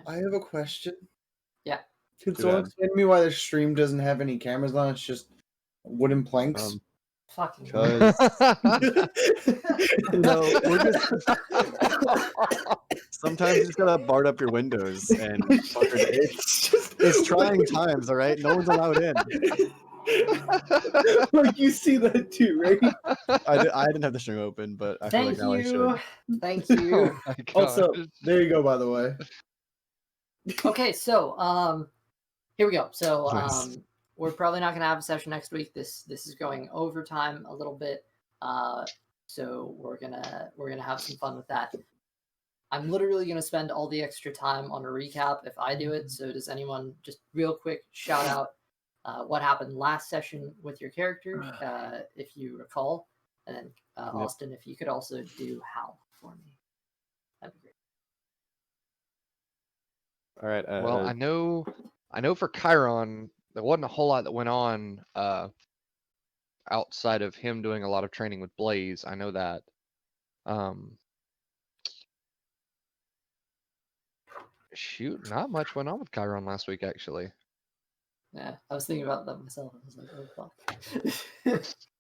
I have a question. Yeah. Could someone explain to me why the stream doesn't have any cameras on? It's just wooden planks. Fucking. Because no, we're just sometimes you just gotta bar up your windows and it's trying times, all right? No one's allowed in. Like you see that too, right? I didn't have the string open, but I feel like now I should. Thank you. Oh my God. Also, there you go. By the way, Okay, so here we go. So Nice. we're probably not going to have a session next week. This is going overtime a little bit, so we're gonna have some fun with that. I'm literally going to spend all the extra time on a recap if I do it. So does anyone just real quick shout out what happened last session with your character, if you recall, and then Austin, if you could also do Hal for me, that'd be great. All right. Well, I know for Chiron, there wasn't a whole lot that went on outside of him doing a lot of training with Blaze. I know that. Shoot, not much went on with Chiron last week, actually. Yeah, I was thinking about that myself. I was like, oh fuck.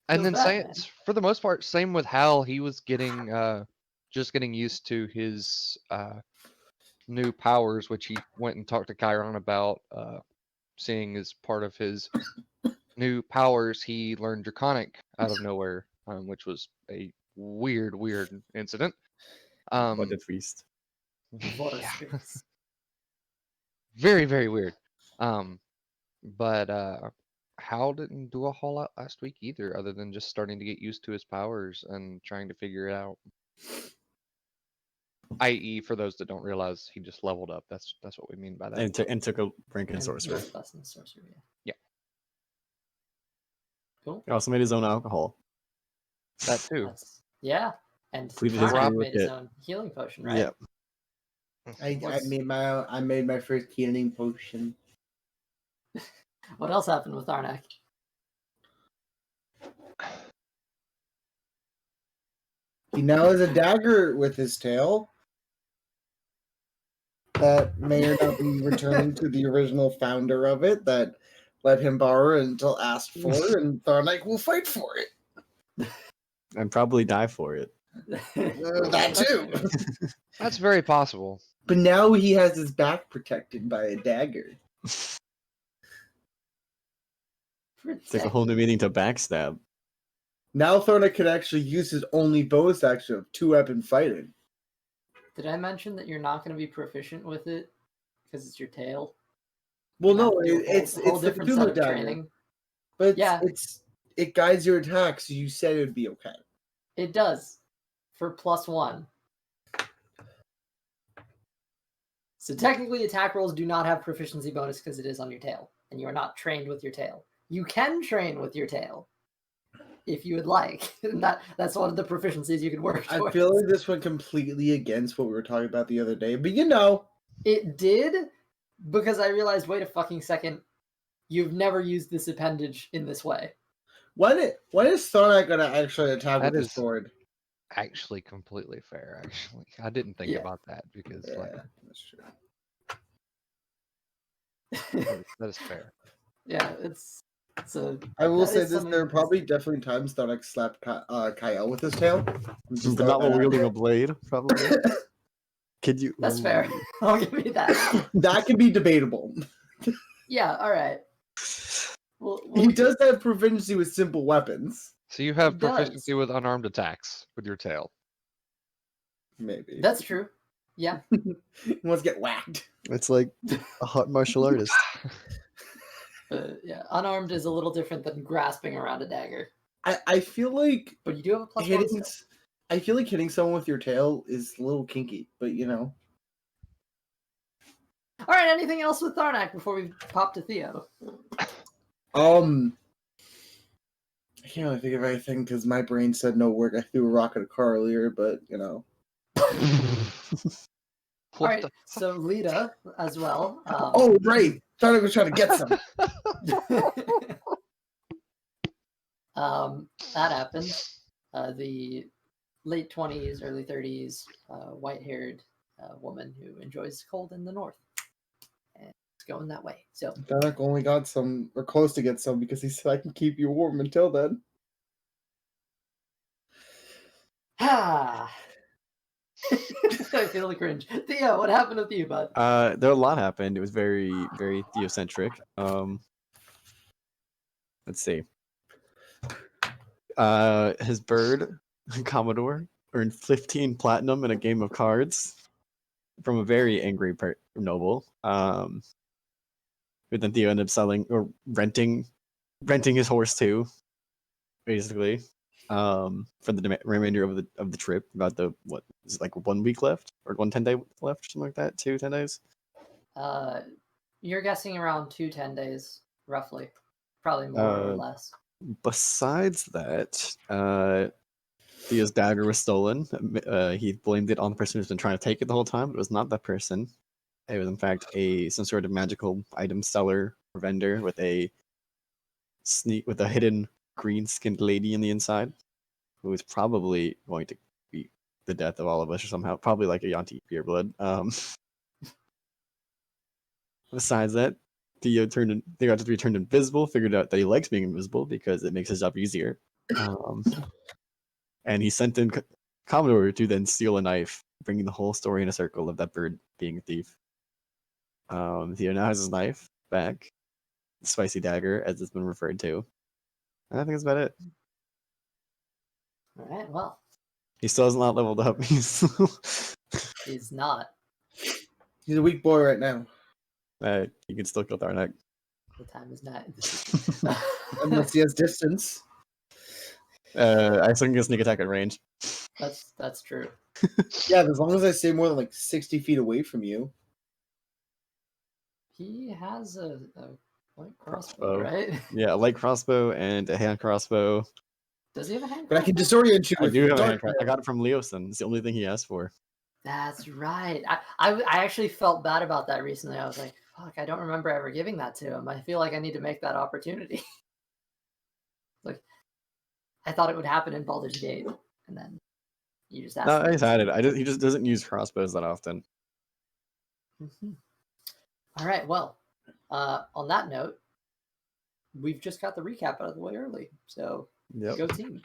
And Feels then bad, for the most part, same with Hal. He was getting just getting used to his new powers, which he went and talked to Chiron about. Seeing as part of his new powers, he learned Draconic out of nowhere, which was a weird incident. What a twist. What a Yeah. stress. Very weird. But Hal didn't do a whole lot last week either, other than just starting to get used to his powers and trying to figure it out. I.e., for those that don't realize, he just leveled up. That's what we mean by that. And took a rank in And sorcerer. plus in sorcerer, yeah. Yeah. Cool. He also made his own alcohol. That too. Yeah. And Completed his Rob journey made with his it. own healing potion, right? Yeah. I made my first healing potion. What else happened with Arnak? He now has a dagger with his tail that may or not be returning to the original founder of it that let him borrow it until asked for, and Thornike will fight for it. And probably die for it. That too. That's very possible. But now he has his back protected by a dagger. It's like a whole new meaning to backstab. Now Thornike can actually use his only bonus action of 2-weapon fighting. Did I mention that you're not going to be proficient with it because it's your tail? Well, You have no, to do it's a whole the different set Cthulhu of dagger. training. But Yeah. it guides your attacks. So you said it would be okay. It does for +1. So technically, attack rolls do not have proficiency bonus because it is on your tail, and you are not trained with your tail. You can train with your tail if you would like. That's one of the proficiencies you could work I towards. feel like this went completely against what we were talking about the other day, but you know. It did, because I realized, wait a fucking second, you've never used this appendage in this way. When is Thornike going to actually attack That with his is- sword? Actually, completely fair. Actually, I didn't think Yeah. about that because Yeah, that's true. that is fair. Yeah, it's a. I will that say is this: something there are to probably consider. definitely times Thornike slapped Kyle with his tail. But not while wielding a blade, probably. Could you? That's fair. I'll give you that. That can be debatable. Yeah, all right. Well, He does have proficiency with simple weapons. So you have It does. proficiency with unarmed attacks with your tail. Maybe. That's true. Yeah. He wants to get whacked. It's like a hot martial artist. Yeah, unarmed is a little different than grasping around a dagger. I feel like But you do have a +1 hitting. still. I feel like hitting someone with your tail is a little kinky, but you know. All right, anything else with Tharnak before we pop to Theo? I can't really think of anything because my brain said no work. I threw a rock at a car earlier, but you know. All right, so Lita as well. Oh, right. Thought I was trying to get some. That happened. The late 20s, early 30s, white-haired woman who enjoys cold in the north. And it's going that way. So Derek only got some, or close to get some, because he said I can keep you warm until then. I feel the cringe. Theo, what happened with you, bud? There a lot happened. It was very, very theocentric. Let's see. His bird, Commodore, earned 15 platinum in a game of cards from a very angry noble. But then Theo ended up selling or renting his horse too, basically. For the remainder of the trip, about the what is it, like 1 week left or 10 day left, something like that, 10 days. You're guessing around 2 10 days, roughly, probably more or less. Besides that, Theo's dagger was stolen. He blamed it on the person who's been trying to take it the whole time, but it was not that person. It was in fact some sort of magical item seller or vendor with a hidden green-skinned lady in the inside, who is probably going to be the death of all of us or somehow, probably like a Yanti Pureblood. Besides that, Theo got to be turned invisible, figured out that he likes being invisible because it makes his job easier. And he sent in Commodore to then steal a knife, bringing the whole story in a circle of that bird being a thief. Theo now has his knife back, the spicy dagger, as it's been referred to. And I think that's about it. All right, well, He still has not leveled up. he's not. He's a weak boy right now. He can still kill Tharnak. The time is not. Unless he has distance. I still can get sneak attack at range. That's true. Yeah, as long as I stay more than like 60 feet away from you. He has a light Crossbow. crossbow, right? Yeah, a light crossbow and a hand crossbow. Does he have a hand But I can crossbow? disorient you I with do have a dark hand crossbow. I got it from Leosin. It's the only thing he asked for. That's right. I actually felt bad about that recently. I was like, fuck, I don't remember ever giving that to him. I feel like I need to make that opportunity. Like, I thought it would happen in Baldur's Gate, and then you just asked. No, he's had it. He just doesn't use crossbows that often. Mm-hmm. All right. Well, on that note, we've just got the recap out of the way early. So Yep. go team.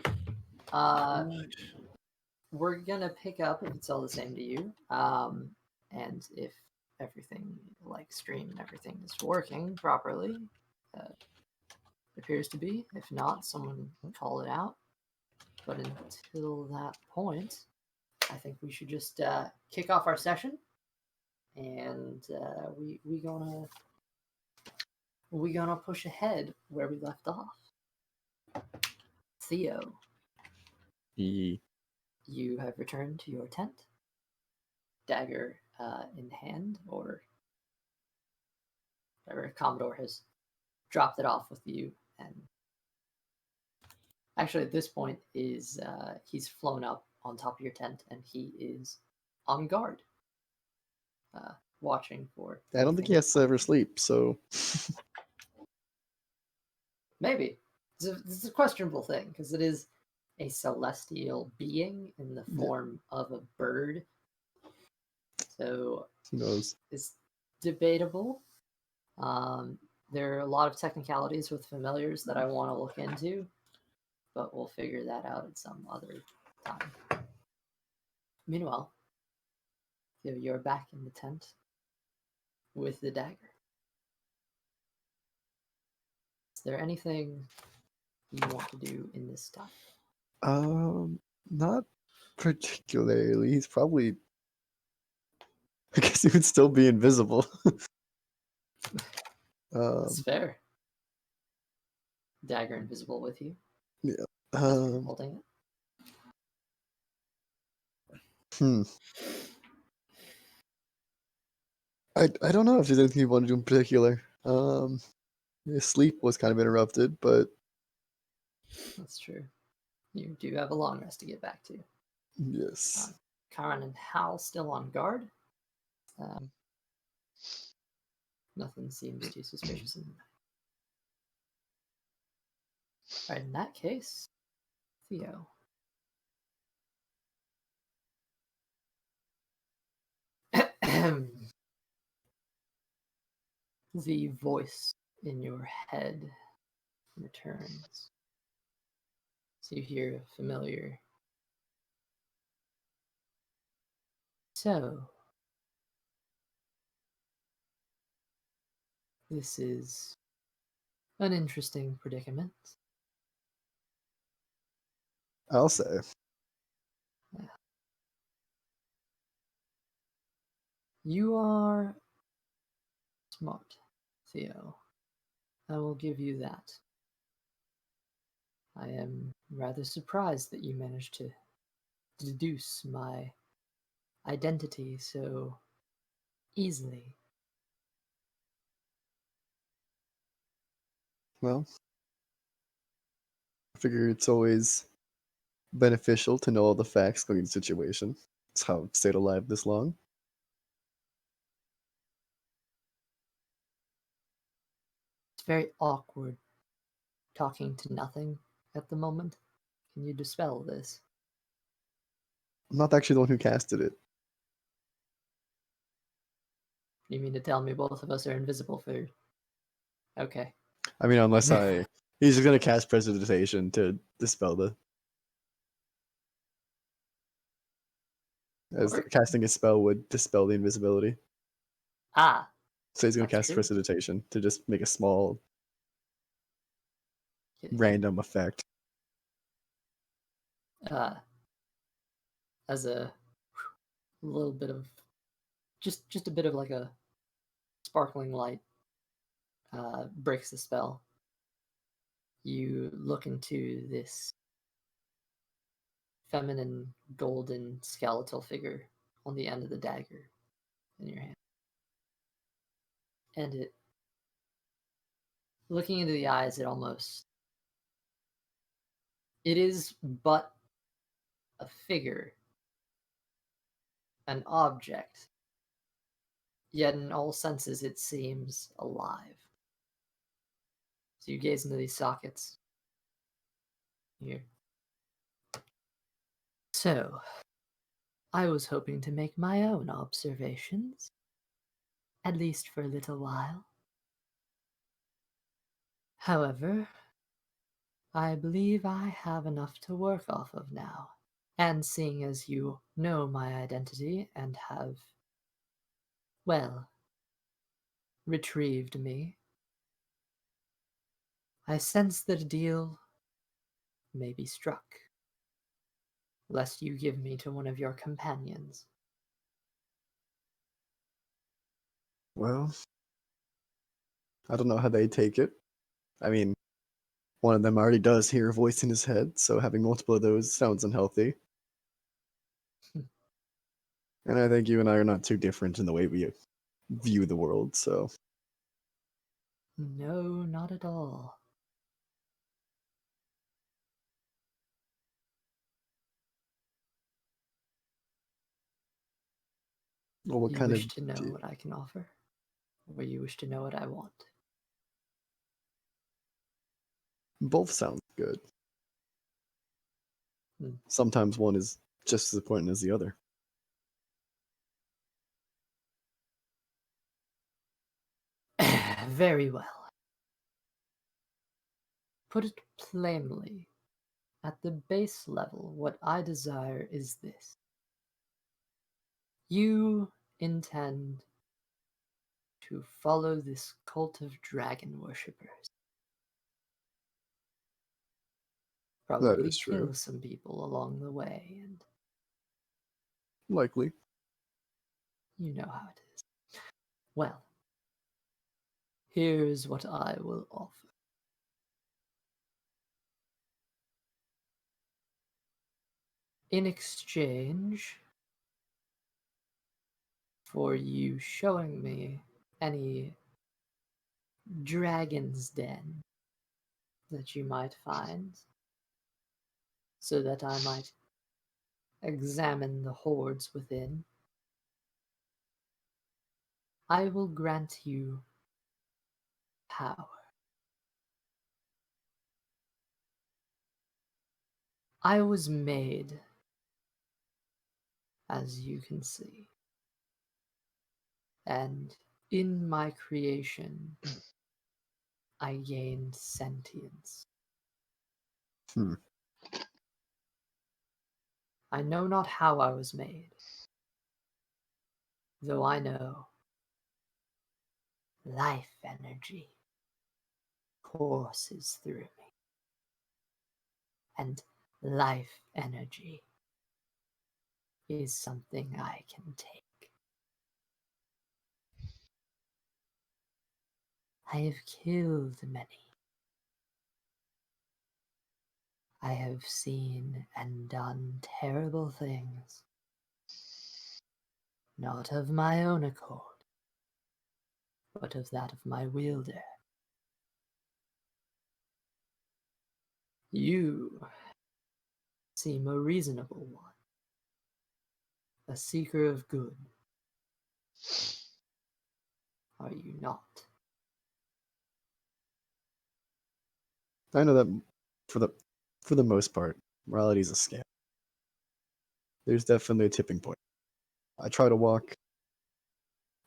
We're gonna pick up if it's all the same to you, and if everything like stream and everything is working properly, appears to be. If not, someone call it out. But until that point, I think we should just kick off our session, and we gonna push ahead where we left off. Theo, you have returned to your tent, dagger in hand, or whatever. Commodore has dropped it off with you, and actually at this point is he's flown up on top of your tent, and he is on guard, watching for. I don't think he has to ever sleep, so Maybe it's a questionable thing because it is a celestial being in the form of a bird. So who knows? it's debatable. There are a lot of technicalities with familiars that I want to look into, but we'll figure that out at some other time. Meanwhile, you're back in the tent with the dagger. Is there anything you want to do in this stuff? Not particularly. He's probably. I guess he would still be invisible. That's fair. Dagger invisible with you. Yeah. Holding it. I don't know if there's anything you want to do in particular. His sleep was kind of interrupted, but That's true. You do have a long rest to get back to. yes. Karen and Hal still on guard. Nothing seems too suspicious in Alright, in that case, Theo. The voice in your head returns. So you hear a familiar. So, this is an interesting predicament. I'll say. You are smart, Theo. I will give you that. I am rather surprised that you managed to deduce my identity so easily. Well, I figure it's always beneficial to know all the facts going into the situation. It's how I've stayed alive this long. It's very awkward talking to nothing at the moment. Can you dispel this? I'm not actually the one who casted it. You mean to tell me both of us are invisible for... Okay. I mean, unless he's just gonna cast prestidigitation to dispel the. As What? casting a spell would dispel the invisibility. Ah, So he's gonna That's cast true. prestidigitation to just make a small yeah, random effect. as a little bit of... Just a bit of like a sparkling light breaks the spell. You look into this feminine golden skeletal figure on the end of the dagger in your hand. And it, looking into the eyes, it is but a figure, an object, yet in all senses it seems alive. So you gaze into these sockets. Here. So, I was hoping to make my own observations, at least for a little while. However, I believe I have enough to work off of now. And seeing as you know my identity and have, well, retrieved me, I sense that a deal may be struck, lest you give me to one of your companions. Well, I don't know how they take it. I mean, one of them already does hear a voice in his head, so having multiple of those sounds unhealthy. And I think you and I are not too different in the way we view the world, so. No, not at all. Well, what You kind wish of. to know what I can offer? Or you wish to know what I want? Both sound good. Hmm. Sometimes one is just as important as the other. Very well. Put it plainly, at the base level, what I desire is this. You intend to follow this cult of dragon worshippers. That Probably is kill true. some people along the way, and Likely. you know how it is. Well, here's what I will offer. In exchange for you showing me any dragon's den that you might find, so that I might examine the hordes within, I will grant you power. I was made, as you can see, And in my creation, I gained sentience. Hmm. I know not how I was made, though I know life energy courses through me. And life energy is something I can take. I have killed many. I have seen and done terrible things, not of my own accord, but of that of my wielder. You seem a reasonable one, a seeker of good. Are you not? I know that for the most part, morality is a scam. There's definitely a tipping point. I try to walk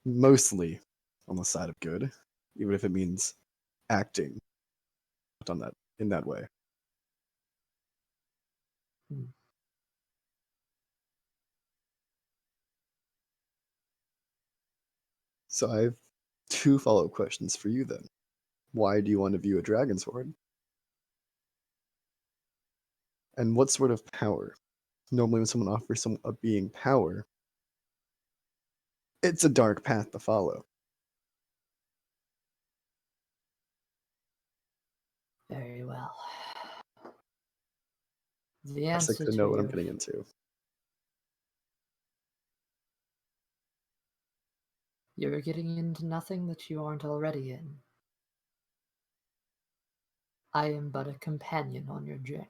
mostly on the side of good, even if it means acting on that in that way. Hmm. So I have two follow-up questions for you then. Why do you want to view a dragon's horde? And what sort of power? Normally when someone offers a being power, it's a dark path to follow. Very well. The I just like answer to to know what I'm your getting into. You're getting into nothing that you aren't already in. I am but a companion on your journey.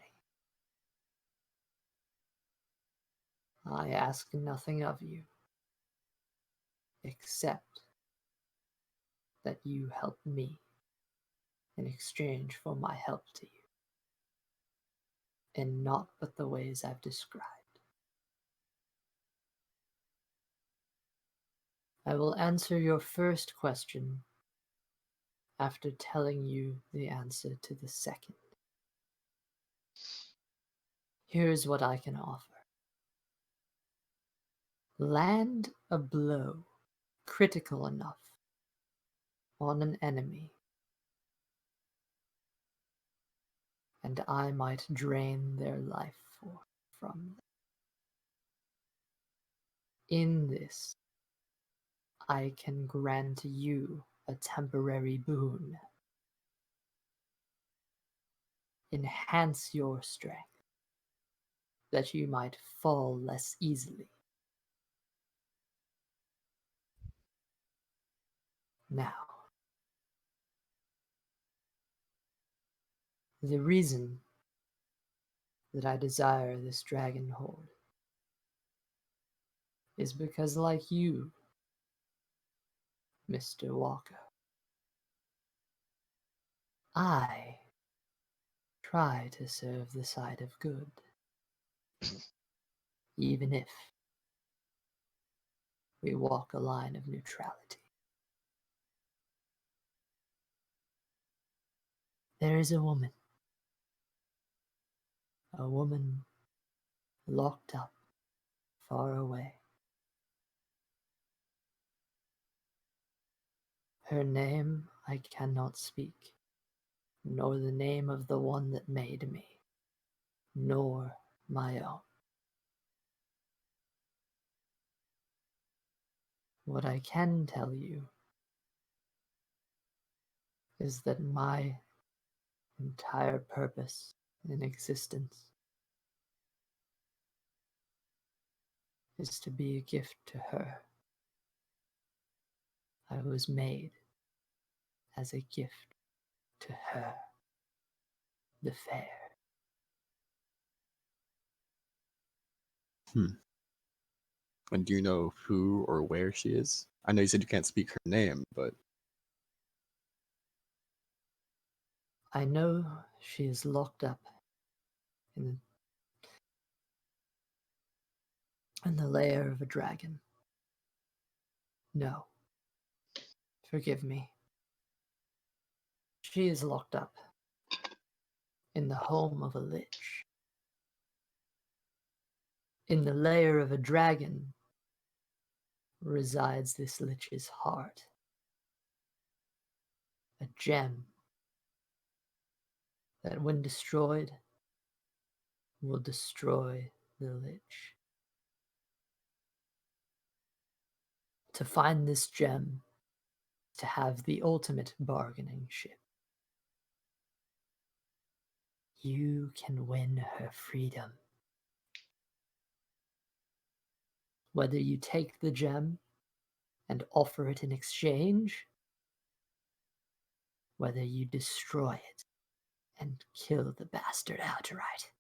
I ask nothing of you, except that you help me in exchange for my help to you, in not but the ways I've described. I will answer your first question after telling you the answer to the second. Here's what I can offer. Land a blow critical enough on an enemy, and I might drain their life from them. In this, I can grant you a temporary boon. Enhance your strength, that you might fall less easily. Now, the reason that I desire this dragon horde is because, like you, Mr. Walker, I try to serve the side of good, even if we walk a line of neutrality. There is a woman locked up far away. Her name I cannot speak, nor the name of the one that made me, nor my own. What I can tell you is that my entire purpose in existence is to be a gift to her. I was made as a gift to her, the fair. And do you know who or where she is? I know you said you can't speak her name, but I know she is locked up in the lair of a dragon. No, Forgive me. She is locked up in the home of a lich. In the lair of a dragon resides this lich's heart. A gem that, when destroyed, will destroy the lich. To find this gem, to have the ultimate bargaining chip. You can win her freedom. Whether you take the gem and offer it in exchange, whether you destroy it and kill the bastard outright.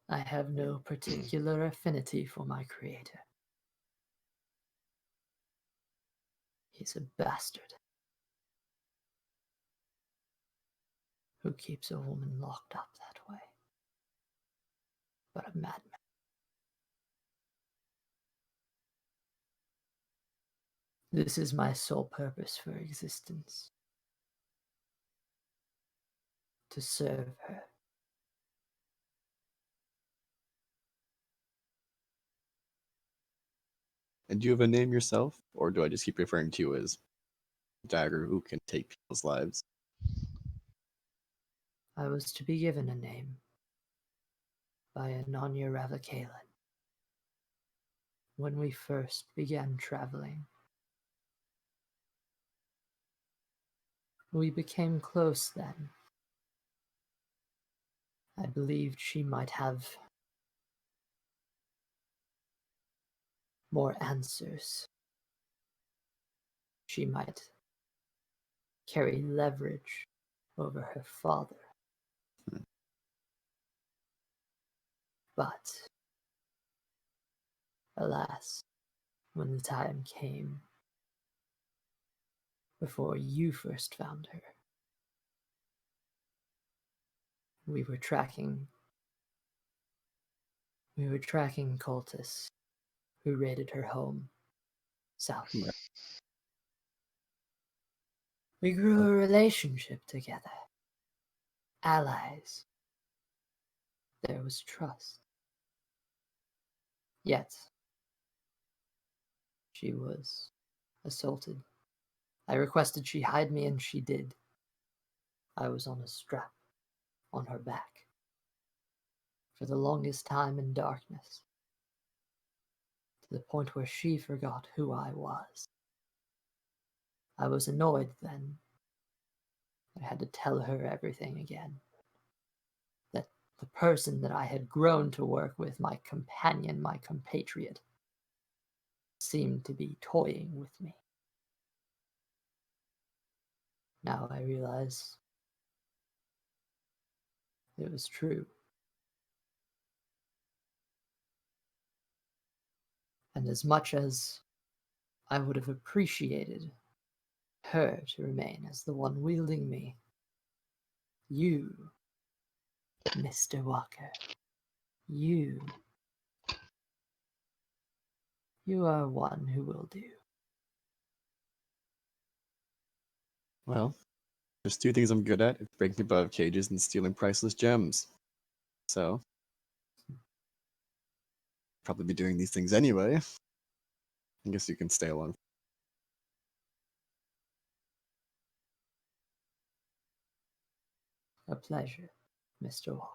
I have no particular affinity for my creator. He's a bastard who keeps a woman locked up that way. But a madman. This is my sole purpose for existence. To serve her. And do you have a name yourself, or do I just keep referring to you as Dagger who can take people's lives? I was to be given a name by Ananya Ravakalan when we first began traveling. We became close then. I believed she might have more answers. She might carry leverage over her father. But, alas, when the time came, before you first found her, we were tracking cultists who raided her home south. Right. We grew a relationship together. Allies. There was trust. Yet, she was assaulted. I requested she hide me, and she did. I was on a strap on her back for the longest time in darkness, to the point where she forgot who I was. I was annoyed then. I had to tell her everything again. That the person that I had grown to work with, my companion, my compatriot, seemed to be toying with me. Now I realize it was true. And as much as I would have appreciated her to remain as the one wielding me, you, Mr. Walker, you are one who will do. Well, there's two things I'm good at: it's breaking people out of cages and stealing priceless gems. So, probably be doing these things anyway. I guess you can stay along. A pleasure, Mr. Walker.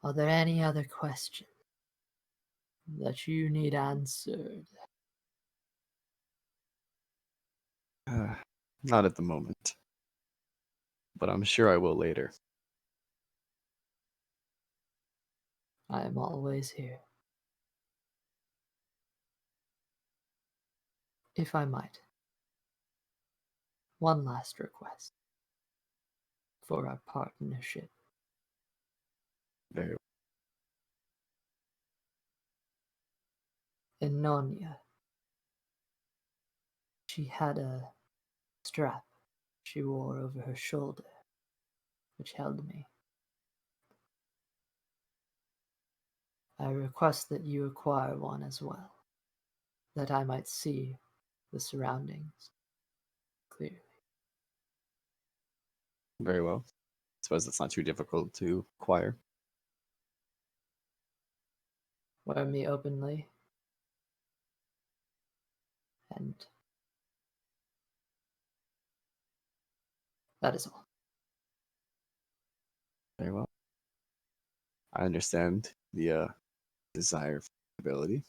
Are there any other questions that you need answered? Not at the moment, but I'm sure I will later. I am always here. If I might, one last request for our partnership. Very In Nonya, she had a strap she wore over her shoulder, which held me. I request that you acquire one as well, that I might see the surroundings clearly. Very well. I suppose it's not too difficult to acquire. Wear me openly, and that is all. Very well. I understand the desire for ability.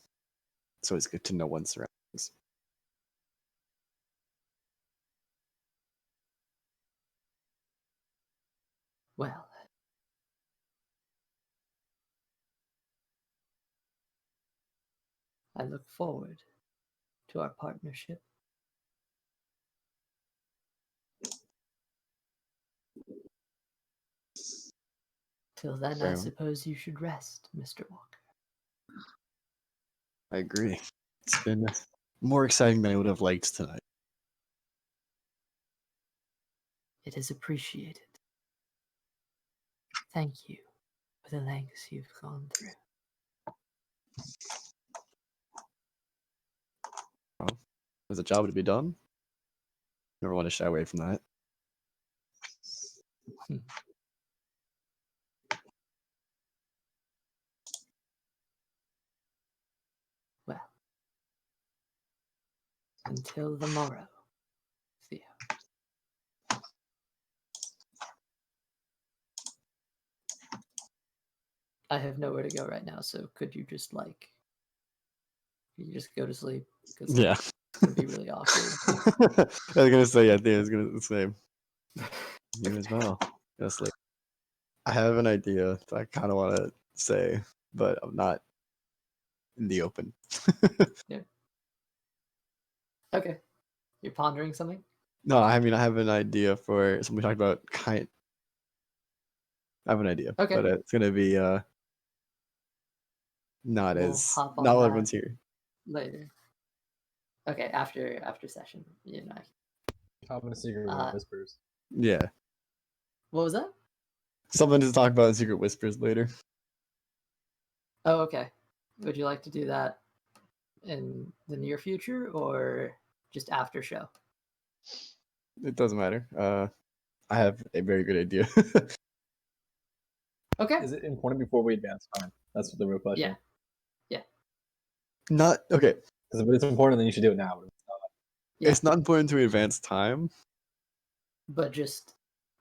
So it's good to know one's surroundings. Well, I look forward to our partnership. Till then, Very I well. suppose you should rest, Mr. Walker. I agree. It's been more exciting than I would have liked tonight. It is appreciated. Thank you for the lengths you've gone through. Well, there's a job to be done. Never want to shy away from that. Well, until the morrow, Theo. I have nowhere to go right now, so could you just go to sleep? Because Yeah. it's gonna be really awkward. I was gonna say, I think I was gonna say you as well. Go to sleep. I have an idea that I kind of want to say, but I'm not in the open. Okay. You're pondering something? No, I mean I have an idea for something we talked about. I have an idea, Okay. but it's gonna be not We'll as hop on not all that. everyone's here. Later. Okay, after session, you know. Top of the secret whispers. Yeah, What was that? something to talk about in Secret Whispers later. Oh, okay. Would you like to do that in the near future or just after show? It doesn't matter. I have a very good idea. Okay. Is it important before we advance time? That's the real question. Yeah. Not okay. Because if it's important, then you should do it now. Yeah. It's not important to advance time. But just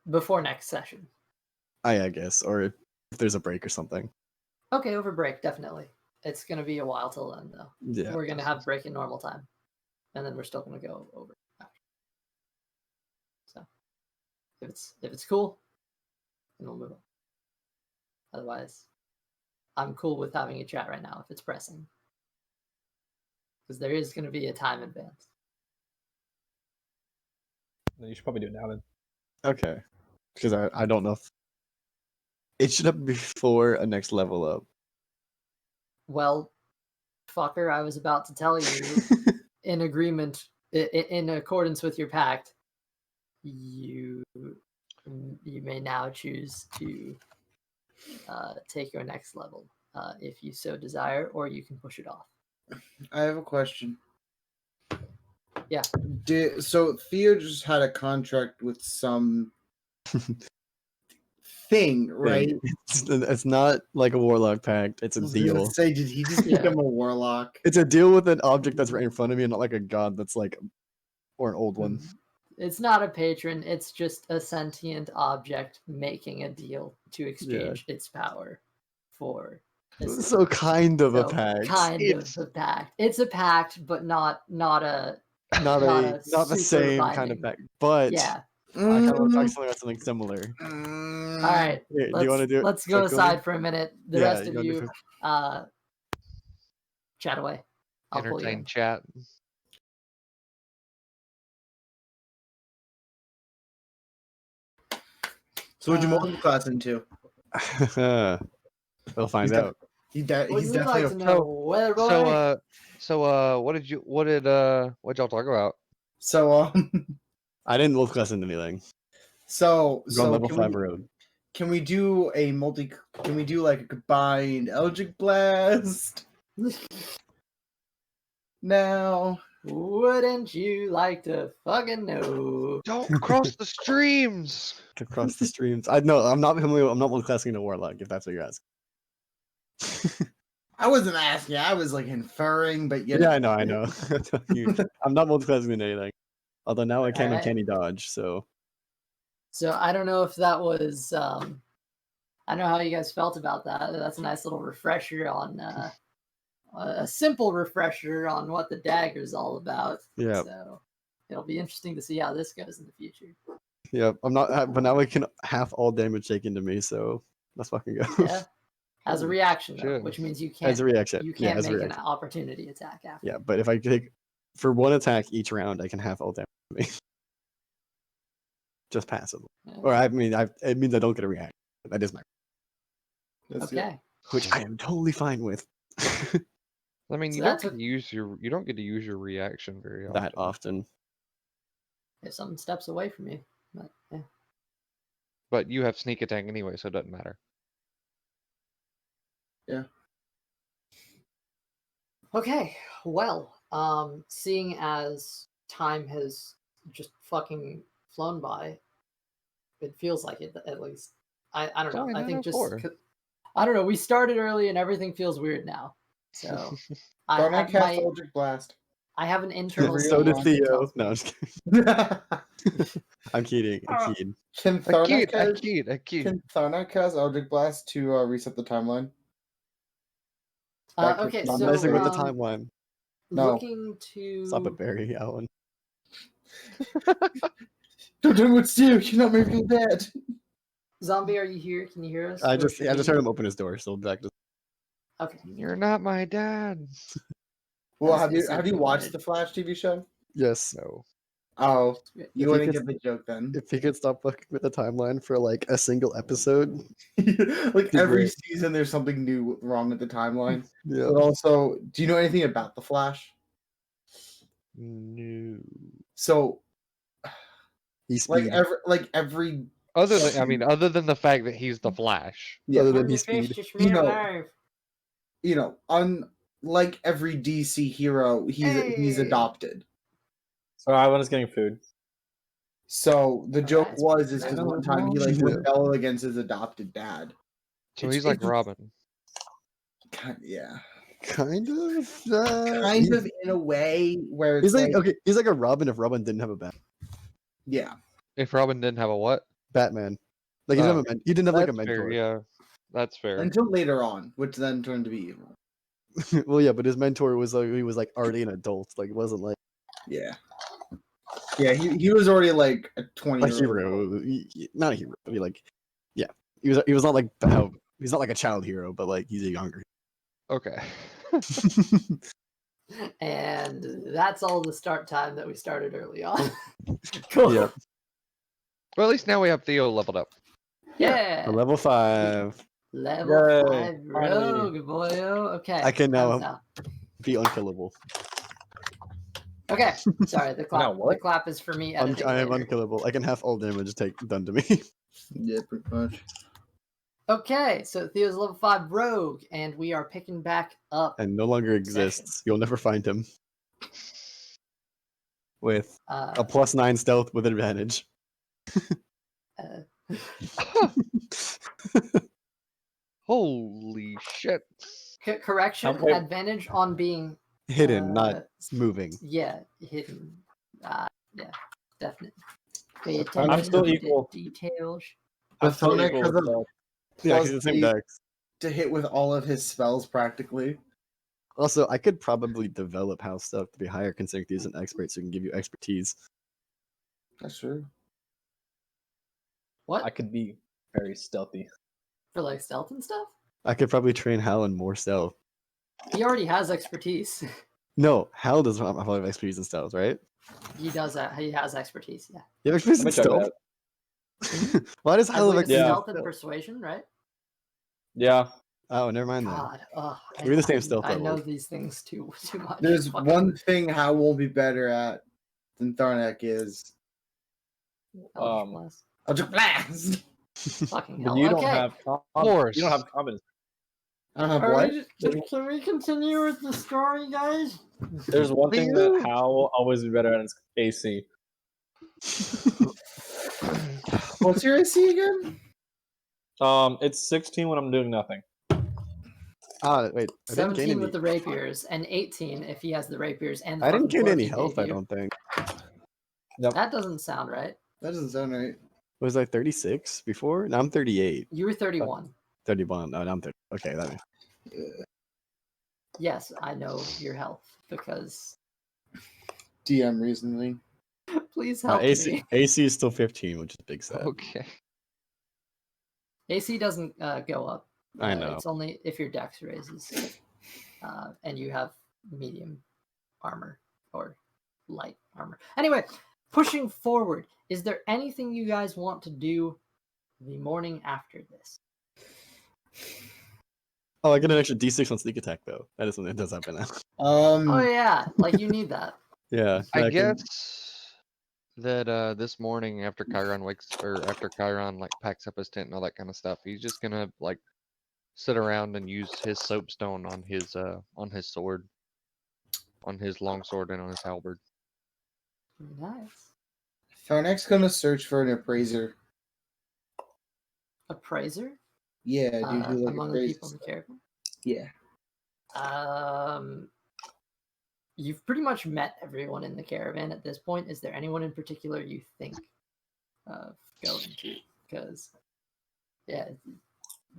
before next session. I guess, or if there's a break or something. Okay, over break, definitely. It's gonna be a while till then, though. Yeah, We're gonna have break in normal time, and then we're still gonna go over after. So, if it's cool, then we'll move on. Otherwise, I'm cool with having a chat right now if it's pressing, because there is gonna be a time advance. Then you should probably do it now then. Okay, because I don't know if it should happen before a next level up. Well, fucker, I was about to tell you, in agreement, in accordance with your pact, you may now choose to take your next level if you so desire, or you can push it off. I have a question. Yeah. So Theo just had a contract with some thing, right? It's not like a warlock pact. It's a I was gonna deal. say, did he just Yeah. become a warlock? It's a deal with an object that's right in front of me, and not like a god that's like, or an old one. It's not a patron. It's just a sentient object making a deal to exchange its power for. So kind of a So, pact. Kind of a pact. It's a pact, but not a not the super same kind of binding. pact. But Yeah. I kind of want to talk about something similar. All right. Here, do you want to do it? Let's go Like, aside for a minute. The Yeah, rest of you you, chat away. I'll pull you Entertain in. chat. So what'd you multi-class into? We'll find He's out. He's Would you definitely like to know, whether boy? What did y'all talk about? so I didn't wolf class into anything. so We're on level can 5 we, road. Can we do a multi? Can we do like a combined Eldritch Blast? Now, Wouldn't you like to fucking know? Don't cross the streams. Across the streams. I'm not multiclassing a warlock. If that's what you're asking. I wasn't asking. I was like inferring, but you know. Yeah, I know. I'm not multiclassing in anything. Although now I can Alright. uncanny dodge. So So I don't know if that was. I don't know how you guys felt about that. That's a nice little refresher on a simple refresher on what the dagger's all about. Yeah. So it'll be interesting to see how this goes in the future. yeah, I'm not. But now I can half all damage taken to me. So let's fucking go. Yeah. As a reaction, though, Shit. which means you can't. As a reaction. You Yeah, can't as a make an reaction. opportunity attack after. Yeah, but if I take for one attack each round, I can half all damage to me. Just passable. Yeah. Or I mean, it means I don't get a reaction. That is my, That's it. Okay. which I am totally fine with. I mean, So you don't that's get to use your reaction very often. that often. If someone steps away from you, but yeah. But you have sneak attack anyway, so it doesn't matter. Yeah. Okay, well, seeing as time has just fucking flown by, it feels like it at least. I don't It's know. only I think just 9:04. I don't know. We started early and everything feels weird now. So Don't I cast I Eldritch Blast? have an internal. So So did did state that Theo. tells me- No, I'm just kidding. I'm kidding. I'm kidding. Can Tharnak I cast? keyed. Can Tharnak cast Eldritch Blast to reset the timeline? That could Okay, be I'm so messing with the um, timeline. No. looking to Stop it, Barry, Alan. Don't do what's you. You're not making dead. Zombie, are you here? Can you hear us? I Or just should heard we- him open his door. So back to Okay. You're not my dad. Well, That's have you exactly watched right. the Flash TV show? yes. No. Oh, If you he wouldn't could- get the joke then. If he could stop fucking with the timeline for like a single episode, Like Be every great. season, there's something new wrong with the timeline. yeah. But also, do you know anything about the Flash? No. So, He's like speed. every Other than the fact that he's the Flash. yeah, Other than he's speed. You know, unlike every DC hero, he's Hey. adopted. So Ivan is getting food. So the joke Alright. was is because one time he like Yeah. rebelled against his adopted dad. So It's- he's like it's- Robin. Yeah, Kind of. kind of in a way where it's He's like okay. He's like a Robin if Robin didn't have a yeah. If Robin didn't have a what? Batman. Like he didn't have he didn't have like a That's mentor. fair, yeah. That's fair. Until later on, which then turned to be evil. well, yeah, but his mentor was like he was like already an adult. Like it wasn't like Yeah. Yeah, he was already like a 20 a hero. Not a hero. But he was not like he's not like a child hero, but like he's a younger. Okay. And that's all the start time that we started early on. Cool. Yeah. Well, at least now we have Theo leveled up. Yeah. A level 5. Level Yay, 5 finally. rogue, boyo. Okay. I can now how's be unkillable. Okay. Sorry, the clap. Now what? The clap is for me editing I am later. unkillable. I can have all damage done to me. Yeah, pretty much. Okay, so Theo's level 5 rogue, and we are picking back up. and no longer exists. You'll never find him. With a +9 stealth with advantage. Holy shit. Correction, Okay. advantage on being Hidden, not moving. yeah, hidden. Yeah, definitely. Pay I'm attention still to the equal. details. But Still Sonic equal has with a that. Yeah, plus because the same 8 dex. to hit with all of his spells practically. Also, I could probably develop house stuff to be higher considering he's an expert, so he can give you expertise. That's true. What? I could be very stealthy. For like stealth and stuff? I could probably train Hal in more stealth. He already has expertise. No, Hal doesn't have a lot of expertise in stealth, right? He does that. He has expertise, yeah. You have expertise Let in me check stealth? that. Why does I Hal have believe it's expertise? in stealth and stealth? persuasion, right? Yeah. Oh, never mind then. God, We're the same stealth I know level. these things too much. There's Fucking- one thing Hal will be better at than Tharnak is Eldritch Um, Blast. Eldritch Blast. Fucking But hell. you don't Okay. have Force. you don't have confidence. I don't have Are what? we can we continue with the story, guys? There's one thing that Hal will always be better at is AC. What's your AC again? It's 16 when I'm doing nothing. Wait, I didn't gain 17 any. with the rapiers, and 18 if he has the rapiers and the I didn't fucking gain quirk any he health. gave I you. don't think. That doesn't sound right. That doesn't sound right. Was I 36 before? Now I'm 38. You were 31. 31. No, now I'm 30. Okay, that makes. Yes, I know your health because DM reasoning. please help me. AC is still 15, which is big sad. Okay. AC doesn't go up. I know. It's only if your dex raises, and you have medium armor or light armor. Anyway, pushing forward, is there anything you guys want to do the morning after this? Oh, I get an extra D6 on sneak attack though. That is something that does happen now. Oh yeah, like you need that. Yeah, I can- guess that this morning after Chiron after Chiron like packs up his tent and all that kind of stuff, he's just gonna like sit around and use his soapstone on his sword, on his longsword and on his halberd. Nice. Tharnak's gonna search for an appraiser. Appraiser? Yeah, dude, who like Among the appraises people in the stuff. caravan? Yeah. You've pretty much met everyone in the caravan at this point. Is there anyone in particular you think of going to? Because, yeah,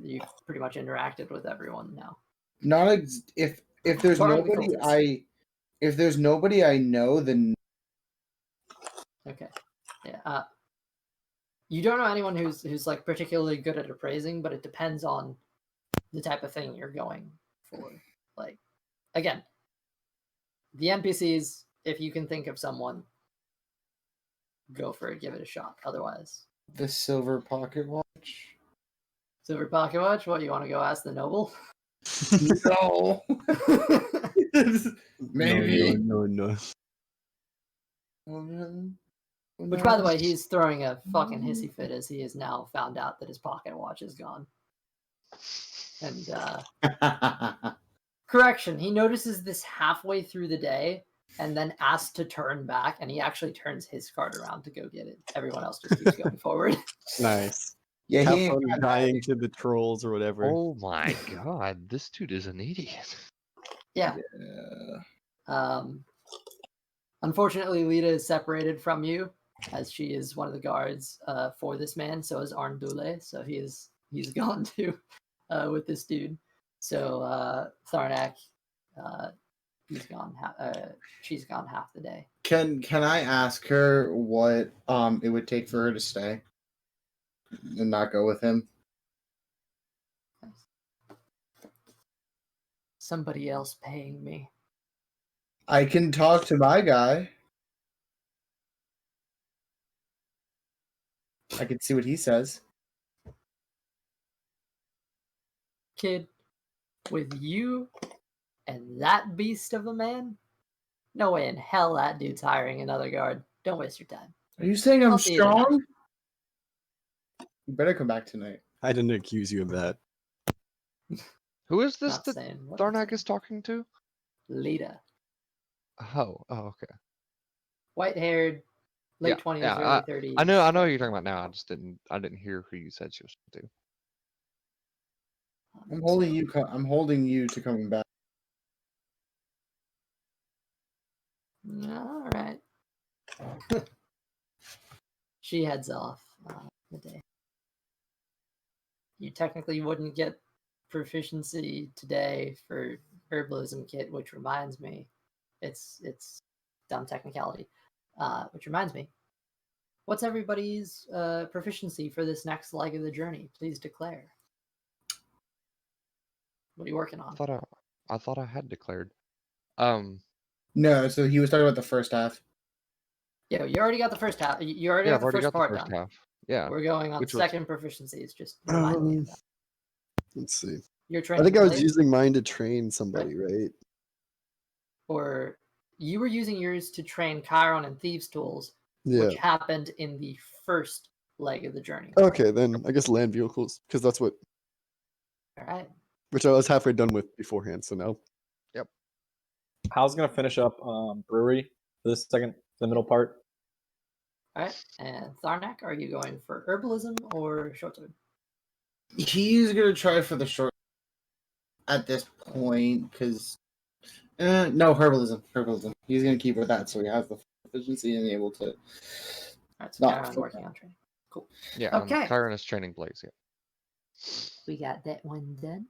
you've pretty much interacted with everyone now. If there's Barring the nobody cultists. if there's nobody I know, then Okay. Yeah. You don't know anyone who's like particularly good at appraising, but it depends on the type of thing you're going for. Like, again, the NPCs, if you can think of someone, go for it, give it a shot. Otherwise, the silver pocket watch. silver pocket watch. What, you want to go ask the noble? No. Maybe. No. Which, by the way, he's throwing a fucking hissy fit as he has now found out that his pocket watch is gone. And correction, he notices this halfway through the day and then asks to turn back, and he actually turns his cart around to go get it. Everyone else just keeps going forward. Nice. Yeah, Have he fun ain't dying to the trolls or whatever. Oh my god, this dude is an idiot. Yeah. Unfortunately, Lita is separated from you, as she is one of the guards for this man. So is Arndule. So he's gone too with this dude. So Tharnak, she's gone half the day. Can I ask her what it would take for her to stay and not go with him? Somebody else paying me. I can talk to my guy. I can see what he says. Kid, with you and that beast of a man, no way in hell that dude's hiring another guard. Don't waste your time. Are you saying I'm I'll see you tonight. strong? You better come back tonight. I didn't accuse you of that. Who is this Not that saying what I'm Tharnak is talking to? saying. Lita. Oh, okay. White-haired, late 20s, early 30s. I know who you're talking about now. I didn't hear who you said she was talking to. I'm holding you. I'm holding you to coming back. All right. She heads off the day. You technically wouldn't get proficiency today for herbalism kit, which reminds me, it's dumb technicality. Which reminds me, what's everybody's proficiency for this next leg of the journey? Please declare. What are you working on? I thought I had declared. No, so he was talking about the first half. Yeah, you already got the first half. You already Yeah, got I've the already first got the part first done. half. Yeah. We're going on Which was- second proficiencies. Just remind me of that. Let's see. You're I training think I was blade, using mine to train somebody, right? or you were using yours to train Chiron and Thieves' Tools, Yeah. which happened in the first leg of the journey. Okay, then I guess land vehicles, because that's what All right. which I was halfway done with beforehand. So now, Hal's gonna finish up brewery for the middle part. All right. And Tharnak, are you going for herbalism or short sword? He's gonna try for the short at this point because no herbalism. He's gonna keep with that, so he has the efficiency and able to. All right. So Not Chiron full working on training. Cool. Yeah, Okay. Chiron is training Blaze. Yeah. We got that one done.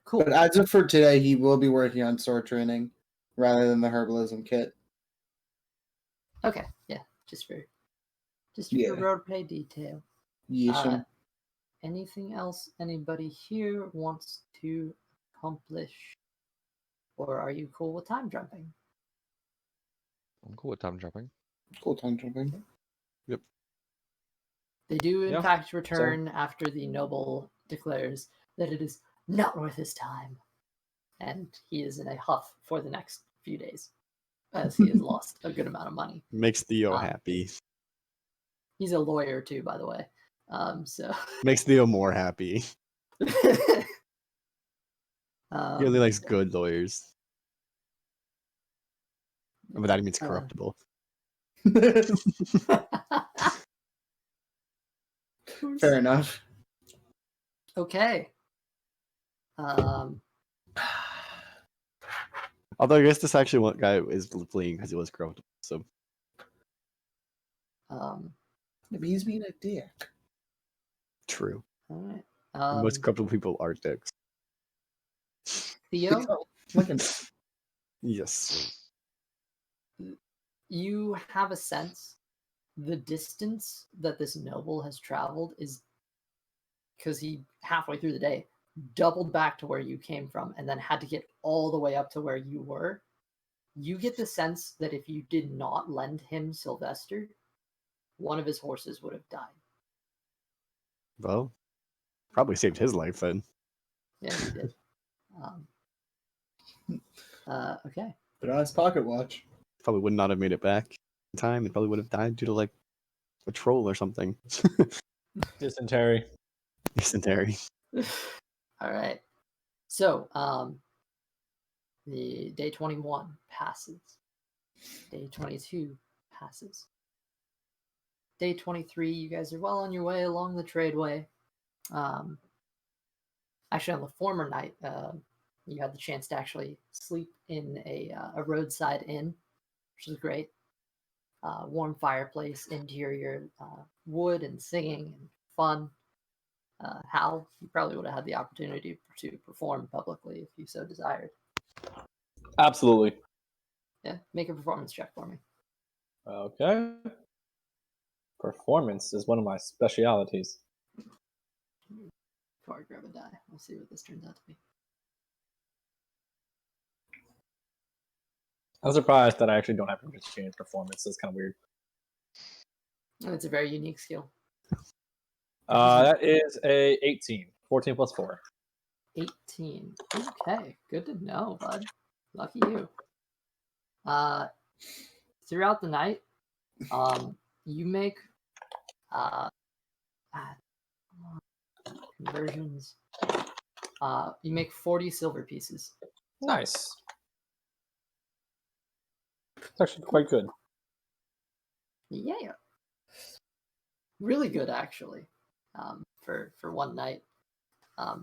Cool. But as of for today, he will be working on sword training rather than the herbalism kit. Okay. Yeah. Just for Yeah. roleplay detail. Yesham. Anything else anybody here wants to accomplish? Or are you cool with time jumping? I'm cool with time jumping. Cool time jumping. They do, in Yeah, fact, return after the noble declares that it is not worth his time. And he is in a huff for the next few days, as he has lost a good amount of money. makes Theo Um, happy. He's a lawyer, too, by the way. So Makes Theo more happy. He only likes so, good lawyers. But that means corruptible. Fair enough. Okay. Although I guess this actually one guy is fleeing because he was corruptible. So Maybe he's being a dick. true. all right. And most corruptible people are dicks. Theo, Look at Yes. you have a sense the distance that this noble has traveled is because he halfway through the day doubled back to where you came from and then had to get all the way up to where you were. You get the sense that if you did not lend him Sylvester, one of his horses would have died. Well, probably saved his life then. Yeah, he did. Okay. Put on his pocket watch. Probably would not have made it back in time. He probably would have died due to like a troll or something. Dysentery. Dysentery. All right. So, the day 21 passes. Day 22 passes. Day 23, you guys are well on your way along the Tradeway. Actually, on the former night, you had the chance to actually sleep in a roadside inn, which is great. Warm fireplace, interior, wood and singing and fun. Hal, you probably would have had the opportunity to perform publicly if you so desired. Absolutely. Yeah, make a performance check for me. Okay. Performance is one of my specialities. Before I grab a die, we'll see what this turns out to be. I'm surprised that I actually don't have to change performance. It's kind of weird. It's a very unique skill. That is a 18. 14 plus 4. 18. Okay, good to know, bud. Lucky you. Throughout the night, you make conversions. You make 40 silver pieces. Nice. It's actually quite good. Yeah, really good actually. For one night.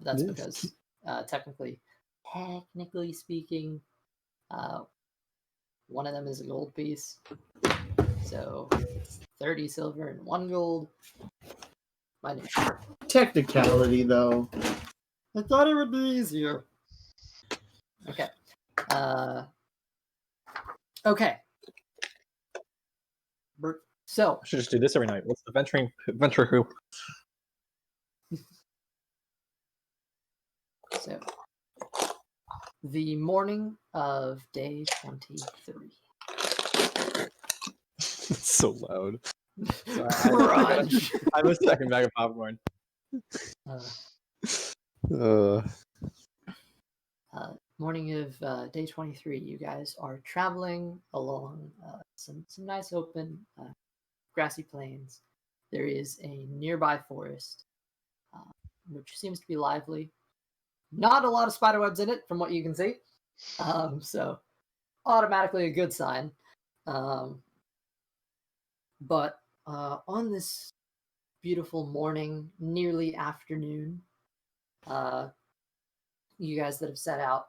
That's because technically speaking, one of them is a gold piece. So it's 30 silver and 1 gold. Technicality, though. I thought it would be easier. Okay. Okay. So I should just do this every night. What's the venture who? So the morning of day 23. It's so loud. Crunch. I have a second bag of popcorn. Morning of day 23, you guys are traveling along some nice open grassy plains. there is a nearby forest, which seems to be lively. Not a lot of spiderwebs in it, from what you can see. So automatically a good sign. But on this beautiful morning, nearly afternoon, you guys that have set out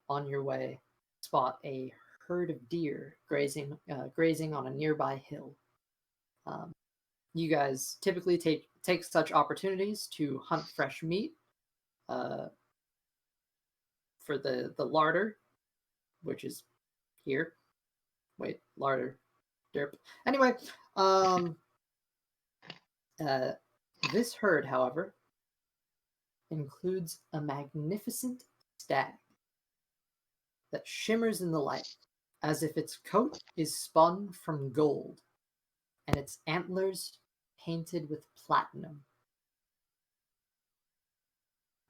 on your way spot a herd of deer grazing on a nearby hill. You guys typically take such opportunities to hunt fresh meat for the larder, which is here. Wait, larder, derp. Anyway, this herd, however, includes a magnificent stag that shimmers in the light as if its coat is spun from gold and its antlers painted with platinum.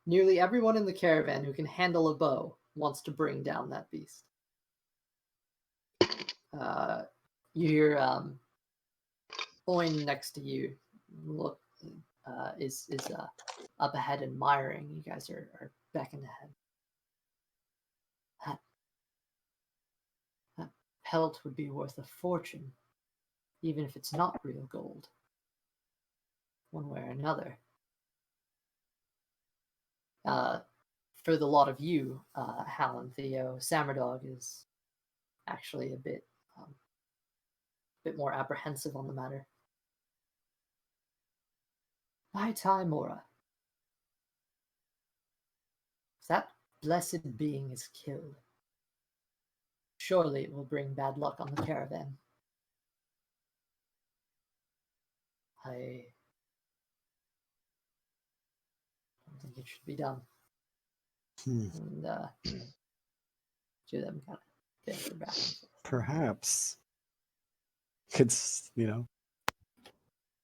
Nearly everyone in the caravan who can handle a bow wants to bring down that beast. You hear Boyne next to you look is up ahead admiring. You guys are beckoned ahead. That pelt would be worth a fortune, even if it's not real gold. One way or another. For the lot of you, Hal and Theo, Sammerdog is actually a bit more apprehensive on the matter. Vaitai Mora. If that blessed being is killed, surely it will bring bad luck on the caravan. I don't think it should be done. And two of them kind of banter back and forth. Perhaps could,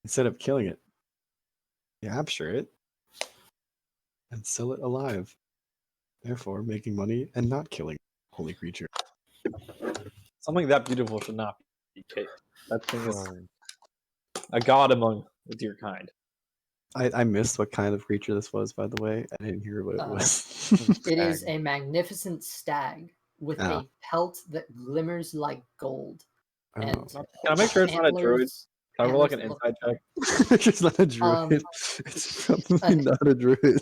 instead of killing it, capture it and sell it alive. Therefore, making money and not killing holy creature. Something that beautiful should not be caged. That thing is a god among the deer kind. I missed what kind of creature this was, by the way. I didn't hear what it was. It is a magnificent stag with a pelt that glimmers like gold. And Can I make sure it's not a druid? Can I roll like an inside check? It's not a druid. It's probably not a druid.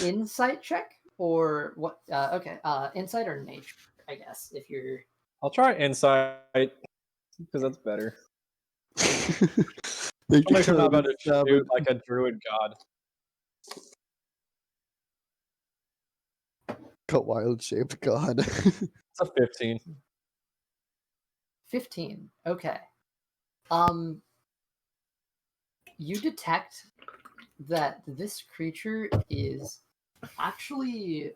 Insight check or what? Okay, insight or nature, I guess. If you're, I'll try insight because that's better. I'll I'll make sure I'm not about to shoot like a druid god. Got wild shaped god. It's a 15. 15. Okay. You detect that this creature is actually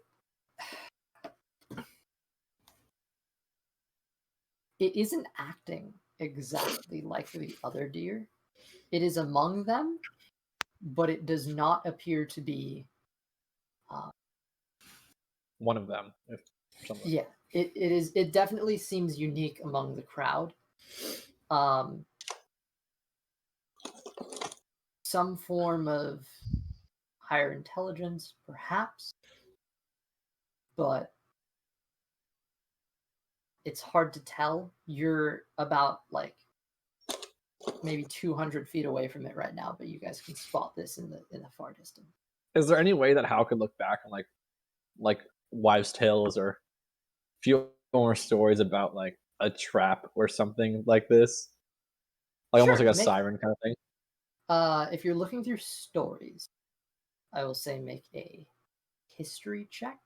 it isn't acting exactly like the other deer. It is among them, but it does not appear to be One of them. Yeah, it definitely seems unique among the crowd. Some form of higher intelligence, perhaps, but it's hard to tell. You're about like maybe 200 feet away from it right now, but you guys can spot this in the far distance. Is there any way that Hal could look back on like wives' tales or a few more stories about like a trap or something like this? Like almost like a siren kind of thing? If you're looking through stories, I will say make a history check.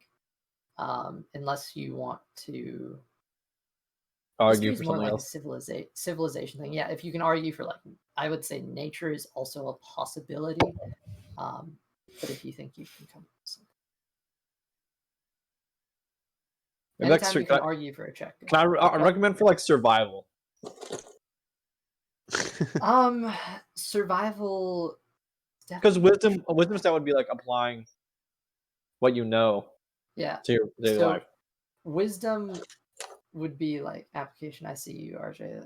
Unless you want to argue for more something like else. A civilization thing. Yeah, if you can argue for like, I would say nature is also a possibility. But if you think you can come up with something. Anytime you can argue for a check. Can I recommend for like survival? Survival. Because wisdom stat would be like applying what you know. Yeah. To your daily life. Wisdom would be like application. I see you, RJ.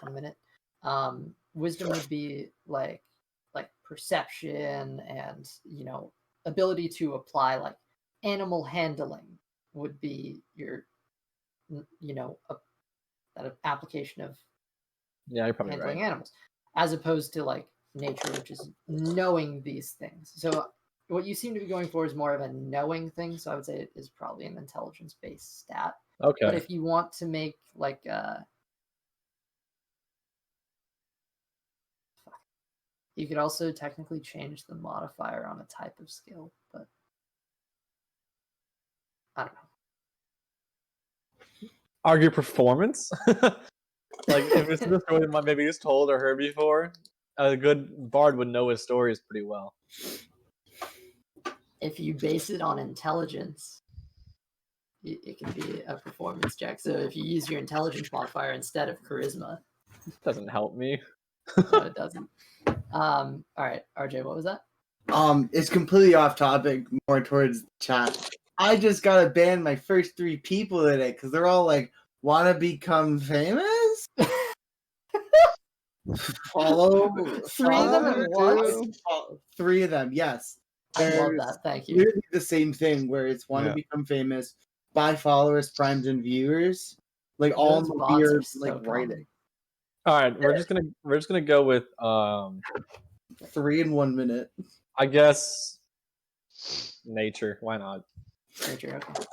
1 minute. Wisdom would be like like perception and ability to apply like animal handling would be your that application of Yeah, you're probably handling right. animals, as opposed to like nature, which is knowing these things. So what you seem to be going for is more of a knowing thing. So I would say it is probably an intelligence-based stat. Okay. But if you want to make like you could also technically change the modifier on a type of skill, but I don't know. Argue performance? Like, if it's a story that maybe he's told or heard before, a good bard would know his stories pretty well. If you base it on intelligence, it can be a performance check. So if you use your intelligence modifier instead of charisma, Doesn't help me. no, it doesn't. All right, RJ, what was that? It's completely off topic, more towards the chat. I just gotta ban my first 3 people today because they're all like, wanna become famous? Follow 3 of them at once? 3 of them, yes. I love There's that. Thank you. literally the same thing where it's want to Yeah. become famous, buy followers, primes, and viewers, like all in Those the bots are weird so like common. writing. All right, we're just gonna go with 3 in 1 minute. I guess nature. Why not? Nature, okay.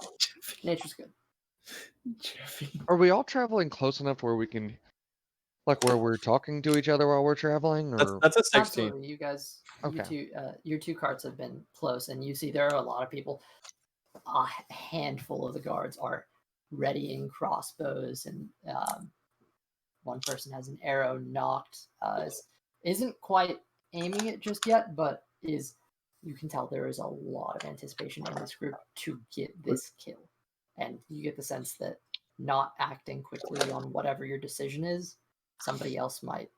Nature's good. Jeffy. Are we all traveling close enough where we can, like, where we're talking to each other while we're traveling, or That's a 16. Absolutely, you guys, Okay. your 2 carts have been close, and you see there are a lot of people. A handful of the guards are readying crossbows, and one person has an arrow knocked. Isn't quite aiming it just yet, but you can tell there is a lot of anticipation in this group to get this kill, and you get the sense that not acting quickly on whatever your decision is, somebody else might.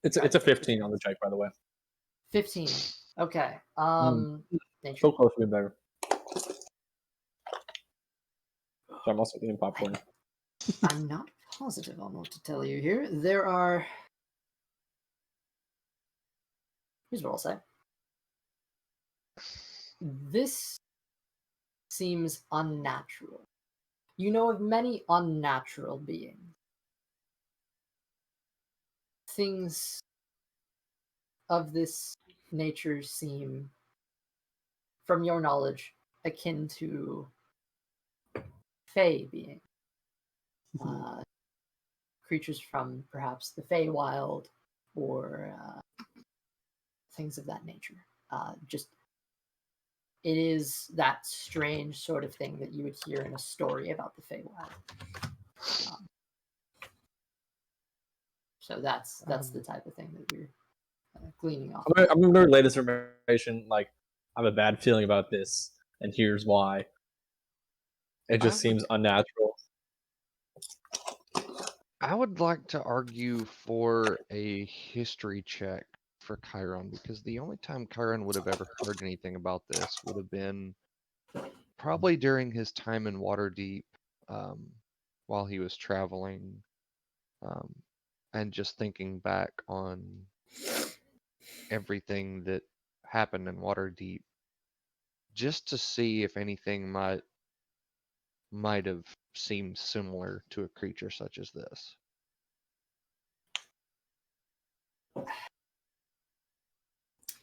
It's a 15 on the check, by the way. 15. Okay. Nature. So close to being better. So I'm also eating popcorn. I'm not positive on what to tell you here. There are. Here's what I'll say. This seems unnatural. You know of many unnatural beings. Things of this nature seem, from your knowledge, akin to Fey beings. Creatures from perhaps the Feywild or things of that nature. Just it is that strange sort of thing that you would hear in a story about the Feywild. So that's the type of thing that we're gleaning off. I'm gonna relay this information. Like, I have a bad feeling about this, and here's why. It just seems unnatural. I would like to argue for a history check for Chiron, because the only time Chiron would have ever heard anything about this would have been probably during his time in Waterdeep, while he was traveling, and just thinking back on everything that happened in Waterdeep, just to see if anything might have seemed similar to a creature such as this.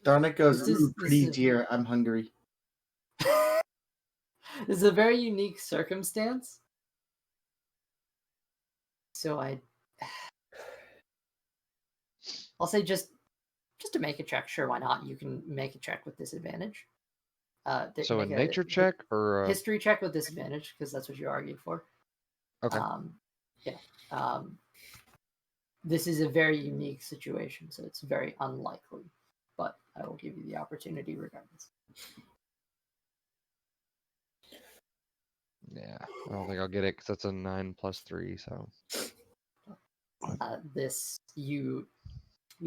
Darnik goes, This is- "Ooh, this pretty is- dear, I'm hungry." This is a very unique circumstance. So I'll say just to make a check. Sure, why not? You can make a check with disadvantage. So a make nature check or a... history check with disadvantage, because that's what you argued for. Okay. This is a very unique situation, so it's very unlikely, but I will give you the opportunity regardless. Yeah, I don't think I'll get it because that's a 9 plus 3. So This you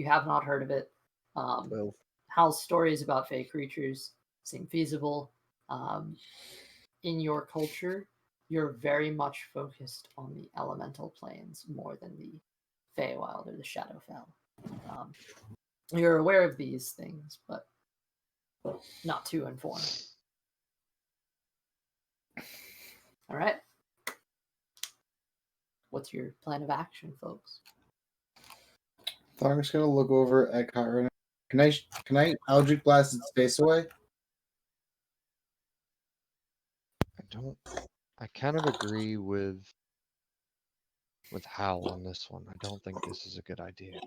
have not heard of it. 12. Hal's stories about fey creatures seem feasible. In your culture, you're very much focused on the elemental planes more than the Feywild or the Shadowfell. You're aware of these things, but not too informed. All right. What's your plan of action, folks? I'm just gonna look over at Kyron. Can I Eldritch Blast its face away? I kind of agree with Hal on this one. I don't think this is a good idea.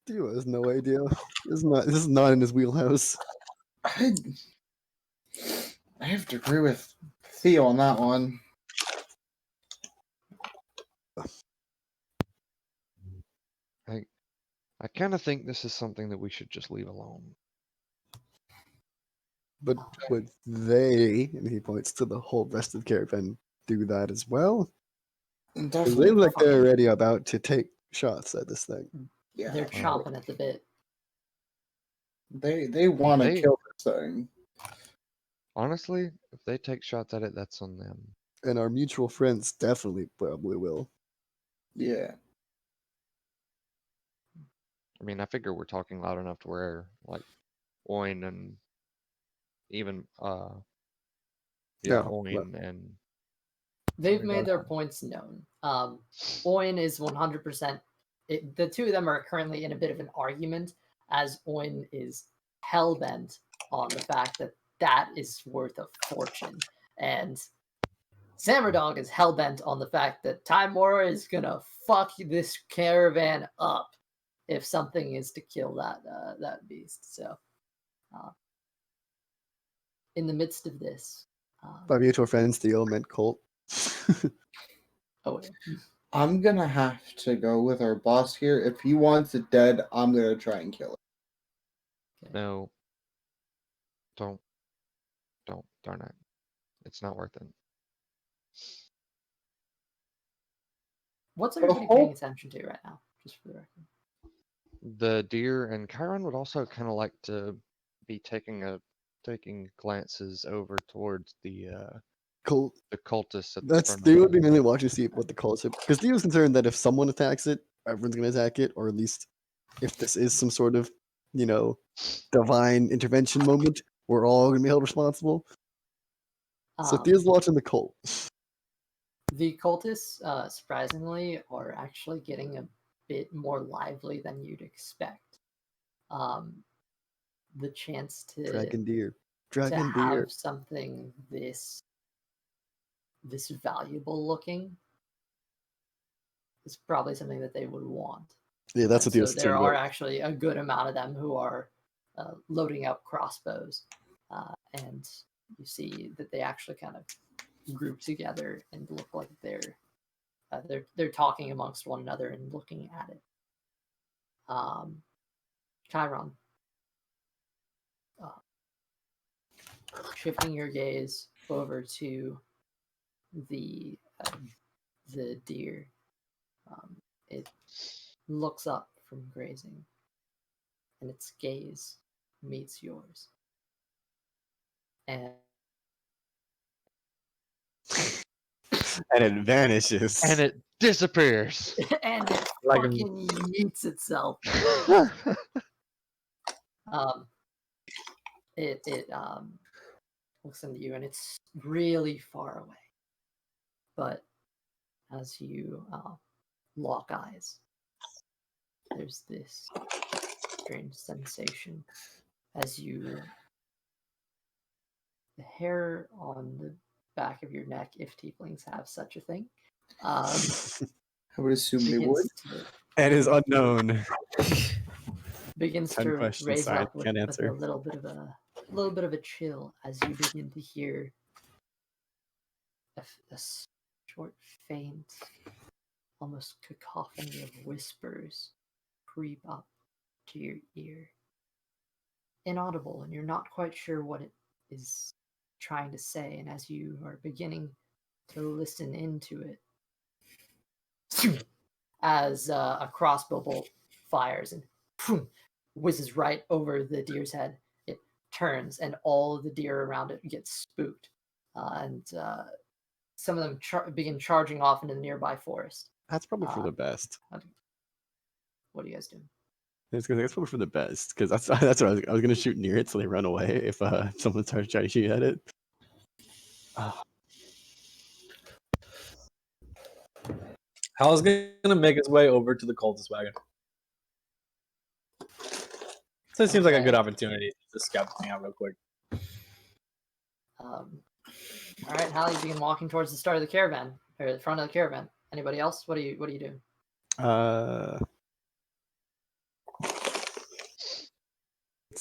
Dio has no idea. This is not in his wheelhouse. I have to agree with Theo on that one. I kind of think this is something that we should just leave alone. But would they, and he points to the whole rest of the caravan, do that as well? 'Cause Definitely. they look like they're fine. already about to take shots at this thing. Yeah. They're chomping at the bit. They want to They- kill this thing. Honestly, if they take shots at it, that's on them. And our mutual friends definitely probably will. Yeah. I mean, I figure we're talking loud enough to where, like, Oin and even, Yeah, Oin and They've Sorry, made go their ahead. points known. Oin is 100%. The two of them are currently in a bit of an argument, as Oin is hellbent on the fact that that is worth a fortune, and Samurdog is hellbent on the fact that Time War is gonna fuck this caravan up if something is to kill that beast. So, in the midst of this, By mutual friends, Theo meant cult. oh, yeah. I'm gonna have to go with our boss here. If he wants it dead, I'm gonna try and kill it. no, don't, darn it. It's not worth it. What's The everybody whole- paying attention to right now? Just for the record. The deer and Chiron would also kind of like to be taking glances over towards the Cult. cultists at the That's front they of would be the mainly watching to see what the cults are, because Theo's concerned that if someone attacks it, everyone's gonna attack it, or at least if this is some sort of, divine intervention moment, we're all gonna be held responsible. So Theo's watching the cult. The cultists, surprisingly, are actually getting a bit more lively than you'd expect. The chance to Dragon deer. to Dragon deer. have something this valuable looking is probably something that they would want. Yeah, that's what So Theo's there concerned are about. actually a good amount of them who are loading up crossbows, and you see that they actually kind of group together and look like they're talking amongst one another and looking at it. Chiron, shifting your gaze over to the deer, it looks up from grazing, and its gaze meets yours, and And it vanishes. and it disappears. and it Like fucking yeets itself. It looks into you, and it's really far away. But as you lock eyes, there's this strange sensation as the hair on the back of your neck, if tieflings have such a thing, I would assume they would. begins to It is unknown. begins 10 to questions, raise sorry, up with can't a answer. little bit of a chill as you begin to hear a short, faint, almost cacophony of whispers creep up to your ear. Inaudible, and you're not quite sure what it is trying to say. And as you are beginning to listen into it, as a crossbow bolt fires and whizzes right over the deer's head, it turns, and all of the deer around it get spooked, and some of them begin charging off into the nearby forest. That's probably for the best. What are you guys doing? It's because I guess hope for the best, because that's what I was gonna shoot near it so they run away if someone starts trying to shoot at it. Hal is gonna make his way over to the cultist wagon. So it seems like a good opportunity to scout the thing out real quick. All right, Hal, you begin walking towards the start of the caravan, or the front of the caravan. Anybody else? What are you doing?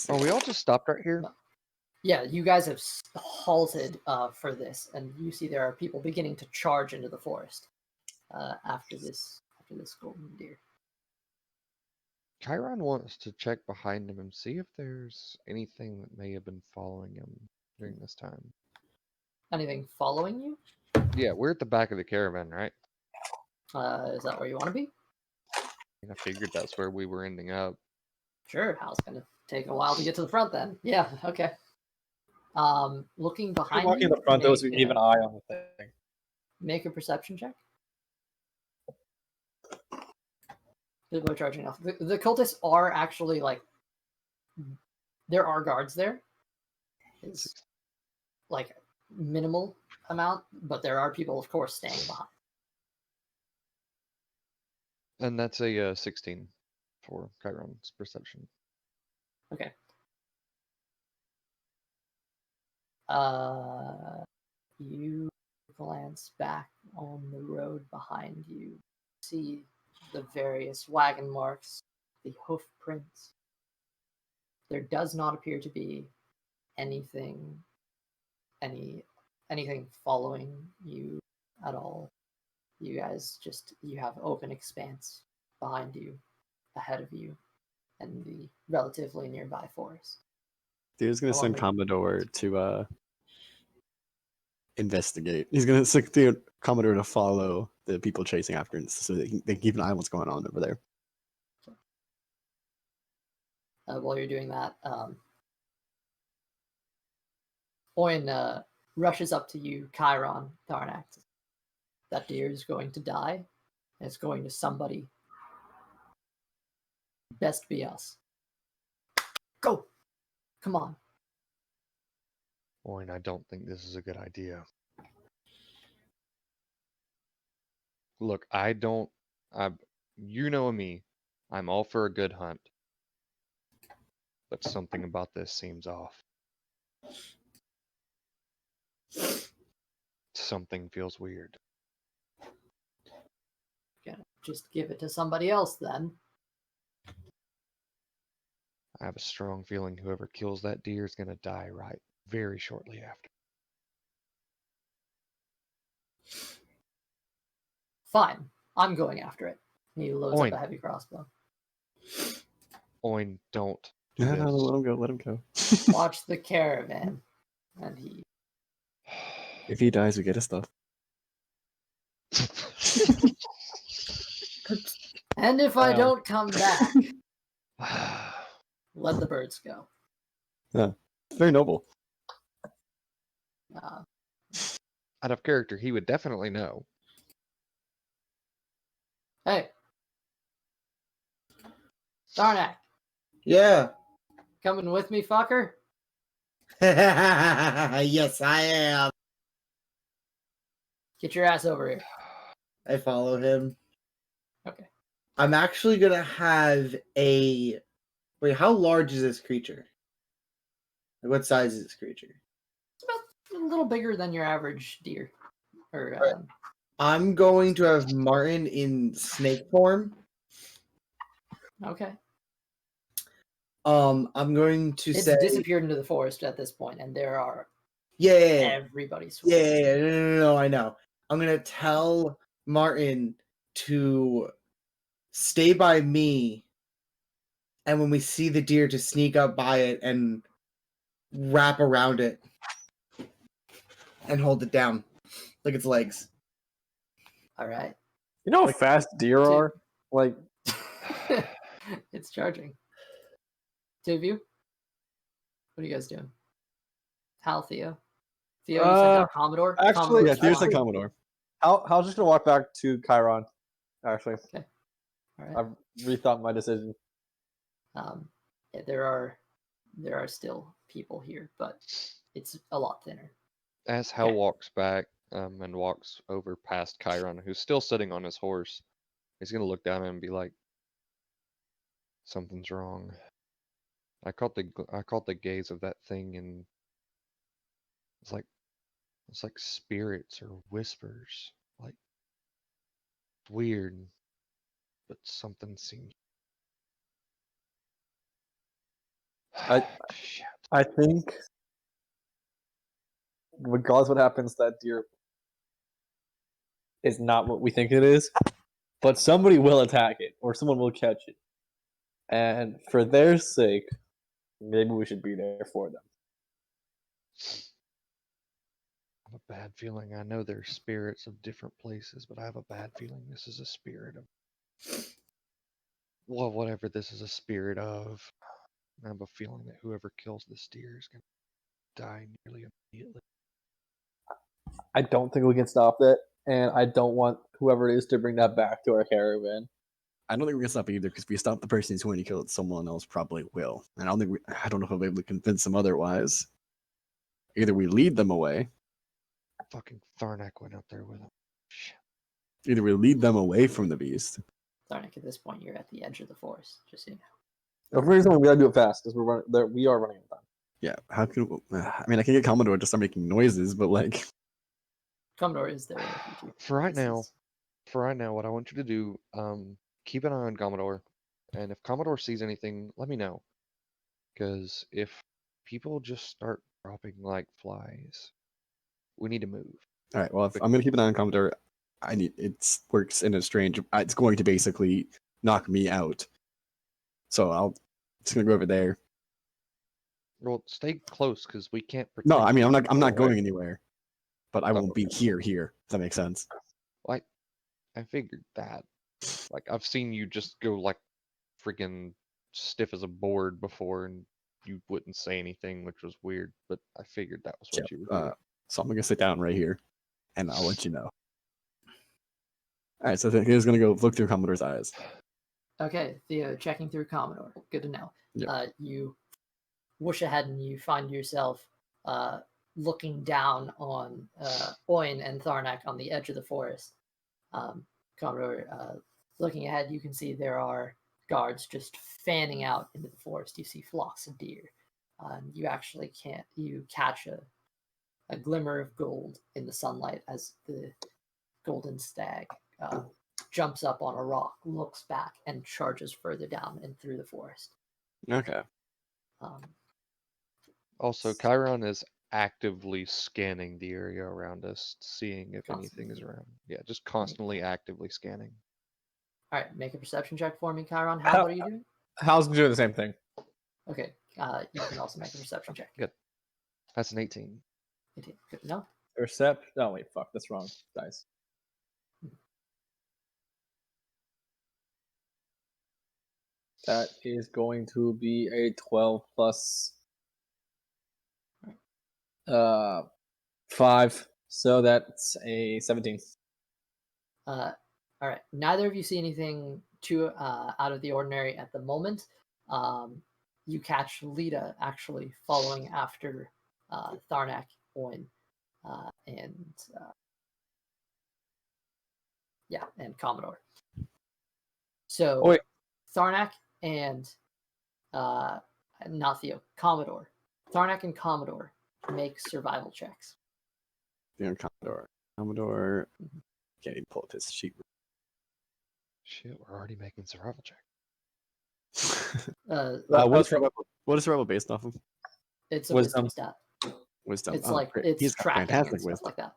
Are we all just stopped right here? Yeah, you guys have halted for this, and you see there are people beginning to charge into the forest after this golden deer. Chiron wants to check behind him and see if there's anything that may have been following him during this time. Anything following you? Yeah, we're at the back of the caravan, right? Is that where you want to be? I figured that's where we were ending up. Sure, Hal's gonna take a while to get to the front then. Yeah, okay. Looking behind Walking you, in the front, those who keep an eye on the thing. make a perception check. People are charging off. The cultists are actually like, there are guards there. It's like minimal amount, but there are people, of course, staying behind. And that's a 16 for Chiron's perception. Okay. You glance back on the road behind you, see the various wagon marks, the hoof prints. There does not appear to be anything following you at all. You guys you have open expanse behind you, ahead of you, and the relatively nearby forest. Dude's gonna send Commodore to investigate. He's gonna send the Commodore to follow the people chasing after him, so they can keep an eye on what's going on over there. While you're doing that, Oin rushes up to you, Chiron, Tharnak. That deer is going to die, and it's going to somebody. Best be us. Go! Come on. Boy, and I don't think this is a good idea. Look, you know me, I'm all for a good hunt. But something about this seems off. Something feels weird. Gonna just give it to somebody else then. I have a strong feeling whoever kills that deer is gonna die very shortly after. Fine. I'm going after it. He loads Oin. up a heavy crossbow. Oin, don't do No, this. let him go. Let him go. Watch the caravan. And he... If he dies, we get his stuff. And if I don't come back, Out let the birds go. It's very noble. of character, he would definitely know. Hey. Darnak, Yeah. coming with me, fucker? Yes, I am. Get your ass over here. I follow him. Okay. I'm actually gonna have a. Wait, how large is this creature? Like, what size is this creature? It's about a little bigger than your average deer. Or Right. I'm going to have Martin in snake form. Okay. I'm going to It's say disappeared into the forest at this point, and there are everybody's Yeah, no, I know. I'm gonna tell Martin to stay by me, and when we see the deer, to sneak up by it and wrap around it and hold it down like its legs. All right. You know how fast deer are? Like, It's charging. Two of you? What are you guys doing? Hal, Theo? Theo, you sent out Commodore? actually, Commodore's Yeah, there's the fine. Commodore. Hal's just gonna walk back to Chiron, actually. All All right. I've rethought my decision. Yeah, there are still people here, but it's a lot thinner. As Hal Okay. walks back and walks over past Chiron, who's still sitting on his horse, he's gonna look down at him and be like, "Something's wrong. I caught the gaze of that thing, and it's like spirits or whispers, like weird, but something seems." Shit. I think, regardless what happens, that deer is not what we think it is, but somebody will attack it or someone will catch it, and for their sake, maybe we should be there for them. I have a bad feeling. I know there's spirits of different places, but I have a bad feeling this is a spirit of, well, whatever this is a spirit of. I have a feeling that whoever kills this deer is gonna die nearly immediately. I don't think we can stop that, and I don't want whoever it is to bring that back to our caravan. I don't think we can stop it either because if we stop the person who's going to kill it, someone else probably will. And I don't know if I'll be able to convince them otherwise. Either we lead them away, Fucking Tharnak went up there with him. Shit. either we lead them away from the beast. Tharnak, at this point, you're at the edge of the forest, just so you know. For some reason, we gotta do it fast because we are running out of time. Yeah, how can I mean I can get Commodore to start making noises, but like Commodore is there with you too. For right This now, is- what I want you to do, keep an eye on Commodore, and if Commodore sees anything, let me know. Because if people just start dropping like flies, we need to move. all right, well if I'm gonna keep an eye on Commodore, it works in a strange it's going to basically knock me out. So I'll just gonna go over there. Well, stay close because we can't pretend. No, I mean I'm far not away. going anywhere. But I Oh, won't be okay. here. If that makes sense. Like, I figured that. Like, I've seen you just go like freaking stiff as a board before, and you wouldn't say anything, which was weird. But I figured that was what you were doing. So I'm gonna sit down right here, and I'll let you know. All right, so he's gonna go look through Commodore's eyes. Okay, Theo, checking through Commodore. Good to know. Yeah. You whoosh ahead and you find yourself looking down on Oin and Tharnak on the edge of the forest. Commodore, looking ahead, you can see there are guards just fanning out into the forest. You see flocks of deer. You actually you catch a glimmer of gold in the sunlight as the golden stag jumps up on a rock, looks back, and charges further down and through the forest. Okay. Also, Chiron is actively scanning the area around us, seeing if anything is around. Yeah, just constantly actively scanning. All right, make a perception check for me, Chiron. What are you doing? Hal's doing the same thing. Okay, you can also make a perception check. Good. That's an 18. Good enough. Percept. Oh wait, fuck, that's wrong, guys. That is going to be a 12 plus 5, so that's a 17. All right. Neither of you see anything too out of the ordinary at the moment. You catch Lita actually following after Tharnak, Oin, and Commodore. So wait. Tharnak and not Theo, Commodore. Tharnak and Commodore make survival checks. Yeah, Commodore. Can't even pull up his sheet. Shit, we're already making survival check. What is survival based off of? It's a Wisdom. wisdom stat. Wisdom. It's Great. it's He's got tracking fantastic and stuff wisdom. like that.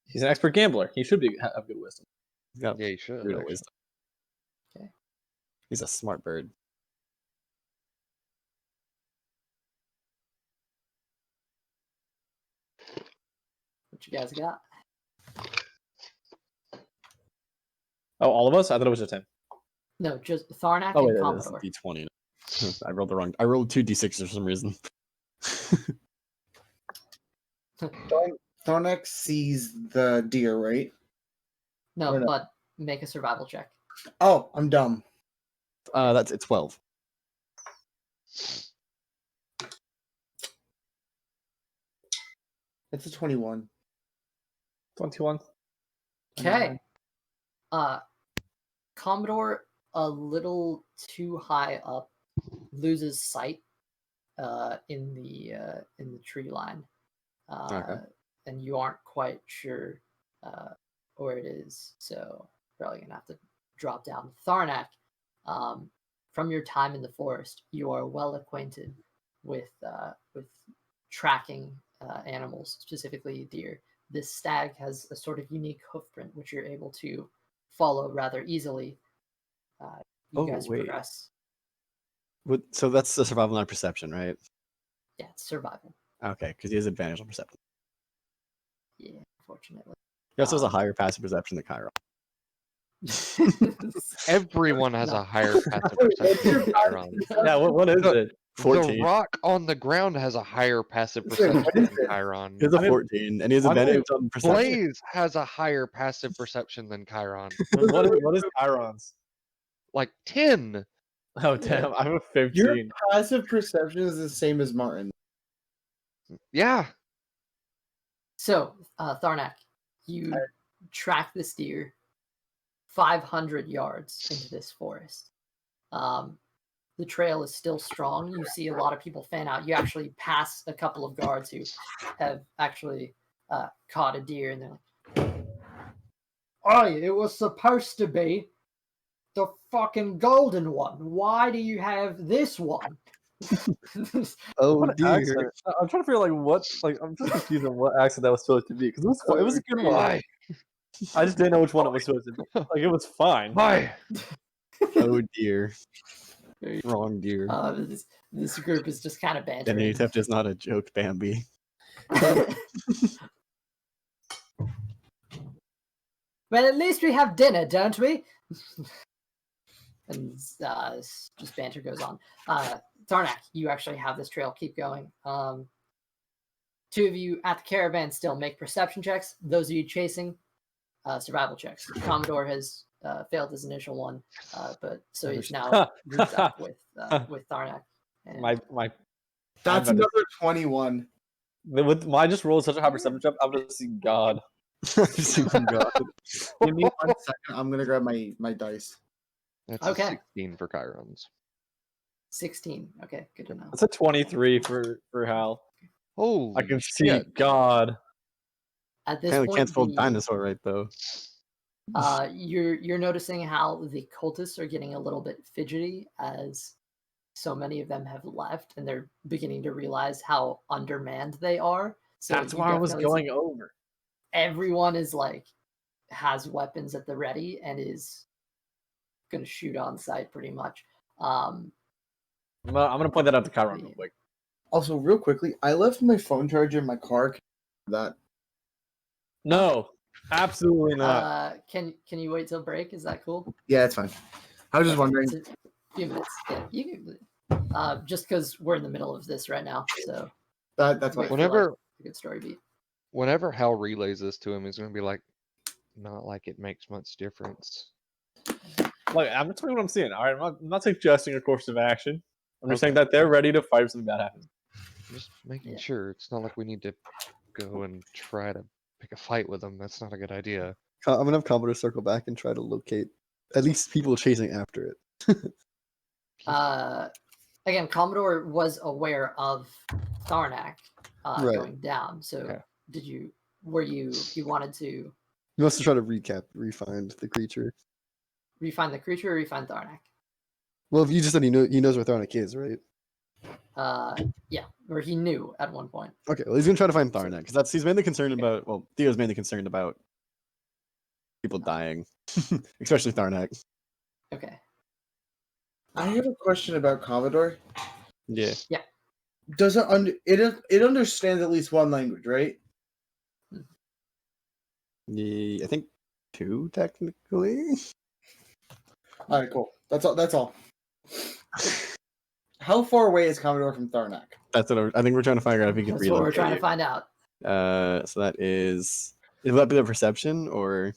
He's an expert gambler. He should have good wisdom. He's got Yeah, you should. brutal Actually. wisdom. Okay. He's a smart bird. What you guys got? Oh, all of us? I thought it was just him. No, just Tharnak Oh, and wait, Commodore. D20. I rolled the wrong. I rolled 2d6 for some reason. Thornex sees the deer, right? No, Or no? but make a survival check. Oh, I'm dumb. It's 12. It's a 21. 21. Okay. Commodore, a little too high up, loses sight in the tree line, Okay. and you aren't quite sure where it is. So probably gonna have to drop down. Tharnak, from your time in the forest, you are well acquainted with tracking animals, specifically deer. This stag has a sort of unique hoof print, which you're able to follow rather easily. You guys progress. So that's the survival, not perception, right? Yeah, it's survival. Okay, because he has advantage on perception. Yeah, unfortunately. He also has a higher passive perception than Chiron. Everyone has No. a higher passive perception than Chiron. Yeah, what is it? 14. The rock on the ground has a higher passive Wait, what perception is than it? Chiron. He has a I mean, 14, and he has I mean, advantage on perception. Blaze has a higher passive perception than Chiron. What is Chiron's? Like 10. Oh damn, I'm a 15. Your passive perception is the same as Martin. Yeah. So, Tharnak, you track this deer 500 yards into this forest. The trail is still strong. You see a lot of people fan out. You actually pass a couple of guards who have actually caught a deer, and they're like, "Oh, it was supposed to be the fucking golden one. Why do you have this one?" Oh What dear. accent? I'm trying to figure out I'm just confused on what accent that was supposed to be because it was a good one. Why? I just didn't know which one it was supposed to be. Like it was fine. Why? Oh dear. Wrong deer. This group is just kind of And bantering. Utep is not a joke, Bambi. Well, at least we have dinner, don't we? And just banter goes on. Tarnak, you actually have this trail. Keep going. Two of you at the caravan still make perception checks. Those of you chasing, survival checks. Commodore has failed his initial one, but so he's now grouped up with Tarnak. And My That's I bet another 21. with I just rolled such a high perception jump. I'm just seeing God. God. Give me 1 second. I'm gonna grab my dice. That's Okay. a 16 for Chiron's. 16. Okay, good to know. That's a 23 for Hal. Holy I can see shit. God. At this Kind of point, can't spell dinosaur right though. you're noticing how the cultists are getting a little bit fidgety as so many of them have left, and they're beginning to realize how undermanned they are. So That's you why I was definitely going over. Everyone is has weapons at the ready and is going to shoot on sight pretty much. I'm gonna point that out to Chiron real quick. Also, real quickly, I left my phone charger in my car. That No, absolutely not. Can you wait till break? Is that cool? yeah, it's fine. I was just wondering. It's a few minutes. Yeah, you can. Just because we're in the middle of this right now, so That's wait fine. for, Whenever a good story beat. whenever Hal relays this to him, he's gonna be like, not like it makes much difference. Like, I'm just telling you what I'm seeing. All right, I'm not suggesting a course of action. I'm just saying that they're ready to fight if something bad happens. Just making Yeah. sure. It's not like we need to go and try to pick a fight with them. That's not a good idea. I'm gonna have Commodore circle back and try to locate at least people chasing after it. Again, Commodore was aware of Tharnak Right. going down. So Okay. you wanted to He wants to try to refine the creature. refine the creature or refine Tharnak? Well, if you just said he knows where Tharnak is, right? Yeah, or he knew at one point. Okay, well he's gonna try to find Tharnak because he's mainly concerned about. Well, Theo's mainly concerned about people dying, especially Tharnak. Okay. I have a question about Commodore. Yeah. Does it understands at least one language, right? Yeah, I think 2 technically. All right, cool. That's all. How far away is Commodore from Tharnak? That's what I think we're trying to figure out if he can That's what we're relocate. trying to find out. So that is. Will that be the perception or?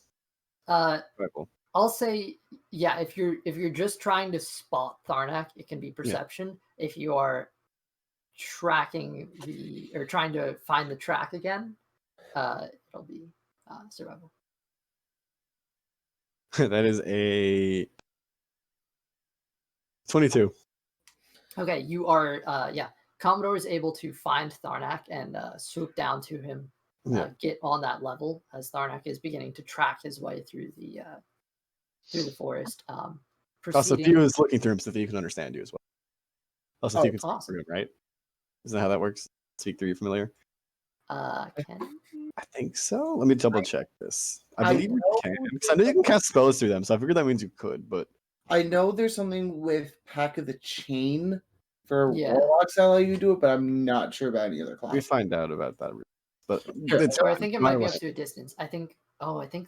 Uh, Rifle? I'll say Yeah, if you're just trying to spot Tharnak, it can be perception. If you are tracking or trying to find the track again, it'll be survival. That is a 22. Okay, you are Commodore is able to find Tharnak and swoop down to him, get on that level as Tharnak is beginning to track his way through the forest. Also, if he was looking through him, so you can understand you as well. Also, if you can speak awesome. through him, right? Isn't that how that works? Speak through you familiar? Can I think so. Let me double check this. I I believe you know can. Because I know you can cast spells through them, so I figured that means you could, but I know there's something with Pack of the Chain for Yeah. warlocks that allow you to do it, but I'm not sure about any other class. we find out about that. But Yeah, it's or I fine. think it No might be matter up to a distance. I think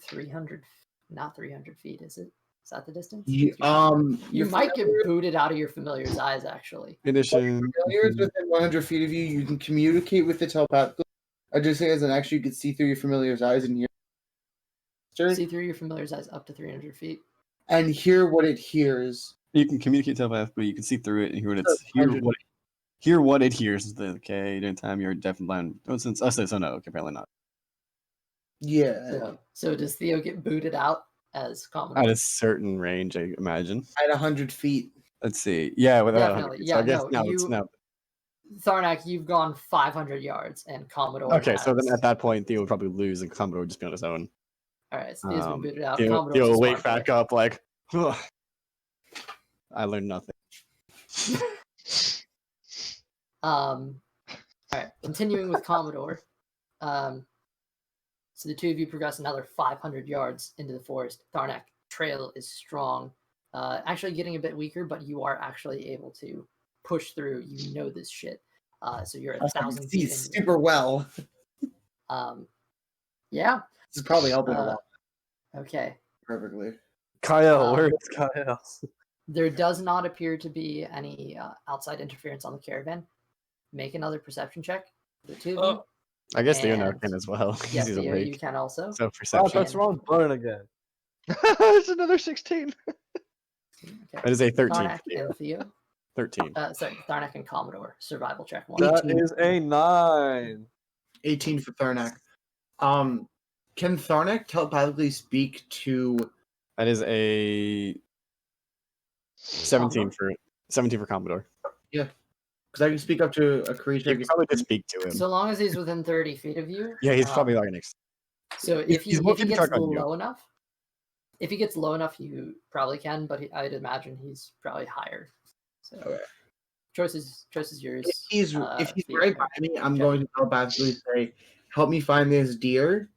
300, not 300 feet, is it? Is that the distance? You, You might get booted out of your familiar's eyes, actually. what. Addition. familiars within 100 feet of you. You can communicate with the telepathically. I just say as an action, you can see through your familiar's eyes and hear. See through your familiar's eyes up to 300 feet. And hear what it hears. You can communicate telepathically. You can see through it and hear what it's Hundred. hear what it hears. Okay, during time you're deaf and blind. Oh, since I say so, no. Okay, apparently not. Yeah. So does Theo get booted out as common? At a certain range, I imagine. At 100 feet. Let's see. Yeah, without 100 Definitely. feet. Yeah, So I guess no, it's now. Tharnak, you've gone 500 yards, and Commodore. Okay, so then at that point, Theo would probably lose, and Commodore would just be on his own. All right, so Theo's been booted out. Theo will wake back up like, ugh, I learned nothing. All right, continuing with Commodore. So the two of you progress another 500 yards into the forest. Tharnak, trail is strong. Actually getting a bit weaker, but you are actually able to push through. You know this shit. So you're 1,000 feet. Super well. Yeah. This is probably helping a lot. Okay. Perfectly. Kyle, where is Kyle? There does not appear to be any outside interference on the caravan. Make another perception check. The two of you. I guess Theo now can as well. Yes, He's Theo, awake. you can also. So Oh, perception. that's wrong button again. It's another 16. Okay. That is a 13. Tharnak and Theo. 13. Sorry, Tharnak and Commodore. Survival check 1. That 18. is a 9. 18 for Tharnak. Can Tharnak telepathically speak to? That is a 17 for Commodore. Yeah, because I can speak up to a creature. You can probably just speak to him. So long as he's within 30 feet of you. Yeah, he's probably like next. So if he walking gets talk on you. low enough, you probably can. But I'd imagine he's probably higher. So Okay. choice is yours. If he's Theo. right by me, I'm going to telepathically say, "Help me find this deer."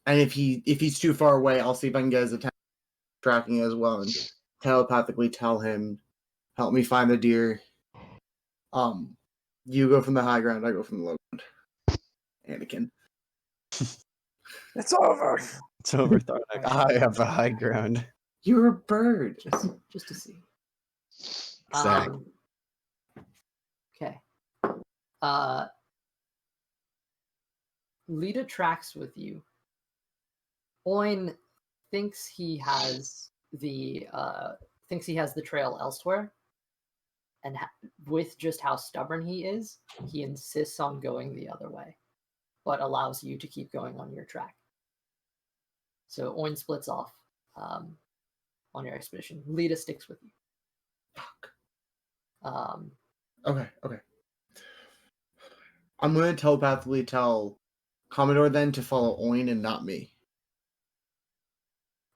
And if he's too far away, I'll see if I can get his attention tracking as well, and telepathically tell him, "Help me find the deer." You go from the high ground, I go from the low ground. Anakin. It's over. It's over. Tharnak. I have the high ground. You're a bird. Just to see. Exactly. Okay. Lita tracks with you. Oin thinks he has the trail elsewhere, and with just how stubborn he is, he insists on going the other way, but allows you to keep going on your track. So Oin splits off on your expedition. Lita sticks with you. Fuck. Okay. I'm going to telepathically tell Commodore then to follow Oin and not me.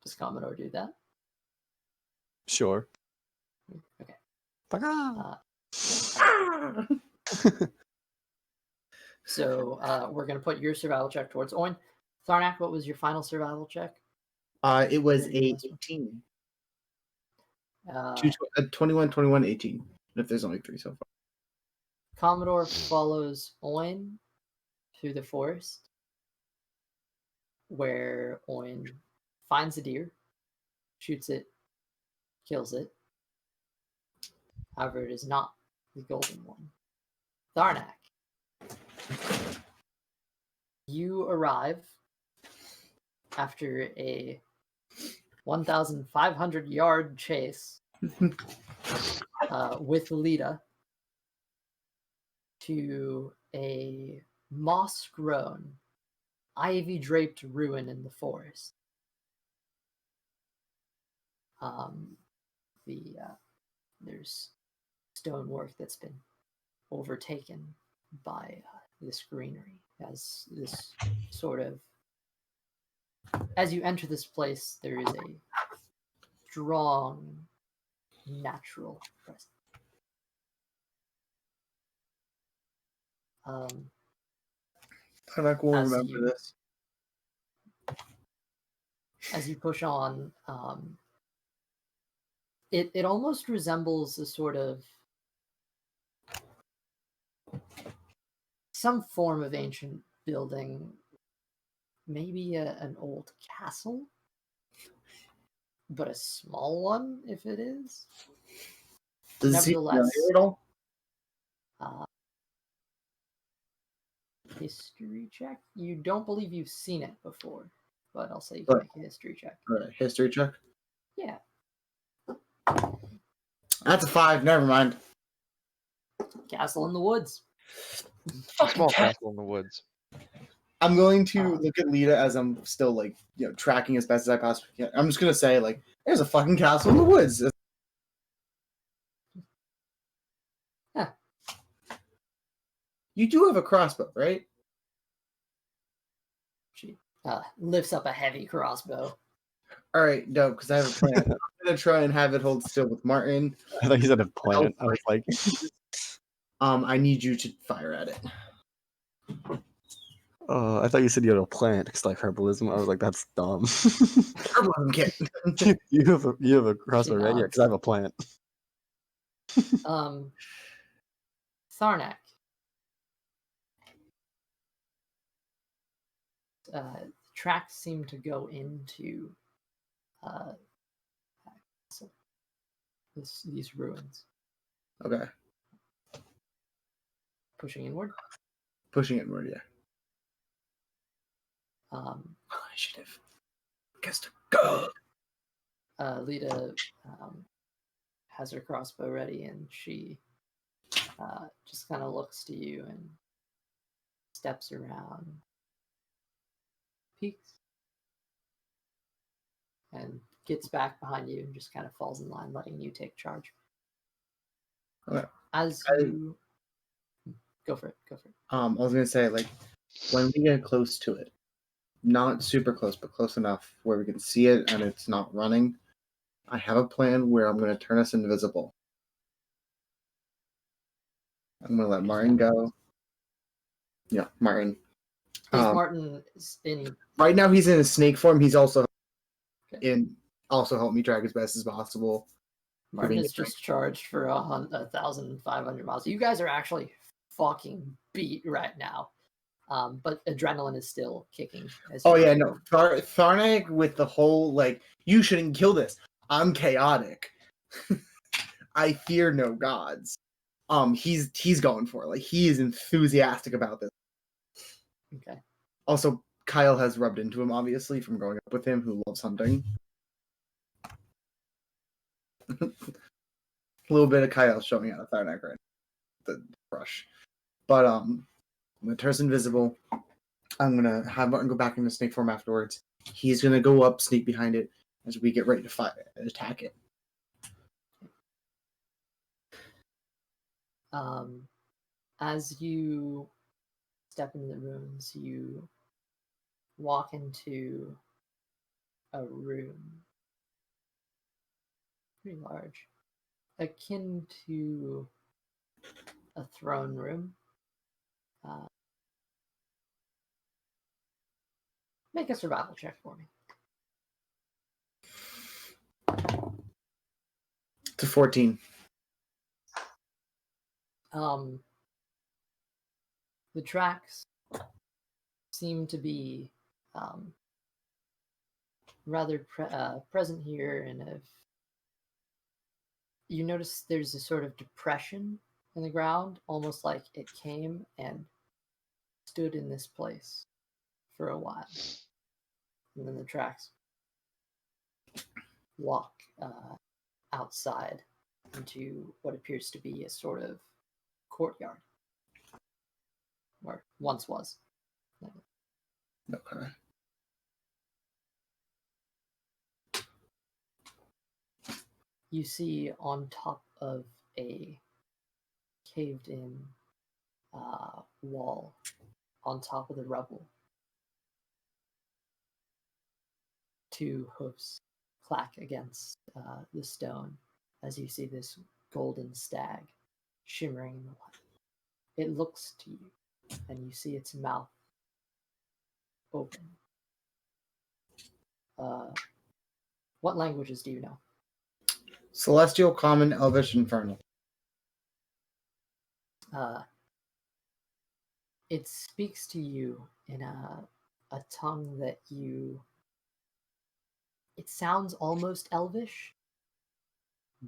Does Commodore do that? Sure. Okay. So we're going to put your survival check towards Oin. Tharnak, what was your final survival check? It was Yeah, a this one. 18. 21. 21, 18. If there's only 3 so far. Commodore follows Oin through the forest, where Oin finds a deer, shoots it, kills it. However, it is not the golden one. Tharnak, you arrive after a 1,500-yard chase with Lita to a moss-grown, ivy-draped ruin in the forest. There's stonework that's been overtaken by this greenery as this sort of... As you enter this place, there is a strong natural presence. Karnak will As remember you- this. As you push on, it almost resembles a sort of some form of ancient building, maybe an old castle, but a small one if it is. Does it seem Nevertheless, familiar at all? History check? You don't believe you've seen it before, but I'll say you can Right. make a history check. All right, history check. Yeah. That's a 5. Never mind. Castle in the woods. Small castle in the woods. I'm going to look at Lita as I'm still like tracking as best as I possibly can. I'm just gonna say like, there's a fucking castle in the woods. Huh. You do have a crossbow, right? She lifts up a heavy crossbow. All right, no, because I have a plan. I'm gonna try and have it hold still with Martin. I thought you said a plant. I was like, I need you to fire at it. I thought you said you had a plant because like herbalism. I was like, that's dumb. Herbalism kit. you have a crossbow right here because I have a plant. Tharnak. Tracks seem to go into these ruins. Okay. Pushing inward. Pushing inward, yeah. Initiative. Guess to go. Lita has her crossbow ready, and she just kind of looks to you and steps around, peeks, and gets back behind you and just kind of falls in line, letting you take charge. Okay. As you go for it. I was gonna say like when we get close to it, not super close, but close enough where we can see it and it's not running. I have a plan where I'm gonna turn us invisible. I'm gonna let Martin go. Yeah, Martin. Martin is in. Right now he's in a snake form. He's also Okay. help me track as best as possible. Martin is just charged for 1,500 miles. You guys are actually fucking beat right now. But adrenaline is still kicking. Oh yeah, no. Tharnak with the whole like, you shouldn't kill this. I'm chaotic. I fear no gods. He's going for it. Like he is enthusiastic about this. Okay. Also, Kyle has rubbed into him, obviously, from growing up with him, who loves hunting. A little bit of Kyle showing out of Tharnak right now. The brush. But I'm gonna turn us invisible. I'm gonna have Martin go back into snake form afterwards. He's gonna go up, sneak behind it as we get ready to fight and attack it. As you step into the ruins, you walk into a room, pretty large, akin to a throne room. Make a survival check for me. To 14. The tracks seem to be rather present here, and you notice there's a sort of depression in the ground, almost like it came and stood in this place for a while, and then the tracks walk outside into what appears to be a sort of courtyard, or once was. Okay. You see on top of a caved-in wall, on top of the rubble, two hoofs clack against the stone as you see this golden stag shimmering in the light. It looks to you, and you see its mouth open. What languages do you know? Celestial, Common, Elvish, Infernal. It speaks to you in a tongue that it sounds almost Elvish,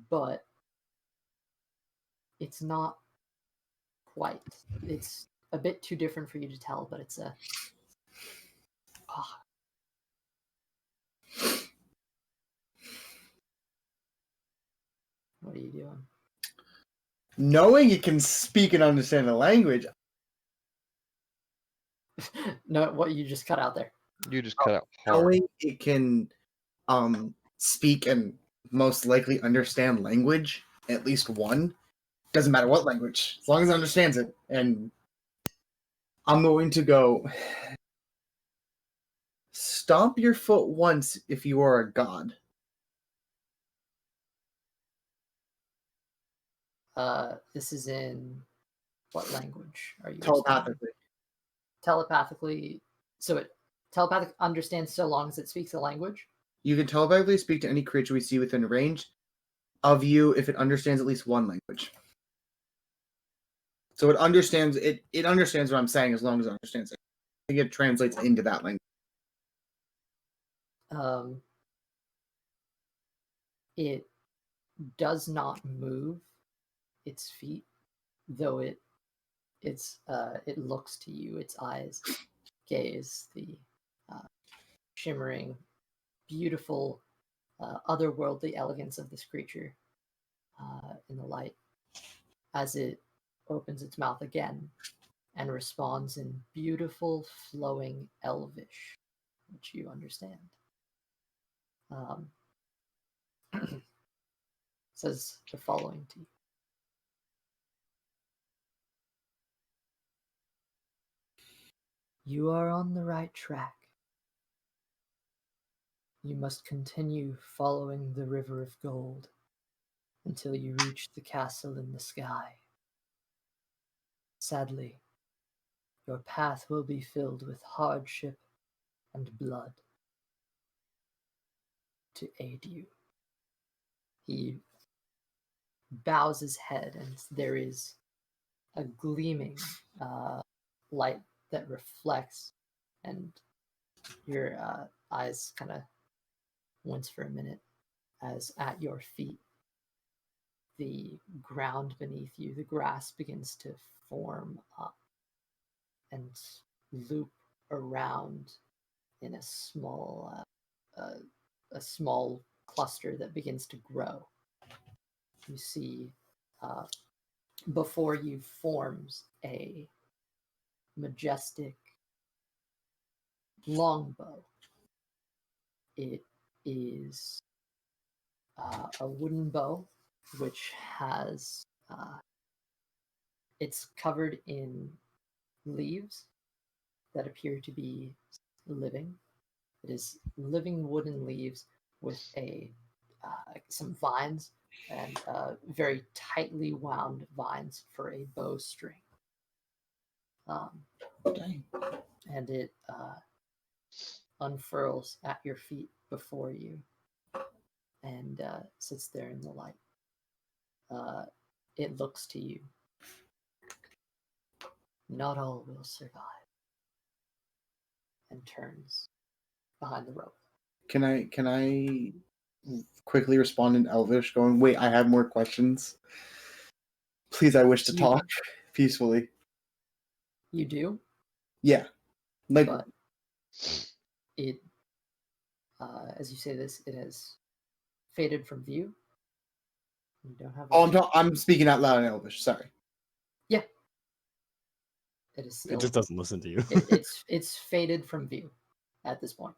but it's not quite. It's a bit too different for you to tell, but it's a... What are you doing? Knowing you can speak and understand the language. No, what you just cut out there. You just cut out hard. Knowing it can speak and most likely understand language, at least one. Doesn't matter what language, as long as it understands it. And I'm going to go... Stomp your foot once if you are a god. This is in what language are you Telepathically. Telepathically. So it telepathic understands so long as it speaks a language? You can telepathically speak to any creature we see within range of you if it understands at least one language. So it understands it understands what I'm saying as long as it understands it. I think it translates into that language. It does not move its feet, though it looks to you. Its eyes gaze the shimmering, beautiful, otherworldly elegance of this creature in the light as it opens its mouth again and responds in beautiful, flowing Elvish, which you understand. Says the following to you. You are on the right track. You must continue following the river of gold until you reach the castle in the sky. Sadly, your path will be filled with hardship and blood. To aid you, he bows his head, and there is a gleaming light that reflects, and your eyes kind of wince for a minute as at your feet, the ground beneath you, the grass begins to form up and loop around in a small cluster that begins to grow. You see before you forms a majestic longbow. It is a wooden bow which has it's covered in leaves that appear to be living. It is living wooden leaves with some vines and very tightly wound vines for a bowstring. And it unfurls at your feet before you and sits there in the light. It looks to you. Not all will survive. And turns behind the rope. Can I quickly respond in Elvish, going, wait, I have more questions. Please, I wish to talk peacefully. You do? Yeah. Like, but it As you say this, it has faded from view. You don't have. I'm speaking out loud in Elvish. Sorry. Yeah. It is still. It just doesn't listen to you. It's faded from view at this point.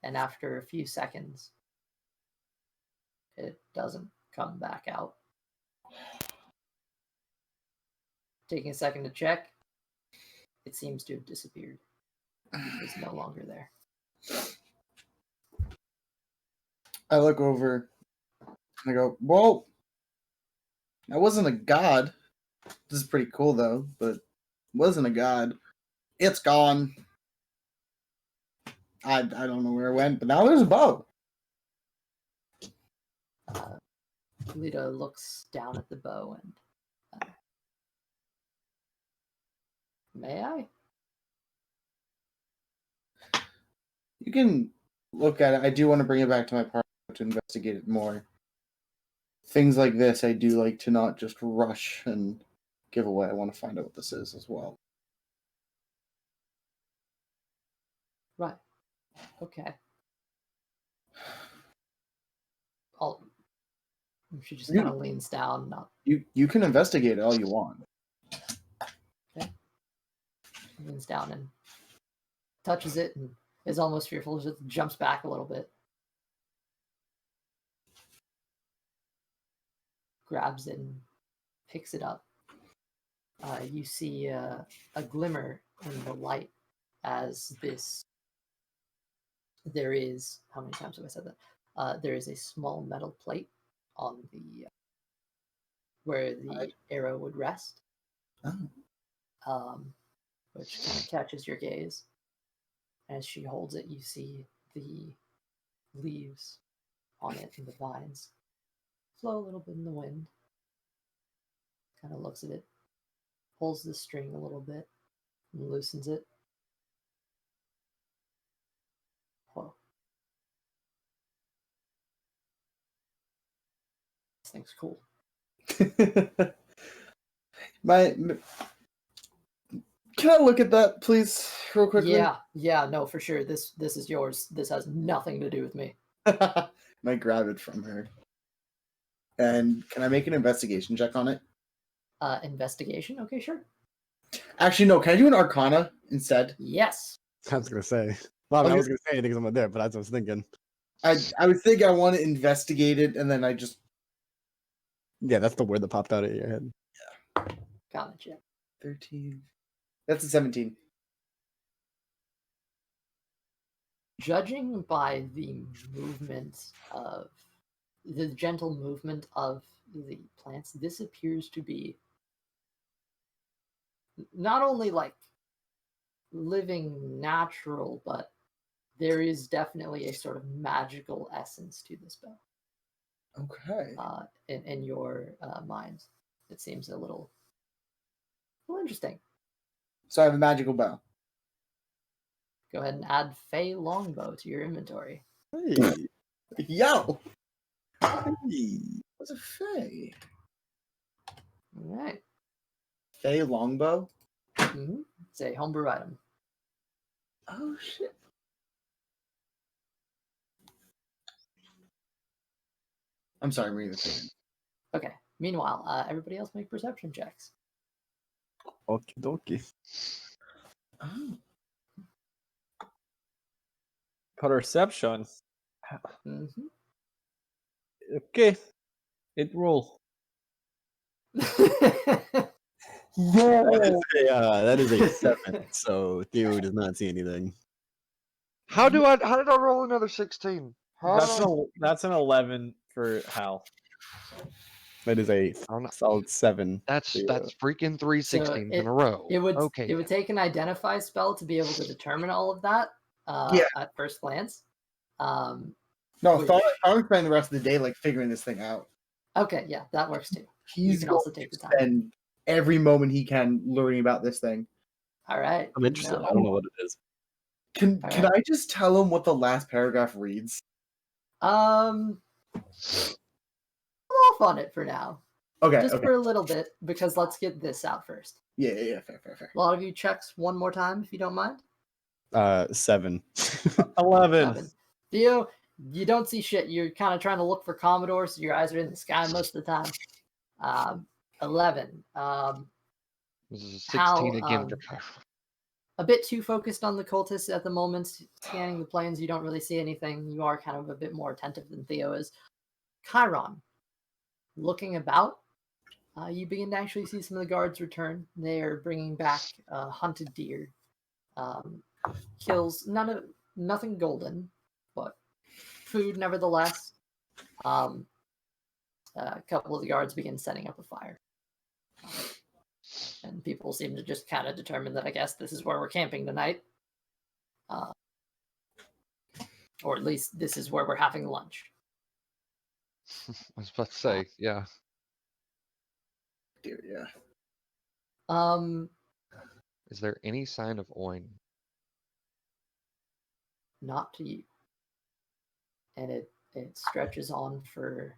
And after a few seconds, it doesn't come back out. Taking a second to check, it seems to have disappeared. It's no longer there. I look over and I go, well, I wasn't a god. This is pretty cool though, but wasn't a god. It's gone. I don't know where it went, but now there's a bow. Lita looks down at the bow and may I? You can look at it. I do want to bring it back to my party to investigate it more. Things like this, I do like to not just rush and give away. I want to find out what this is as well. Right. Okay. She just kind of leans down. You can investigate it all you want. Okay. She leans down and touches it and is almost fearful. Just jumps back a little bit. Grabs it and picks it up. You see a glimmer in the light as this. There is, how many times have I said that? There is a small metal plate on the where the arrow would rest, which kind of catches your gaze. As she holds it, you see the leaves on it and the vines flow a little bit in the wind. Kind of looks at it, pulls the string a little bit, and loosens it. Whoa. This thing's cool. Can I look at that, please, real quickly? Yeah, no, for sure. This is yours. This has nothing to do with me. Might grab it from her. And can I make an investigation check on it? Investigation? Okay, sure. Actually, no. Can I do an Arcana instead? Yes. I was gonna say. Well, I was gonna say anything because I'm not there, but that's what I was thinking. I would think I want to investigate it, and then I just. Yeah, that's the word that popped out of your head. Yeah. Gotcha. 13. That's a 17. Judging by the gentle movement of the plants, this appears to be not only like living natural, but there is definitely a sort of magical essence to this bow. Okay. In your mind, it seems a little interesting. So I have a magical bow. Go ahead and add Fey Longbow to your inventory. Hey. Yo! Hey. What's a Fey? All right. Fey longbow? Mm-hmm. It's a homebrew item. Oh, shit. I'm sorry, I'm reading the thing. Okay. Meanwhile, everybody else make perception checks. Okie dokie. Oh. Perception. Mm-hmm. Okay. It roll. That is a 7. So Theo does not see anything. How did I roll another 16? That's an 11 for Hal. That is a solid 7. That's freaking 3 16s in a row. It would okay. take an identify spell to be able to determine all of that at first glance. No, I'm spending the rest of the day like figuring this thing out. Okay, yeah, that works too. He's you can also take the time. Spend every moment he can learning about this thing. All right. I'm interested. No. I don't know what it is. Can I just tell him what the last paragraph reads? I'm off on it for now. Okay. Just for a little bit, because let's get this out first. Yeah. Fair. A lot of you checks one more time, if you don't mind. 7. 11. Theo, you don't see shit. You're kind of trying to look for Commodore, so your eyes are in the sky most of the time. 11. This is a 16 Hal, again for Chiron. a bit too focused on the cultists at the moment. Scanning the plains, you don't really see anything. You are kind of a bit more attentive than Theo is. Chiron, looking about, you begin to actually see some of the guards return. They are bringing back hunted deer. Kills nothing golden, but food nevertheless. A couple of the guards begin setting up a fire. And people seem to just kind of determine that I guess this is where we're camping tonight. Or at least this is where we're having lunch. I was about to say, yeah. Dear, yeah. Is there any sign of Oin? Not to you. And it stretches on for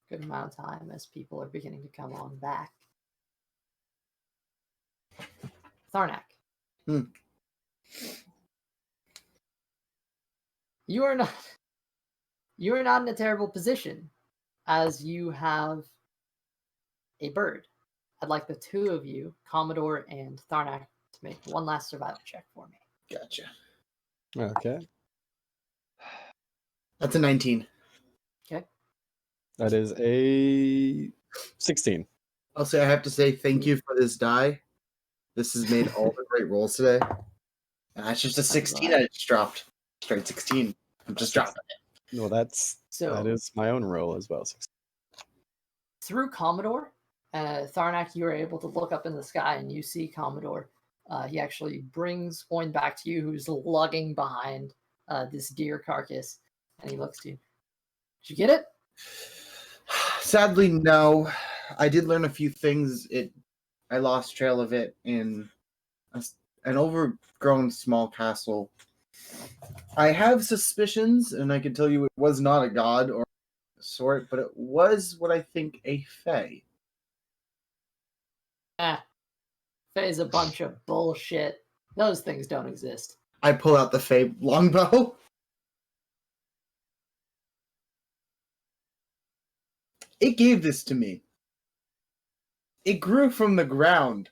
a good amount of time as people are beginning to come on back. Tharnak. You are not in a terrible position, as you have a bird. I'd like the two of you, Commodore and Tharnak, to make one last survival check for me. Gotcha. Okay. That's a 19. Okay. That is a 16. I'll say I have to say thank you for this die. This has made all the great rolls today. And that's just a 16 I just dropped. Straight 16. I'm just dropping it. Well, that is my own roll as well. Through Commodore, Tharnak, you are able to look up in the sky and you see Commodore. He actually brings Oin back to you, who's lugging behind this deer carcass. And he looks to you. Did you get it? Sadly, no. I did learn a few things. I lost trail of it in an overgrown small castle. I have suspicions, and I can tell you it was not a god or a sort, but it was what I think a fae. Fae's a bunch of bullshit. Those things don't exist. I pull out the fae longbow. It gave this to me. It grew from the ground.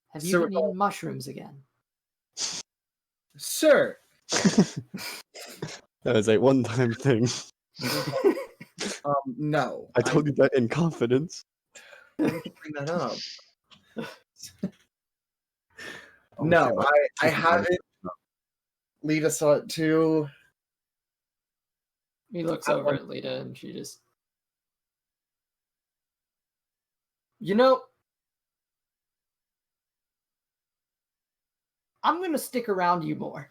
Have you been eating mushrooms again? Sir. That was a one-time thing. No. I told you that in confidence. I didn't bring that up. No, I haven't. Lita saw it too. He looks over at Lita and she just... I'm going to stick around you more.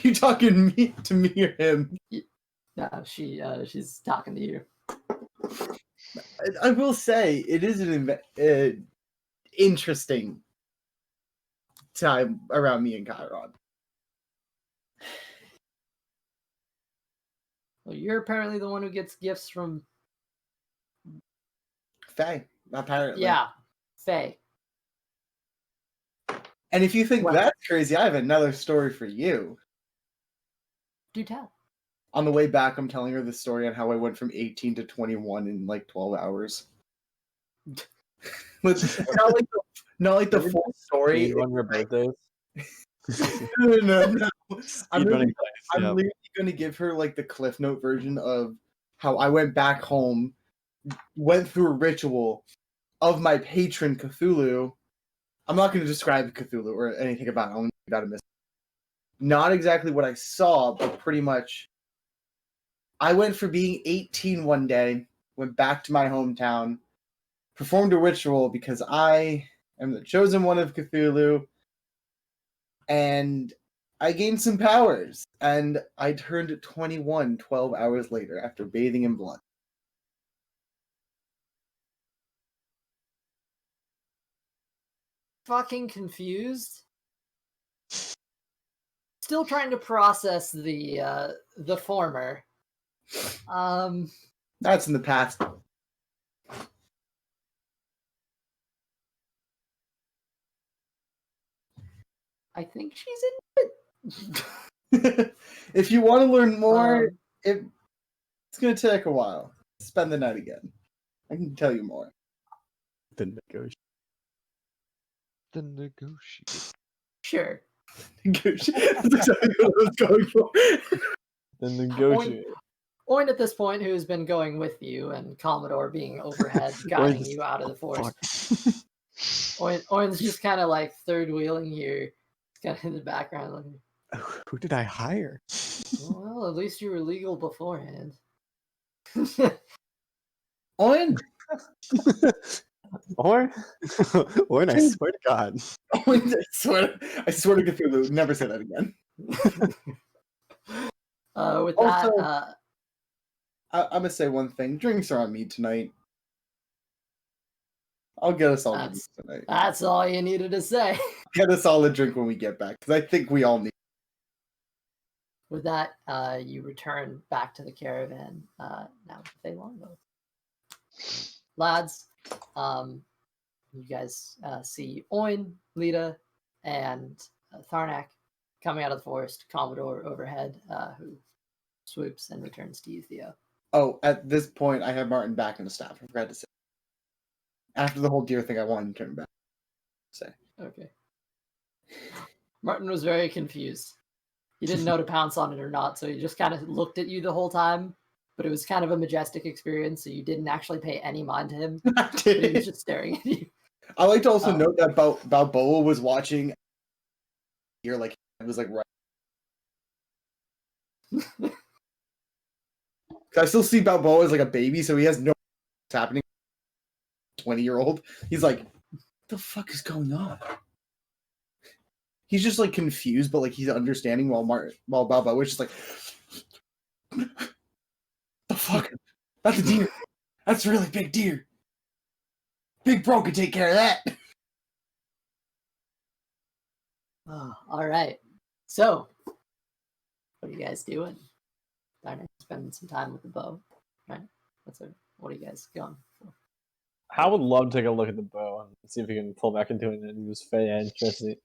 You talking to me or him? No, she's talking to you. I will say, it is an interesting time around me and Chiron. Well, you're apparently the one who gets gifts from... Faye, apparently. Yeah, Faye. And if you think that's crazy, I have another story for you. Do tell. On the way back, I'm telling her the story on how I went from 18 to 21 in like 12 hours. Not like the full story. On your birthdays. No. I'm Speedrunning literally going to give her like the Cliff Note version of how I went back home, went through a ritual of my patron Cthulhu. I'm not going to describe Cthulhu or anything about it. Only got to miss. Not exactly what I saw, but pretty much. I went for being 18 one day, went back to my hometown, performed a ritual because I am the chosen one of Cthulhu, and I gained some powers, and I turned 21 12 hours later after bathing in blood. Fucking confused. Still trying to process the former. That's in the past. I think she's in. If you want to learn more, Um, it's going to take a while. Spend the night again. I can tell you more. The negotiation. The negotiate. Sure. That's exactly what I was going for. The negotiate. Oin at this point, who's been going with you, and Commodore being overhead, guiding you out of the forest. Oin's just kind of like third wheeling you, kind of in the background. Looking, Who did I hire? well, at least you were legal beforehand. Owen, Or Or I swear to God. Owen, I swear to Cthulhu, never say that again. With Also- that, I'm gonna say one thing. Drinks are on me tonight. I'll get us all a drink That's- tonight. that's all you needed to say. Get us all a drink when we get back, because I think we all need. With that, you return back to the caravan. Now with a longbow. Lads, you guys see Oin, Lita, and Tharnak coming out of the forest. Commodore overhead, who swoops and returns to you, Theo. Oh, at this point, I have Martin back in the staff. I forgot to say. After the whole deer thing, I wanted to turn back. Say. Okay. Martin was very confused. He didn't know to pounce on it or not, so he just kind of looked at you the whole time. But it was kind of a majestic experience, so you didn't actually pay any mind to him. But he was just staring at you. I like to also Oh. note that Balboa was watching. You're like, it was like right. I still see Balboa as like a baby, so he has no what's happening. 20-year-old. He's like, what the fuck is going on? He's just like confused, but like he's understanding while Balboa is just like, the fuck? That's a deer. That's a really big deer. Big Bro can take care of that. Oh, all right. So, what are you guys doing? Spending some time with the bow, right? What are you guys going for? I would love to take a look at the bow and see if we can pull back into it and use Fey ancestry.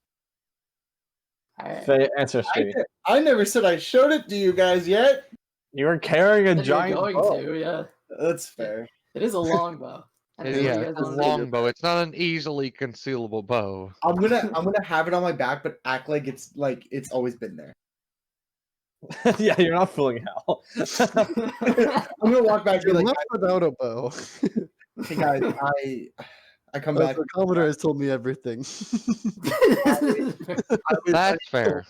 All right. Fey ancestry. I never said I showed it to you guys yet. You were carrying a Then you're giant going bow. to, yeah. That's fair. It is a long bow. And so what do Yeah, you it's guys a wanna do? long bow. It's not an easily concealable bow. I'm gonna have it on my back, but act like it's always been there. Yeah, you're not fooling Hal. I'm gonna walk back and be You're like, left without a bow. hey guys, I come But back. the Commodore has told me everything. That's fair.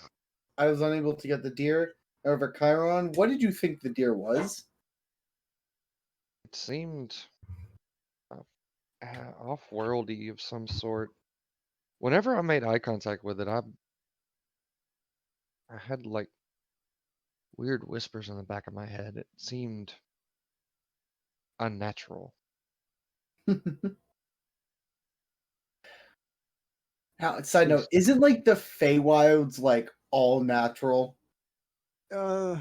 I was unable to get the deer over Chiron. What did you think the deer was? It seemed off-worldy of some sort. Whenever I made eye contact with it, I had like weird whispers in the back of my head. It seemed unnatural. Side note, isn't like the Feywilds like all natural? Like,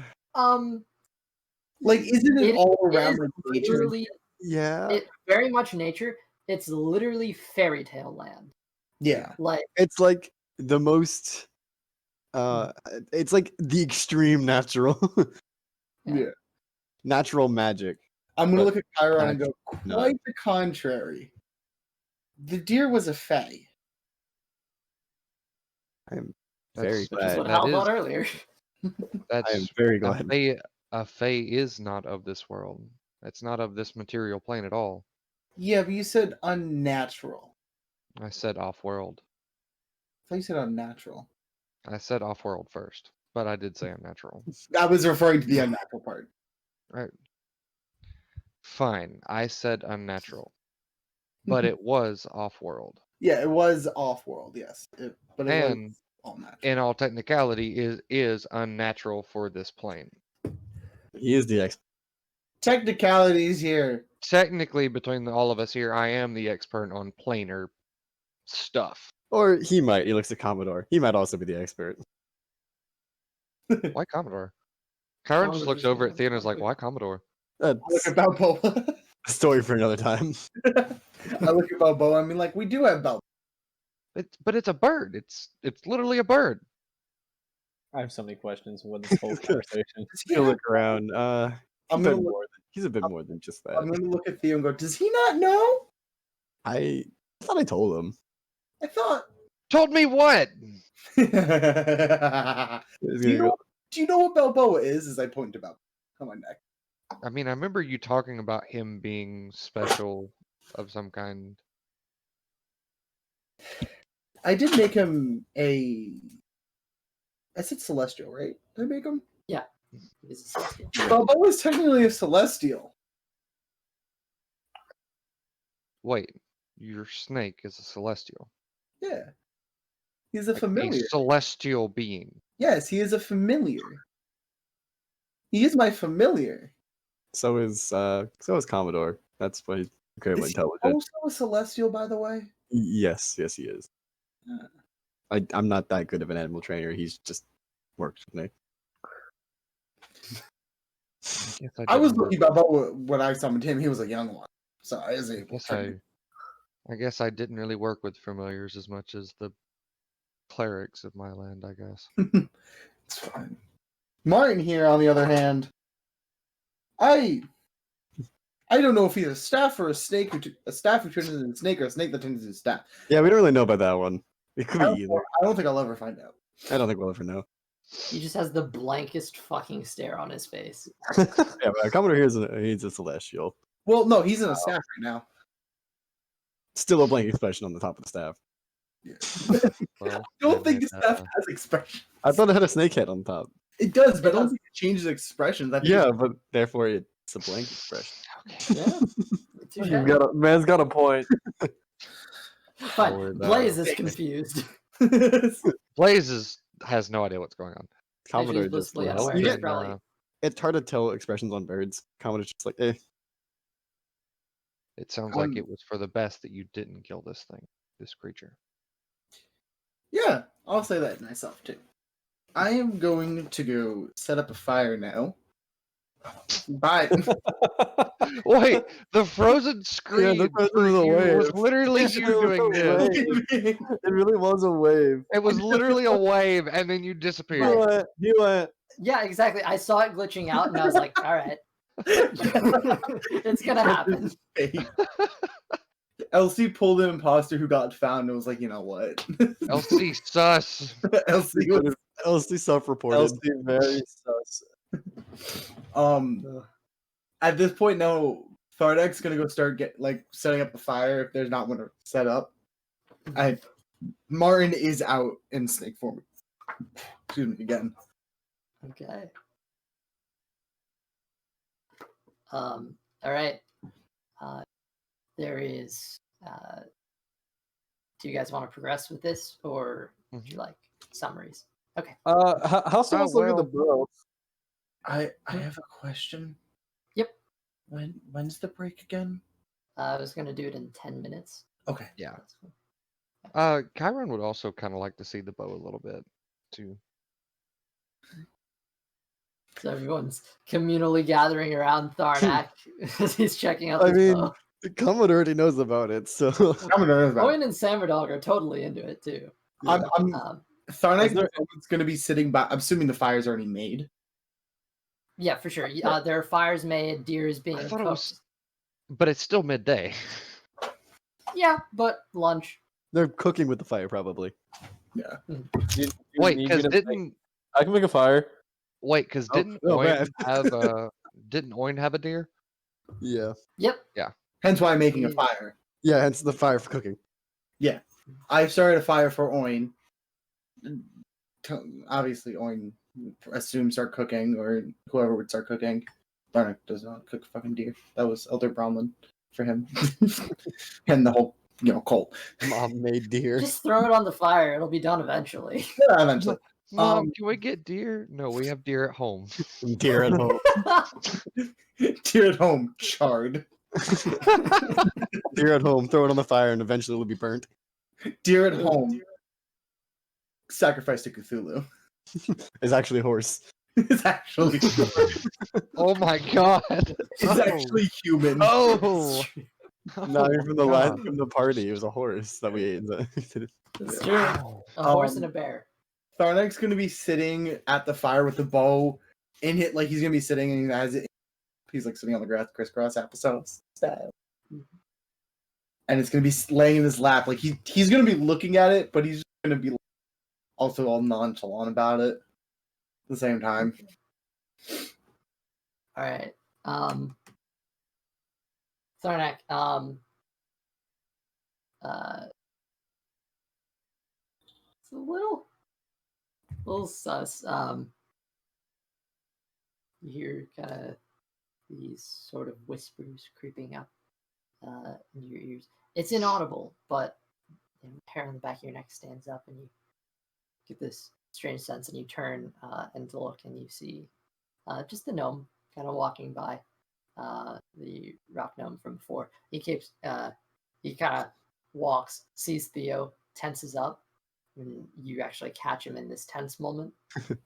isn't it all around is like nature? literally, Yeah. it very much nature. It's literally fairy tale land. Yeah. Like, It's like the most it's like the extreme natural Yeah. natural magic. I'm gonna But look at Chiron and go, not. quite the contrary. The deer was a fae. I'm That's- very which is glad. what that Hal is- thought earlier. I am That's very a glad. fae is not of this world. It's not of this material plane at all. Yeah, but you said unnatural. I said off-world. I thought you said unnatural. I said off-world first, but I did say unnatural. I was referring to the unnatural part. Right. Fine, I said unnatural, but it was off-world. Yeah, it was off-world, yes. But it And was all natural. in all technicality, is unnatural for this plane. He is the expert. Technicalities here. Technically, between all of us here, I am the expert on planar stuff. Or he might. He looks at Commodore. He might also be the expert. Why Commodore? Chiron just Commodore's looks just over gonna at Thea and is like, look. why Commodore? I look That's at Balboa. a story for another time. I look at Balboa. I mean, like, we do have Balboa. But it's a bird. It's literally a bird. I have so many questions with this whole conversation. You look around. I'm gonna look, He's a bit more than just I'm that. gonna look at Theo and go, does he not know? I thought I told him. I thought. Told me what? He's do, you gonna know, do you know what Balboa is? As I point to Balboa on my neck. I mean, I remember you talking about him being special of some kind. I did make him a. I said celestial, right? Did I make him? He's a celestial. Balboa is technically a celestial. Wait, your snake is a celestial. Yeah. He's a Like familiar. a celestial being. Yes, he is a familiar. He is my familiar. So is Commodore. That's why he's incredibly Is he intelligent. also a celestial, by the way? Yes, he is. Ah. I'm not that good of an animal trainer. He's just works with me. I was looking Balboa when I summoned him. He was a young one, so I was able. I guess I didn't really work with familiars as much as the clerics of my land, I guess. It's fine. Martin here, on the other hand, I don't know if he's a staff or a snake, a staff who turns into a snake, or a snake that turns into a staff. Yeah, we don't really know about that one. It could be either. I don't think I'll ever find out. I don't think we'll ever know. He just has the blankest fucking stare on his face. Yeah, but Commodore here he's a celestial. Well, no, he's in a staff right now. Still a blank expression on the top of the staff. Yeah. Well, I don't think maybe, the staff has expression. I thought it had a snake head on top. It does, but I It don't does. think it changes expressions. I think Yeah, but therefore it's a blank expression. Okay. Yeah. Man's got a point. Fine. Forward, Blaze is confused. Blaze has no idea what's going on. Commodore just blissfully looks. unaware. You He's get, probably- it's hard to tell expressions on birds. Commodore's just like, eh. It sounds like it was for the best that you didn't kill this creature. Yeah, I'll say that myself too. I am going to go set up a fire now. Bye. Wait, the frozen screen the frozen for was a you was wave. literally you doing this. It really was a wave. It was literally a wave, and then you disappeared. He went. Yeah, exactly. I saw it glitching out, and I was like, "All right, it's gonna happen." LC pulled an imposter who got found and was like, you know what? LC sus. LC was LC self-reported. LC very sus. At this point now, Thardek's gonna go start setting up the fire if there's not one to set up. Martin is out in snake form. Excuse me again. Okay. All right. There is. Do you guys want to progress with this, or would you like summaries? Okay. How's someone's looking at the bow? I have a question. Yep. When's the break again? I was gonna do it in 10 minutes. Okay. Yeah. That's cool. Chiron would also kind of like to see the bow a little bit, too. So everyone's communally gathering around Tharnak as he's checking out. I This mean, bow. Commodore already knows about it, so. Owen and Samardog are totally into it too. Tharnak's going to be sitting by. I'm assuming the fire's already made. Yeah, for sure. There are fires made. Deer is being I thought it cooked. was, but it's still midday. Yeah, but lunch. They're cooking with the fire, probably. Yeah. Wait, because didn't I can make a fire. wait because didn't man. Oin have a deer? Yeah. Yep. Hence why I'm making a fire. Yeah, hence the fire for cooking. Yeah. I've started a fire for Oin. Obviously, Oin assumes start cooking, or whoever would start cooking. Tharnak does not cook fucking deer. That was Elder Bronwyn for him. And the whole, cult. Mom made deer. Just throw it on the fire. It'll be done eventually. Yeah, eventually. Mom, can we get deer? No, we have deer at home. Deer at home. Deer at home, charred. Deer at home, throw it on the fire, and eventually it'll be burnt. Deer at home, sacrifice to Cthulhu. It's actually a horse. It's actually Oh my god! it's actually human. Oh, Not even from God. from the party. It was a horse that we ate. It's true. A horse and a bear. Tharnek's gonna be sitting at the fire with the bow in it, like he's gonna be sitting and he has it. He's like sitting on the grass, crisscross applesauce style, and it's gonna be laying in his lap. Like he's gonna be looking at it, but he's just gonna be also all nonchalant about it at the same time. All right. Tharnek, it's a little sus. You hear kind of these sort of whispers creeping up into your ears. It's inaudible, but the hair on the back of your neck stands up, and you get this strange sense, and you turn and to look, and you see just the gnome kind of walking by, the rock gnome from before. He keeps, he kind of walks, sees Theo, tenses up, and you actually catch him in this tense moment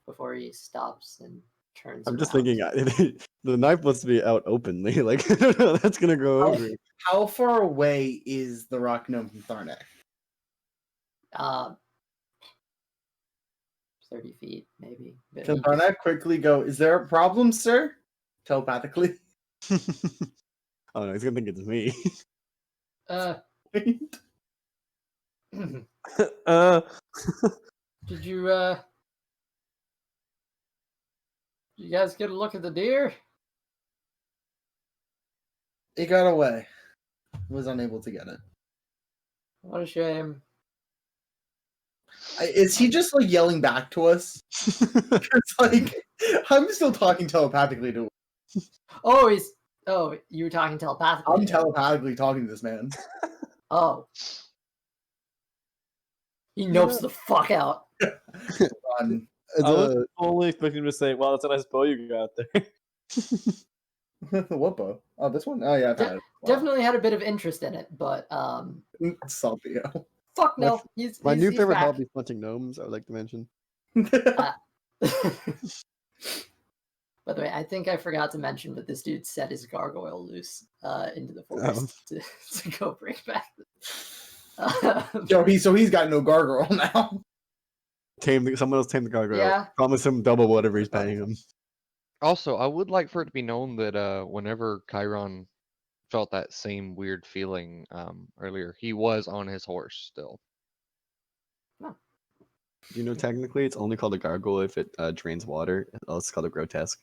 before he stops and turns. I'm just around. thinking, the knife must be out openly. Like, I don't know, that's gonna go over. How far away is the rock gnome from Tharnek? 30 feet, maybe. But Can he Tharnek quickly go, "Is there a problem, sir?" Telepathically. Oh no, he's gonna think it's me. Did you guys get a look at the deer? It got away. Was unable to get it. What a shame. Is he just like yelling back to us? It's like I'm still talking telepathically to him. Oh, you were talking telepathically. I'm telepathically talking to this man. Oh. He nopes the fuck out. On I was only expecting him to say, "Well, that's a nice bow you got there." what bow? Oh, this one? Oh yeah, I've had it. Wow. Definitely had a bit of interest in it, but Salvio. fuck no. He's My new favorite back. hobby is punching gnomes. I would like to mention. By the way, I think I forgot to mention, but this dude set his gargoyle loose into the forest to go bring back. He's got no gargoyle now. Someone else tame the gargoyle. Yeah. Promise him double whatever he's paying him. Also, I would like for it to be known that whenever Chiron felt that same weird feeling earlier, he was on his horse still. Oh. Do you know technically it's only called a gargoyle if it drains water? Else it's called a grotesque.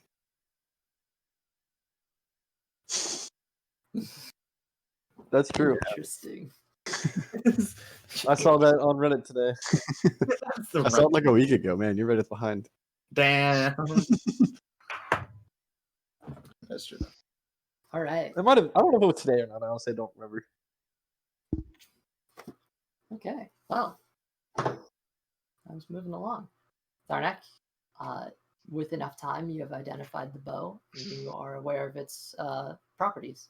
That's true. Interesting. I saw that on Reddit today. I saw it like a week ago, man. You're right behind. Damn. That's true. All right. I might have. I don't know if it was today or not. I honestly don't remember. Okay. Well, I was moving along. Tharnek, with enough time, you have identified the bow. You are aware of its properties.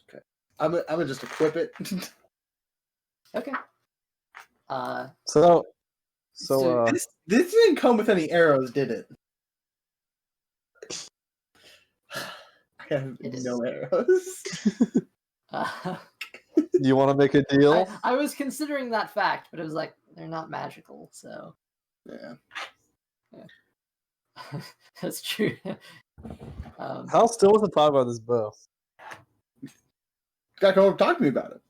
Okay. I'm gonna just equip it. Okay. So This didn't come with any arrows, did it? I have no arrows. do you want to make a deal? I was considering that fact, but it was like they're not magical, so Yeah. that's true. How still was the talk about this bow? Got to come over and talk to me about it.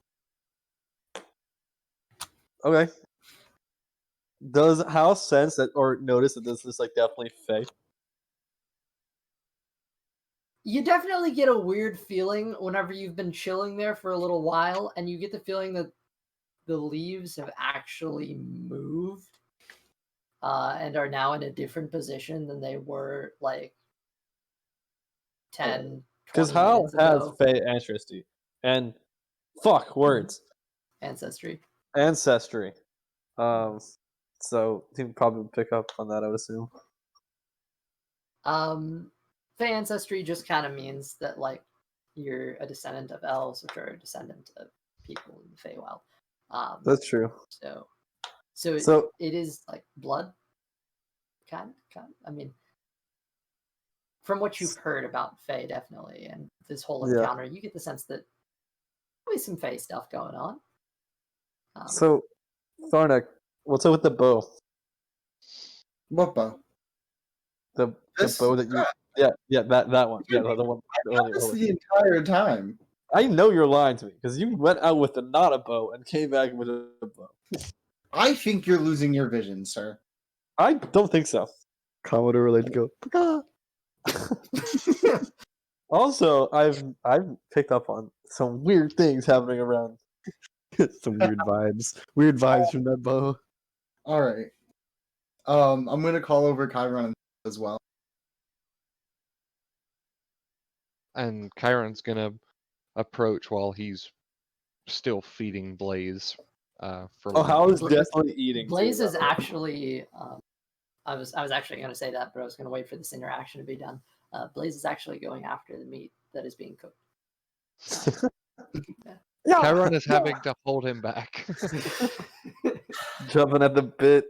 Okay. Does House sense that or notice that this is like definitely fake? You definitely get a weird feeling whenever you've been chilling there for a little while, and you get the feeling that the leaves have actually moved and are now in a different position than they were like 10, Because 20 Hal minutes has ago. Fey ancestry and words Ancestry. ancestry. So he would probably pick up on that, I would assume. Fey ancestry just kind of means that like you're a descendant of elves, which are a descendant of people in the Feywild. That's true. So it is like blood, kind. I mean, from what you've heard about Fey, definitely, and this whole encounter, you get the sense that probably some Fey stuff going on. So Thornek, what's up with the bow? What bow? The This- bow that you that one. Yeah, the one. This the entire time. I know you're lying to me because you went out with not a bow and came back with a bow. I think you're losing your vision, sir. I don't think so. Commodore would like to go. "Paka!" Also, I've picked up on some weird things happening around. Some weird vibes. Weird vibes from that bow. All right. I'm gonna call over Chiron as well. And Chiron's gonna approach while he's still feeding Blaze. For Oh, Hal is Blaze- definitely eating. Blaze too, is though. actually. I was actually going to say that, but I was going to wait for this interaction to be done. Blaze is actually going after the meat that is being cooked. Yeah, Chiron is having to hold him back. jumping at the bit.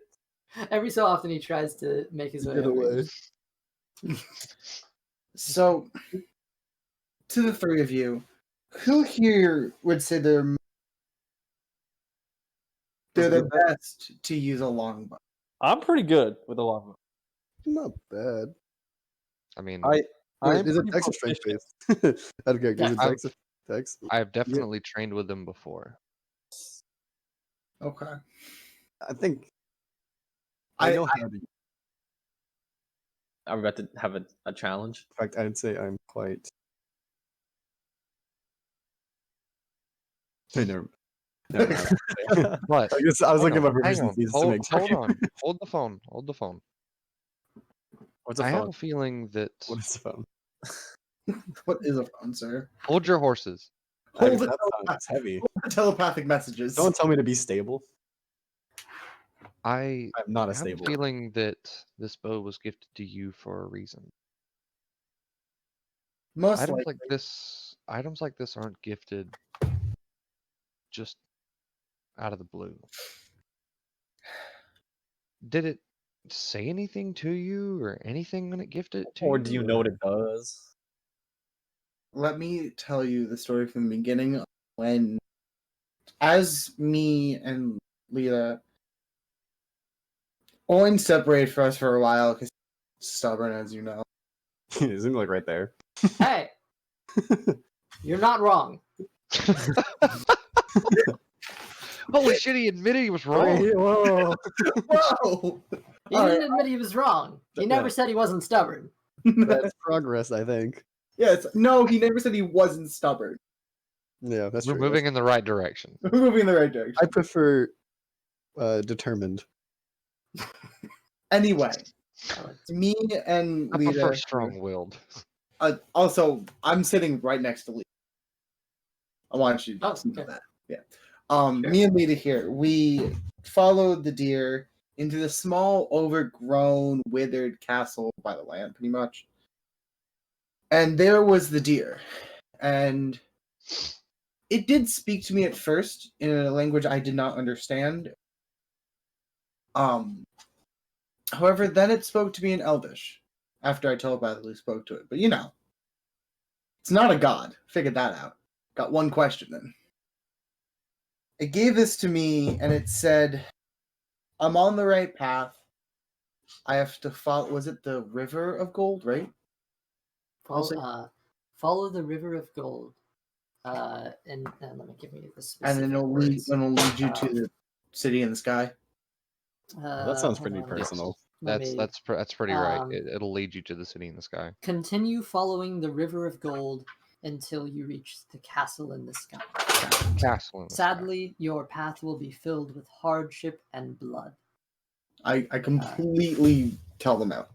Every so often, he tries to make his way Get over. away. So, to the three of you, who here would say they're the best to use a longbow? I'm pretty good with the longbow. Not bad. I mean, I'm Is it pretty Dex or strength proficient. based? Okay, is it Yeah. Dex? Dex? I've definitely trained with them before. Okay. I think I know how to. In Are we about to have a challenge? fact, I'd say I'm quite. I never. Never mind. But I guess I was hang looking on, at my hang on, proficiencies to hold, make sure. hold on, hold the phone, hold the phone. What's a I phone? have a feeling that What is the phone? What is a phone, sir? hold your horses. I mean, Hold the that sounds heavy. telepathic messages. Don't tell me to be stable. I I'm not a have a stable. feeling that this bow was gifted to you for a reason. Most Items likely. items like this aren't gifted just out of the blue. Did it say anything to you or anything when it gifted it to you? Or do you know what it does? Let me tell you the story from the beginning when, as me and Lita, Owen separated for us for a while because he's stubborn, as you know. Isn't like right there. Hey, you're not wrong. Holy shit, he admitted he was wrong. Wait, whoa. Whoa! He All didn't admit he was wrong. He never Yeah. said he wasn't stubborn. That's progress, I think. Yes. No, he never said he wasn't stubborn. Yeah, that's We're true. moving in the right direction. We're moving in the right direction. I prefer determined. Anyway, me and I Lita. prefer strong-willed. Also, I'm sitting right next to Lita. I want you to Oh, know okay. that. Yeah. Me and Lita here. We followed the deer into the small, overgrown, withered castle by the land, pretty much. And there was the deer. And it did speak to me at first in a language I did not understand. However, then it spoke to me in Elvish after I telepathically spoke to it. But you know, it's not a god. Figured that out. Got one question then. It gave this to me and it said, I'm on the right path. I have to follow. Was it the River of Gold, right? Follow the river of gold. And let me give you the specific And then it'll lead you to the city in the sky. That sounds hold pretty on. personal. That's pretty right. um, It'll lead you to the city in the sky. Continue following the river of gold until you reach the castle in the sky. Castle in the sky. Sadly, your path will be filled with hardship and blood. I completely tell them out.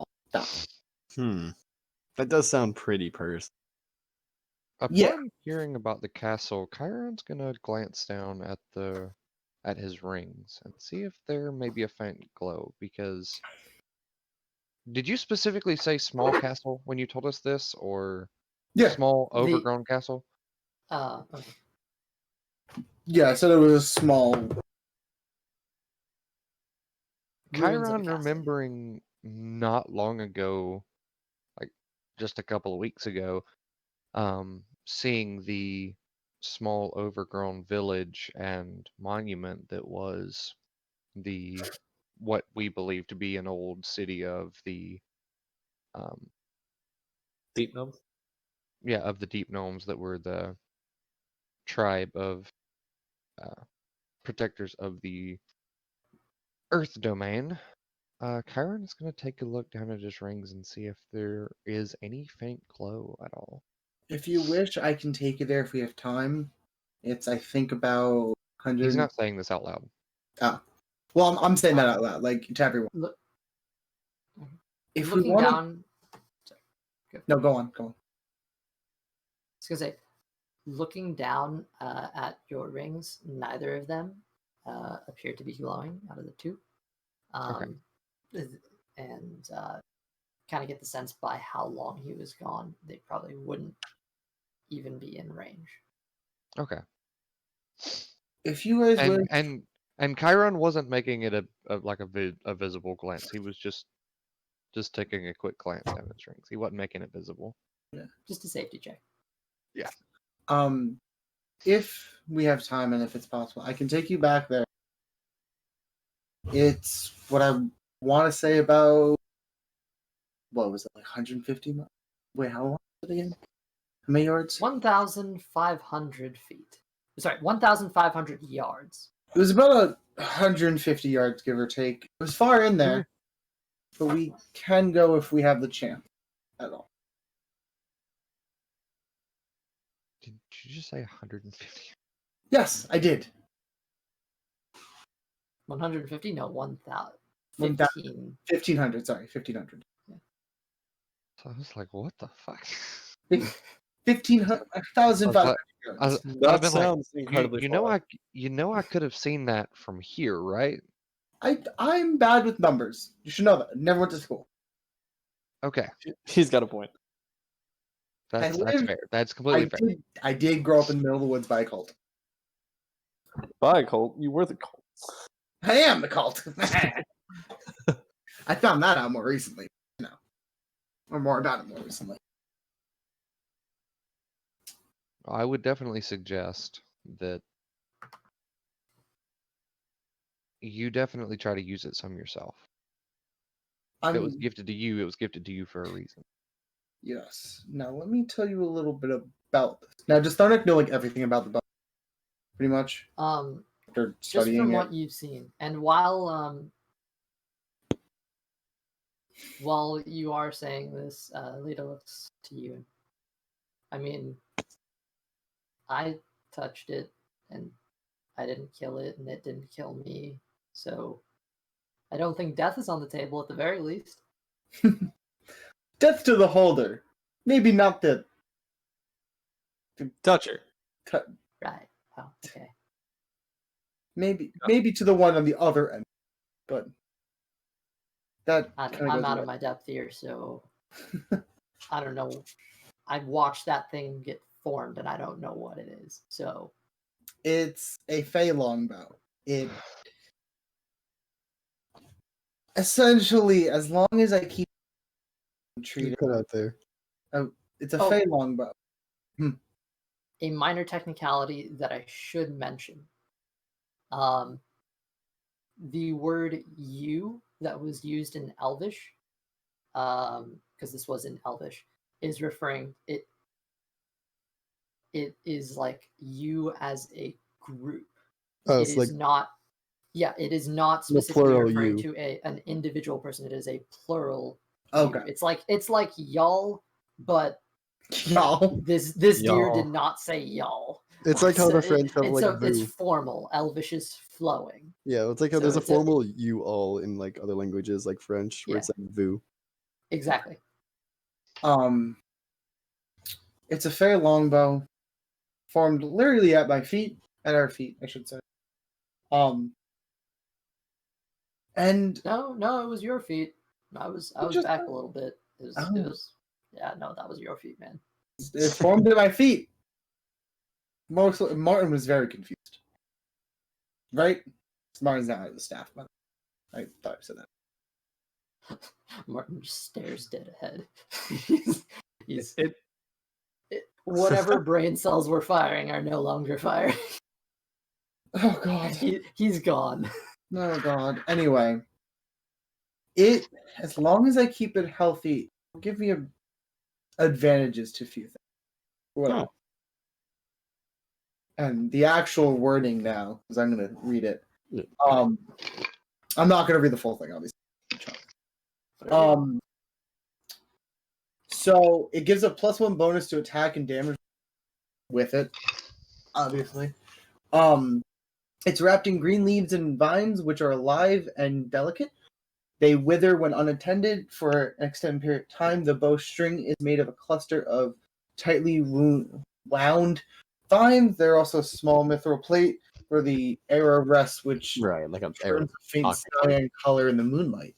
That does sound pretty personal. Upon Yeah. hearing about the castle, Chiron's gonna glance down at his rings and see if there may be a faint glow, because did you specifically say small castle when you told us this, or Yeah. small overgrown castle? Okay. Yeah, I said it was a small. Ruins of a Chiron, castle. remembering not long ago, like just a couple of weeks ago, seeing the small overgrown village and monument that was what we believe to be an old city of the Deep gnomes. of the deep gnomes that were the tribe of protectors of the earth domain. Chiron is going to take a look down at his rings and see if there is any faint glow at all. If you wish, I can take you there if we have time. It's, I think, about 100. He's not saying this out loud. Oh. Well, I'm saying that out loud, like, to everyone. Look, If we looking want down. Sorry, go. No, go on. I was gonna say, looking down at your rings, neither of them appear to be glowing out of the two. And kind of get the sense by how long he was gone, they probably wouldn't even be in range. Okay. If you guys would... And Chiron wasn't making it a visible glance. He was just taking a quick glance at his rings. He wasn't making it visible. Yeah. Just a safety check. Yeah. If we have time and if it's possible, I can take you back there. It's what I want to say about, what was it, like 150 miles? Wait, how long was it again? How many yards? 1,500 feet. Sorry, 1,500 yards. It was about 150 yards, give or take. It was far in there, but we can go if we have the chance at all. Did you just say 150? Yes, I did. 150? No, 1,000. 1,000. 1,500, sorry, 1,500. So I was like, what the fuck? 1,500 yards. That sounds incredibly far. You know I could have seen that from here, right? I'm bad with numbers. You should know that. Never went to school. Okay. He's got a point. That's fair. That's completely fair. I did grow up in the middle of the woods by a cult. By a cult? You were the cult. I am the cult. I found that out more recently. No. Or more about it more recently. I would definitely suggest that you definitely try to use it some yourself. If it was gifted to you, it was gifted to you for a reason. Yes. Now, let me tell you a little bit about this. Now, does Tharnak know like everything about the book? Pretty much? After Just from what you've seen. And while you are saying this, Lita looks to you. I mean, I touched it, and I didn't kill it, and it didn't kill me. So I don't think death is on the table at the very least. Death to the holder. Maybe not the toucher. Right. Oh, okay. Maybe to the one on the other end, but that I'm out of my depth here, so I don't know. I watched that thing get formed, and I don't know what it is. So it's a Fey longbow. It essentially, as long as I keep treating cut out there. Oh, it's a Fey longbow. A minor technicality that I should mention. The word "you" that was used in Elvish, because this was in Elvish, is referring it is like you as a group. Oh, it is not. Yeah, it is not specifically referring to an individual person. It is a plural. Okay. You. It's like y'all, but y'all. This deer did not say y'all. It's like how the French have like it's formal. Elvish is flowing. Yeah, it's like how there's a formal you all in like other languages like French where it's like vous. Exactly. It's a Fey longbow formed literally at our feet, I should say. And no, it was your feet. I was back a little bit. It was that was your feet, man. It formed at my feet. Mostly, Martin was very confused. Right? Martin's not at the staff, but I thought I said that. Martin just stares dead ahead. Whatever brain cells were firing are no longer firing. Oh god. He's gone. Oh god. Anyway, it as long as I keep it healthy, it'll give me advantages to a few things. Whatever. Oh. And the actual wording now, because I'm gonna read it. Yeah. I'm not gonna read the full thing, obviously. So it gives a +1 bonus to attack and damage with it, obviously. It's wrapped in green leaves and vines, which are alive and delicate. They wither when unattended for an extended period of time. The bowstring is made of a cluster of tightly wound vines. There are also a small mithril plate where the arrow rests, which Right, like an arrow. turns a faint cyan color in the moonlight.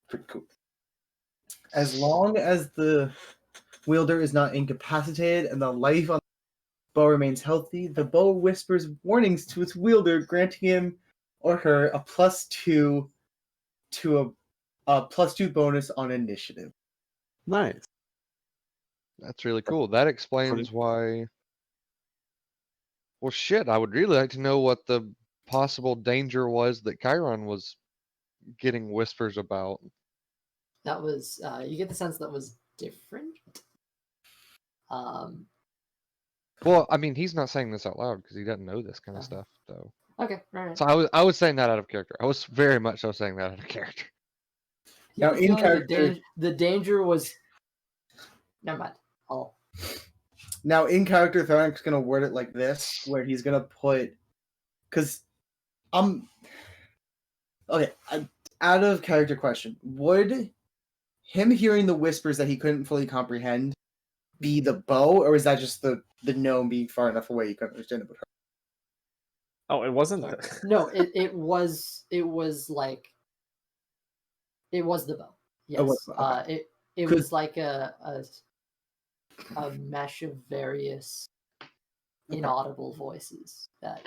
Pretty cool. As long as the wielder is not incapacitated and the life on the bow remains healthy, the bow whispers warnings to its wielder, granting him or her a +2 to a +2 bonus on initiative. Nice. That's really cool. That explains why. Well, shit, I would really like to know what the possible danger was that Chiron was getting whispers about. That was you get the sense that was different. Well, I mean, he's not saying this out loud because he doesn't know this kind of stuff, though. Okay, all right. So I was saying that out of character. I was very much so saying that out of character. You have Now, a in feeling character- the danger was. Never mind. Now, in character, Thorin's going to word it like this, where he's going to put... Because okay, out of character question, would him hearing the whispers that he couldn't fully comprehend be the bow, or is that just the gnome being far enough away you couldn't understand it with her? Oh, it wasn't. No, it was like it was the bow. Yes, was the bow, it was like a mesh of various inaudible voices that.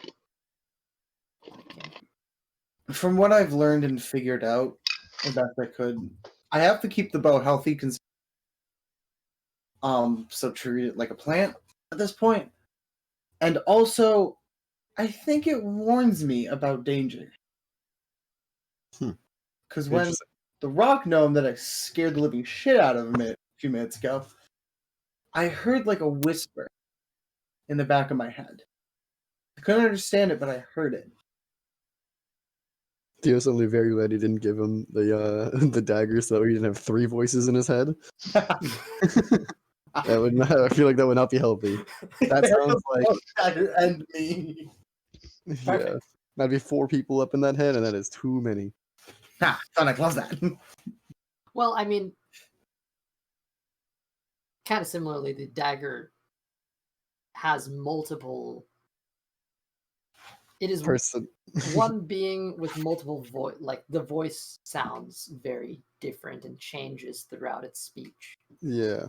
From what I've learned and figured out, the best I could, I have to keep the bow healthy, so treat it like a plant at this point. And also, I think it warns me about danger. Because when the rock gnome that I scared the living shit out of him a few minutes ago, I heard like a whisper in the back of my head. I couldn't understand it, but I heard it. Theo's only very glad he didn't give him the the dagger, so he didn't have 3 voices in his head. That would not, I feel like that would not be healthy. That sounds like Dagger and me. yeah, that'd be 4 people up in that head, and that is too many. Ha! Sonic loves that. Well, I mean, kind of similarly, the dagger has multiple. It is Person. one being with multiple voice. Like the voice sounds very different and changes throughout its speech. Yeah.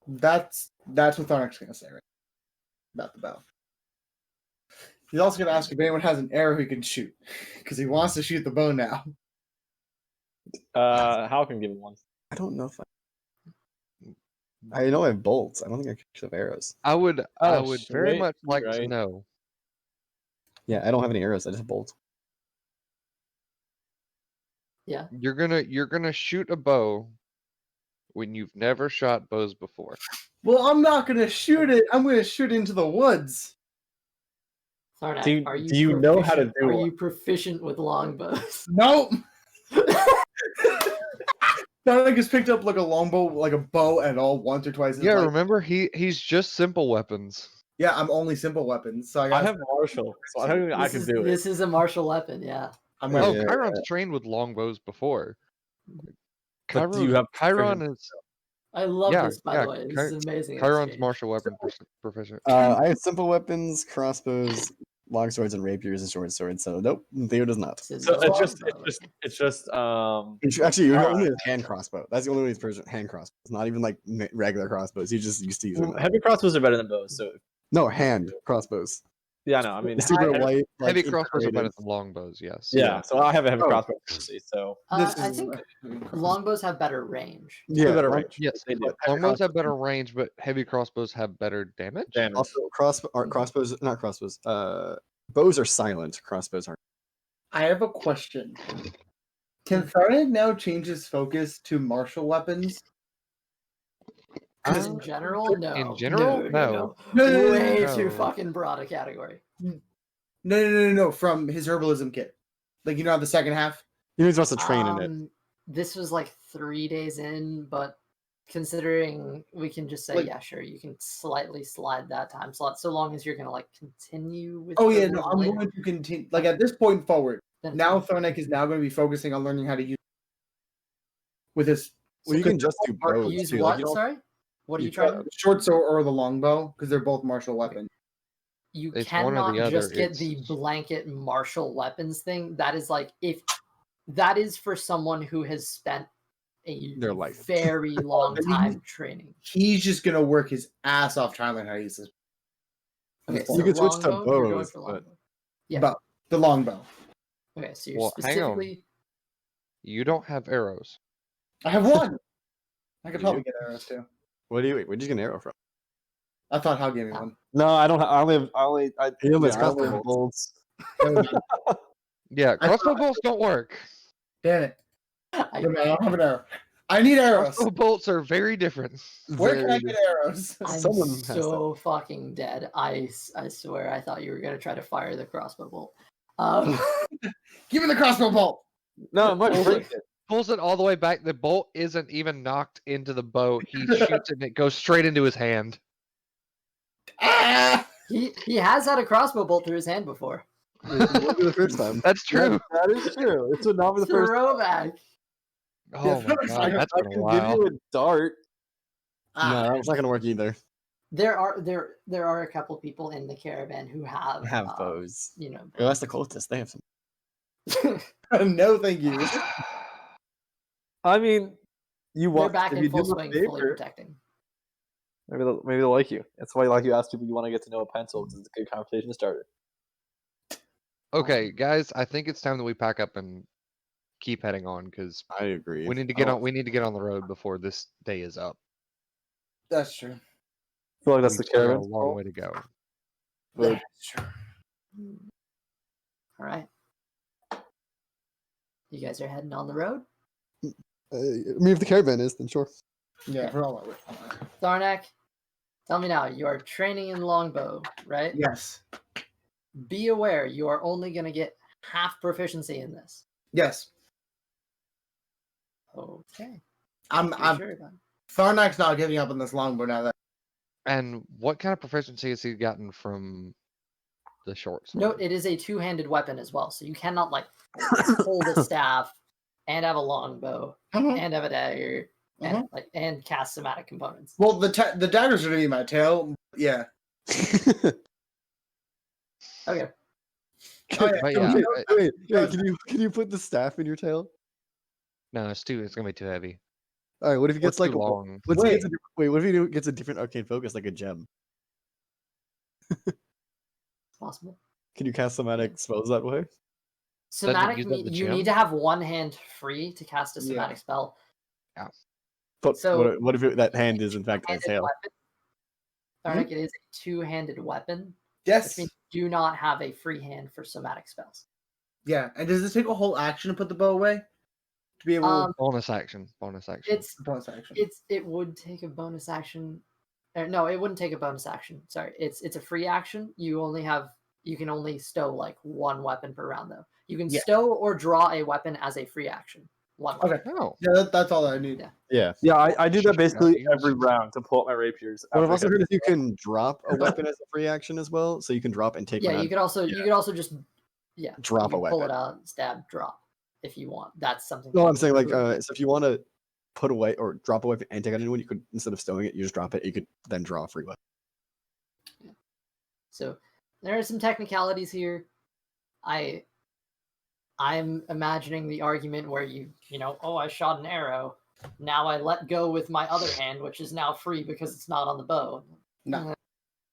That's what Thorn's gonna say, right? About the bow. He's also gonna ask if anyone has an arrow he can shoot, because he wants to shoot the bow now. Hal can give him one. I don't know if I know I have bolts. I don't think I can shoot arrows. I would very right, much like to right. know. Yeah, I don't have any arrows. I just have bolts. Yeah. You're gonna shoot a bow when you've never shot bows before. Well, I'm not gonna shoot it. I'm gonna shoot into the woods. Thornak, Do you know how to do Are one? you proficient with longbows? Nope. Thorn has picked up like a longbow, like a bow at all once or twice. Yeah, remember he's just simple weapons. Yeah, I'm only simple weapons, so I have martial, so I don't think I can do it. This is a martial weapon, yeah. I'm Oh, gonna. Yeah. Chiron's trained with longbows before. But do you have Chiron is I love Yeah, this, by yeah, the way. This is amazing. Chiron's exchange. martial weapon proficient. I have simple weapons, crossbows, longswords, and rapiers, and short swords. So nope, Theo does not. This is So a it's just Actually, you only have hand crossbow. That's the only way he's proficient. Hand crossbow. It's not even like regular crossbows. He just used to use them. heavy crossbows are better than bows. So No, hand crossbows. Yeah, no, I mean, super light. Like, Heavy crossbows are better integrated. than longbows. Yes. yeah. So I have a heavy Oh. crossbow, obviously, so This I is think longbows have better range. Yeah, better long- range. Yes. They do. Heavy Longbows have crossbows- better range, but heavy crossbows have better damage. Damage. Also, crossbows, not crossbows. Bows are silent. Crossbows aren't. I have a question. Can Tharnik now change his focus to martial weapons? Because in general, no. in general, no. No. Way no. too fucking broad a category. No. From his herbalism kit. Like, you know, the second half? He just wants to train in it. This was like 3 days in, but considering we can just say, Like- yeah, sure, you can slightly slide that time slot, so long as you're gonna like continue with. Oh, the yeah, no, one I'm later, going to continue. Like, at this point forward, then now fine. Tharnik is now going to be focusing on learning how to use with his Well, you can just do bows use too. what? Like, you don't- Sorry, what are you trying to? short sword or the longbow, because they're both martial weapons. You It's one or cannot the other, just get the it's- blanket martial weapons thing. That is like if that is for someone who has spent a Their life. very long I mean, time training. He's just going to work his ass off trying to learn how to use this. Okay, You so could switch to longbow, you're going bows, for but- longbow. Yeah. But the longbow. Okay, so you're Well, hang on. specifically. You don't have arrows. I have one. I could Do probably you? get arrows too. Where'd you get an arrow from? I thought Hal gave me one. No, I don't. I only have He only has I only crossbow have bolts. Yeah, I crossbow thought- bolts don't work. Damn it. I, I don't have an arrow. I need arrows. Crossbow bolts are very different. Where can I get arrows? I'm Someone has so fucking dead. I swear I thought you were gonna try to fire the crossbow bolt. Give me the crossbow bolt. No, I might Hold break it. Pulls it all the way back. The bolt isn't even knocked into the bow. He shoots it and it goes straight into his hand. Ah! he has had a crossbow bolt through his hand before. It won't be the first time. That's true. That is true. It's not the first. Throwback. Oh my I god, can- that's I been a can while. give you a dart. Ah. No, that's not gonna work either. There are a couple people in the caravan who have bows. You know, Go ask the cultists. They have some. No, thank you. I mean, you they're want back if in you full do them a swing, fully favor, protecting. maybe they'll like you. That's why, like, you ask people you want to get to know a pencil because it's a good conversation starter. Okay, guys, I think it's time that we pack up and keep heading on because I agree. we need to get on. We need to get on the road before this day is up. That's true. I feel like that's We've the still got caravan. a long way to go. But- That's true. All right. You guys are heading on the road. I mean, if the caravan is, then sure. Yeah, we're all over. Tharnak, tell me now, you are training in longbow, right? Yes. Be aware, you are only going to get half proficiency in this. Yes. Okay. I'm You sure about it? Tharnak's not giving up on this longbow now that And what kind of proficiency has he gotten from the short sword? Note, it is a two-handed weapon as well, so you cannot like hold a staff and have a longbow and have a dagger and cast somatic components. well the daggers are gonna be my tail. Yeah. Okay. Oh, yeah. But yeah, Wait, can you put the staff in your tail? no, it's gonna be too heavy. All right, what if he gets Or like too long. What if Wait. he gets a different arcane focus, like a gem? Possible. Can you cast somatic spells that way? Somatic, use up the you gem? need to have one hand free to cast a Yeah. somatic spell. But So- what if that hand is in fact a Two-handed tail? weapon. Tharnak, it is a two-handed weapon, which Yes. means you do not have a free hand for somatic spells. Yeah. And does it take a whole action to put the bow away? To be able to Bonus action. It's bonus action. it would take a bonus action. No, it wouldn't take a bonus action. Sorry, it's a free action. You can only stow like one weapon per round though. You can Yeah. stow or draw a weapon as a free action. One weapon. Okay. Oh, Yeah, that's all I need. Yeah. Yeah. Yeah, I do that Shit, basically yeah. every round to pull up my rapiers. But I've after also I heard hit if you can drop a weapon as a free action as well, so you can drop and take Yeah, one out. you could also just Drop you a could pull weapon. it out, stab, drop if you want. That's something. No, I'm people saying like do. so if you want to put away or drop a weapon and take out anyone, you could instead of stowing it, you just drop it. You could then draw a free weapon. So there are some technicalities here. I'm imagining the argument where I shot an arrow. Now I let go with my other hand, which is now free because it's not on the bow. No. Uh,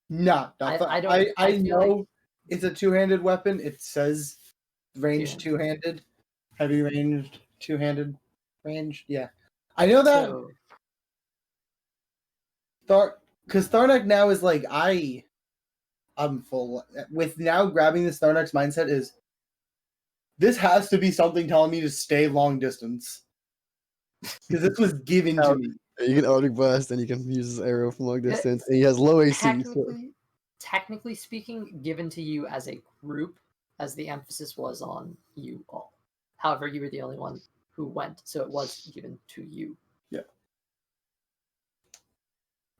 No. I I don't- I feel know It's a two-handed weapon. It says ranged two-handed, heavy ranged two-handed range. Yeah, I know that. So, Because Tharnak now is like I'm full with now grabbing this Tharnak's mindset is this has to be something telling me to stay long distance because this was given to me. You can auto blast and you can use his arrow from long distance, and he has low AC. technically speaking, given to you as a group, as the emphasis was on you all. However, you were the only one who went, so it was given to you. Yeah.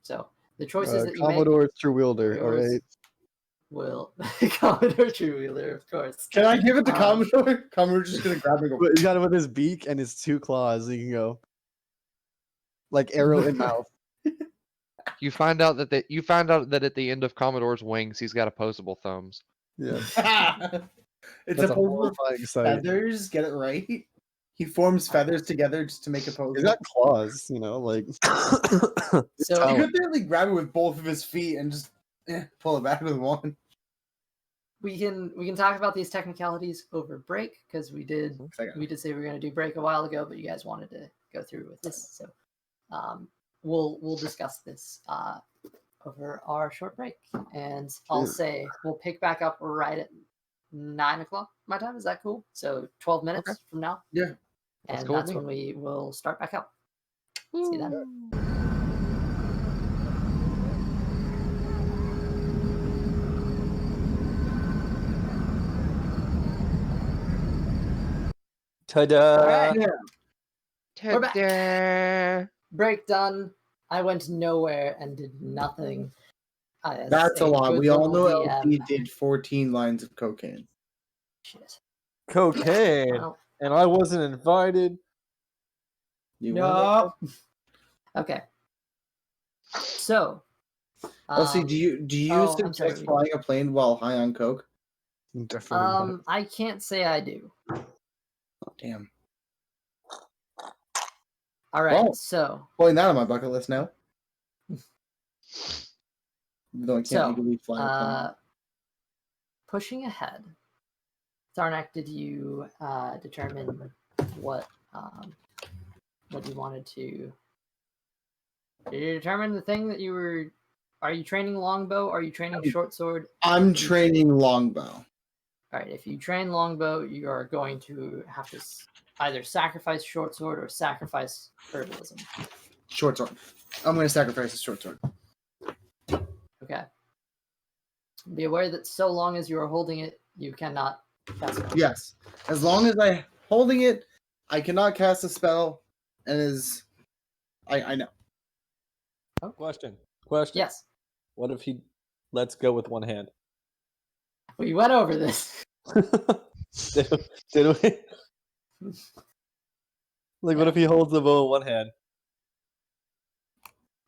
So the choices that you Commodore make, True Wielder, all right. will Commodore True Wheeler, of course. Can I give it to Commodore? Commodore's just gonna grab it. He got it with his beak and his two claws. You can go like arrow in mouth. You find out that at the end of Commodore's wings, he's got opposable thumbs. Yeah, It's that's a opposable horrifying sight. feathers. Get it right. He forms feathers together just to make opposable. He's got claws, like. So he could barely grab it with both of his feet and just pull it back with one. we can talk about these technicalities over break because we did say we were going to do break a while ago, but you guys wanted to go through with this, so we'll discuss this over our short break, and I'll say we'll pick back up right at 9 o'clock my time. Is that cool? So 12 minutes from now. Yeah, and that's when we will start back up. See you then. Ta-da! All right. Ta-da! We're back. Break done. I went nowhere and did nothing. That's a lot. We all know little LP DM. did 14 lines of cocaine. Shit. Cocaine, Well, and I wasn't invited. You no. Okay. So. Elsie, do you I'm sorry, suggest flying a plane while high on coke? Definitely. I can't say I do. Oh, damn. All right. Well, So. pulling that on my bucket list now. Even though I can't legally fly a plane. Pushing ahead, Tharnak, did you determine what you wanted to? Did you determine the thing that you were? Are you training longbow? Are you training short sword? I'm training longbow. All right. If you train longbow, you are going to have to either sacrifice short sword or sacrifice herbalism. Short sword. I'm going to sacrifice the short sword. Okay. Be aware that so long as you are holding it, you cannot cast it. Yes. As long as I'm holding it, I cannot cast a spell. And I know. Oh. Question. Yes. What if he lets go with one hand? We went over this. Did we? Like, what if he holds the bow with one hand?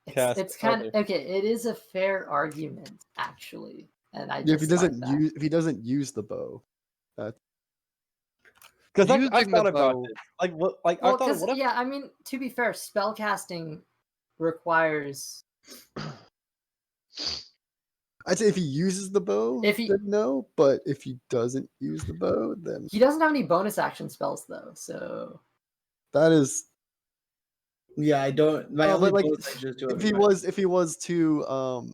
It's kind of okay. It is a fair argument, actually, and if he doesn't use the bow, that's because I Using thought the about bow- this. Like what? Like well, I thought. What if? yeah, I mean, to be fair, spellcasting requires. I'd say if he uses the bow, then no. But if he doesn't use the bow, then he doesn't have any bonus action spells though. So that is. Yeah, I don't. If he was to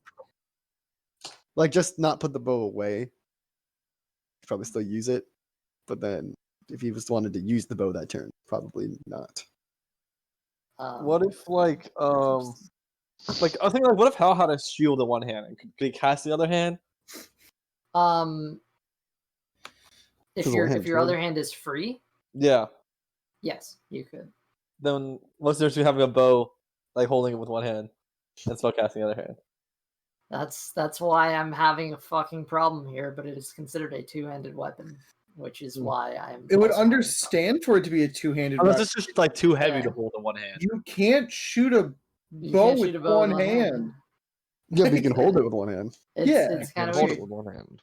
like just not put the bow away, he'd probably still use it. But then if he just wanted to use the bow that turn, probably not. What if I think what if Hal had a shield in one hand and could he cast the other hand? If your other hand is free, yeah, yes, you could. Then what's there to having a bow, like holding it with one hand, and spell casting the other hand? That's why I'm having a fucking problem here. But it is considered a two-handed weapon, which is why I'm. It would understand for it to be a two-handed weapon. Unless it's just like too heavy to hold in one hand. You can't shoot a bow with one hand. Yeah, but you can hold it with one hand. It's kind of hold weird. it with one hand.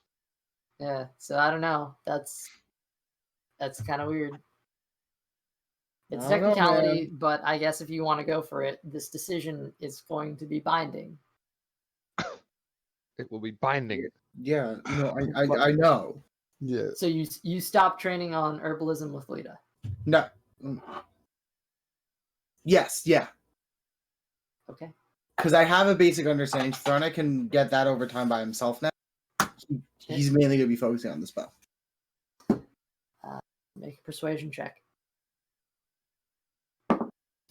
Yeah, so I don't know. That's kind of weird. It's technicality, but I guess if you want to go for it, this decision is going to be binding. It will be binding. Yeah, I know. Yeah. So you stop training on herbalism with Lita. No. Yes, yeah. Okay. Because I have a basic understanding. Frona can get that over time by himself now. He's mainly going to be focusing on the spell. Make a persuasion check.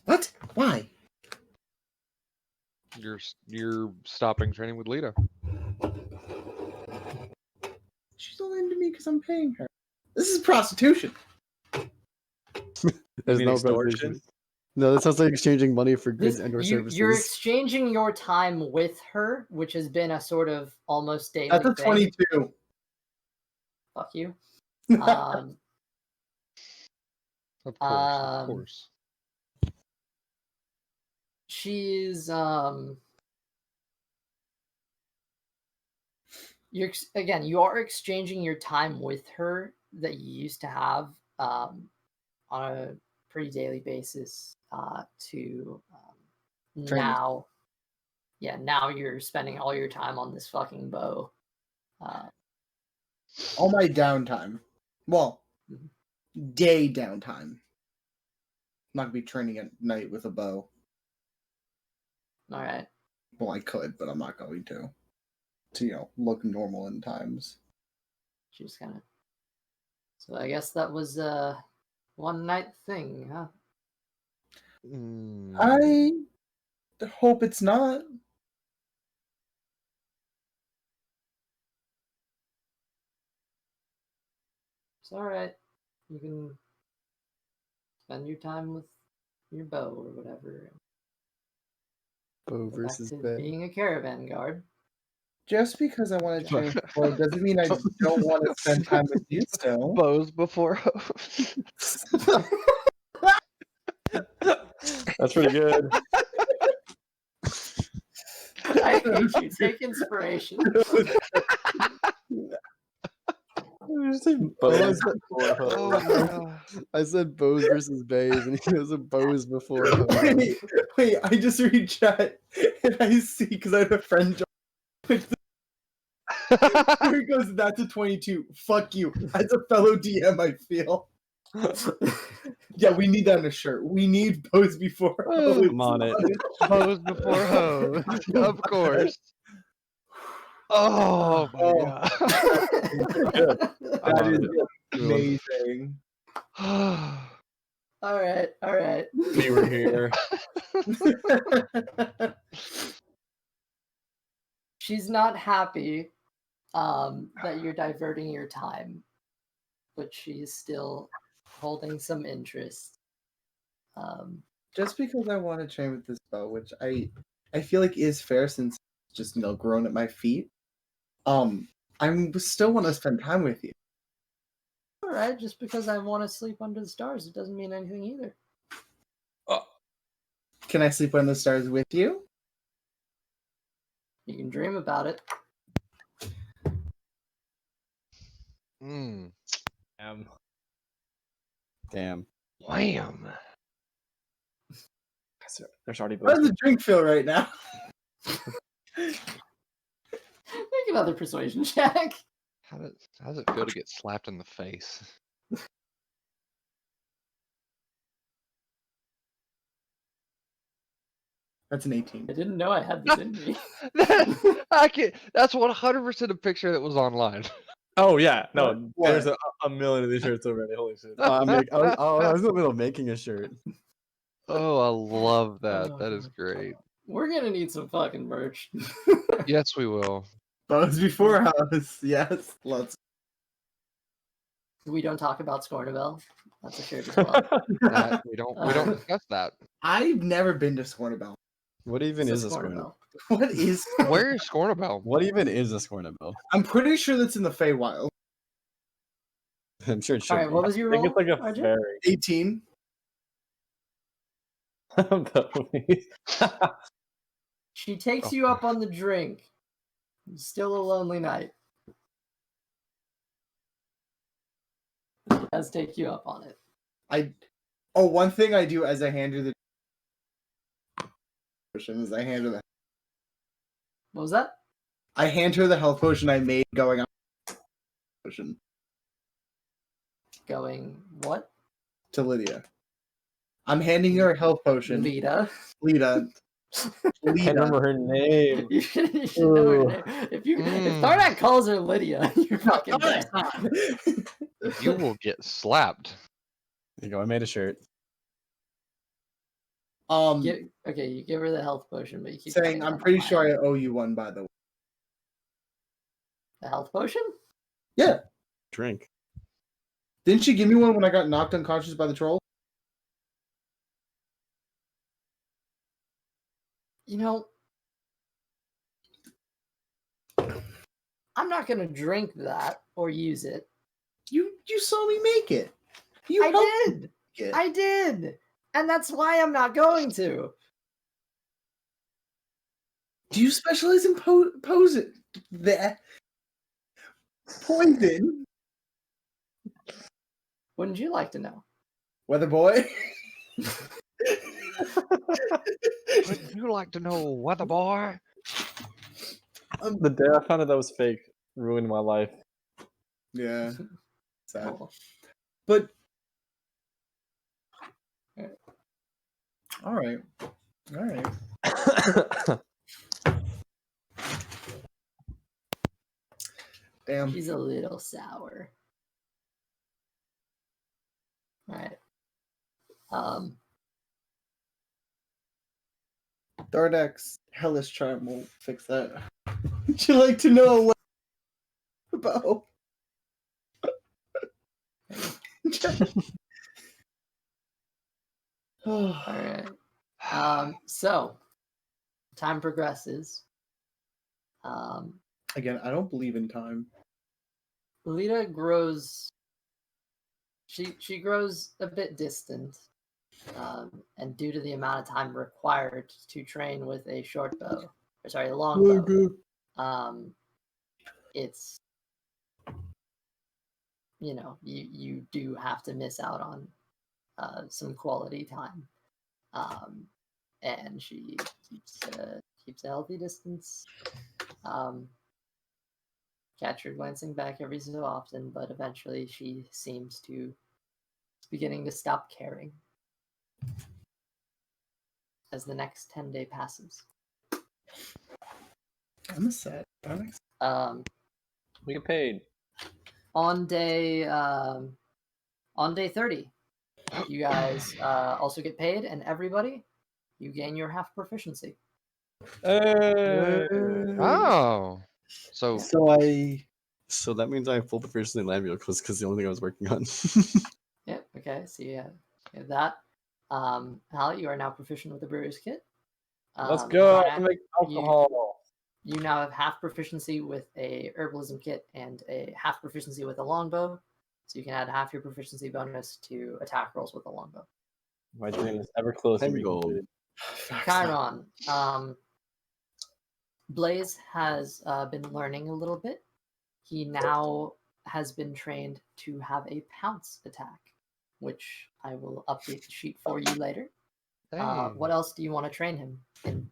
What? Why? You're stopping training with Lita. She's only into me because I'm paying her. This is prostitution. There's mean no extortion? prostitution. No, that sounds like exchanging money for goods This, and or you're services. exchanging your time with her, which has been a sort of almost daily That's a thing. 22. Fuck you. Of course, of Um, course. She's you are exchanging your time with her that you used to have on a pretty daily basis to Training. now. Yeah, now you're spending all your time on this fucking bow. All my downtime. Well, day downtime. I'm not going to be training at night with a bow. All right. Well, I could, but I'm not going to. To, look normal in times. She's kind of. So I guess that was a one night thing, huh? Mm, I hope it's not. It's all right. You can spend your time with your bow or whatever. Bow Go back versus to Bay. being a caravan guard. Just because I want to train with bow doesn't mean I don't want to spend time with you still. bows before hoes. That's pretty good. I hate you. Take inspiration. Bows I said bows versus bays, and he goes bows before hoes. Wait, I just read chat and I see because I have a friend. Here it goes. That's a 22. Fuck you. As a fellow DM, I feel. Yeah, we need that on a shirt. We need bows before. Oh, I'm on it. Bows before hoes. Of course. Oh my god. That is Good one. amazing. All right. We were here. She's not happy that you're diverting your time, but she's still holding some interest. Just because I want to train with this bow, which I feel like is fair since it's just grown at my feet. I still want to spend time with you. All right, just because I want to sleep under the stars, it doesn't mean anything either. Can I sleep under the stars with you? You can dream about it. Damn. Wham. There's already How does bows. the drink feel right now? Make another persuasion check. How does it feel to get slapped in the face? That's an 18. I didn't know I had this in me. That's 100% a picture that was online. Oh yeah, no, What? there's a million of these shirts already. Holy shit! I was in the middle of making a shirt. Oh, I love that. Oh, That is God. great. We're gonna need some fucking merch. Yes, we will. Bows before house. Yes, let's. We don't talk about Scornabel. That's a shirt as well. We don't discuss that. I've never been to Scornabel. What even It's is a Scornabel? What is? Where is Scornabel? What even is a Scornabel? I'm pretty sure that's in the Feywild. I'm sure it should All right, be. what was your I think roll? it's like a RJ? fairy. 18. She takes you up on the drink. It's still a lonely night. She does take you up on it. One thing I do as I hand her the is I hand her the. What was that? I hand her the health potion I made going on potion Going what? to Lydia. I'm handing her a health potion. Lita. Lita. I can't remember her name. You should know her name. If Tharnak calls her Lydia, you're fucking dead. You will get slapped. There you go. I made a shirt. Okay, you give her the health potion, but you keep saying I'm pretty sure I owe you one, by the way. The health potion? Yeah. Drink. Didn't she give me one when I got knocked unconscious by the troll? You know, I'm not gonna drink that or use it. You saw me make it. I did. I did. And that's why I'm not going to. Do you specialize in poison? Wouldn't you like to know? Weather boy? Would you like to know, weather boy? The day I found out that was fake ruined my life. Yeah. Sad. Oh. But all right. Damn. She's a little sour. All right. Dardex Hellish Charm will fix that. Would you like to know what about? All right. So time progresses. Again, I don't believe in time. Lita grows. She grows a bit distant, and due to the amount of time required to train with a long bow, it's you do have to miss out on some quality time, and she keeps a healthy distance. Catch her glancing back every so often, but eventually she seems to beginning to stop caring as the next 10-day passes. I'm sad. We get paid. On day 30, you guys also get paid, and everybody, you gain your half proficiency. Oh. So that means I have full proficiency in land vehicles because the only thing I was working on. Yep. Okay. So you have that. Hallie, you are now proficient with the brewer's kit. Let's go. Tharnak, Make alcohol. You now have half proficiency with a herbalism kit and a half proficiency with a longbow. So you can add half your proficiency bonus to attack rolls with a longbow. My dream is ever closer to being Gold. completed. Chiron. Blaze has been learning a little bit. He now has been trained to have a pounce attack, which I will update the sheet for you later. What else do you want to train him in?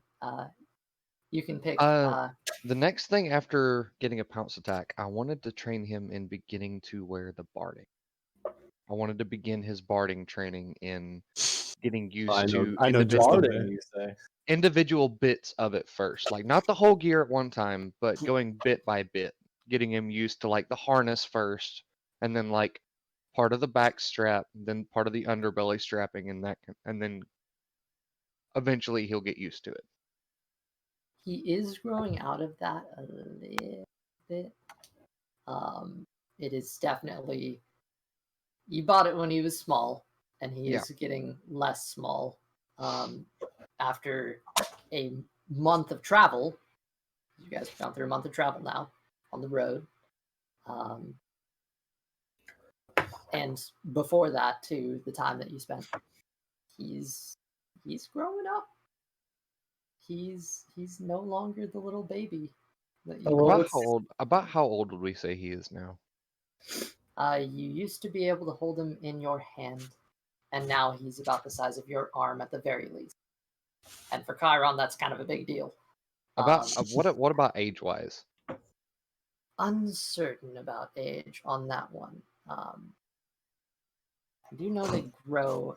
You can pick. The next thing after getting a pounce attack, I wanted to train him in beginning to wear the barding. I wanted to begin his barding training in getting used to individual bits of it first. Like not the whole gear at one time, but going bit by bit, getting him used to like the harness first, and then like part of the back strap, then part of the underbelly strapping, and then eventually he'll get used to it. He is growing out of that a little bit. It is definitely. You bought it when he was small, and he is getting less small. After a month of travel, you guys have gone through a month of travel now on the road. And before that, too, the time that you spent, he's growing up. He's no longer the little baby that you About how old would we say he is now? You used to be able to hold him in your hand, and now he's about the size of your arm at the very least. And for Chiron, that's kind of a big deal. About what about age-wise? uncertain about age on that one. I do know they grow.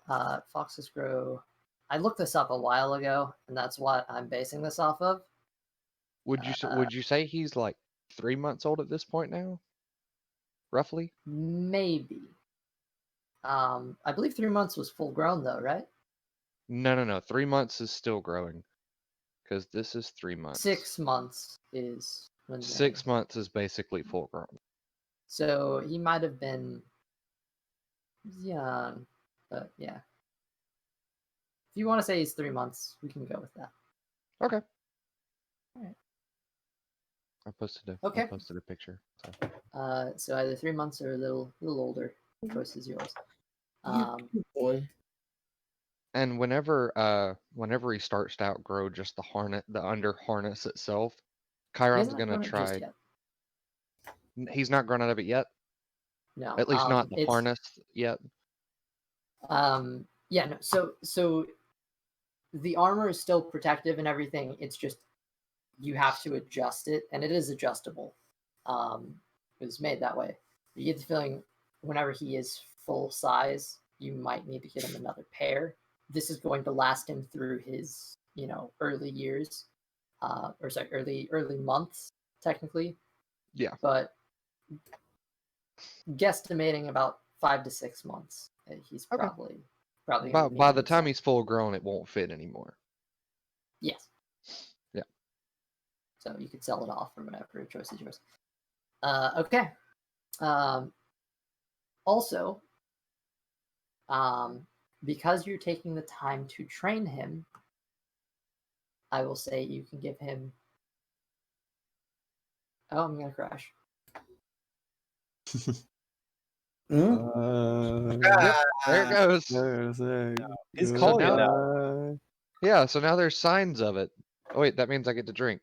Foxes grow. I looked this up a while ago, and that's what I'm basing this off of. Would you say he's like 3 months old at this point now? Roughly? Maybe. I believe 3 months was full grown though, right? No. 3 months is still growing. Because this is 3 months. 6 months is when 6 months is basically full grown. So he might have been young, but yeah. If you want to say he's 3 months, we can go with that. Okay. Alright. I posted a picture. So. So either 3 months or a little older. The choice is yours. Boy. And whenever he starts to outgrow just the under harness itself, Chiron's gonna try. He's not grown out of it yet. No, At least not the harness yet. Yeah, no. So the armor is still protective and everything. It's just you have to adjust it, and it is adjustable. It was made that way. You get the feeling whenever he is full size, you might need to get him another pair. This is going to last him through his, early years, early months, technically. Yeah. But guesstimating about 5 to 6 months, he's probably. By the time he's full grown, it won't fit anymore. Yes. Yeah. So you could sell it off or whatever. Choice is yours. Okay. Also, because you're taking the time to train him, I will say you can give him. Oh, I'm gonna crash. Yep, there it goes. He's calling it now. Yeah, so now there's signs of it. Oh wait, that means I get to drink.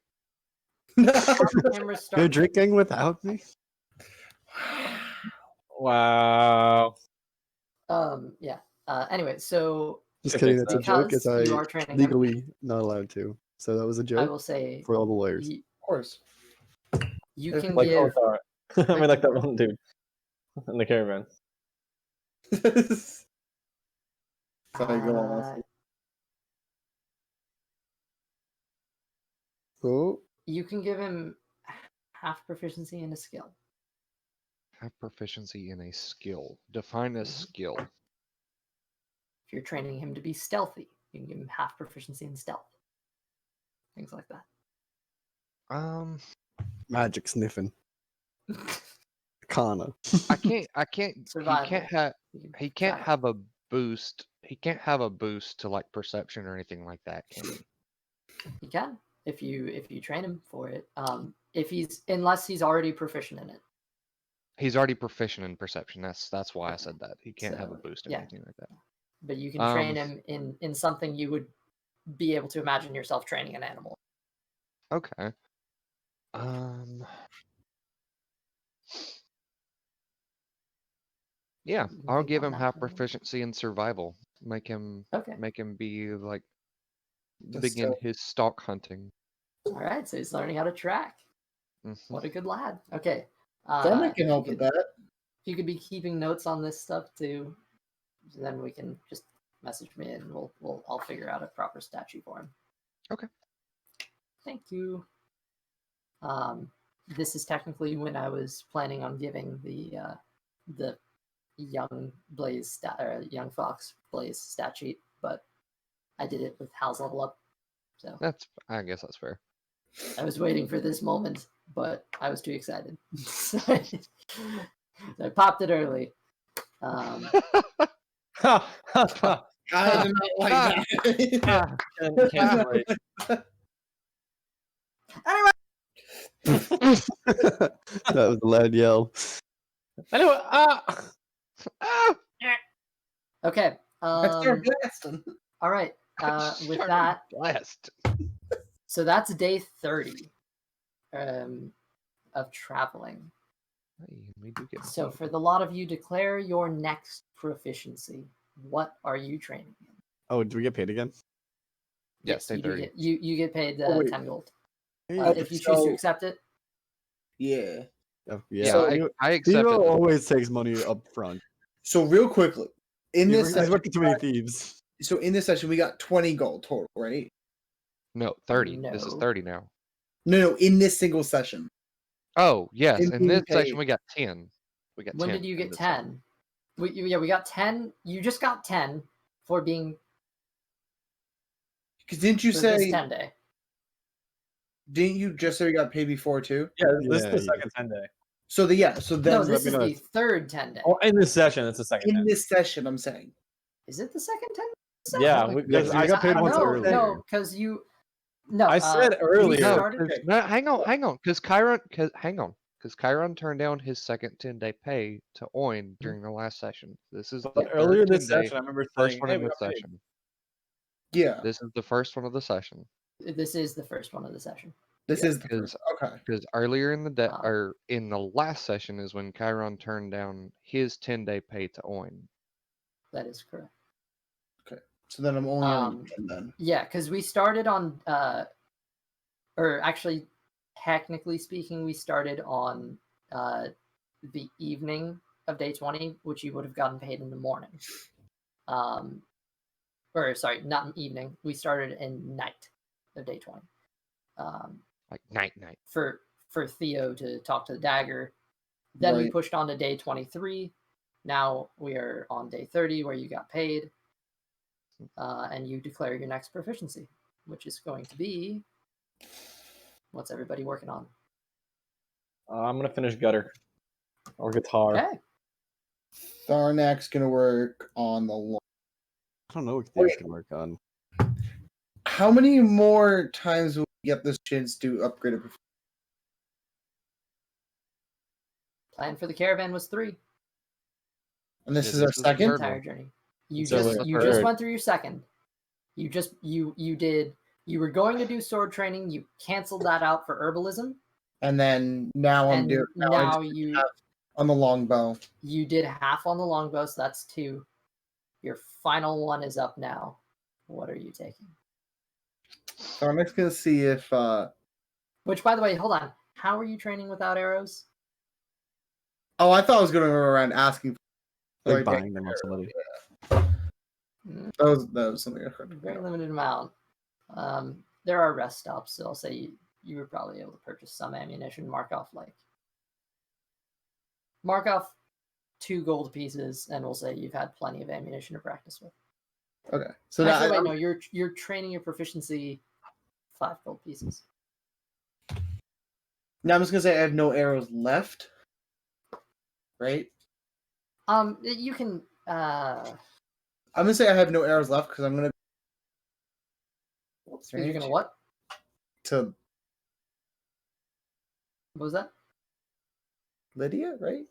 You're drinking without me? Wow. Yeah. Anyway, so Just kidding. That's a joke. As I you are training legally not allowed to. So that was a joke. I will say for all the lawyers. Of course. You can like, give. I mean, like that one dude in the caravan. Sorry, go on. Oh. You can give him half proficiency in a skill. Have proficiency in a skill. Define a skill. If you're training him to be stealthy, you can give him half proficiency in stealth. Things like that. Magic sniffing. Kana. I can't. Survival. He can't have a boost. He can't have a boost to like perception or anything like that, can he? He can if you train him for it. Unless he's already proficient in it. He's already proficient in perception. That's why I said that. He can't have a boost or anything like that. But you can train him in something you would be able to imagine yourself training an animal. Okay. Yeah, I'll give him half proficiency in survival. Make him be like begin his stalk hunting. All right, so he's learning how to track. Mm-hmm. What a good lad. Okay. That can help with that. If you could be keeping notes on this stuff too, then we can just message me and I'll figure out a proper statue for him. Okay. Thank you. This is technically when I was planning on giving the young young fox Blaze stat sheet, but I did it with Hal's level up. So I guess that's fair. I was waiting for this moment, but I was too excited. So I popped it early. I did not like that. Can't wait. Anyway. That was a loud yell. Anyway, Okay. I started blasting. All right. With that, blast. So that's day 30 of traveling. Hey, we do get so for the lot of you, declare your next proficiency. What are you training in? Oh, do we get paid again? Yes, day 30. You get paid 10 gold. Yeah. If you choose to accept it. Yeah. Yeah, So- I accept Theo it. always takes money up front. So real quickly, in this He's session, working too many thieves. so in this session we got 20 gold total, right? No, 30. This is No. 30 now. No, in this single session. Oh, yes. In In this being section, paid. we got 10. We got When 10 did you in get this section. 10? We got 10. You just got 10 for being Because didn't you for this say? 10 day. Didn't you just say you got paid before too? Yeah, this is Yeah, the second 10 day. So so then No, this me is know the third 10 day. Oh, in this session, it's the second. in 10. this session, I'm saying. Is it the second 10? Yeah, Yeah, because 'cause we got paid once no, earlier. No, because you. No, I said we earlier. No, started- 'cause- no, hang on. Because Chiron turned down his second 10-day pay to Oin during the last session. This is the But third earlier this 10-day, session, I remember first saying, one "Hey, in we the got paid." session. Yeah, This is the first one of the session. This is the first one of the session. this Yeah, is the first. Okay. Because earlier in the Wow. or in the last session is when Chiron turned down his 10-day pay to Oin. That is correct. So then I'm only on 10 then. Yeah, because we started on, or actually, technically speaking, we started on the evening of day 20, which you would have gotten paid in the morning. Or sorry, not evening. We started in night of day 20. Like night. For Theo to talk to the dagger. Then we Right. pushed on to day 23. Now we are on day 30 where you got paid. And you declare your next proficiency, which is going to be, what's everybody working on? I'm gonna finish gutter or guitar. Okay. Tharnak's gonna work on the long. I don't know what Theo's can work on. How many more times will we get this chance to upgrade a proficiency? Plan for the caravan was 3. And this Yeah, is our this is the The second? third entire one. journey. You So just we're you third. just went through your second. You were going to do sword training, you canceled that out for herbalism, And then now I'm and doing now I'm you on the longbow. you did half on the longbow, so that's 2. Your final one is up now. What are you taking? Tharnak's gonna see if Which, by the way, hold on. How are you training without arrows? oh, I thought I was gonna go around asking for Like like, buying them off somebody. that was something I heard. Very limited amount. There are rest stops, so I'll say you were probably able to purchase some ammunition. Mark off 2 gold pieces, and we'll say you've had plenty of ammunition to practice with. Okay. So Actually, that wait, no, you're training your proficiency 5 gold pieces. now I'm just gonna say I have no arrows left. Right? You can I'm gonna say I have no arrows left because I'm gonna you're gonna what? to What was that? Lydia, right?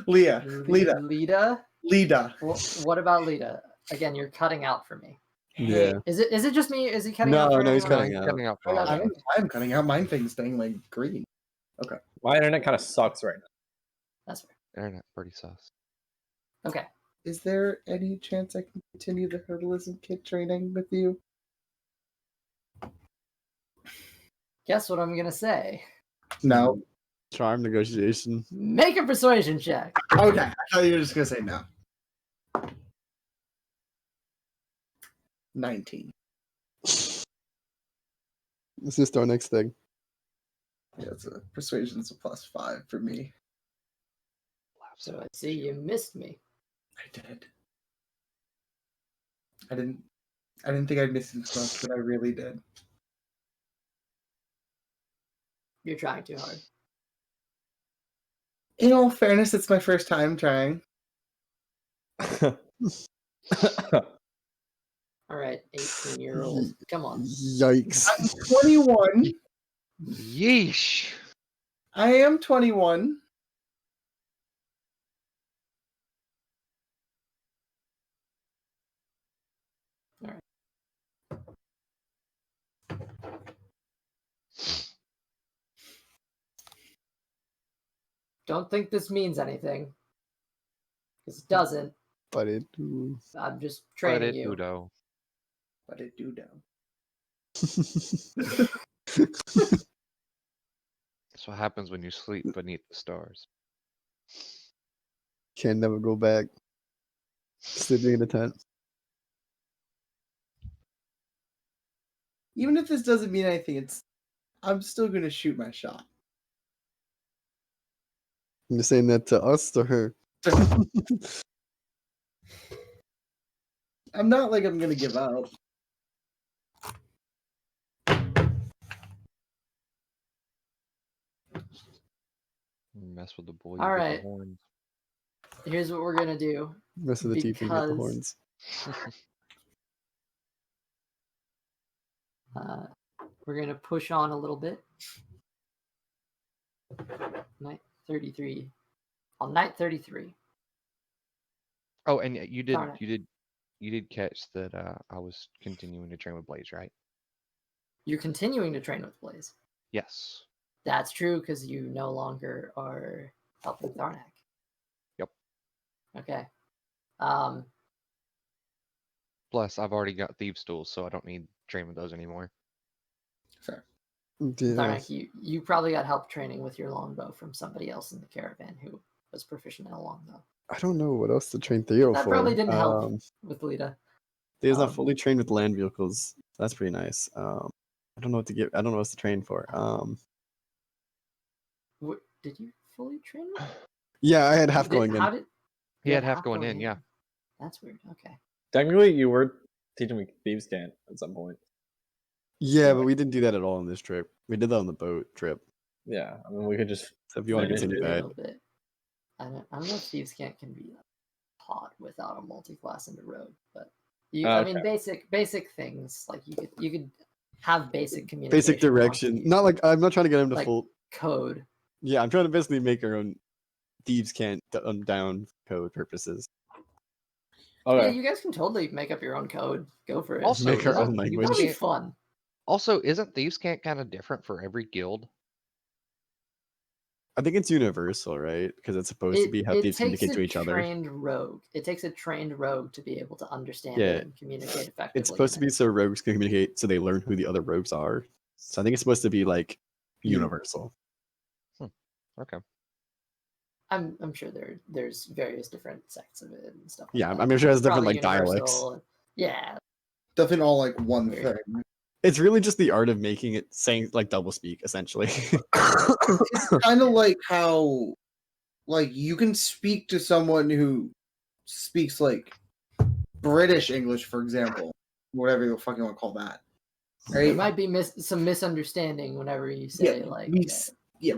Leda. Leda. What about Leda? Again, you're cutting out for me. Yeah. Is it just me? Is he cutting No, out? For no, he's everyone cutting else? out. Cutting out for Okay. all of us. I'm cutting out. Mine thing's staying like green. My internet kind of sucks right now. That's fair. Internet pretty sus. Okay. Is there any chance I can continue the herbalism kit training with you? Guess what I'm gonna say? No. Charm negotiation. Make a persuasion check. Okay. I thought you were just gonna say no. 19. This is our next thing. Yeah, it's a persuasion's a +5 for me. So I see you missed me. I did. I didn't think I'd miss it as much, but I really did. You're trying too hard. In all fairness, it's my first time trying. All right, 18-year-old. Come on. Yikes. I'm 21. Yeesh. I am 21. Don't think this means anything. Because it doesn't. But it. I'm just But training it you. Udo. But it do down. That's what happens when you sleep beneath the stars. Can never go back. Sleeping in a tent. Even if this doesn't mean anything, I'm still gonna shoot my shot. You're saying that to us or her? I'm not like I'm gonna give up. Mess with the boy. All You get right. the horns. Here's what we're gonna do. Rest of the teeth and get the Because- horns. We're gonna push on a little bit. Night 33. On night 33. Oh, and you did Darn it. you did catch that I was continuing to train with Blaze, right? You're continuing to train with Blaze. Yes. That's true because you no longer are helping Tharnak. Yep. Okay. Plus, I've already got Thieves' Tools, so I don't need train with those anymore. Fair. Yeah. Tharnak, you probably got help training with your longbow from somebody else in the caravan who was proficient in a longbow. I don't know what else to train Theo That for. probably didn't help with Lita. Theo's not fully trained with land vehicles. That's pretty nice. I don't know what to give. I don't know what else to train for. Did you fully train with? Yeah, I had half going in. How did He you had half going in, yeah. That's weird. Okay. Technically, you were teaching me thieves' cant at some point. Yeah, but we didn't do that at all on this trip. We did that on the boat trip. Yeah, I mean, we could just. So if you want to Maybe continue A that, little bit. I don't know if Thieves' Cant can be taught without a multi-class into Rogue, but I mean basic things like you could have basic communication. basic direction. Not like I'm not trying to get him to like full code. Yeah, I'm trying to basically make our own thieves can't down code purposes. Okay. Yeah, you guys can totally make up your own code. Go for it. Also, Make our isn't own Thieves' language. That'll be Cant- fun. Also, isn't Thieves' Cant kind of different for every guild? I think it's universal, right? Because it's supposed to be how thieves communicate to each other. It takes a trained rogue to be able to understand Yeah. it and communicate effectively. It's supposed to be so rogues can communicate, so they learn who the other rogues are. So I think it's supposed to be like universal. Okay. I'm sure there's various different sects of it and stuff. Yeah, like I'm that. sure it has different Probably like dialects. universal. Yeah, Definitely all like one Weird. thing. It's really just the art of making it saying like double speak, essentially. It's kind of like how, like, you can speak to someone who speaks like British English, for example, whatever you fucking want to call that. there Right? might be some misunderstanding whenever you say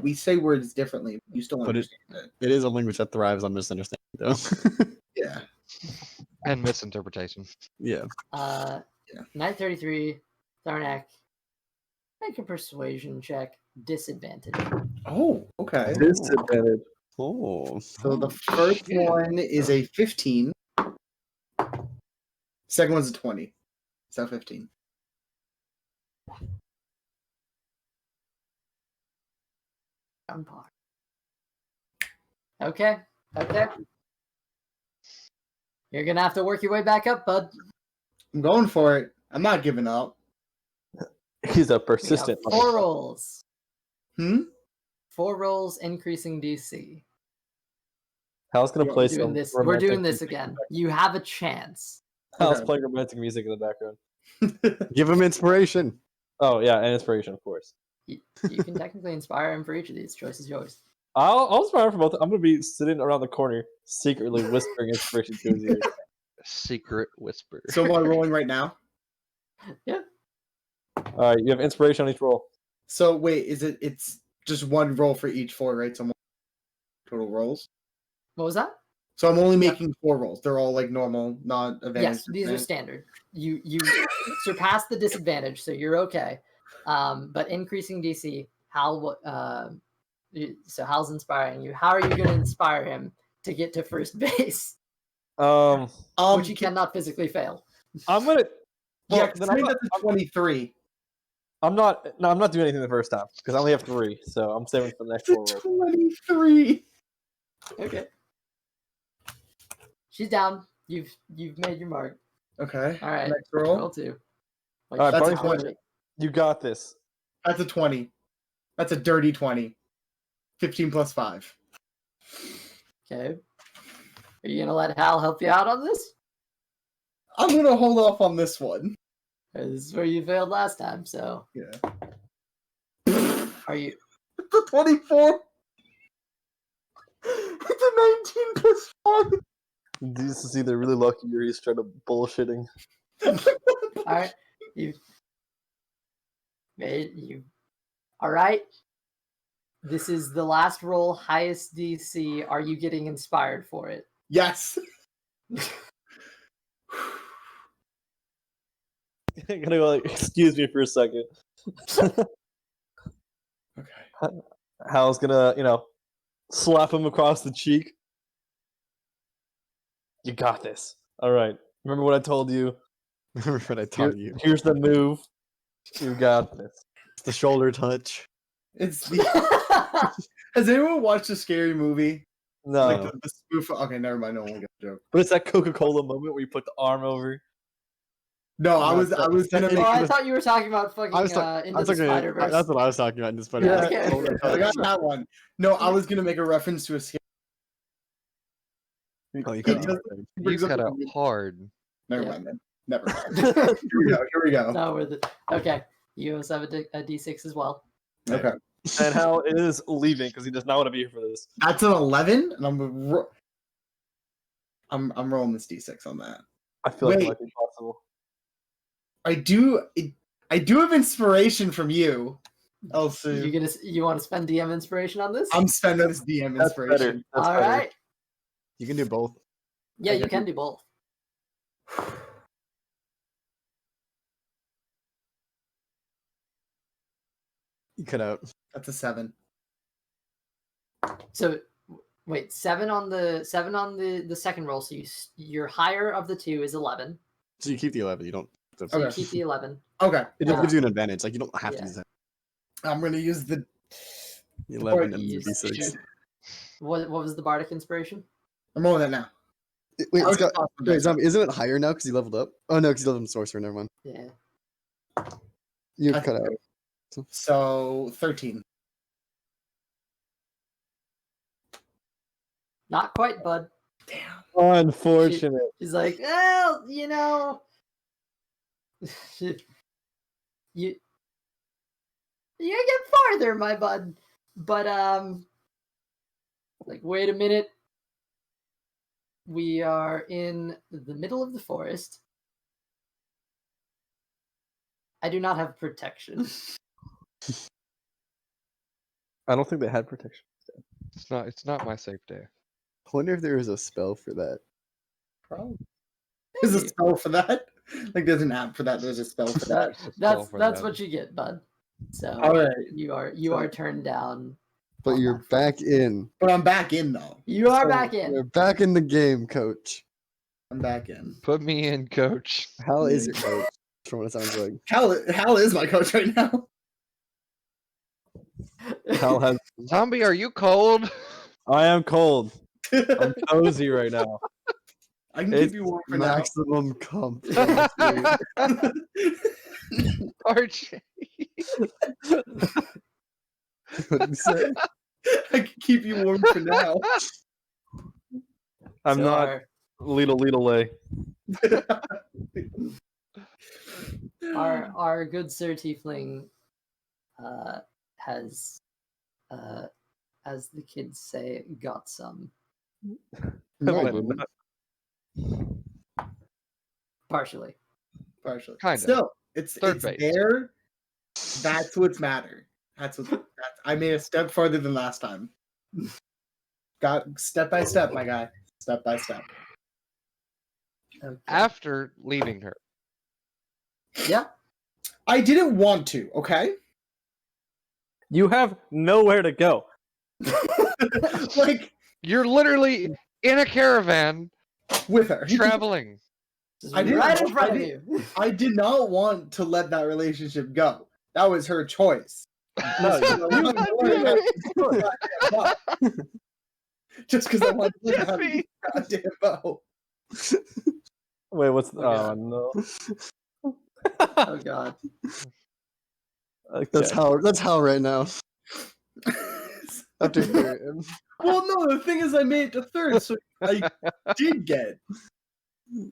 we say words differently. But you still But understand it. It is a language that thrives on misunderstanding, though. Yeah. And misinterpretation. Yeah. Night 33, Tharnak, make a persuasion check. Disadvantage. Oh, okay. Disadvantage. Oh. So the first shit. one is a 15. Second one's a 20. So 15. Gunpowder. Okay. You're gonna have to work your way back up, bud. I'm going for it. I'm not giving up. He's a We got persistent. 4 rolls. 4 rolls, increasing DC. Hal's gonna We're play We're doing some. this. We're romantic doing this music. again. You have a chance. Hal's Okay. playing romantic music in the background. Give him inspiration. Oh yeah, and inspiration, of course. You can technically inspire him for each of these. Choice is yours. I'll inspire for both. I'm gonna be sitting around the corner, secretly whispering inspiration to his ears. Secret whisper. So am I rolling right now? Yeah. All right, you have inspiration on each roll. So wait, it's just one roll for each 4, right? So total rolls. What was that? So I'm only making 4 rolls. They're all like normal, not advantage. Yes, these are standard. You surpass the disadvantage, so you're okay. But increasing DC, Hal. So Hal's inspiring you. How are you going to inspire him to get to first base, which you cannot physically fail? I'm gonna. Yeah, Well, then say that's a 23. I'm not doing anything the first time because I only have 3, so I'm saving for the next 4 It's a rolls. 23. Okay. She's down. You've made your mark. Okay. All right. Next roll. Roll 2. All right, That's a Barney's 20. You got this. That's a 20. That's a dirty 20. 15 plus 5. Okay. Are you gonna let Hal help you out on this? I'm gonna hold off on this one. This is where you failed last time, so Yeah. are you The 24. It's a 19 plus 5. This is either really lucky or he's trying to bullshitting. alright? Alright. This is the last roll, highest DC. Are you getting inspired for it? Yes. I'm gonna go like, excuse me for a second. Okay. Hal's gonna, slap him across the cheek. You got this. All right. Remember what I told you? Remember what I taught you. Here's the move. You got this. It's the shoulder touch. It's the. Has anyone watched a scary movie? No. Like the spoof. Okay, never mind. No one will get the joke. But it's that Coca-Cola moment where you put the arm over. No, I was gonna Oh, make. I thought you were talking about fucking Into the Spider-Verse. That's what I was talking about in the Spider-Verse. Yeah, Okay. I got that one. No, I was gonna make a reference to a scary. Oh, you He cut out. does- You brings up cut the out movie. hard. Never Yeah. mind then. Never mind. Here we go. No, okay. You also have a D6 as well. Okay. And Hal is leaving because he does not want to be here for this. That's an 11, and I'm rolling this d6 on that. I feel like it Wait. might be possible. I do have inspiration from you, Elsu. You want to spend DM inspiration on this? I'm spending this DM That's better. inspiration. That's All better. right. You can do both. Yeah, you Okay. can do both. You cut out. That's a 7. So wait, 7 on the second roll. So your higher of the two is 11. So you keep the 11. You don't. So Okay. you keep the 11. Okay. It just Uh, gives you an advantage. Like you don't have yeah. to use that. I'm gonna use the. The 11 Or and the use- d6. What was the bardic inspiration? I'm rolling that now. Wait, I was it's got, just talking wait, about Zombie, isn't it higher now because you leveled up? Oh no, because you leveled up Sorcerer. Never mind. Yeah. You I cut think- out. So 13. Not quite, bud. Damn. Unfortunate. She's like, well, you get farther, my bud. But like, wait a minute. We are in the middle of the forest. I do not have protection. I don't think they had protection. It's not my safe day. I wonder if there is a spell for that. Probably. There's a Maybe. spell for that. Like there's an app for that. There's a spell for that. There's a spell for That's that. what you get, bud. So All right. you are turned down. But on you're that front. back in. But I'm back in though. You are So, back in. You're back in the game, Coach. I'm back in. Put me in, coach. Hal is your coach, from what it sounds like. Hal is my coach right now. Hal has. Zombie, are you cold? I am cold. I'm cozy right now. I can It's keep you warm for now. maximum comfort. Archie. What'd you say? I can keep you warm for now. I'm So not little lay. our good Sir Tiefling has as the kids say, got some. Right. Partially. Partially. Kinda. Still, it's Third it's base. there. That's what's matter. I made a step farther than last time. Got step by step, my guy. Step by step. Okay. After leaving her. Yeah. I didn't want to, okay? You have nowhere to go. Like You're literally in a caravan with her. traveling. Just I didn't right in want- front I of didn't- you. I did not want to let that relationship go. That was her choice. No, Just because I wanted to learn how to Jeffy! use a goddamn bow. Wait, what's? Oh, Oh no. Oh god. Okay. That's Hal right now. After third. Well, no, the thing is, I made it to third, so I did get. No,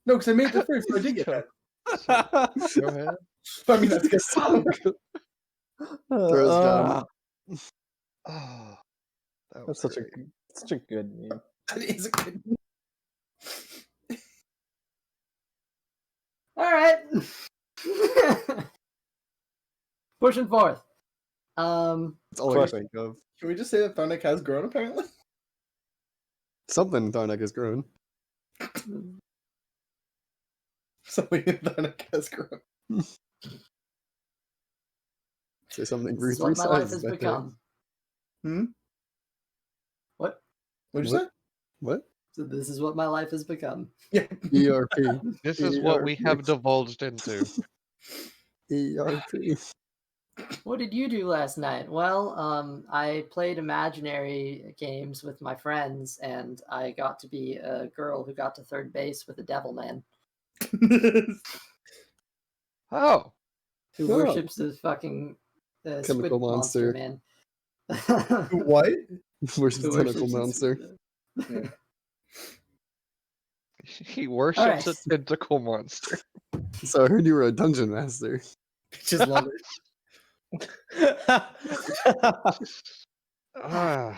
because I made it to third, so I did get that. Go ahead. I mean, that's good. Throws down. Oh, that was That's such great. a good meme. That is a good. All right. Pushing forth. That's all I can think of. Can we just say that Thornic has grown, apparently? Something in Tharnak has grown. Something in Thornic has grown. Say something This grew is 3 what my life sizes has that day. become. What? What'd you say? What? So this is what my life has become. Yeah. ERP. This is what we have divulged into. ERP. What did you do last night? Well, I played imaginary games with my friends, and I got to be a girl who got to third base with a devil man Oh, who Oh. worships the fucking squid Chemical monster monster. man. What? Where's the Who tentacle worships monster? he worships right. a tentacle monster. So I heard you were a dungeon master. Just love it. Ah,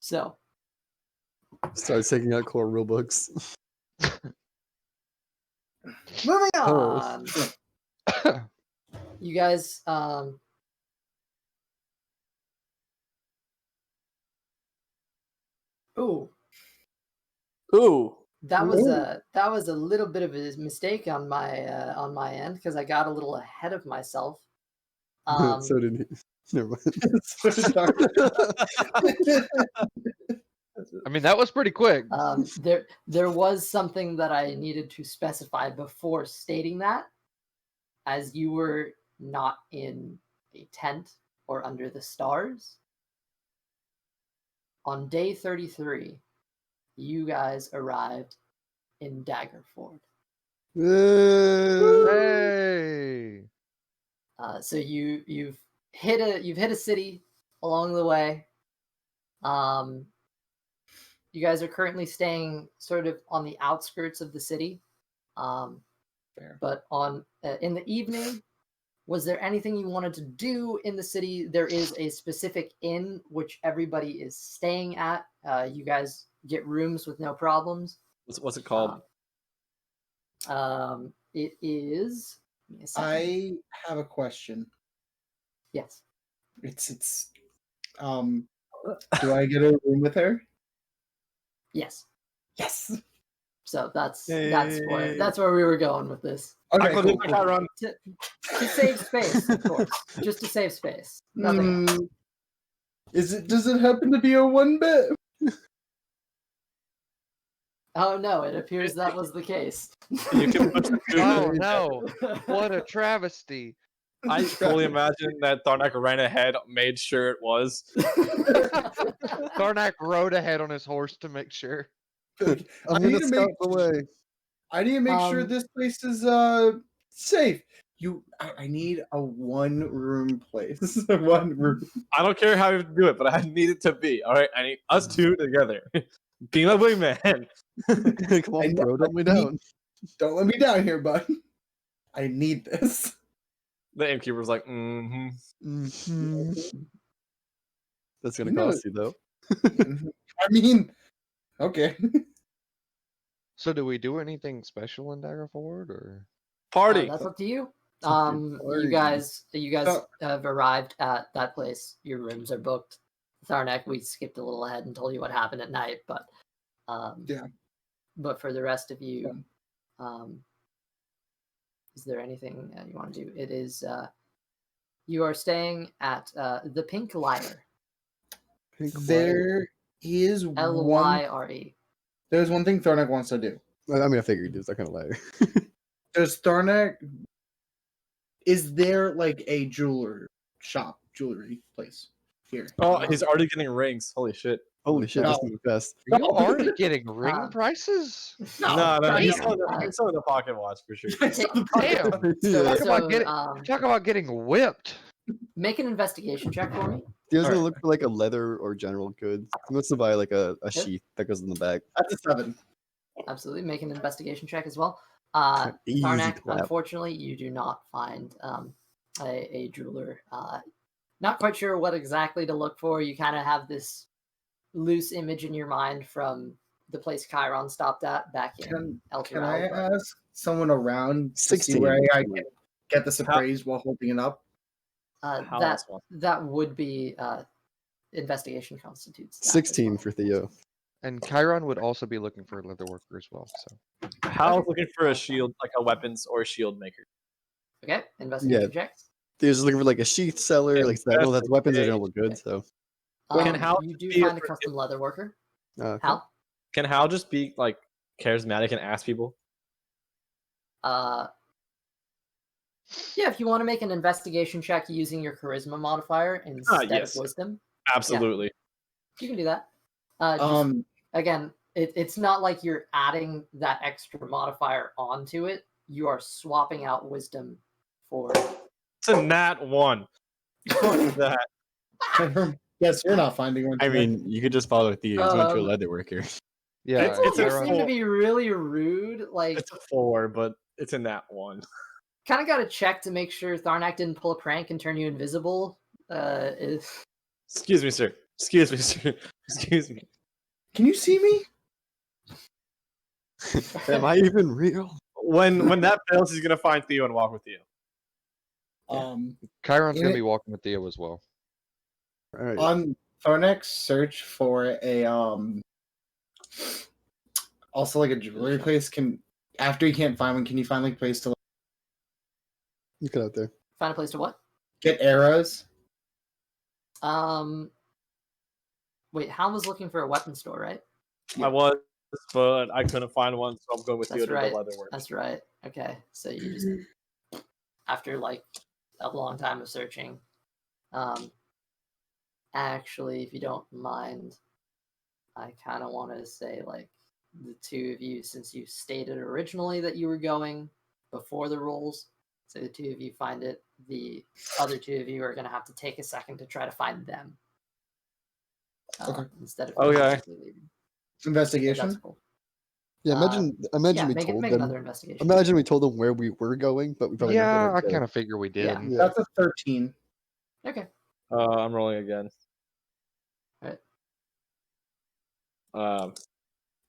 So, Started taking out core rulebooks. moving Oh. on. You guys, ooh, Ooh. that was a little bit of a mistake on my end because I got a little ahead of myself. So did he. Never mind. I mean, that was pretty quick. There was something that I needed to specify before stating that, as you were not in a tent or under the stars. On day 33, you guys arrived in Daggerford. Hey. So you've hit a city along the way. You guys are currently staying sort of on the outskirts of the city. Fair. But on in the evening, was there anything you wanted to do in the city? There is a specific inn which everybody is staying at. You guys get rooms with no problems. What's it called? It is. Give me a second. I have a question. Yes. It's do I get a room with her? Yes. Yes. So that's Yay. that's where we were going with this. Okay, Michael, cool, did cool. I run? To save space, of course. Just to save space. Nothing else. Does it happen to be a one bit? Oh no, it appears that was the case. You can push the Oh two. no! What a travesty! I fully imagine that Tharnak ran ahead, made sure it was. Karnak rode ahead on his horse to make sure. I'm I gonna need to scout make- the way. I need to make sure Um, this place is safe. I need a one room place. One room. I don't care how you do it, but I need it to be. All right, I need us two together. Be my wingman. Come on, bro, don't me down. Don't let me down here, bud. I need this. The innkeeper's like, mm-hmm. That's gonna You know- cost you though. I mean, okay. So, do we do anything special in Daggerford, or? Party. That's up to you. Something You party. guys So- have arrived at that place. Your rooms are booked. Tharnak, we skipped a little ahead and told you what happened at night, but Yeah. But for the rest of you, is there anything you want to do? It is you are staying at the Pink Lyre. There is one. Lyre. There's one thing Thornak wants to do. I mean, I figured he was that kind of liar. Does Thornak? Is there like a jewelry place here? Oh, he's already getting rings. Holy shit. Holy shit, this No. moved fast. Are you already getting ring Um, prices? No, he's damn. selling the pocket watch for sure. I saw the Damn. pocket. So, Talk about so, getting- um, Talk about getting whipped. Make an investigation check for me. Theo's gonna Alright. look for like a leather or general goods. He wants to buy like a sheath that goes in the back. That's a 7. Absolutely, make an investigation check as well. Easy Tarnak, clap. unfortunately, you do not find a jeweler. Not quite sure what exactly to look for. You kind of have this loose image in your mind from the place Chiron stopped at back in El Can I Dorado. ask someone around to see 16. where I can get this appraised while holding it up? How That else wants- that would be investigation constitutes. that as 16 well. for Theo. And Chiron would also be looking for a leather worker as well. So Hal's looking for a shield, like a weapons or shield maker. Okay, investigation checks. Theo's looking for like a sheath seller, like that. Well, that's weapons or general Investigate. goods. So Can Hal You do be a find a pro- custom leather worker. okay. Hal? Can Hal just be like charismatic and ask people? Yeah, if you want to make an investigation check using your charisma modifier instead yes. of wisdom, Absolutely. you can do that. Again, it's not like you're adding that extra modifier onto it. You are swapping out wisdom for. It's a nat 1. What is that? Yes, you're not finding one. I today. mean, you could just follow Theo. He's going to a leather worker. yeah, It's a You Chiron- seem to four. be really rude. Like, It's a 4, but it's a nat 1. kind of got to check to make sure Tharnak didn't pull a prank and turn you invisible. Excuse me, sir. Excuse me, sir. Excuse me. Can you see me? Am I even real? When that fails, he's gonna find Theo and walk with you. Chiron's in gonna it- be walking with Theo as well. All right. On Tharnak's search for a also like a jewelry place, after you can't find one, can you find like a place to Look it out there. Find a place to what? get arrows? Wait, Hal was looking for a weapon store, right? I was, but I couldn't find one, so I'm going with That's Theo to right. the leather work. That's right. Okay, so you just after like a long time of searching, actually, if you don't mind, I kind of want to say like the two of you, since you stated originally that you were going before the rolls, so the two of you find it. The other two of you are going to have to take a second to try to find them. Okay. Instead of Okay. immediately leaving. Yeah, Investigation. that's cool. Yeah, imagine Yeah, we make told another them. investigation. Imagine we told them where we were going, but we probably Yeah, never I did. kind of figure we did. Yeah. Yeah. That's a 13. Okay. I'm rolling again. Alright.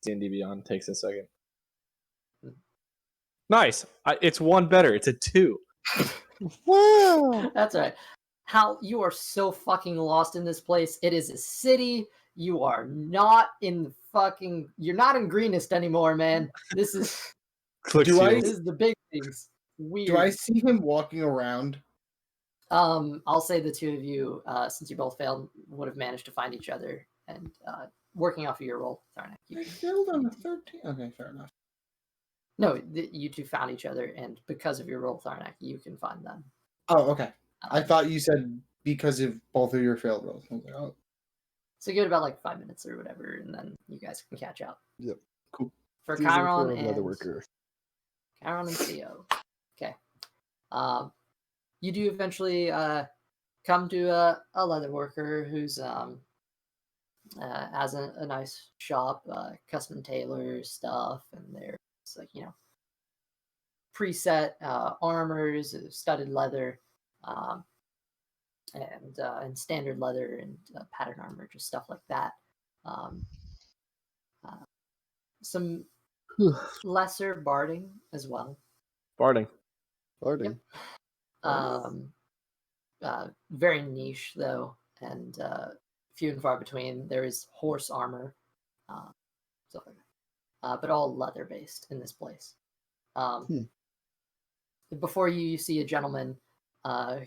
D&D Beyond takes a second. Hmm. Nice. It's one better. It's a 2. Wow. That's all right. Hal, you are so fucking lost in this place. It is a city. You are not in fucking. You're not in Greenest anymore, man. This is Click Do I- shield. this is the big things. Weird. Do I see him walking around? I'll say the two of you, since you both failed, would have managed to find each other and working off of your roll. Tharnak, I failed on a 13. Okay, fair enough. No, you two found each other, and because of your roll, Tharnak, you can find them. Oh, okay. I thought you said because of both of your failed rolls. I was like, oh, So give it about like 5 minutes or whatever, and then you guys can catch up. Yep. Cool. For He's looking for Chiron a leather and worker. Chiron and Theo. Okay. You do eventually come to a leather worker who's has a nice shop, custom tailor stuff, and there's like preset armors, studded leather, and standard leather and pattern armor, just stuff like that. Some lesser barding as well. Barding. Barding. Very niche though, and few and far between. There is horse armor, stuff like that, but all leather based in this place. Before you see a gentleman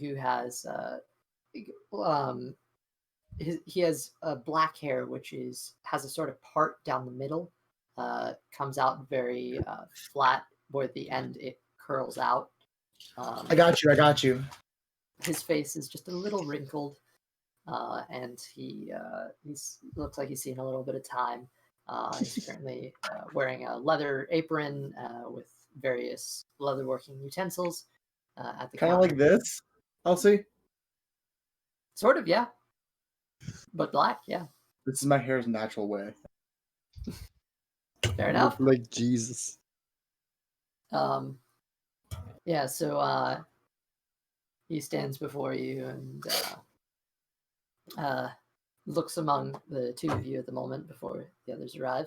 who has he has black hair, which has a sort of part down the middle, comes out very flat, where at the end it curls out. I got you. His face is just a little wrinkled, and he looks like he's seen a little bit of time. He's currently wearing a leather apron with various leatherworking utensils at the Kind of counter. like this, Elsie. Sort of, yeah. But black, yeah. This is my hair's natural way. Fair enough. Like Jesus. Yeah, so he stands before you and looks among the two of you at the moment before the others arrive.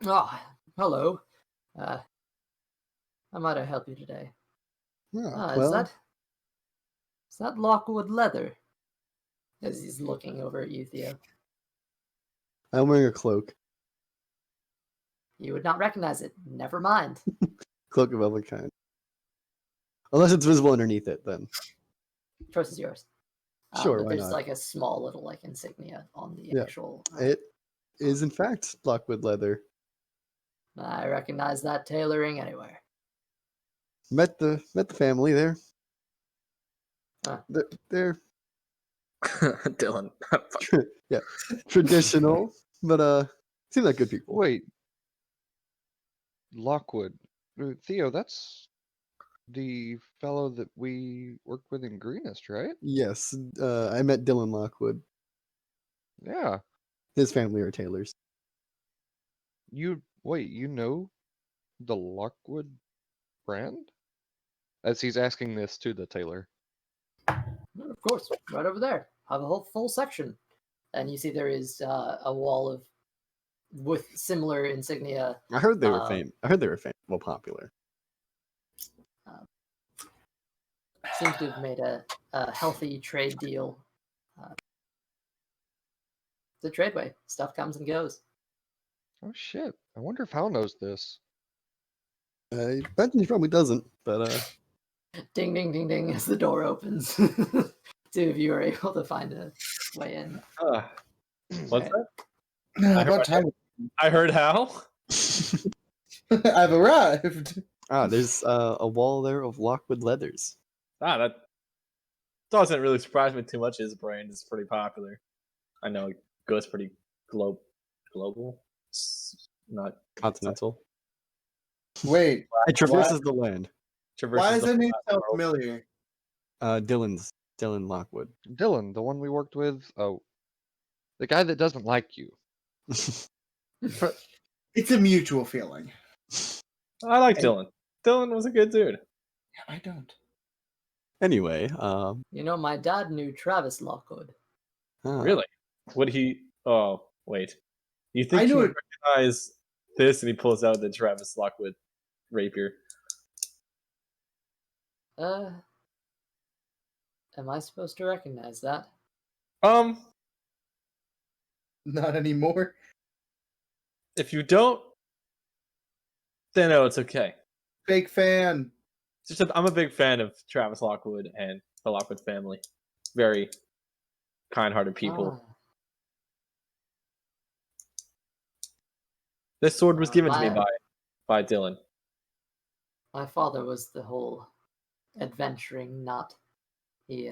Hello. How might I help you today? Yeah, Is that Lockwood leather? As he's looking over at you, Theo. I'm wearing a cloak. You would not recognize it. Never mind. Cloak of other kind. Unless it's visible underneath it, then. Choice is yours. Sure, but why there's not? like a small little like insignia on the Yeah. actual. It is in fact Lockwood leather. I recognize that tailoring anywhere. Met the family there. Huh. They're Dylan. yeah, traditional, but seem like good people. Wait, Lockwood, Theo, that's the fellow that we worked with in Greenest, right? Yes, I met Dylan Lockwood. Yeah. His family are tailors. You know the Lockwood brand? As he's asking this to the tailor. Of course, right over there. Have a whole full section, and you see there is a wall of with similar insignia. I heard they were well, popular. Seems to have made a healthy trade deal. The Tradeway stuff comes and goes. Oh shit! I wonder if Hal knows this. I bet he probably doesn't, but Ding, ding, ding, ding! As the door opens, two of you are able to find a way in. What's Right. that? About time. I heard how. I've arrived. there's a wall there of Lockwood leathers. That doesn't really surprise me too much. His brand is pretty popular. I know it goes pretty global. Not Continental. Wait, It traverses the land. why is the that name flat so world. familiar? Dylan Lockwood. Dylan, the one we worked with. Oh, the guy that doesn't like you. It's a mutual feeling. I like Dylan. Dylan was a good dude. I don't. Anyway, You know, my dad knew Travis Lockwood. Really? Would he? Oh, wait. You I think he knew would it. recognize this? And he pulls out the Travis Lockwood rapier. Am I supposed to recognize that? Not anymore. If you don't, then no, it's okay. Big fan. It's just that I'm a big fan of Travis Lockwood and the Lockwood family. Very kind-hearted people. Ah. This sword was given to me My- by Dylan. My father was the whole adventuring nut. He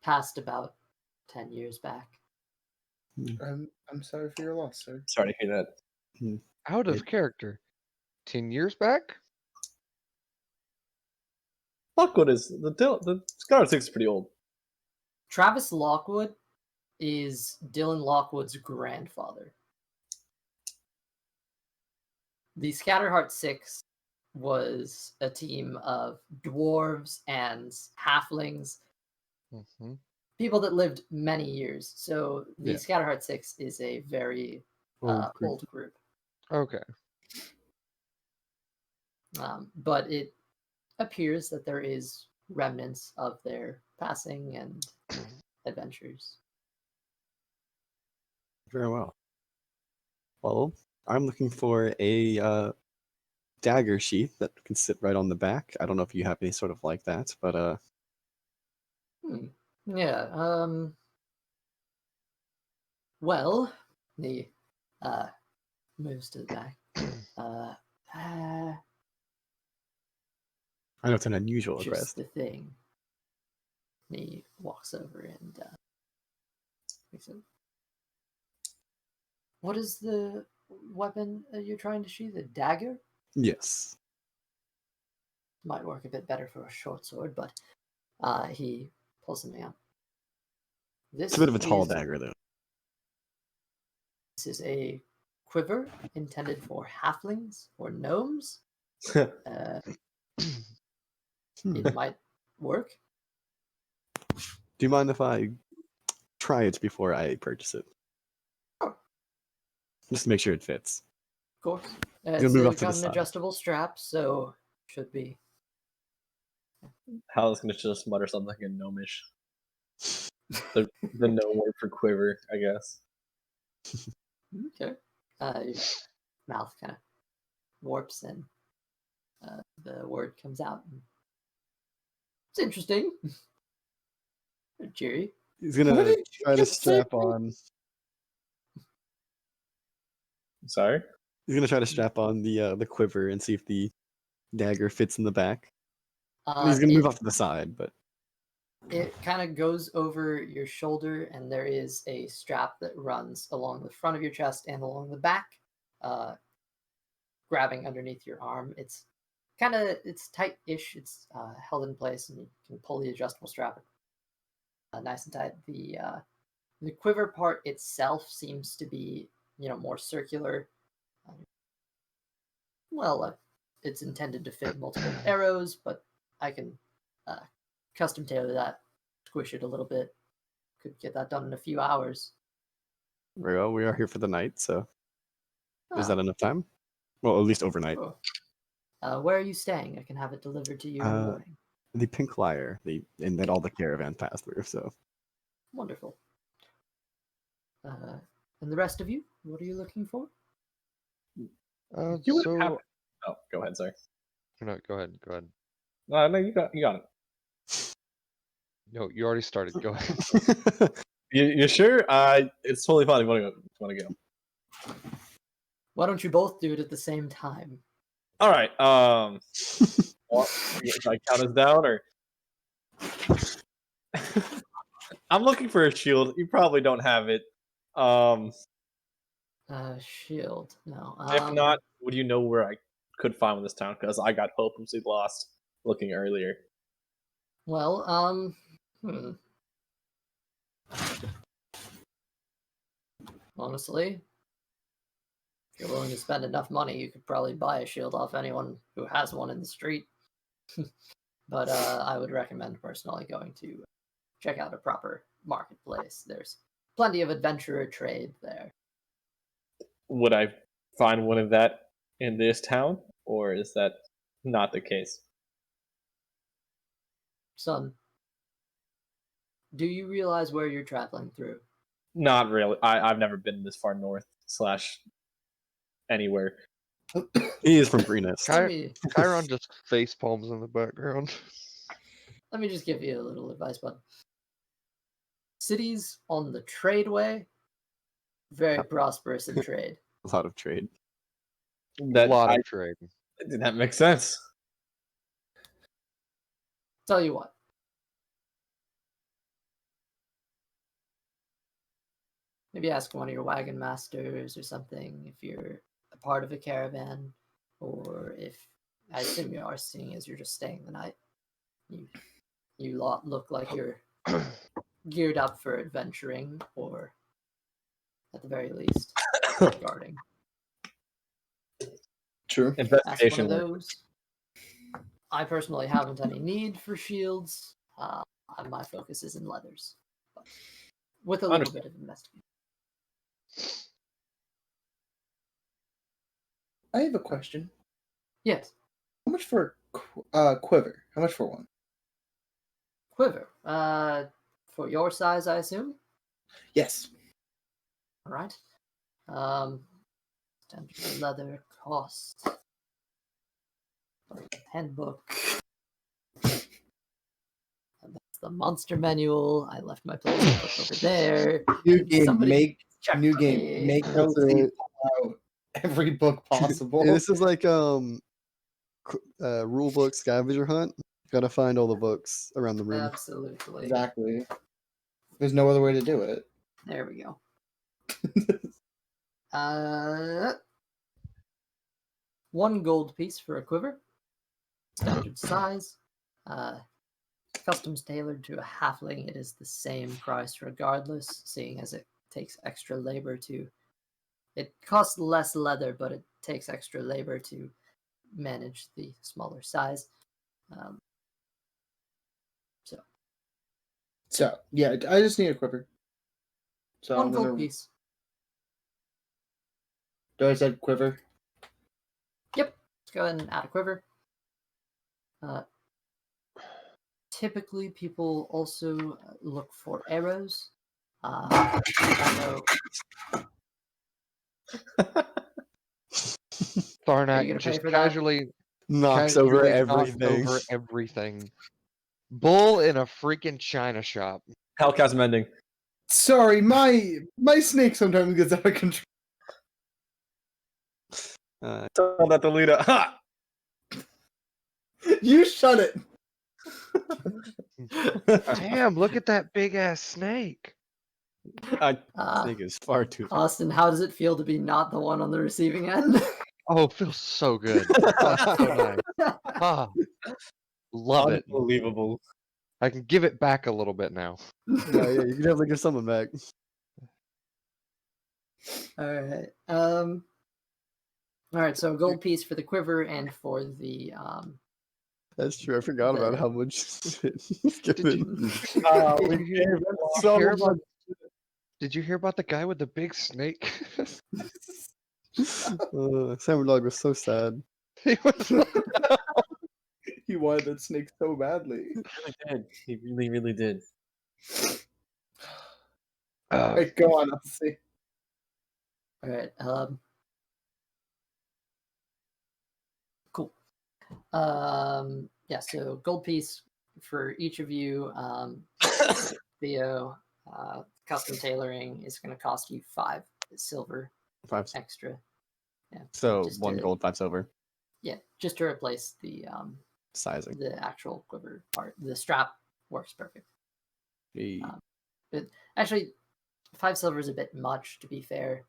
passed about 10 years back. I'm sorry for your loss, sir. Sorry to hear that. Out of character. 10 years back? Lockwood is the Scarlet Six is pretty old. Travis Lockwood is Dylan Lockwood's grandfather. The Scatterheart Six was a team of dwarves and halflings, Mm-hmm. people that lived many years. So the Yeah. Scatterheart Six is a very old group. Okay. But it appears that there is remnants of their passing and adventures. Very well. Well, I'm looking for a dagger sheath that can sit right on the back. I don't know if you have any sort of like that, but Yeah. Well, he moves to the back. I know it's an unusual Just request. the thing. He walks over and makes it. What is the weapon that you're trying to sheath? A dagger? Yes. Might work a bit better for a short sword, but He pulls something out. This It's a bit of a tall is, dagger, though. This is a quiver intended for halflings or gnomes. Hmm. It might work. Do you mind if I try it before I purchase it? Sure. Just to make sure it fits. Of course. You'll It's move off to got the an side. adjustable strap, so should be. Hal's gonna just mutter something in gnomish. The gnome word for quiver, I guess. Okay. Your mouth kind of warps and the word comes out. It's interesting. Cheery. He's What gonna did you try to just say? strap on. Sorry. He's gonna try to strap on the quiver and see if the dagger fits in the back. He's gonna move off to the side, but It kind of goes over your shoulder, and there is a strap that runs along the front of your chest and along the back, grabbing underneath your arm. It's tight-ish. It's held in place, and you can pull the adjustable strap nice and tight. The quiver part itself seems to be, more circular. It's intended to fit multiple arrows, but I can custom tailor that, squish it a little bit. Could get that done in a few hours. very well. We are here for the night, so is that Ah, enough time? Well, at least overnight. sure. Where are you staying? I can have it delivered to you in the morning. The Pink Lyre, and that all the caravan passed through. So Wonderful. And the rest of you, what are you looking for? You would So have. Oh, go ahead. Sorry. no, go ahead. Go ahead. No, you got it. No, you already started. Go ahead. You sure? It's totally fine. If you want to go. Why don't you both do it at the same time? All right. Well, should I count us down or? I'm looking for a shield. You probably don't have it. Shield. No. If not, would you know where I could find in this town? Because I got hopelessly lost looking earlier. Well, honestly, if you're willing to spend enough money, you could probably buy a shield off anyone who has one in the street. But I would recommend personally going to check out a proper marketplace. There's plenty of adventurer trade there. Would I find one of that in this town, or is that not the case? Son, do you realize where you're traveling through? Not really. I've never been this far north / anywhere. he is from Greenest. Chiron just face palms in the background. Let me just give you a little advice, bud. Cities on the Tradeway, very prosperous in trade. A lot of trade. A lot of trade. That makes sense. Tell you what. Maybe ask one of your wagon masters or something if you're a part of a caravan, or if I assume you are, seeing as you're just staying the night. You lot look like you're geared up for adventuring, or at the very least, guarding. True. Ask one Investigation of work. those. I personally haven't any need for shields. My focus is in leathers, but with a little bit of investigation. I have a question. Yes, How much for quiver? How much for one? quiver. For your size, I assume. Yes. All right. Standard leather cost. Handbook. And that's the monster manual. I left my place over there. New game. Somebody check New for game. me. Make That's LZ it. pull out every book possible. This is like rule book scavenger hunt. Gotta find all the books around the room. Absolutely. Exactly. There's no other way to do it. There we go. 1 gold piece for a quiver. Standard size. customs tailored to a halfling, it is the same price regardless, seeing as it takes extra labor to. It costs less leather, but it takes extra labor to manage the smaller size. So yeah, I just need a quiver. So One I'm gold gonna. piece. Do I said quiver? Yep. Let's go ahead and add a quiver. Typically, people also look for arrows. I know. Are you Tharnak gonna pay just for that? casually Knocks over casually knocks everything. over everything. Bull in a freaking china shop. Hellcast mending. Sorry, my snake sometimes gets out of control. Tell that to Lita. Ha! You shut it. Damn, look at that big ass snake. Snake is far too. Austin, how does it feel to be not the one on the receiving end? Oh, it feels so good. Oh, so nice. Ah, love it. Unbelievable. I can give it back a little bit now. Yeah, you can definitely give someone back. All right. So gold piece for the quiver and for the That's true. I forgot about how much shit he's given. Did you hear, so hear much. about, did you hear about the guy with the big snake? Samurai Dog was so sad. He was like, He wanted that snake so badly. He really did. He really, really did. Right, go on. I'll see. All right. Cool. Yeah. So gold piece for each of you. Theo, custom tailoring is going to cost you 5 silver 5. extra. Yeah. So just 1 to- gold, 5 silver. Yeah, just to replace the Sizing. the actual quiver part. The strap works perfect. Hey. But actually, 5 silver is a bit much, to be fair.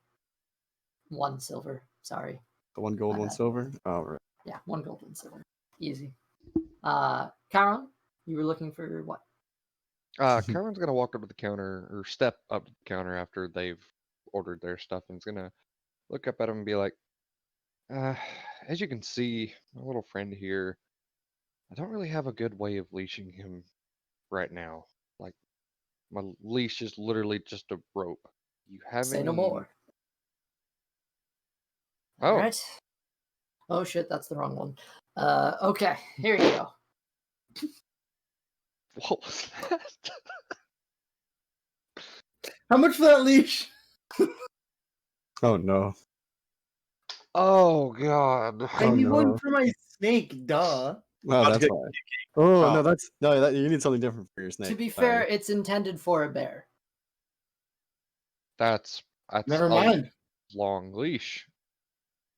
1 silver. Sorry. The 1 gold, 1 silver. All right. Yeah, 1 gold, 1 silver. Easy. Chiron, you were looking for what? Cameron's gonna walk up to the counter or step up to the counter after they've ordered their stuff and is gonna look up at him and be like, as you can see, my little friend here, I don't really have a good way of leashing him right now. Like, my leash is literally just a rope. You have Say any... no more. Oh. All right. Oh shit, that's the wrong one. Okay, here you go. What was that? How much for that leash? Oh no. Oh god. I Oh, need one no. for my snake, duh. Oh, that's get why. Oh, Oh. no, you need something different for your snake. To be Sorry. fair, it's intended for a bear. That's Never a mind. long leash.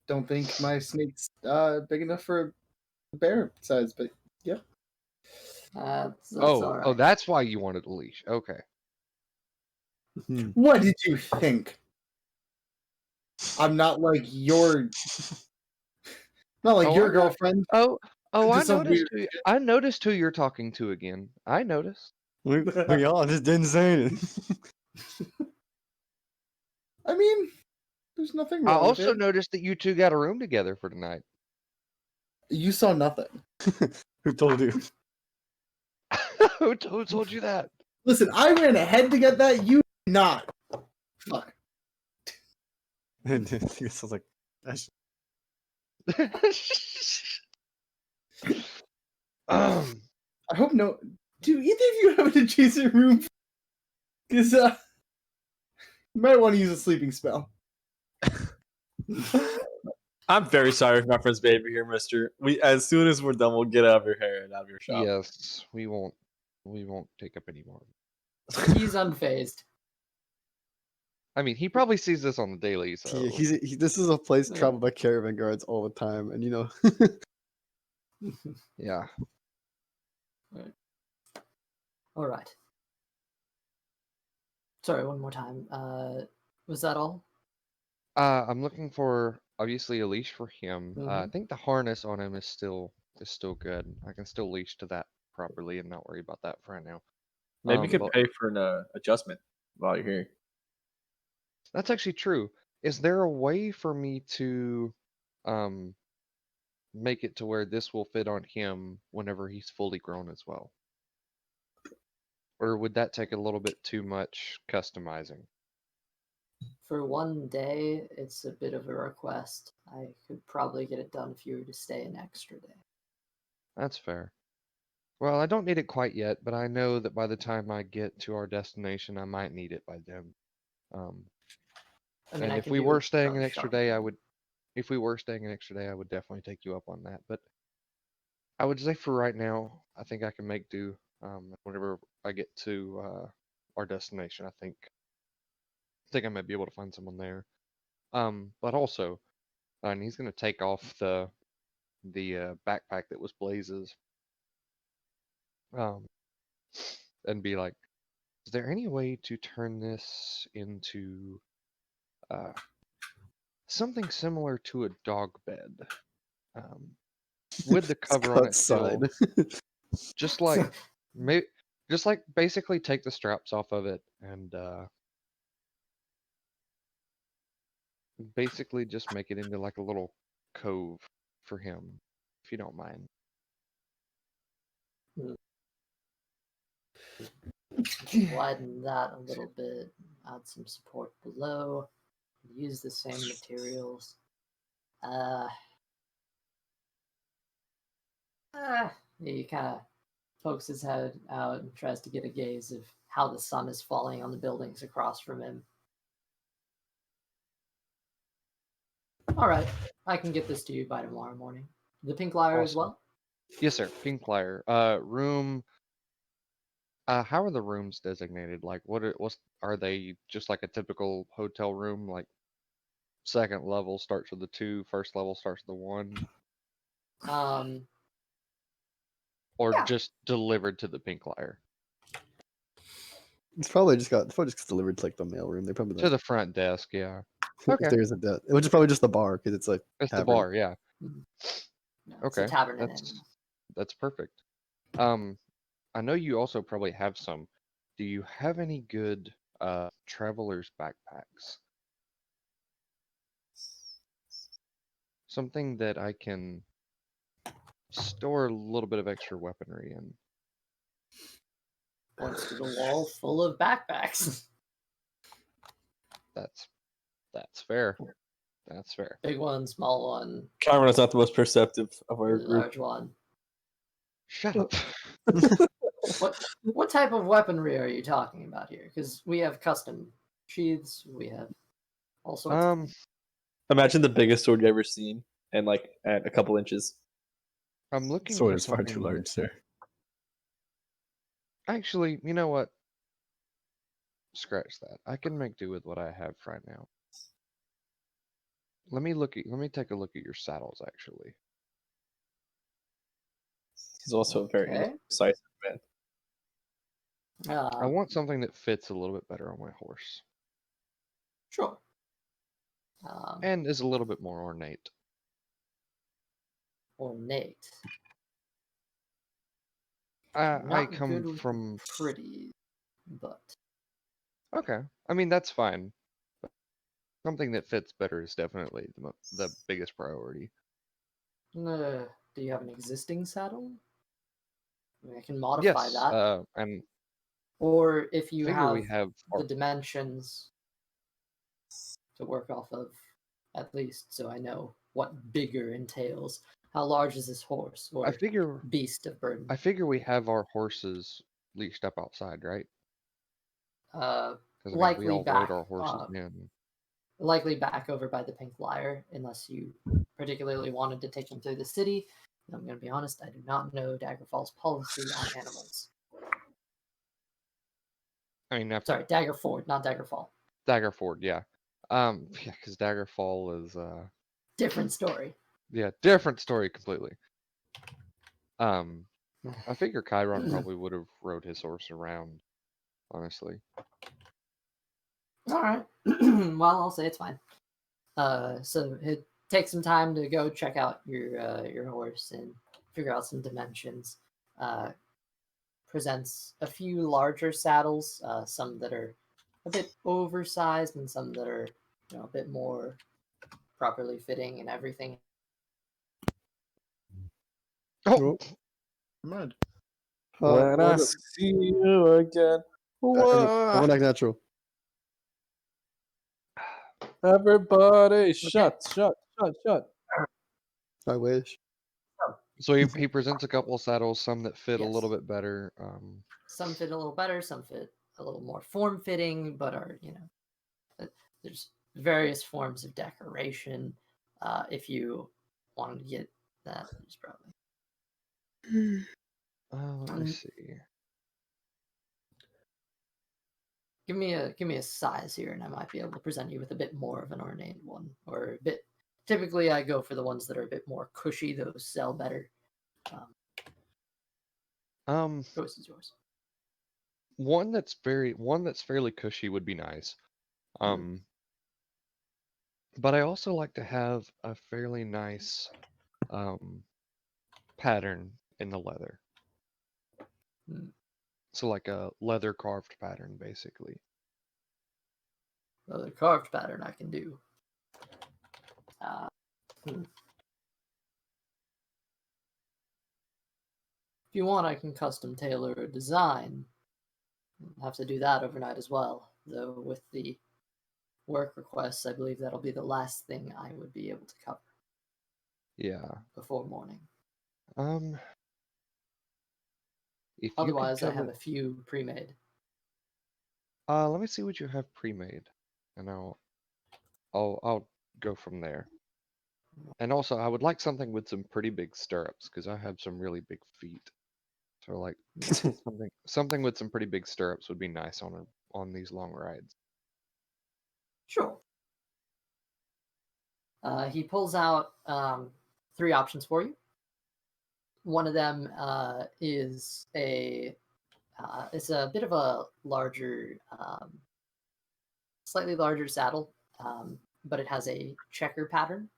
Don't think my snake's big enough for a bear size, but yeah. That's Oh, all right. oh, that's why you wanted a leash. Okay. Hmm. What did you think? I'm not like your Oh, your I know. girlfriend. Oh, I Just some noticed. weird I noticed who you're talking to again. I noticed. We all just didn't say anything. I mean, there's nothing I wrong with also it. noticed that you two got a room together for tonight. You saw nothing. Who told you? Who told you that? Listen, I ran ahead to get that. You did not. Fuck. And I was like, that's I hope no. Do either of you have an adjacent room? Because you might want to use a sleeping spell. I'm very sorry for my friend's behavior here, mister. As soon as we're done, we'll get out of your hair and out of your shop. Yes, we won't take up any more. He's unfazed. I mean, he probably sees this on the daily, so this is a place traveled by caravan guards all the time, and yeah. All right. Sorry, one more time. Was that all? I'm looking for obviously a leash for him. I Mhm. think the harness on him is still good. I can still leash to that properly and not worry about that for right now. Maybe you could but pay for an adjustment while you're here. that's actually true. Is there a way for me to make it to where this will fit on him whenever he's fully grown as well? Or would that take a little bit too much customizing? For one day, it's a bit of a request. I could probably get it done if you were to stay an extra day. That's fair. Well, I don't need it quite yet, but I know that by the time I get to our destination, I might need it by then. I mean, And I if can we do were a staying an dark extra shot day, I thing. would. If we were staying an extra day, I would definitely take you up on that. But I would say for right now, I think I can make do. Whenever I get to our destination, I think I might be able to find someone there. But also, and he's gonna take off the backpack that was Blaze's, and be like, "Is there any way to turn this into uh, something similar to a dog bed, with the It's cover on it still, outside. just like just like basically take the straps off of it and basically just make it into like a little cove for him, if you don't mind." Widen that a little bit, add some support below, use the same materials. He kind of pokes his head out and tries to get a gaze of how the sun is falling on the buildings across from him. All right, I can get this to you by tomorrow morning. The pink lyre as Awesome. well? Yes, sir. Pink Lyre. Room. How are the rooms designated? Like, are they just like a typical hotel room? Like, second level starts with the 2, first level starts with the 1, or Yeah. just delivered to the Pink Lyre? It's probably just delivered to like the mail room. They probably To like, the front desk, yeah. if Okay. there isn't that, which is probably just the bar because it's like It's the tavern. bar, yeah. No, it's a Okay, tavern and inn. that's perfect. I know you also probably have some. Do you have any good traveler's backpacks? Something that I can store a little bit of extra weaponry in. Points to the wall full of backpacks. That's fair. That's fair. Big one, small one, Cameron is not the most perceptive of our really group. large one. Shut up. What type of weaponry are you talking about here? Because we have custom sheaths, we have all sorts of things. Imagine the biggest sword you ever seen, and like at a couple inches. I'm looking Sword for is far too something. large, sir. Actually, you know what? Scratch that. I can make do with what I have right now. Let me take a look at your saddles, actually. He's also a very Okay. indecisive man. I want something that fits a little bit better on my horse. Sure. And is a little bit more ornate. Ornate. I Not come good with from... pretty, but Okay. I mean, that's fine. But something that fits better is definitely the biggest priority. do you have an existing saddle? I mean, I can modify Yes, that. and Or if I you figure have we have... the dimensions to work off of, at least, so I know what bigger entails. How large is this horse or beast of burden? I figure we have our horses leashed up outside, right? Because Likely we all back. rode our horses in. Likely back over by the Pink Lyre, unless you particularly wanted to take them through the city. I'm going to be honest, I do not know Daggerfall's policy on animals. I mean, Sorry, Daggerford, not Daggerfall. Daggerford, yeah. Yeah, because Daggerfall is different story. Yeah, different story completely. I figure Chiron probably would have rode his horse around, honestly. All right. Well, I'll say it's fine. So it takes some time to go check out your horse and figure out some dimensions. presents a few larger saddles, some that are a bit oversized and some that are a bit more properly fitting and everything. Oh, Mud. When I see you again, I want natural. everybody, shut. I wish. so he presents a couple of saddles, some that fit a Yes. little bit better. Some fit a little better, some fit a little more form-fitting, but are, there's various forms of decoration. If you wanted to get that, there's probably. Let me see. Give me a size here, and I might be able to present you with a bit more of an ornate one, or a bit. Typically, I go for the ones that are a bit more cushy; those sell better. Choice is yours. One that's fairly cushy would be nice. But I also like to have a fairly nice pattern in the leather. So like a leather carved pattern, basically. The carved pattern I can do. If you want, I can custom tailor a design. I'll have to do that overnight as well, though with the work requests, I believe that'll be the last thing I would be able to cover. Yeah. Before morning. If Otherwise, you I have a few pre-made. let me see what you have pre-made, and I'll go from there. And also, I would like something with some pretty big stirrups because I have some really big feet. So like something with some pretty big stirrups would be nice on these long rides. Sure. He pulls out 3 options for you. One of them is it's a bit of a larger, slightly larger saddle, but it has a checker pattern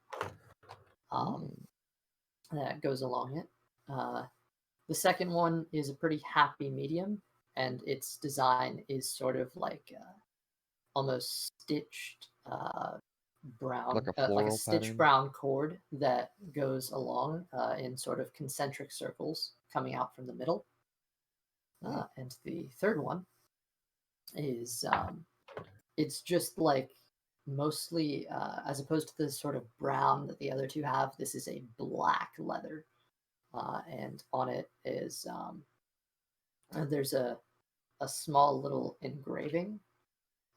that goes along it. The second one is a pretty happy medium, and its design is sort of like almost stitched brown, Like a like a floral stitched pattern? brown cord that goes along in sort of concentric circles coming out from the middle. And the third one is it's just like mostly as opposed to the sort of brown that the other two have, this is a black leather, and on it is there's a small little engraving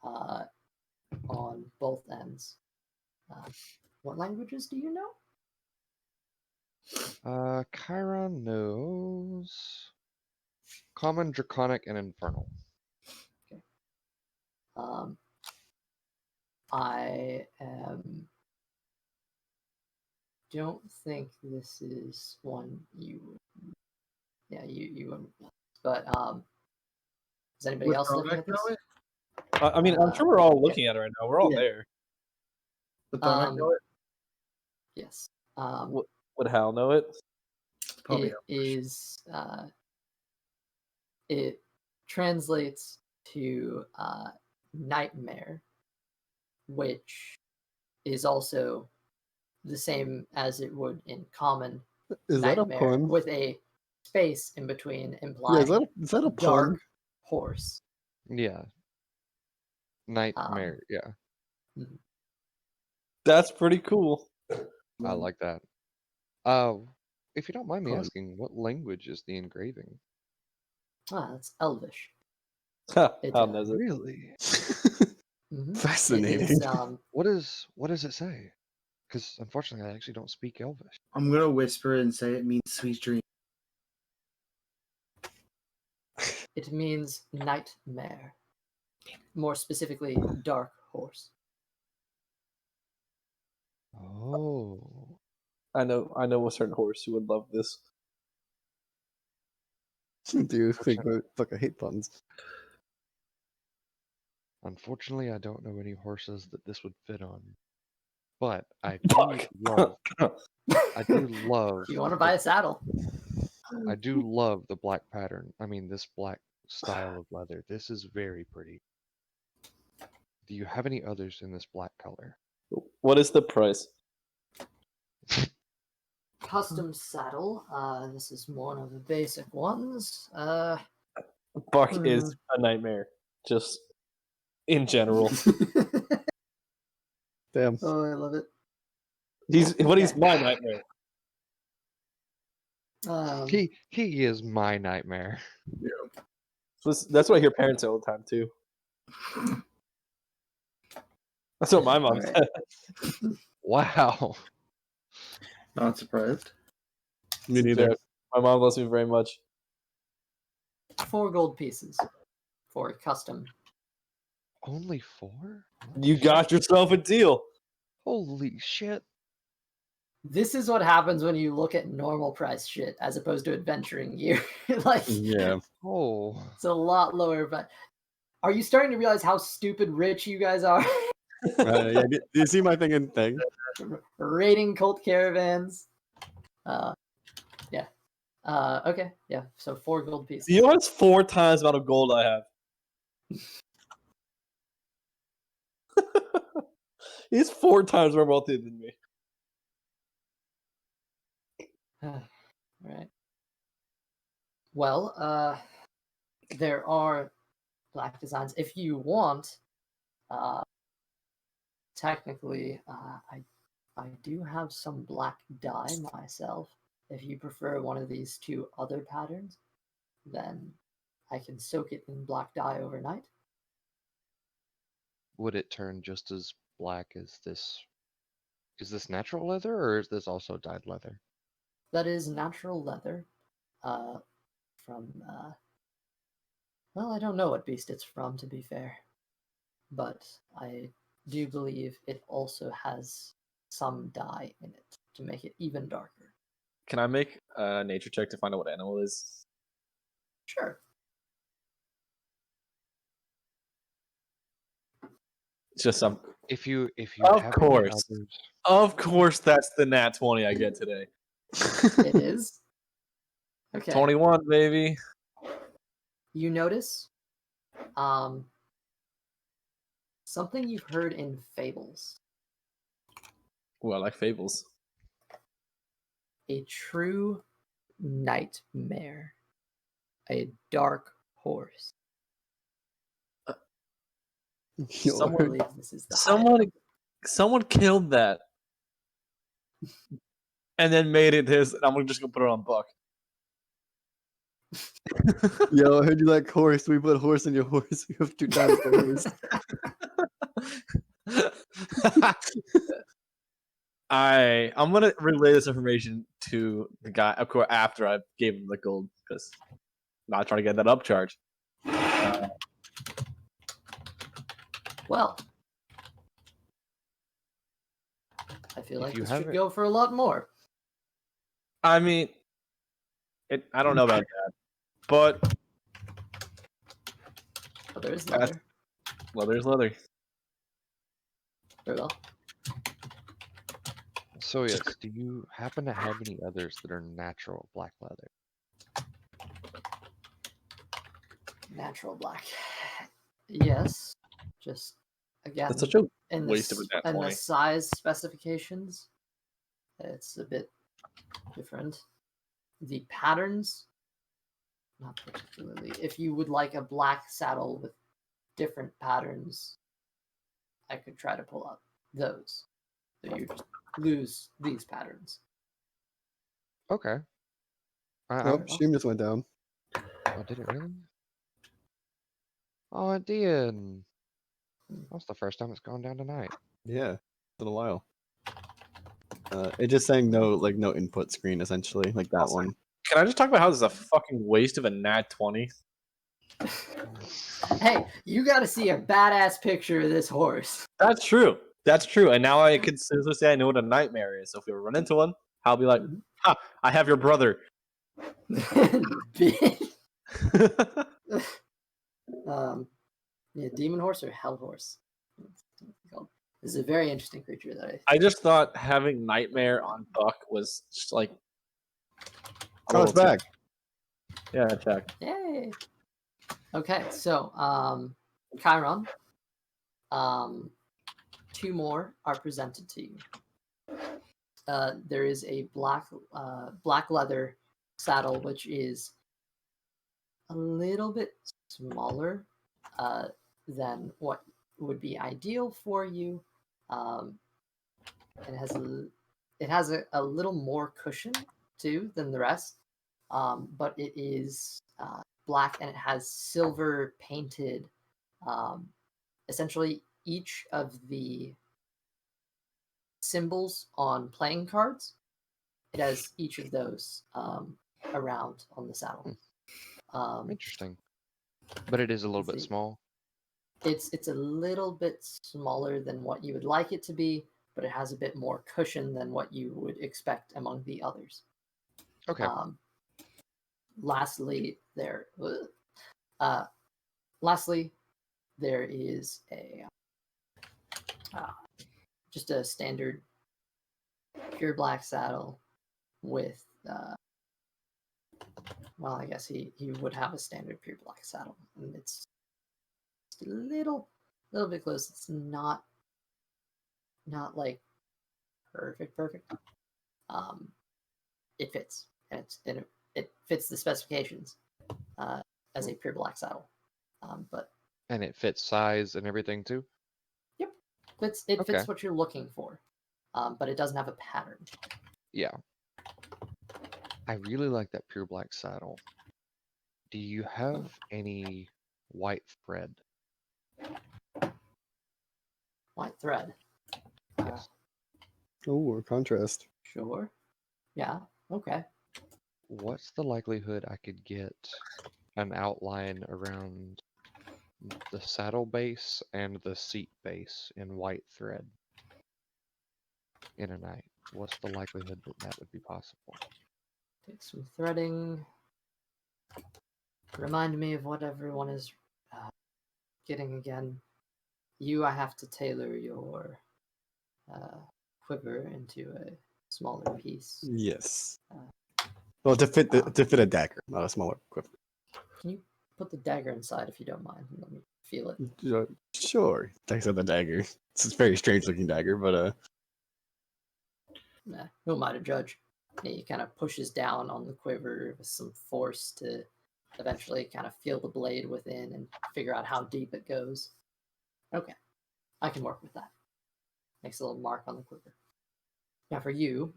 on both ends. What languages do you know? Chiron knows Common, Draconic, and Infernal. Okay. I don't think this is one you would. Yeah, you wouldn't. But is anybody else looking at this? I mean, I'm sure we're all looking at it right now. We're all there. Would Thormac know it? Yes. Would Hal know it? Probably. It translates to nightmare, which is also the same as it would in common. Is that a nightmare pun? with a space in between, implying is that a dark pun? horse. Yeah. Nightmare. Yeah. That's pretty cool. I like that. If you don't mind me asking, what language is the engraving? That's Elvish. Hal knows it. Really? Fascinating. What does it say? Because unfortunately, I actually don't speak Elvish. I'm gonna whisper and say it means sweet dream. It means nightmare. More specifically, dark horse. Oh. I know a certain horse who would love this. Dude, fuck, I hate puns. Unfortunately, I don't know any horses that this would fit on. But I do love. You want to buy a saddle? I do love the black pattern. I mean, this black style of leather. This is very pretty. Do you have any others in this black color? What is the price? Custom saddle. This is one of the basic ones. Buck is a nightmare, just in general. Damn. Oh, I love it. He's my nightmare. He is my nightmare. That's what I hear parents say all the time too. That's what my mom Alright. said. Wow. Not surprised. Me neither. My mom loves me very much. 4 gold pieces for custom. Only 4? You got yourself a deal. Holy shit. This is what happens when you look at normal price shit as opposed to adventuring gear. Like, Yeah. Oh. it's a lot lower. But are you starting to realize how stupid rich you guys are? Yeah, do you see my thing? Raiding cult caravans. Yeah. Okay. Yeah. So 4 gold pieces. You know, it's 4 times the amount of gold I have. He's 4 times more wealthy than me. Right. Well, there are black designs. If you want, technically, I do have some black dye myself. If you prefer one of these 2 other patterns, then I can soak it in black dye overnight. Would it turn just as black as this? Is this natural leather or is this also dyed leather? That is natural leather. From well, I don't know what beast it's from, to be fair, but I do believe it also has some dye in it to make it even darker. Can I make a nature check to find out what animal it is? Sure. It's just some. If you Of have course. any others, Of course, that's the nat 20 I get today. It is. Okay. 21, baby. You notice something you've heard in fables. Ooh, I like fables. A true nightmare. A dark horse. Someone- I believe this is the Someone killed that. And then made it his, and I'm just gonna put it on Buck. Yo, I heard you like horse. We put horse in your horse. You have 2 times the horse. I'm gonna relay this information to the guy, of course, after I gave him the gold, because I'm not trying to get that upcharge. Well, I feel If like you this have should it- go for a lot more. I mean, I don't know about that, but But there is leather. there's leather. Very well. so yes, do you happen to have any others that are natural black leather? Natural black. Yes. Just again That's such a in waste of a nat and the 20. size specifications, it's a bit different. The patterns, not particularly. If you would like a black saddle with different patterns, I could try to pull up those. So you just lose these patterns. Okay. Oh, stream just went down. Oh, did it really? Oh, it did. That's the first time it's gone down tonight. Yeah, it's been a while. It's just saying no input screen essentially, like that one. Can I just talk about how this is a fucking waste of a nat 20? Hey, you got to see a badass picture of this horse. That's true. That's true. And now I can seriously say I know what a nightmare is. So if we run into one, I'll be like, ha, I have your brother. Yeah, demon horse or hell horse. This is a very interesting creature that I just thought having nightmare on Buck was just like. Oh, it's back. Yeah, check. Yay. Okay, so Chiron, 2 more are presented to you. There is a black leather saddle, which is a little bit smaller than what would be ideal for you. It has a little more cushion too than the rest, but it is black and it has silver painted. Essentially, each of the symbols on playing cards, it has each of those around on the saddle. Interesting. But it is a little bit see. small. It's a little bit smaller than what you would like it to be, but it has a bit more cushion than what you would expect among the others. Okay. Lastly, there is a just a standard pure black saddle with well, I guess he would have a standard pure black saddle, and it's just a little bit close. It's not like perfect. It fits, and it fits the specifications as a pure black saddle. But And it fits size and everything too? yep, fits what you're looking for. But it doesn't have a pattern. Yeah. I really like that pure black saddle. Do you have any white thread? White thread. Yes. Oh, a contrast. Sure. Yeah. Okay. What's the likelihood I could get an outline around the saddle base and the seat base in white thread in a night? What's the likelihood that that would be possible? Take some threading. Remind me of what everyone is getting again. I have to tailor your quiver into a smaller piece. Yes. Well, to fit a dagger, not a smaller quiver. Can you put the dagger inside if you don't mind? Let me feel it. Sure. Thanks for the dagger. It's a very strange looking dagger, but Nah, who am I to judge? He kind of pushes down on the quiver with some force to eventually kind of feel the blade within and figure out how deep it goes. Okay, I can work with that. Makes a little mark on the quiver. Now for you,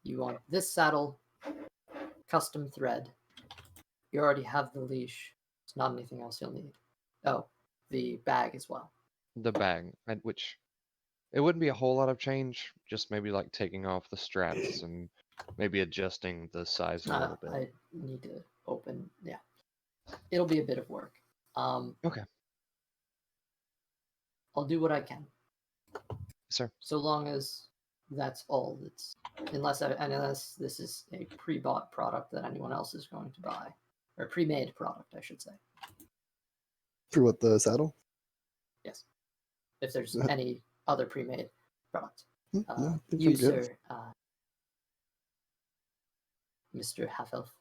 you want this saddle, custom thread. You already have the leash. There's not anything else you'll need. Oh, the bag as well. The bag, which it wouldn't be a whole lot of change, just maybe like taking off the straps and maybe adjusting the size a little bit. I need to open. Yeah, it'll be a bit of work. Okay. I'll do what I can. Sir. So long as that's all that's unless this is a pre-bought product that anyone else is going to buy, or a pre-made product, I should say. for what, the saddle? Yes, if there's any other pre-made product. No, I think I'm You, good. sir, Mr. Half-Elf,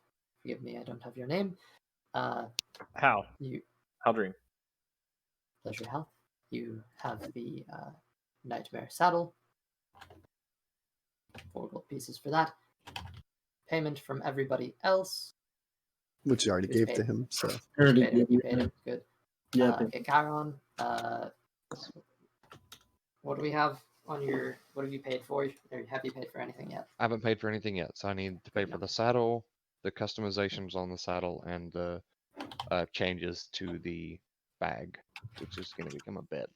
forgive me, I don't have your name. How? How Dream? Pleasure Health. You have the Nightmare Saddle. 4 gold pieces for that. Payment from everybody else. Which you already Who's gave paid? to him, so. Already You paid him. Good. Yeah. Okay, Chiron. What do we have on your? What have you paid for? Or have you paid for anything yet? I haven't paid for anything yet, so I need to pay for the saddle, the customizations on the saddle, and the changes to the bag, which is going to become a bed.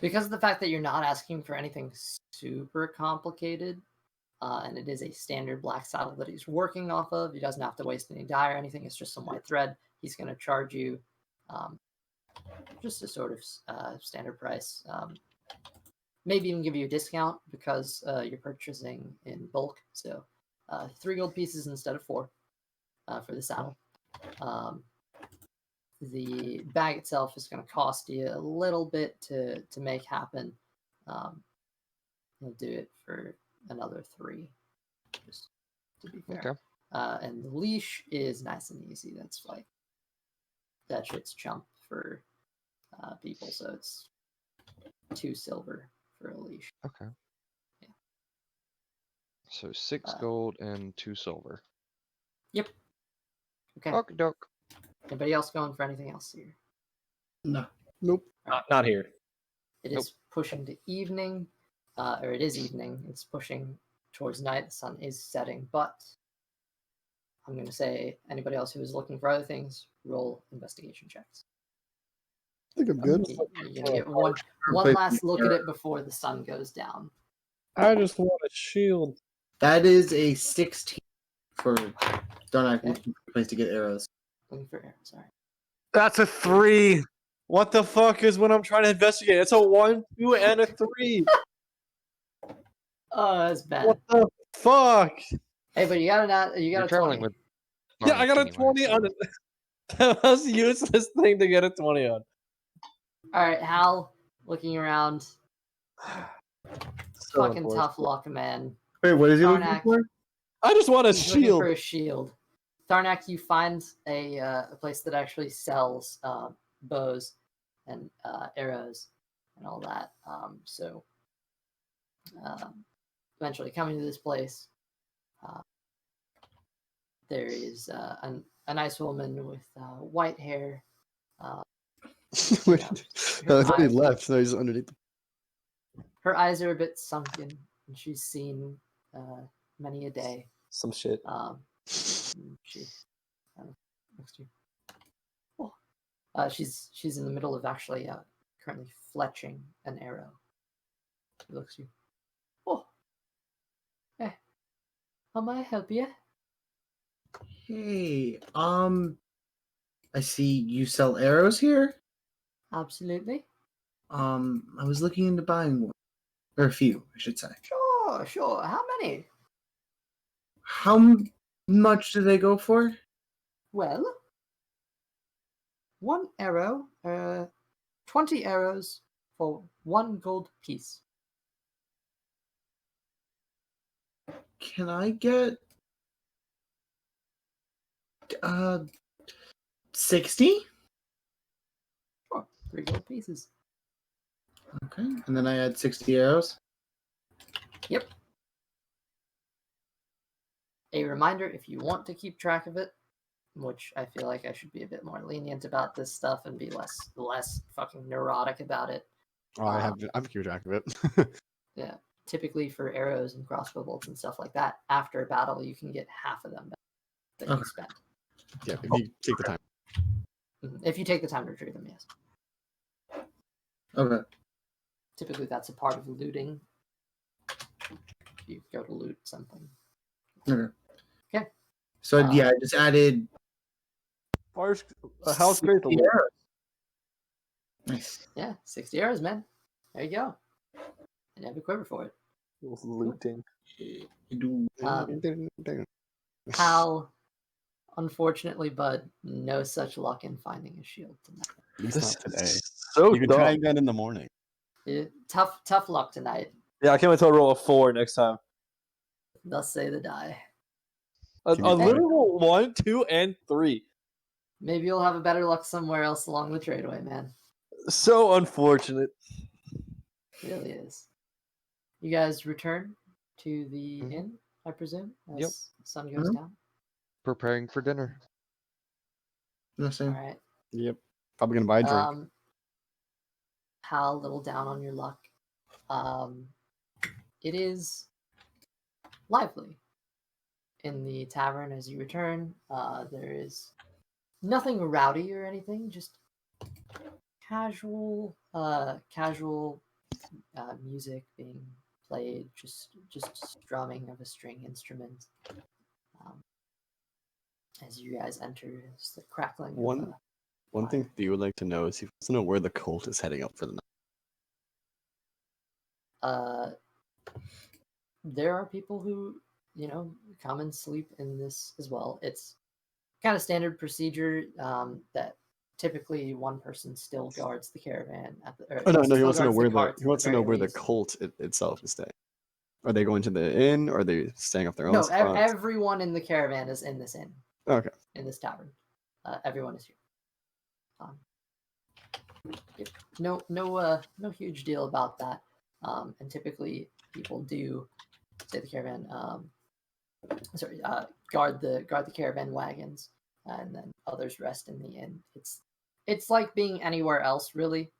Because of the fact that you're not asking for anything super complicated, and it is a standard black saddle that he's working off of, he doesn't have to waste any dye or anything. It's just some white thread. He's going to charge you just a sort of standard price. Maybe even give you a discount because you're purchasing in bulk. So 3 gold pieces instead of 4 for the saddle. The bag itself is going to cost you a little bit to make happen. he'll do it for another 3. Just to be fair. Okay. And the leash is nice and easy. That's like that shit's chump for people, so it's 2 silver for a leash. Okay. Yeah. So 6 gold and 2 silver. Yep. Okay. Okie doke. Anybody else going for anything else here? No. Nope. Not here. It is pushing to evening, or it is evening. It's pushing towards night. The sun is setting, but I'm going to say anybody else who is looking for other things, roll investigation checks. I think I'm good. You're going to get one last look at it before the sun goes down. I just want a shield. That is a 16 for Darnak looking for a place to get arrows. Looking for arrows, sorry. That's a 3. What the fuck is when I'm trying to investigate? It's a 1, 2, and a 3. Oh, that's bad. What the fuck? Hey, but you got You're a traveling 20. with. Yeah, I got a anyway, 20 so- on it. That was a useless thing to get a 20 on. All right, Hal, looking around. So Fucking unfortunate. tough luck, man. Wait, what is he looking Tharnak. for? I just want a He's looking shield. for a shield. Tharnak, you find a place that actually sells bows and arrows and all that. So eventually coming to this place, there is a nice woman with white hair. Wait, her I thought he eyes- left. No, he's underneath. Her eyes are a bit sunken, and she's seen many a day. Some shit. She next to you. Oh. She's in the middle of actually currently fletching an arrow. She looks at you. Oh, hey, how may I help you? Hey, I see you sell arrows here. Absolutely. I was looking into buying one, or a few, I should say. Sure. How many? How much do they go for? Well, 1 arrow, 20 arrows for 1 gold piece. Can I get 60? Sure, 3 gold pieces. Okay, and then I add 60 arrows. Yep. A reminder, if you want to keep track of it, which I feel like I should be a bit more lenient about this stuff and be less fucking neurotic about it. Oh, I'm keeping track of it. Yeah. Typically for arrows and crossbow bolts and stuff like that, after a battle you can get half of them back that you Okay. spent. Yeah, if you take the time. If you take the time to retrieve them, yes. Okay. Typically that's a part of looting. You go to loot something. Okay. Okay. So yeah, I just added A house great to 60 loot. arrows. Nice. Yeah, 60 arrows, man. There you go. And have a quiver for it. Looting. Hal, unfortunately, bud, no such luck in finding a shield tonight. At least This not today. is so You can dumb. try again in the morning. Tough luck tonight. Yeah, I can't wait till I roll a 4 next time. Thus say the die. A Can you- literal 1, 2, and 3. Maybe you'll have a better luck somewhere else along the Tradeway, man. So unfortunate. It really is. You guys return to the Mhm. inn, I presume, as Yep. the sun goes Mhm. down. Preparing for dinner. No, All same. right. Yep. Probably gonna buy a drink. Hal, a little down on your luck. It is lively in the tavern as you return. There is nothing rowdy or anything, just casual music being played, just strumming of a string instrument. As you guys enter, it's the crackling. One thing Theo would like to know is he wants to know where the cult is heading up for the night. There are people who, come and sleep in this as well. It's kind of standard procedure that typically one person still guards the caravan at the. Oh no, he still wants to know guards where carts he at wants to very know where the least. cult itself is staying. Are they going to the inn, or are they staying up their own No, spots? everyone in the caravan is in this inn, Okay. in this tavern. Everyone is here. Yep. No huge deal about that. And typically people do say the caravan. Guard the caravan wagons, and then others rest in the inn. It's like being anywhere else, really.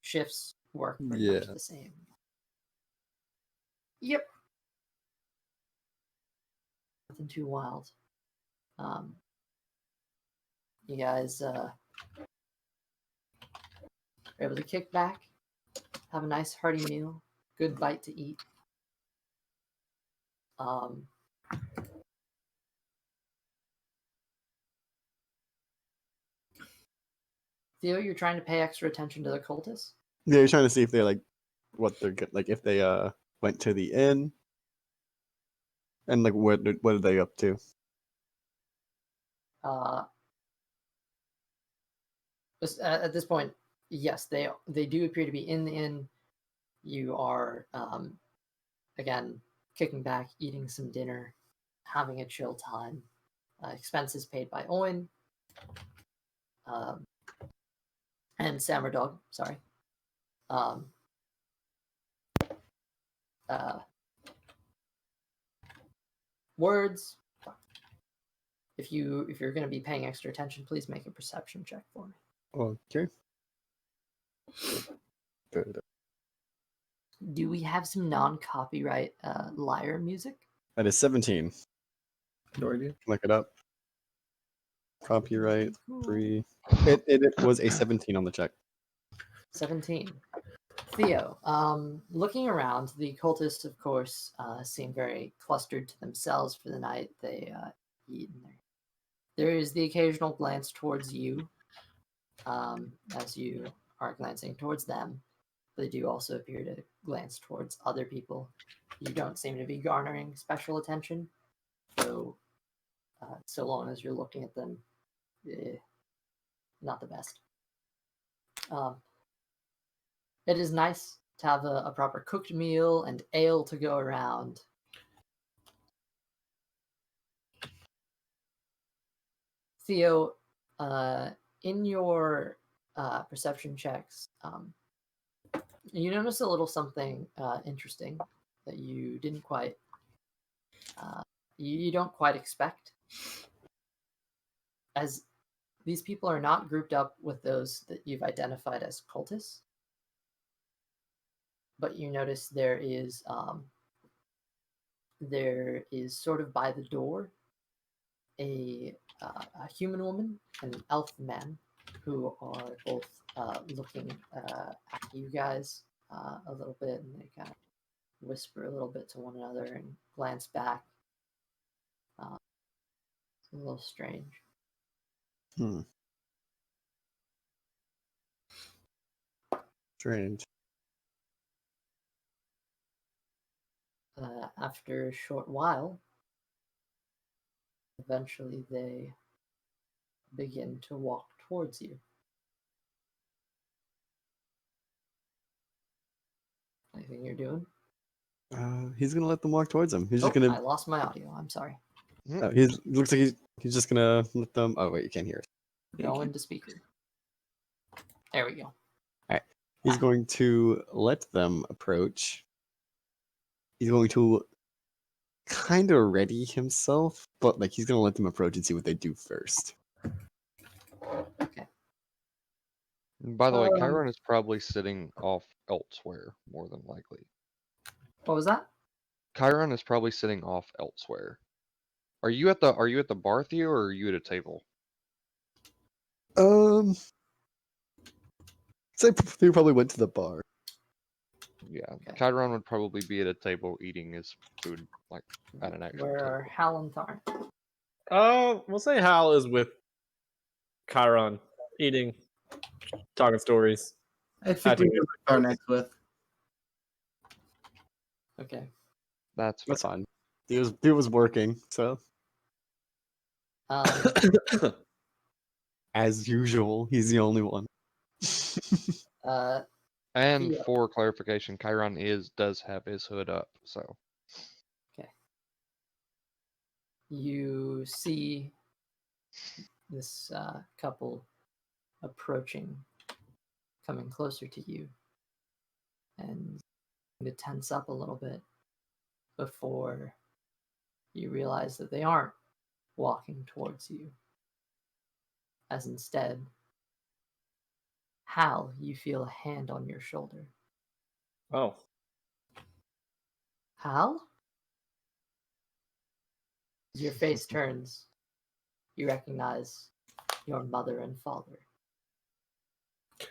Shifts work pretty much Yeah. the same. Yep. Nothing too wild. You guys are able to kick back, have a nice hearty meal, good bite to eat. Theo, you're trying to pay extra attention to the cultists? Yeah, you're trying to see if they're like what they're like, if they went to the inn, and like what are they up to? At this point, yes, they do appear to be in the inn. You are again kicking back, eating some dinner, having a chill time. Expenses paid by Owen and Samardog. Sorry. Words. If you're going to be paying extra attention, please make a perception check for me. Okay. Good. Do we have some non-copyright lyre music? That is 17. No idea. Look it up. Copyright free. It was a 17 on the check. 17. Theo, looking around, the cultists, of course, seem very clustered to themselves for the night. They eat in there. There is the occasional glance towards you, as you are glancing towards them. They do also appear to glance towards other people. You don't seem to be garnering special attention, so long as you're looking at them, not the best. It is nice to have a proper cooked meal and ale to go around. Theo, in your perception checks, you notice a little something interesting that you didn't quite, you don't quite expect. As these people are not grouped up with those that you've identified as cultists, but you notice there is sort of by the door a human woman and an elf man who are both looking at you guys a little bit, and they kind of whisper a little bit to one another and glance back. It's a little strange. Strange. After a short while, eventually they begin to walk towards you. Anything you're doing? He's gonna let them walk towards him. He's just I gonna. lost my audio. I'm sorry. Looks like he's just gonna let them. Oh wait, you can't hear it. Go into speaker. There we go. All right. He's going to let them approach. He's going to kind of ready himself, but like he's gonna let them approach and see what they do first. Okay. By the way, Chiron is probably sitting off elsewhere, more than likely. What was that? Chiron is probably sitting off elsewhere. Are you at the bar, Theo, or are you at a table? So they probably went to the bar. Yeah, Okay. Chiron would probably be at a table eating his food, like at an actual Where table. are Hal and Tharn? We'll say Hal is with Chiron, eating, talking stories. I think we know our next with. Okay. That's fine. He was working, so as usual, he's the only one. And Yeah. for clarification, Chiron does have his hood up, so you see this couple approaching, coming closer to you, and to tense up a little bit before you realize that they aren't walking towards you. As instead, Hal, you feel a hand on your shoulder. Oh, Hal? As your face turns, you recognize your mother and father.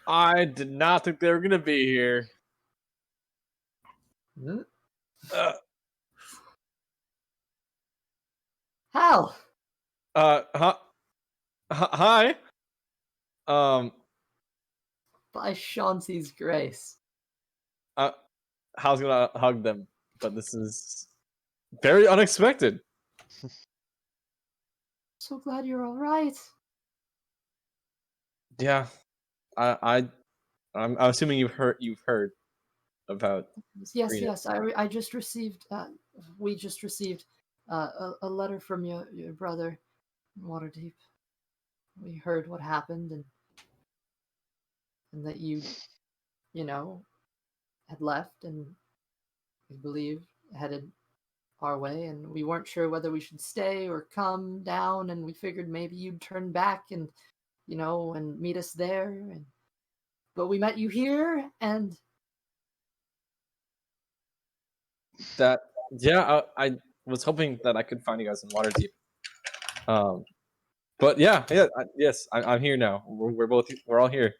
I did not think they were gonna be here. Hmm? Uh, Hal! Hi. By Chauncey's grace. Hal's gonna hug them, but this is very unexpected. So glad you're all right. Yeah, I'm assuming you've heard about Yes, Green. yes. I just received. We just received a letter from your brother, Waterdeep. We heard what happened and that you know, had left and we believe headed our way, and we weren't sure whether we should stay or come down, and we figured maybe you'd turn back and and meet us there, but we met you here, and That yeah, I was hoping that I could find you guys in Waterdeep. But yes, I'm here now. We're all here.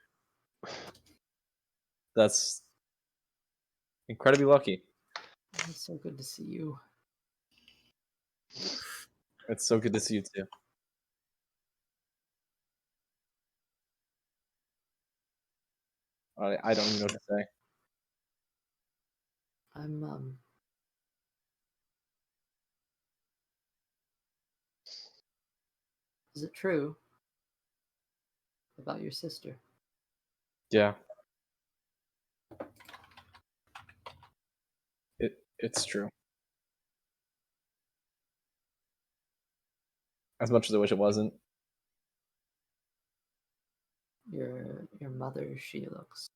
That's incredibly lucky. it's so good to see you. It's so good to see you too. I don't even know what to say. I'm Is it true about your sister? Yeah, it's true. As much as I wish it wasn't. Your mother, she looks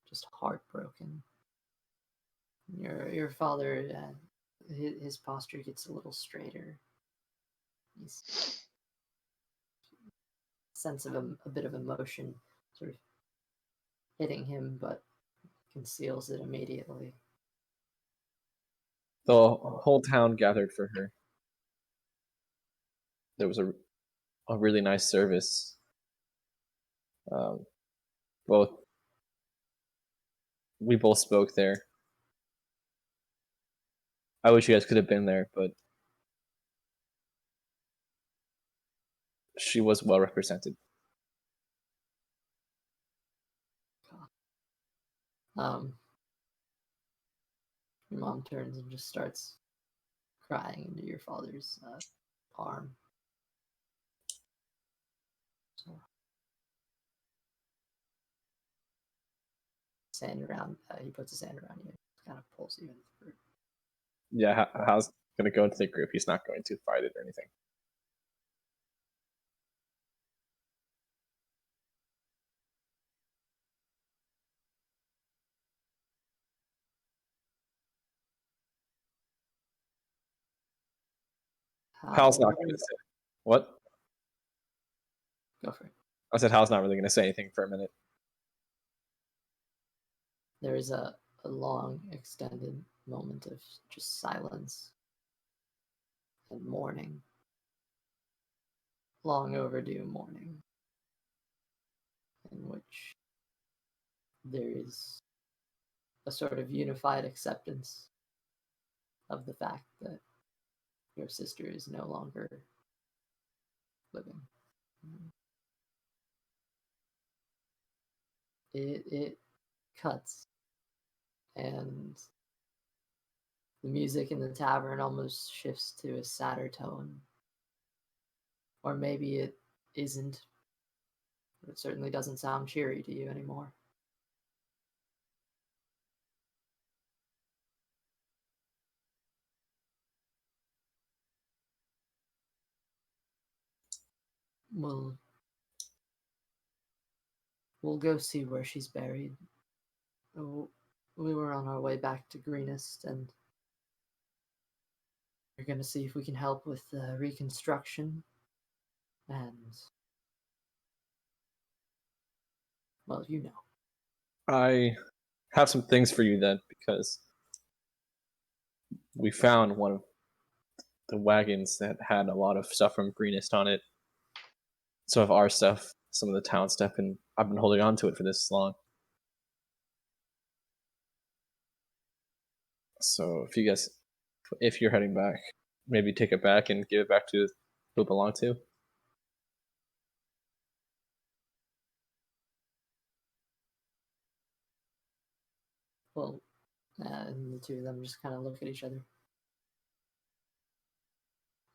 just heartbroken. Your father, his posture gets a little straighter. He's sense of a bit of emotion sort of hitting him, but conceals it immediately. The whole town gathered for her. There was a really nice service. Um, both we both spoke there. I wish you guys could have been there, but she was well represented. Your mom turns and just starts crying into your father's arm. So, sand around. He puts his hand around you, kind of pulls you into the group. Yeah, Hal's gonna go into the group. He's not going to fight it or anything. Hal's not going to say what? Go for it. I said Hal's not really going to say anything for a minute. There is a long, extended moment of just silence and mourning. Long overdue mourning, in which there is a sort of unified acceptance of the fact that your sister is no longer living. It cuts, and the music in the tavern almost shifts to a sadder tone. Or maybe it isn't, but it certainly doesn't sound cheery to you anymore. We'll go see where she's buried. Oh, we were on our way back to Greenest, and we're gonna see if we can help with the reconstruction. And well, you know. I have some things for you then, because we found one of the wagons that had a lot of stuff from Greenest on it. Some of our stuff, some of the town stuff, and I've been holding on to it for this long. So if you're heading back, maybe take it back and give it back to who it belonged to. Well, and the two of them just kind of look at each other.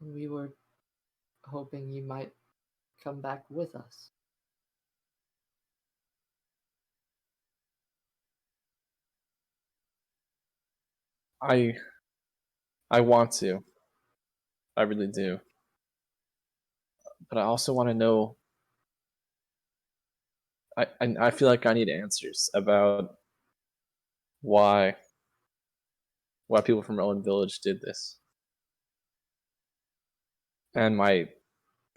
We were hoping you might come back with us. I want to. I really do. But I also want to know. I feel like I need answers about why people from Rowan Village did this. And my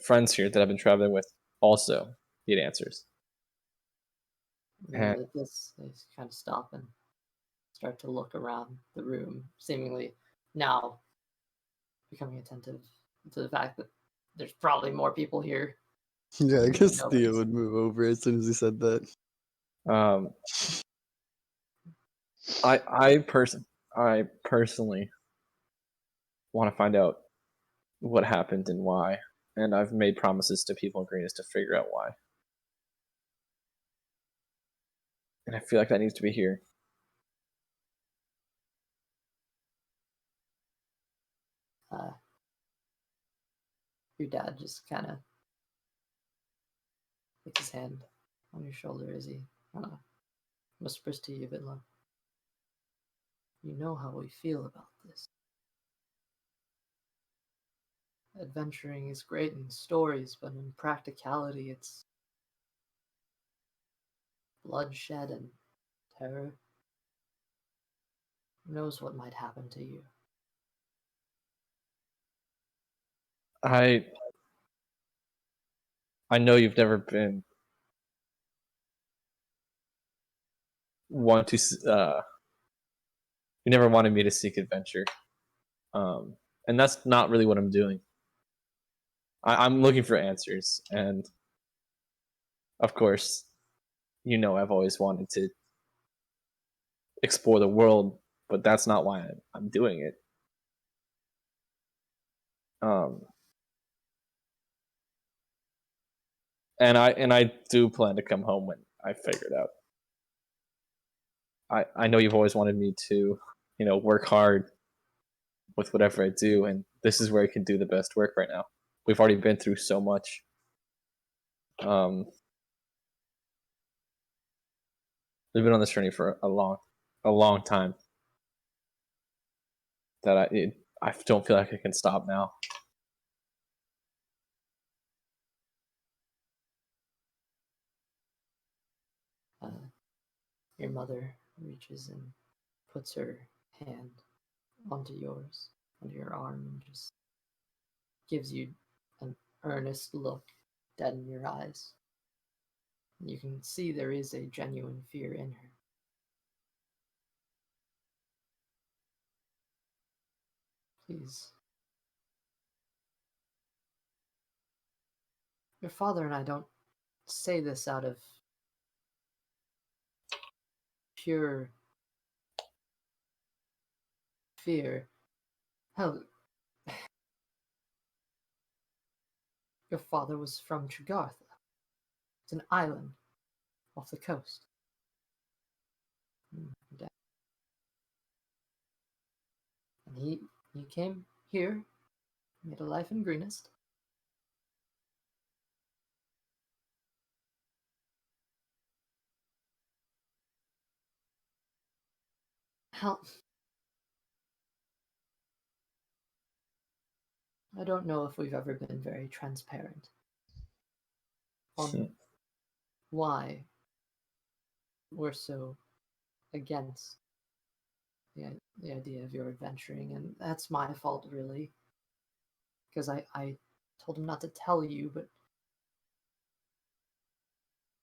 friends here that I've been traveling with also need answers. And at this, they kind of stop and start to look around the room, seemingly now becoming attentive to the fact that there's probably more people here. Yeah, I guess Nobody's- Theo would move over as soon as he said that. I personally want to find out what happened and why, and I've made promises to people in Greenest to figure out why. And I feel like that needs to be here. Your dad just kind of puts his hand on your shoulder as he whispers to you a bit low. You know how we feel about this. Adventuring is great in stories, but in practicality, it's bloodshed and terror. Who knows what might happen to you? I know you've never been you never wanted me to seek adventure, and that's not really what I'm doing. I'm looking for answers, and of course, I've always wanted to explore the world, but that's not why I'm doing it. And I do plan to come home when I figure it out. I know you've always wanted me to, work hard with whatever I do, and this is where I can do the best work right now. We've already been through so much. We've been on this journey for a long time. That I don't feel like I can stop now. Your mother reaches and puts her hand onto yours, onto your arm, and just gives you an earnest look, dead in your eyes. And you can see there is a genuine fear in her. Please. Your father and I don't say this out of pure fear. Hell, your father was from Tregartha. It's an island off the coast. And he came here, made a life in Greenest. How? I don't know if we've ever been very transparent. on why we're so against the idea of your adventuring, and that's my fault, really, because I told him not to tell you,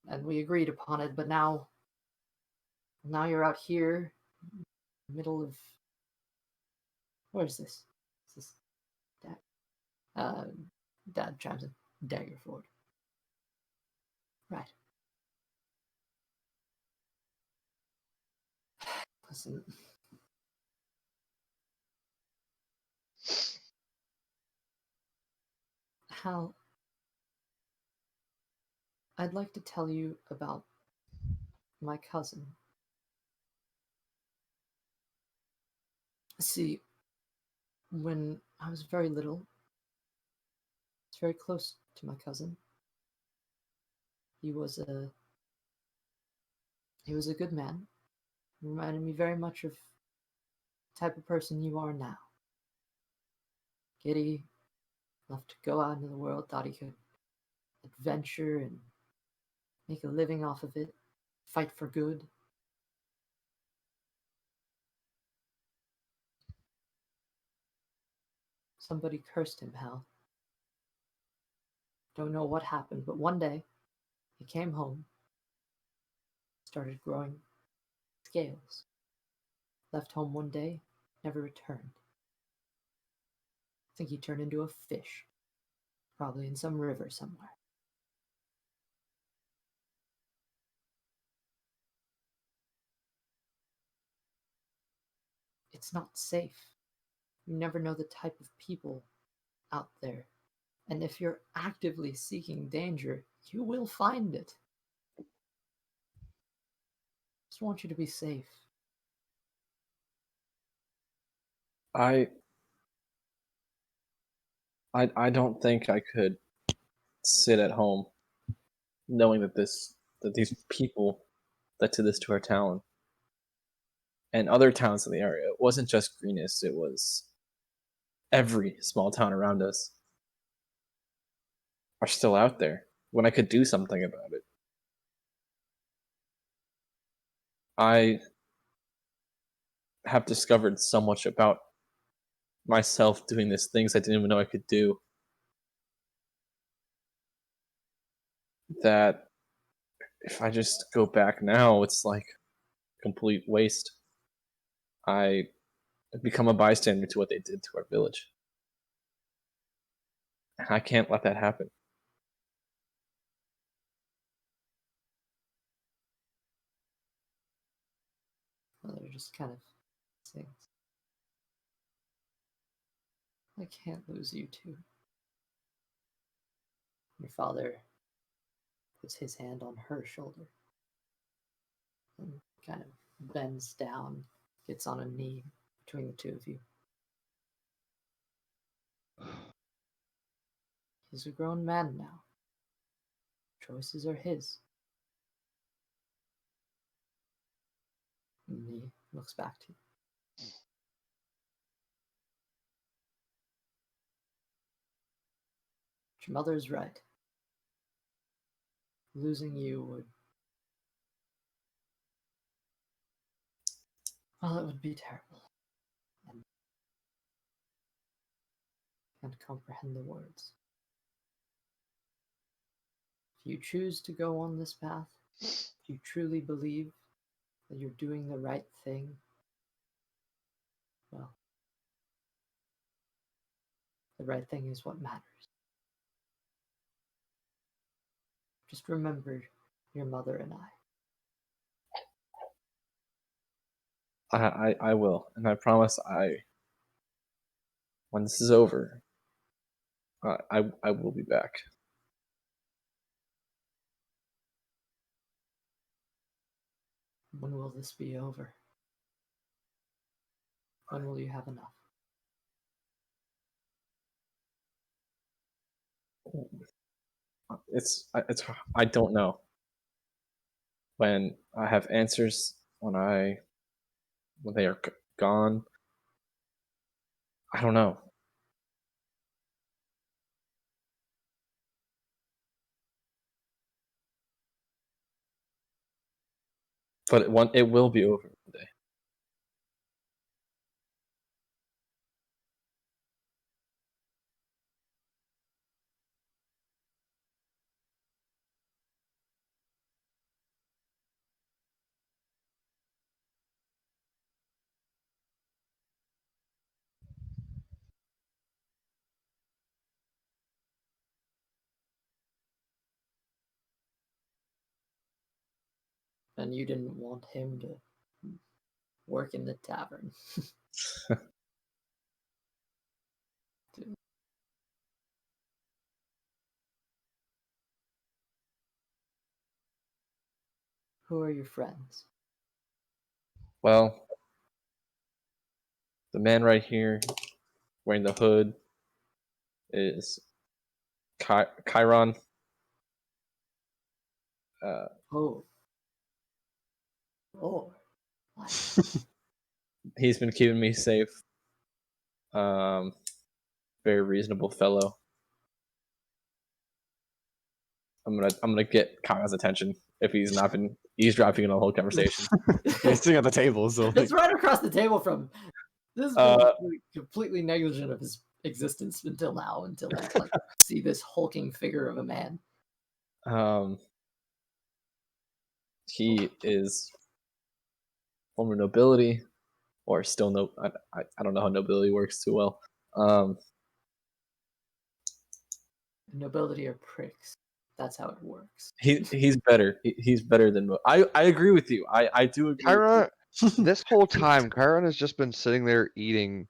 and we agreed upon it, but now you're out here, middle of, where is this? Is this Dad chimes in, Daggerford. Right. Listen. Hal, I'd like to tell you about my cousin. See, when I was very little, I was very close to my cousin. He was a good man. He reminded me very much of the type of person you are now. Giddy, loved to go out into the world, thought he could adventure and make a living off of it, fight for good. Somebody cursed him, Hal. Don't know what happened, but one day he came home, started growing scales, left home one day, never returned. I think he turned into a fish, probably in some river somewhere. It's not safe. You never know the type of people out there. And if you're actively seeking danger, you will find it. Just want you to be safe. I don't think I could sit at home knowing that these people that did this to our town and other towns in the area. It wasn't just Greenest, it was every small town around us are still out there when I could do something about it. I have discovered so much about myself doing these things I didn't even know I could do that if I just go back now, it's like complete waste. I become a bystander to what they did to our village. And I can't let that happen. Well, they're just kind of things. I can't lose you two. Your father puts his hand on her shoulder and kind of bends down, gets on a knee between the two of you. He's a grown man now. Choices are his. And he looks back to you. Your mother's right. Losing you would... well, it would be terrible. And I can't comprehend the words. If you choose to go on this path, if you truly believe that you're doing the right thing, well, the right thing is what matters. Just remember your mother and I. I will, and I promise when this is over, I will be back. When will this be over? When will you have enough? It's I don't know. When I have answers, when they are gone, I don't know. But it will be over one day. And you didn't want him to work in the tavern. Who are your friends? Well, the man right here wearing the hood is Chiron. Oh. He's been keeping me safe. Very reasonable fellow. I'm gonna get Chiron's attention if he's not been eavesdropping on the whole conversation. He's sitting at the table, so It's right across the table from. This is completely negligent of his existence until now, until I like see this hulking figure of a man. He is former nobility, or still no. I don't know how nobility works too well. Nobility are pricks. That's how it works. He's better. He's better than I agree with you. I do agree. Chiron, this whole time, Chiron has just been sitting there eating,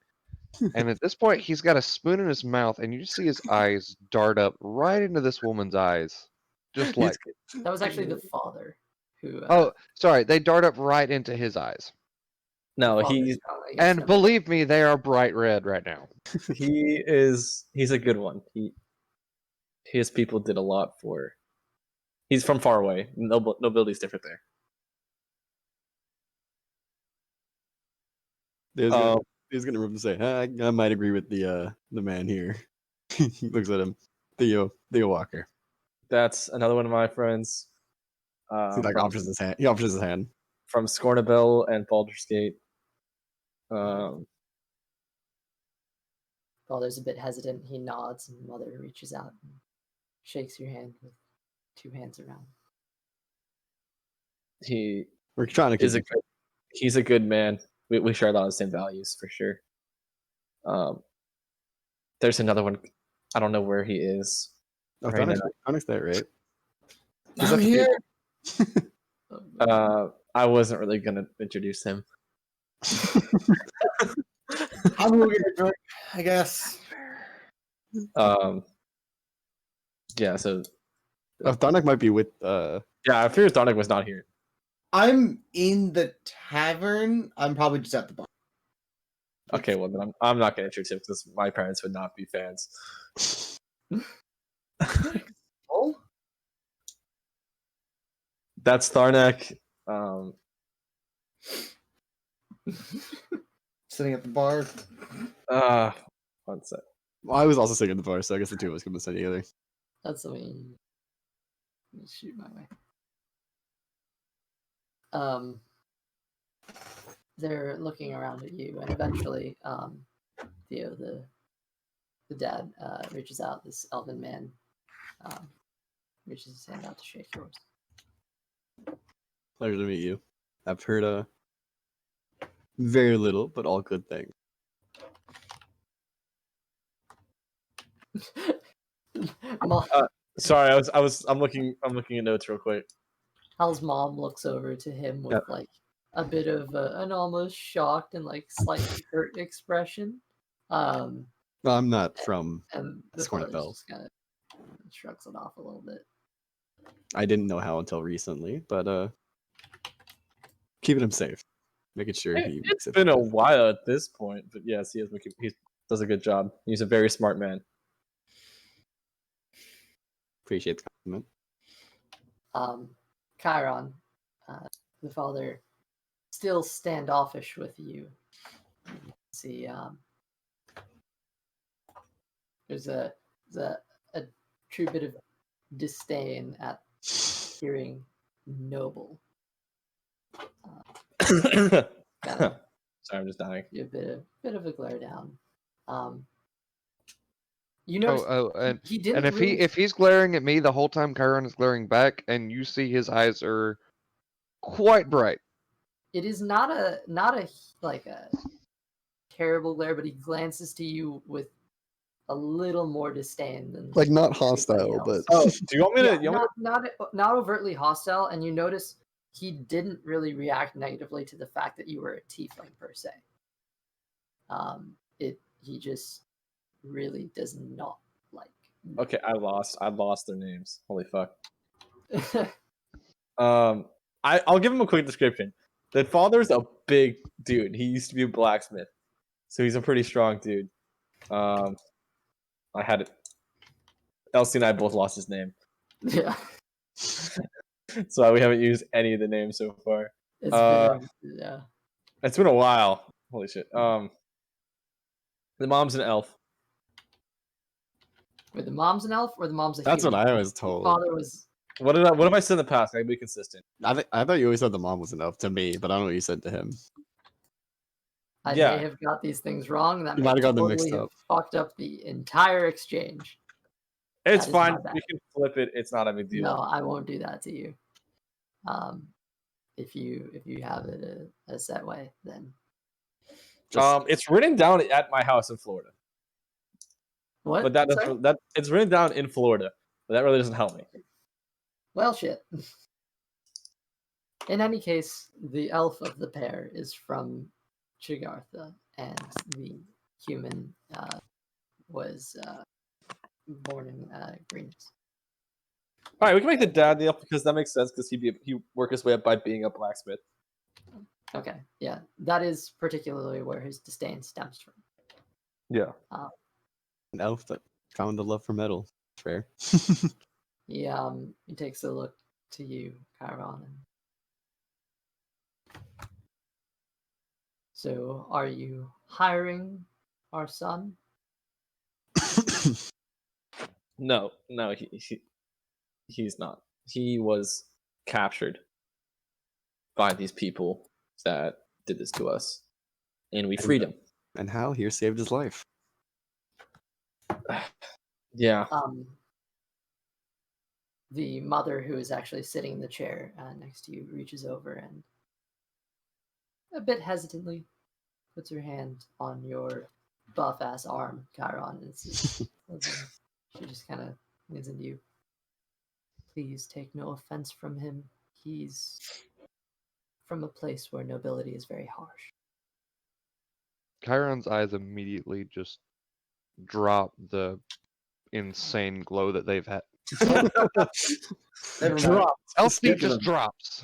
and at this point, he's got a spoon in his mouth, and you see his eyes dart up right into this woman's eyes, just like. That was actually the father who. Oh, sorry, they dart up right into his eyes. No, he's and believe me, they are bright red right now. He's a good one. His people did a lot for. He's from far away. Nobility's different there. He's gonna rip and say, I might agree with the man here. He looks at him. Theo Walker. That's another one of my friends. He like offers his hand. He offers his hand. From Scornabel and Baldur's Gate. Father's a bit hesitant. He nods, and Mother reaches out and shakes your hand with two hands around. We're trying to he's a good man. We share a lot of the same values for sure. There's another one. I don't know where he is. Oh, Tonic's there, right? I'm here. I wasn't really gonna introduce him. I'm gonna get a drink, I guess. Yeah. So. Tonic might be with. Yeah, I figured Tonic was not here. I'm in the tavern. I'm probably just at the bar. Okay, well then I'm not gonna introduce him because my parents would not be fans. Oh, that's Tharnak. Sitting at the bar. One sec. Well, I was also sitting at the bar, so I guess the two of us couldn't say together. That's something. Shoot my way. They're looking around at you, and eventually, Theo, the dad, reaches out. This elven man reaches his hand out to shake yours. Pleasure to meet you. I've heard very little, but all good things. Sorry, I'm looking at notes real quick. Hal's mom looks over to him with like a bit of an almost shocked and like slightly hurt expression. I'm not from Scornabel. Just kind of shrugs it off a little bit. I didn't know how until recently, but keeping him safe, making sure he. It's been a while at this point, but yes, he does a good job. He's a very smart man. Appreciate the compliment. Chiron, the father, still standoffish with you. See, there's a true bit of disdain at hearing noble. Sorry, Got a, I'm just dying. a bit of a glare down. You notice And he didn't if really. if he's glaring at me the whole time, Chiron is glaring back, and you see his eyes are quite bright. It is not a like a terrible glare, but he glances to you with a little more disdain than Like not everybody hostile, but else. Oh, do you want me to? Yeah, You want me not overtly hostile, and you notice he didn't really react negatively to the fact that you were a tiefling per se. He just really does not like. Okay, I lost their names. Holy fuck. Okay. I'll give him a quick description. The father's a big dude. He used to be a blacksmith, so he's a pretty strong dude. I had it. Elsie and I both lost his name, Yeah, so we haven't used any of the names so far. it's yeah. It's been a while. Holy shit. The mom's an elf. Wait, the mom's an elf or the mom's a that's what human? I was The told. father was. What have I said in the past? I can be consistent. I thought you always said the mom was enough to me, but I don't know what you said to him. I Yeah. may have got these things wrong. That You may might have got them totally mixed have up. fucked up the entire exchange. It's That is fine. my bad. We can flip it. It's not a big deal. No, I won't do that to you. If you have it a set way, then It's written down at my house in Florida, what? but that Sorry? it's written down in Florida, but that really doesn't help me. Well, shit. In any case, the elf of the pair is from Chigartha, and the human was born in Greens. All right, we can make the dad the elf because that makes sense because he work his way up by being a blacksmith. Okay, yeah, that is particularly where his disdain stems from. Yeah. An elf that found a love for metal. Fair. He takes a look to you, Chiron. So, are you hiring our son? No, he's not. He was captured by these people that did this to us, and we freed him. And Hal here saved his life. Yeah. The mother, who is actually sitting in the chair next to you, reaches over and, a bit hesitantly, puts her hand on your buff-ass arm, Chiron, and she just kind of leans into you. Please take no offense from him. He's from a place where nobility is very harsh. Chiron's eyes immediately just drop the insane glow that they've had. Never mind. Drop. Elsie Skip just them. drops.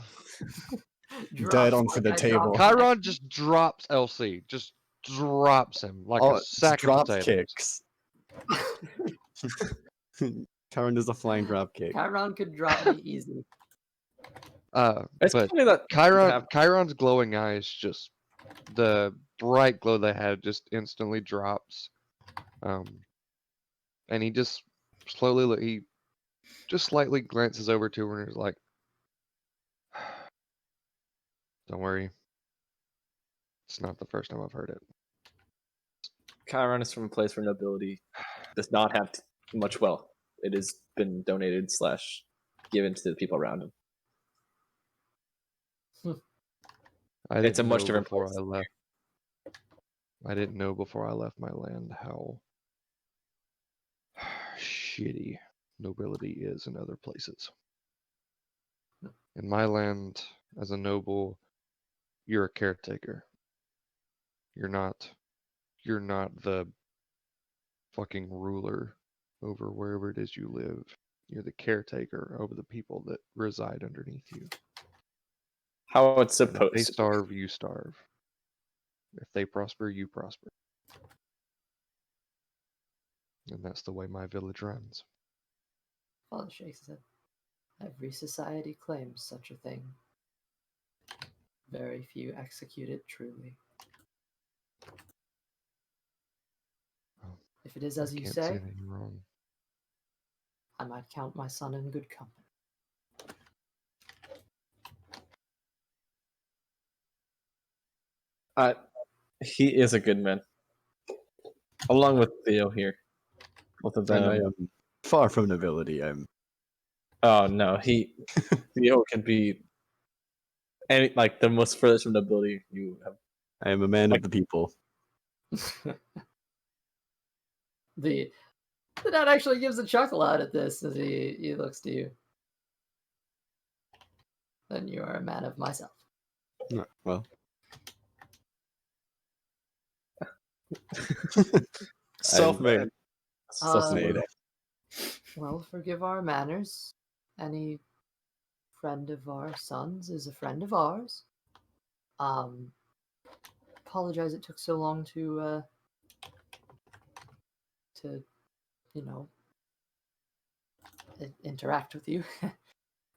Dead onto the I table. dropped my- Chiron just drops Elsie. Just drops him like a sack of drop potatoes. kicks. Karen does a flying drop kick. Chiron could drop me easy. It's But funny that Chiron's glowing eyes, just the bright glow they had, just instantly drops. And he just slowly he just slightly glances over to her and is like, "Don't worry, it's not the first time I've heard it." Chiron is from a place where nobility does not have much wealth. It has been donated / given to the people around him. It's a didn't much know different before place. I left. I didn't know before I left my land how shitty nobility is in other places. In my land, as a noble, you're a caretaker. You're not the fucking ruler over wherever it is you live. You're the caretaker over the people that reside underneath you. How it's And if supposed they to. starve, you starve. If they prosper, you prosper. And that's the way my village runs. Father shakes his head. Every society claims such a thing. Very few execute it truly. Well, If it is as I you can't say, see anything wrong. I might count my son in good company. He is a good man. Along with Theo here. Both of And I them. am far from nobility. I'm Oh no, Theo can be any like the most furthest from nobility you have. I am a man of the people. The dad actually gives a chuckle out at this as he looks to you. Then you are a man of myself. Well, Self-made. self-made. Well, forgive our manners. Any friend of our son's is a friend of ours. Apologize it took so long to interact with you.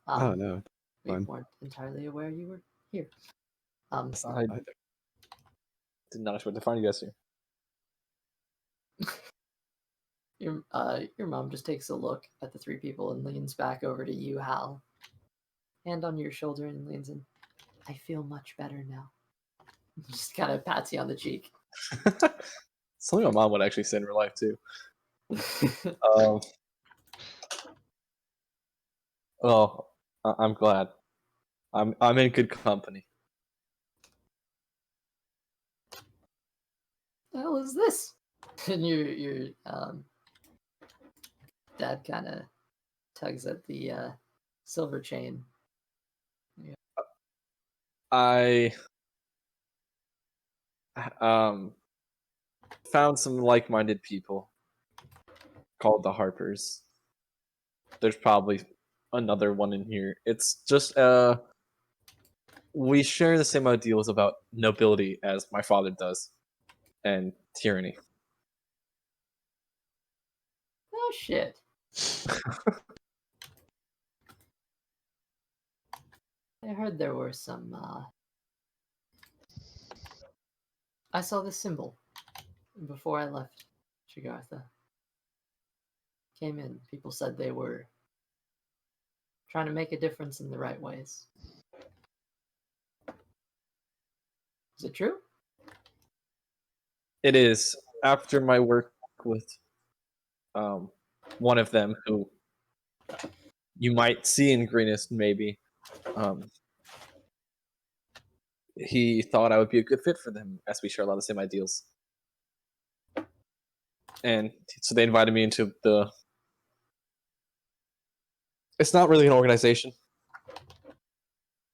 Oh no, We fine. weren't entirely aware you were here. That's not I either. did not expect to find you guys here. Your mom just takes a look at the three people and leans back over to you, Hal. Hand on your shoulder and leans in. I feel much better now. Just kind of pats you on the cheek. Something my mom would actually say in real life too. Well, I'm glad. I'm in good company. The hell is this? And your dad kind of tugs at the silver chain. I found some like-minded people called the Harpers. There's probably another one in here. It's just we share the same ideals about nobility as my father does, and tyranny. Oh shit. I heard there were some I saw the symbol before I left Shigartha. Came in, people said they were trying to make a difference in the right ways. Is it true? It is after my work with one of them who you might see in Greenest, maybe. He thought I would be a good fit for them, as we share a lot of the same ideals. And so they invited me into the... It's not really an organization.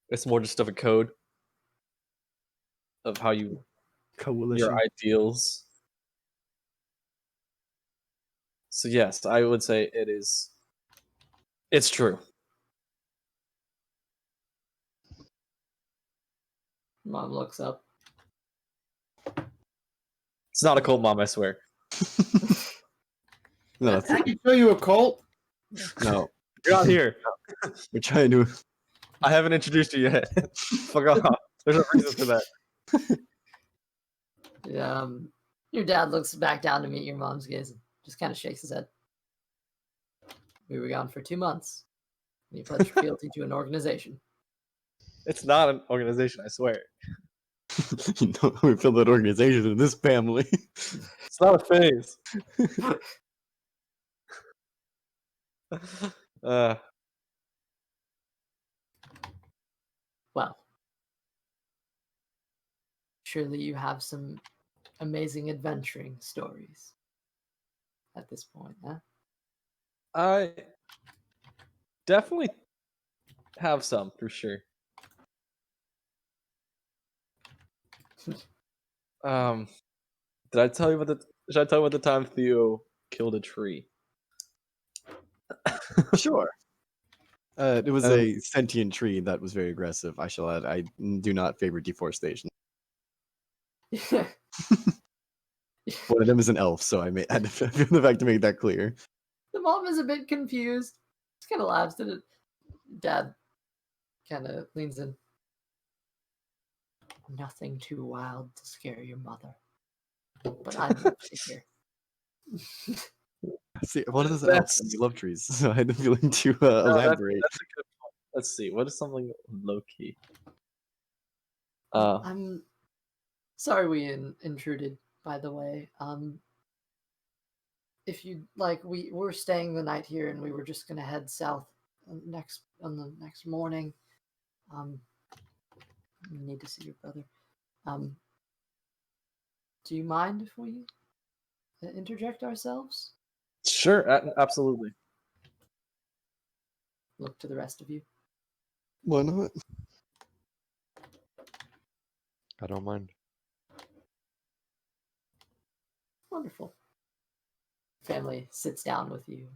It's more just of a code of how you... Coalition. your ideals. So yes, I would say it is... It's true. Mom looks up. It's not a cult, Mom, I swear. No, I can show you a cult. no. You're not here. We're trying to. I haven't introduced you yet. Fuck off. There's no reason for that. Your dad looks back down to meet your mom's gaze and just kind of shakes his head. We were gone for 2 months. And you pledged fealty to an organization. It's not an organization, I swear. You know, we built that organization in this family. It's not a phase. Well, surely you have some amazing adventuring stories at this point, huh? I definitely have some for sure. Did I tell you about the? Should I tell you about the time Theo killed a tree? Sure. It was a sentient tree that was very aggressive. I shall add, I do not favor deforestation. One of them is an elf, so I had the fact to make that clear. The mom is a bit confused. Just kind of laughs at it. Dad kind of leans in. Nothing too wild to scare your mother. But I'd love to hear. See, one of those elves, and we love trees, so I had the feeling to elaborate. That's a good point. Let's see. What is something low key? I'm Sorry we intruded, by the way. If you like, we're staying the night here, and we were just gonna head south on the next morning. We need to see your brother. Do you mind if we interject ourselves? Sure, absolutely. Look to the rest of you. Why not? I don't mind. Wonderful. Family sits down with you.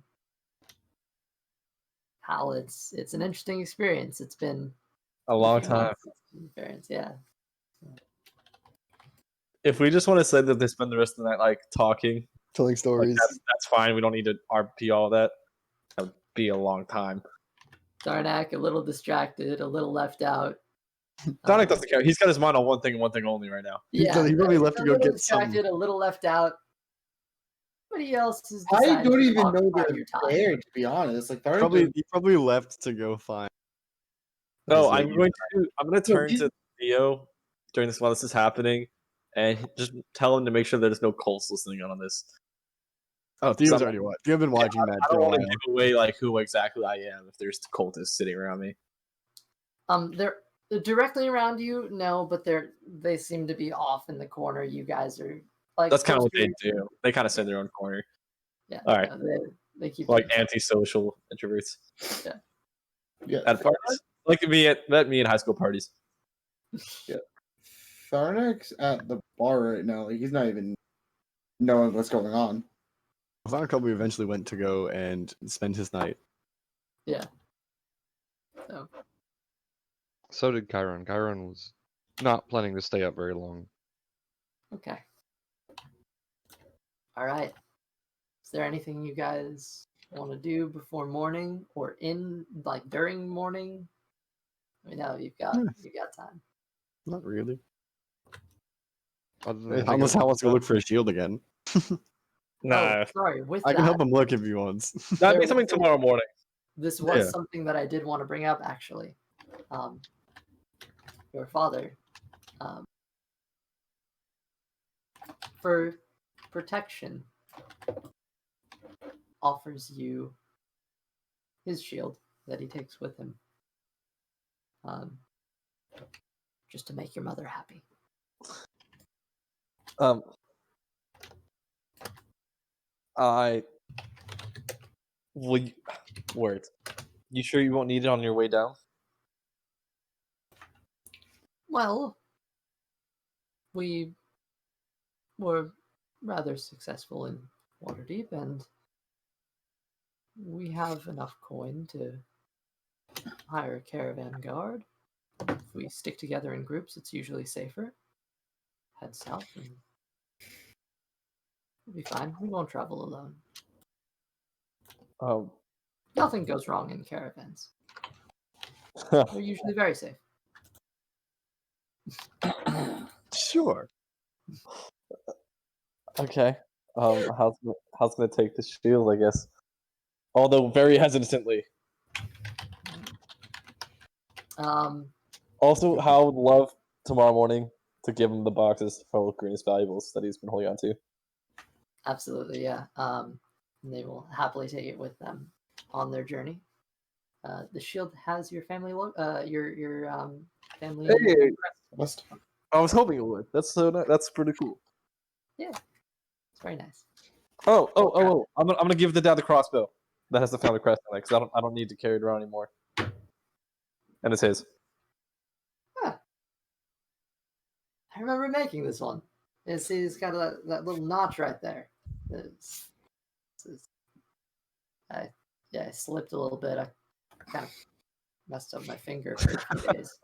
Hal, it's an interesting experience. It's been A long time. Experience, yeah. If we just want to say that they spend the rest of the night like talking, Telling like, stories. that's fine. We don't need to RP all that. That would be a long time. Darnak, a little distracted, a little left out. Darnak doesn't care. He's got his mind on one thing and one thing only right now. He probably left to go get some. Distracted, a little left out. Everybody else is. I don't even know about they're your time. there, to be honest. Like, He probably left to go find. No, his I'm lady. going to turn to Theo during this while this is happening, and just tell him to make sure there's no cults listening on this. Oh, Theo's already watched. You've been watching that I for don't a want to while. give away like who exactly I am if there's cultists sitting around me. They're directly around you, no, but they seem to be off in the corner. You guys are like. That's kind of what they do. They kind of sit in their own corner. Yeah. All right. No, they keep Like antisocial introverts. Yeah. At parties. Like me at high school parties. Tharnak's at the bar right now. Like, he's not even knowing what's going on. Tharnak eventually went to go and spend his night. Yeah. So. So did Chiron. Chiron was not planning to stay up very long. Okay. All right. Is there anything you guys want to do before morning or during morning? I mean, now you got time. Not really. Other than Unless Hal wants to go look for a shield again. Nah. Oh, sorry. I can help him look if he wants. That'd be something tomorrow morning. This was something that I did want to bring up, actually. Your father, for protection, offers you his shield that he takes with him, just to make your mother happy. Words. You sure you won't need it on your way down? Well, we were rather successful in Waterdeep, and we have enough coin to hire a caravan guard. If we stick together in groups, it's usually safer. Head south and we'll be fine. We won't travel alone. Nothing goes wrong in caravans. They're usually very safe. Sure. Okay. How's gonna take the shield, I guess. Although very hesitantly. Also, Hal would love tomorrow morning to give him the boxes full of greatest valuables that he's been holding on to. Absolutely, yeah. And they will happily take it with them on their journey. The shield has your family your family. Hey, West. I was hoping it would. That's pretty cool. Yeah, it's very nice. Oh! I'm gonna give the dad the crossbow that has the family crest on it because I don't need to carry it around anymore. And it's his. Huh. I remember making this one. It's got that little notch right there. I slipped a little bit. I kind of messed up my finger for a few days.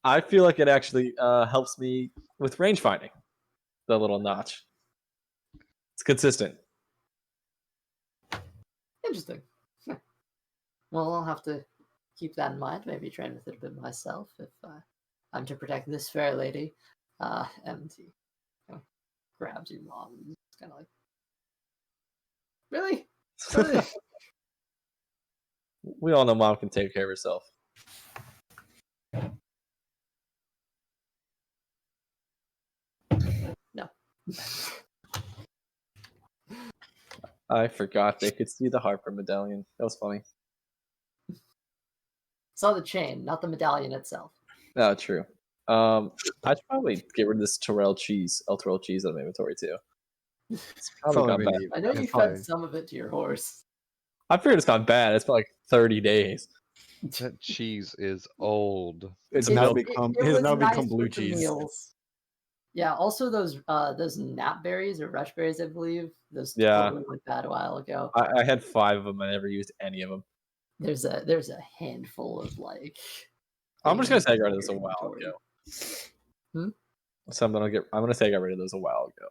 I feel like it actually helps me with range finding. The little notch. It's consistent. Interesting. Well, I'll have to keep that in mind. Maybe train with it a bit myself if I'm to protect this fair lady. And he kind of grabs your mom and it's kind of like, really? Really? We all know mom can take care of herself. I forgot they could see the Harper medallion. That was funny. Saw the chain, not the medallion itself. No, true. I should probably get rid of this El cheese out of my inventory too. It's probably Follow gone me, bad. Nate. I know It's you fine. fed some of it to your horse. I figured it's gone bad. It's been like 30 days. That cheese is old. It's It- now it- become. it It has was now nice become blue with the cheese. meals. Yeah, also those nap berries or rush berries, I believe. Those Yeah. totally went bad a while ago. I had 5 of them. I never used any of them. There's a handful of like. I'm just gonna things say I got rid in of this your a while inventory. ago. I'm gonna say I got rid of those a while ago.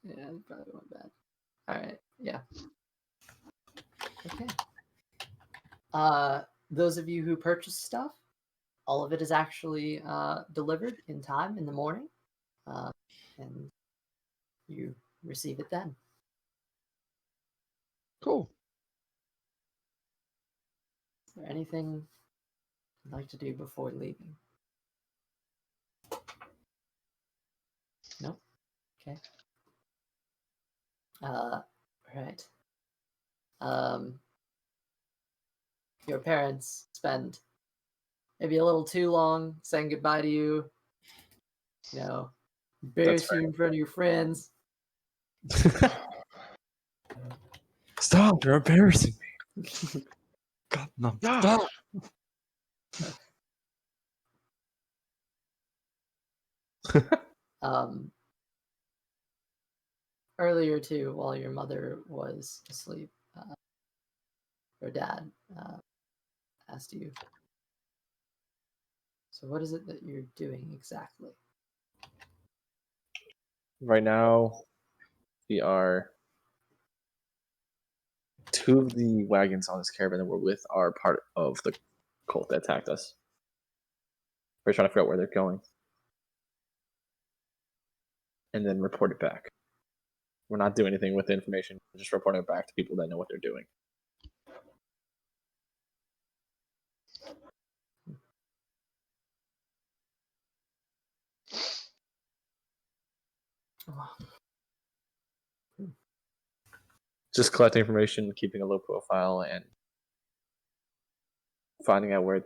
Yeah, it probably went bad. All right, yeah. Okay. Those of you who purchased stuff, all of it is actually delivered in time in the morning, and you receive it then. Cool. Is there anything you'd like to do before leaving? Nope. Okay. Right. Your parents spend maybe a little too long saying goodbye to you. You know, embarrass you in front of your friends. Stop! You're embarrassing me. God, no. Stop. Earlier too, while your mother was asleep, your dad asked you, so what is it that you're doing exactly? Right now, we are 2 of the wagons on this caravan that we're with are part of the cult that attacked us. We're trying to figure out where they're going. And then report it back. We're not doing anything with the information. We're just reporting it back to people that know what they're doing. Just collecting information, keeping a low profile, and finding out where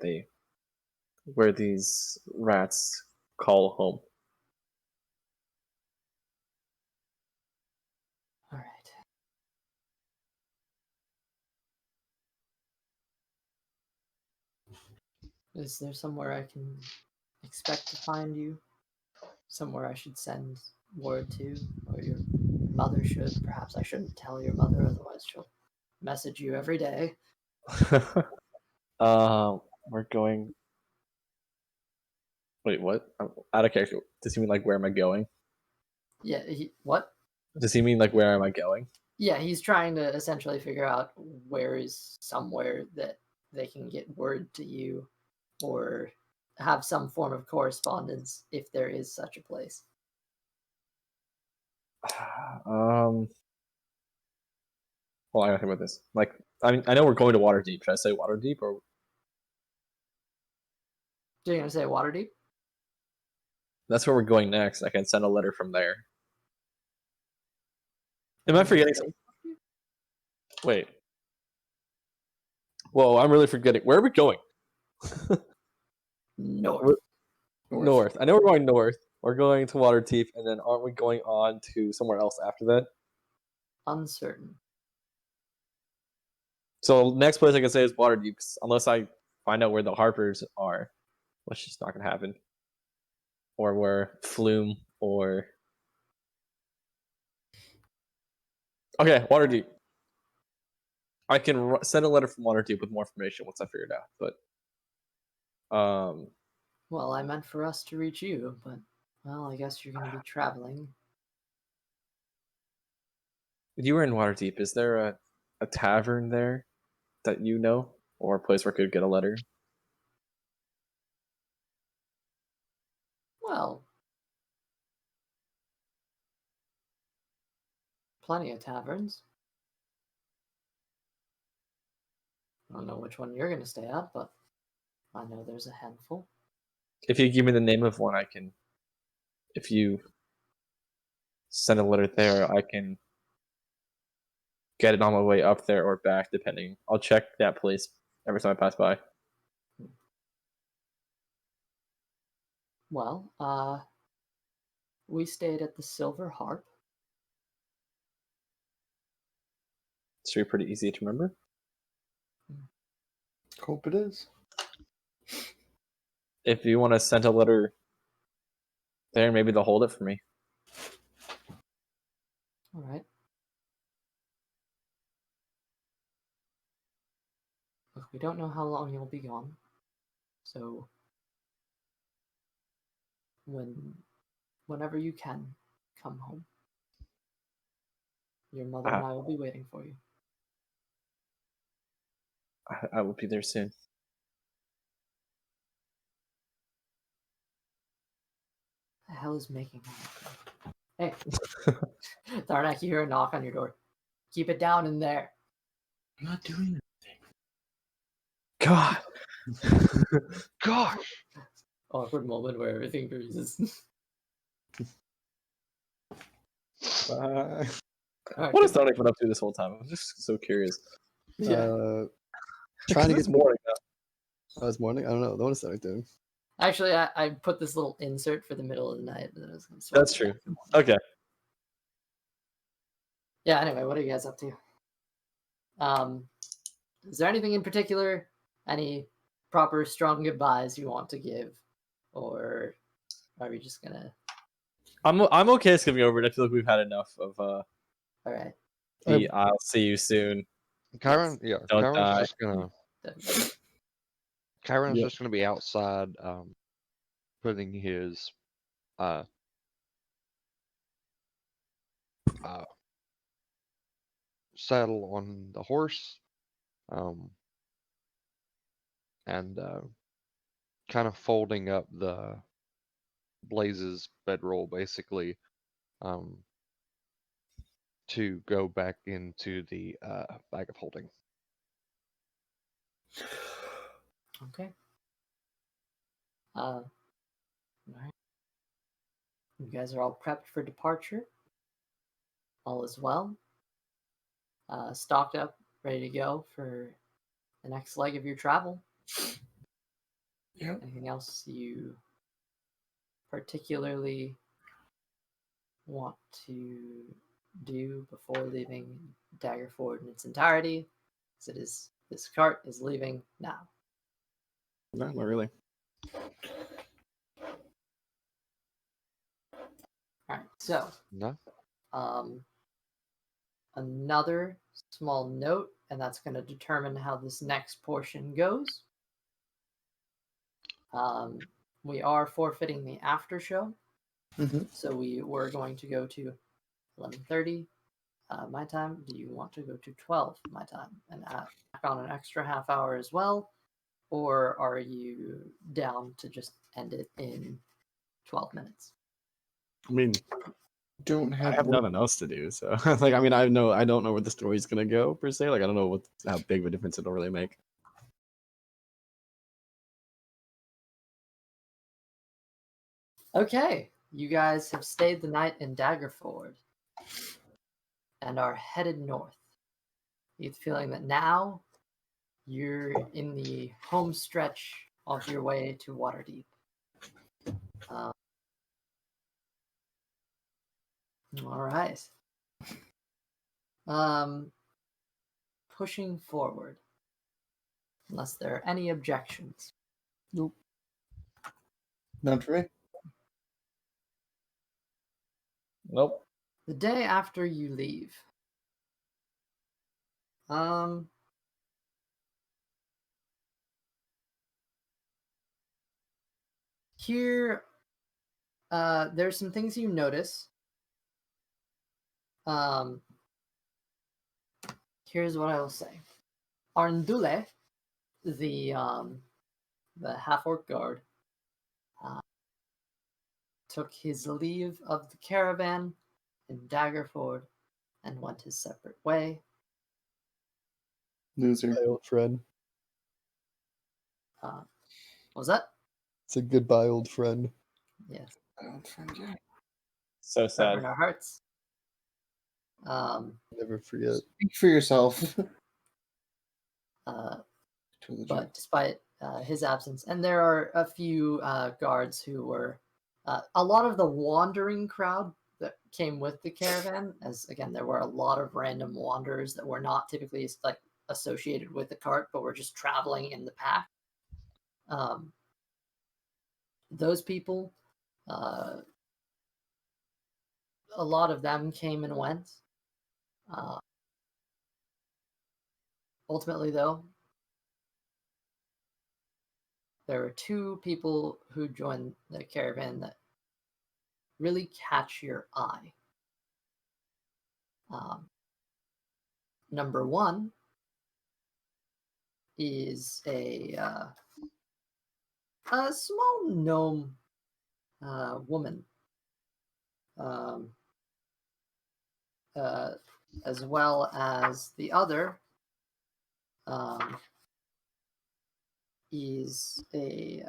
these rats call home. All right. Is there somewhere I can expect to find you? Somewhere I should send word to? Or your mother should? Perhaps I shouldn't tell your mother, otherwise she'll message you every day. We're going. Wait, what? I'm out of character. Does he mean like where am I going? Yeah, what? Does he mean like where am I going? Yeah, he's trying to essentially figure out where is somewhere that they can get word to you or have some form of correspondence if there is such a place. Well, I gotta think about this. Like, I mean, I know we're going to Waterdeep. Should I say Waterdeep or? So you're gonna say Waterdeep? That's where we're going next. I can send a letter from there. Am I forgetting something? Wait. Whoa, I'm really forgetting. Where are we going? North. North. I know we're going north. We're going to Waterdeep, and then aren't we going on to somewhere else after that? Uncertain. So next place I can say is Waterdeep, unless I find out where the Harpers are, which is not gonna happen. Or where Flume or okay, Waterdeep. I can send a letter from Waterdeep with more information once I figure it out. But Well, I meant for us to reach you, but well, I guess you're gonna be traveling. you were in Waterdeep. Is there a tavern there that you know, or a place where I could get a letter? Well, plenty of taverns. I don't know which one you're gonna stay at, but I know there's a handful. If you give me the name of one, I can. If you send a letter there, I can get it on my way up there or back, depending. I'll check that place every time I pass by. Well, we stayed at the Silver Harp. It should be pretty easy to remember. Hope it is. If you want to send a letter there, maybe they'll hold it for me. All right. Look, we don't know how long you'll be gone, so whenever you can, come home. Your mother and I will be waiting for you. I will be there soon. The hell is making that? Hey, Tharnak, you hear a knock on your door. Keep it down in there. I'm not doing it. God. Gosh. Awkward moment where everything freezes. Bye. Alright, What has Sonic been up to this whole time? I'm just so curious. yeah. Trying to This get morning. this morning. I don't know. What is Sonic doing? Actually, I put this little insert for the middle of the night. That I was gonna swap That's it true. back. Okay. Yeah, anyway, what are you guys up to? Is there anything in particular? Any proper strong goodbyes you want to give? Or are we just gonna... I'm okay skipping over it. I feel like we've had enough of Alright. the I'll see you soon. Kyron, yeah, Don't Kyron's die. just gonna Definitely. Kyron's Yeah. just gonna be outside, putting his uh saddle on the horse, and kind of folding up the Blaze's bedroll basically, to go back into the bag of holding. Okay. Alright. You guys are all prepped for departure. All is well. Stocked up, ready to go for the next leg of your travel. Yeah. Anything else you particularly want to do before leaving Daggerford in its entirety? Because this cart is leaving now. No, not really. All right. So, No, another small note, and that's going to determine how this next portion goes. We are forfeiting the after show, so we were going to go to 11:30 my time. Do you want to go to 12 my time and add on an extra half hour as well, or are you down to just end it in 12 minutes? I mean, Don't I have, have work. nothing else to do, so like, I mean, I don't know where the story's gonna go per se. Like, I don't know how big of a difference it'll really make. Okay, you guys have stayed the night in Daggerford and are headed north. You get the feeling that now you're in the home stretch of your way to Waterdeep. All right. Pushing forward, unless there are any objections. Nope. Not for me. Nope. The day after you leave, here, there's some things you notice. Here's what I will say. Arndule, the half-orc guard, took his leave of the caravan in Daggerford and went his separate way. Loser. My old friend. What was that? It's a goodbye, old friend. Yes. I don't find you. So forever in sad. our hearts. Never forget. Speak for yourself. But despite his absence, and there are a few guards who were a lot of the wandering crowd that came with the caravan, as again there were a lot of random wanderers that were not typically like associated with the cart, but were just traveling in the pack. Those people, a lot of them came and went. Ultimately, though, there were two people who joined the caravan that really catch your eye. Number one is a small gnome woman, as well as the other is a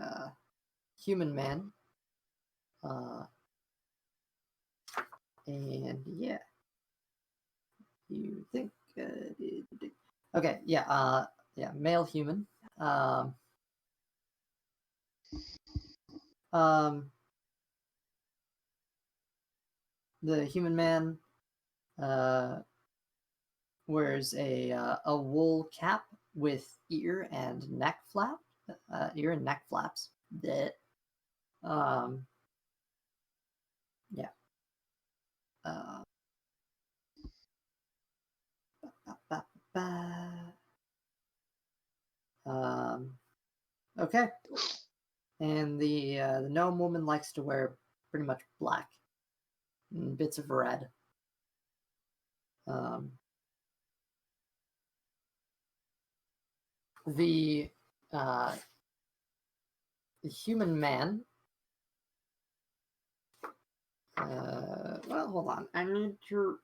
human man. And yeah, you think okay, yeah, male human. The human man wears a wool cap with ear and neck flaps. That yeah. Okay. And the gnome woman likes to wear pretty much black and bits of red. The human man. Well, hold on. I need to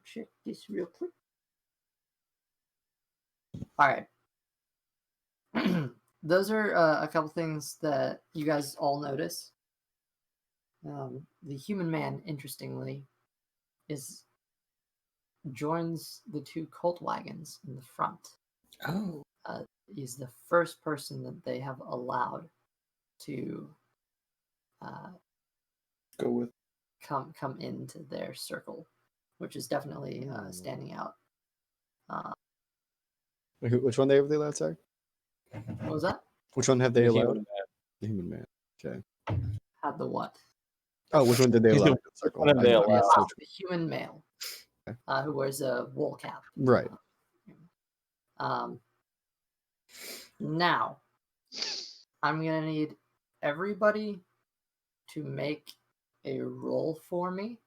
check this real quick. All right. Those are a couple things that you guys all notice. The human man, interestingly, joins the two cult wagons in the front. Oh. He's the first person that they have allowed to Go with. come into their circle, which is definitely standing out. Which one have they allowed, sorry? What was that? Which one have they The allowed? human man. The human man. Okay. Had the what? Oh, which one did they allow? in the circle? Which one have they I- allowed? yes, which The human male, Okay. who wears a wool cap. Right. Now, I'm gonna need everybody to make a roll for me.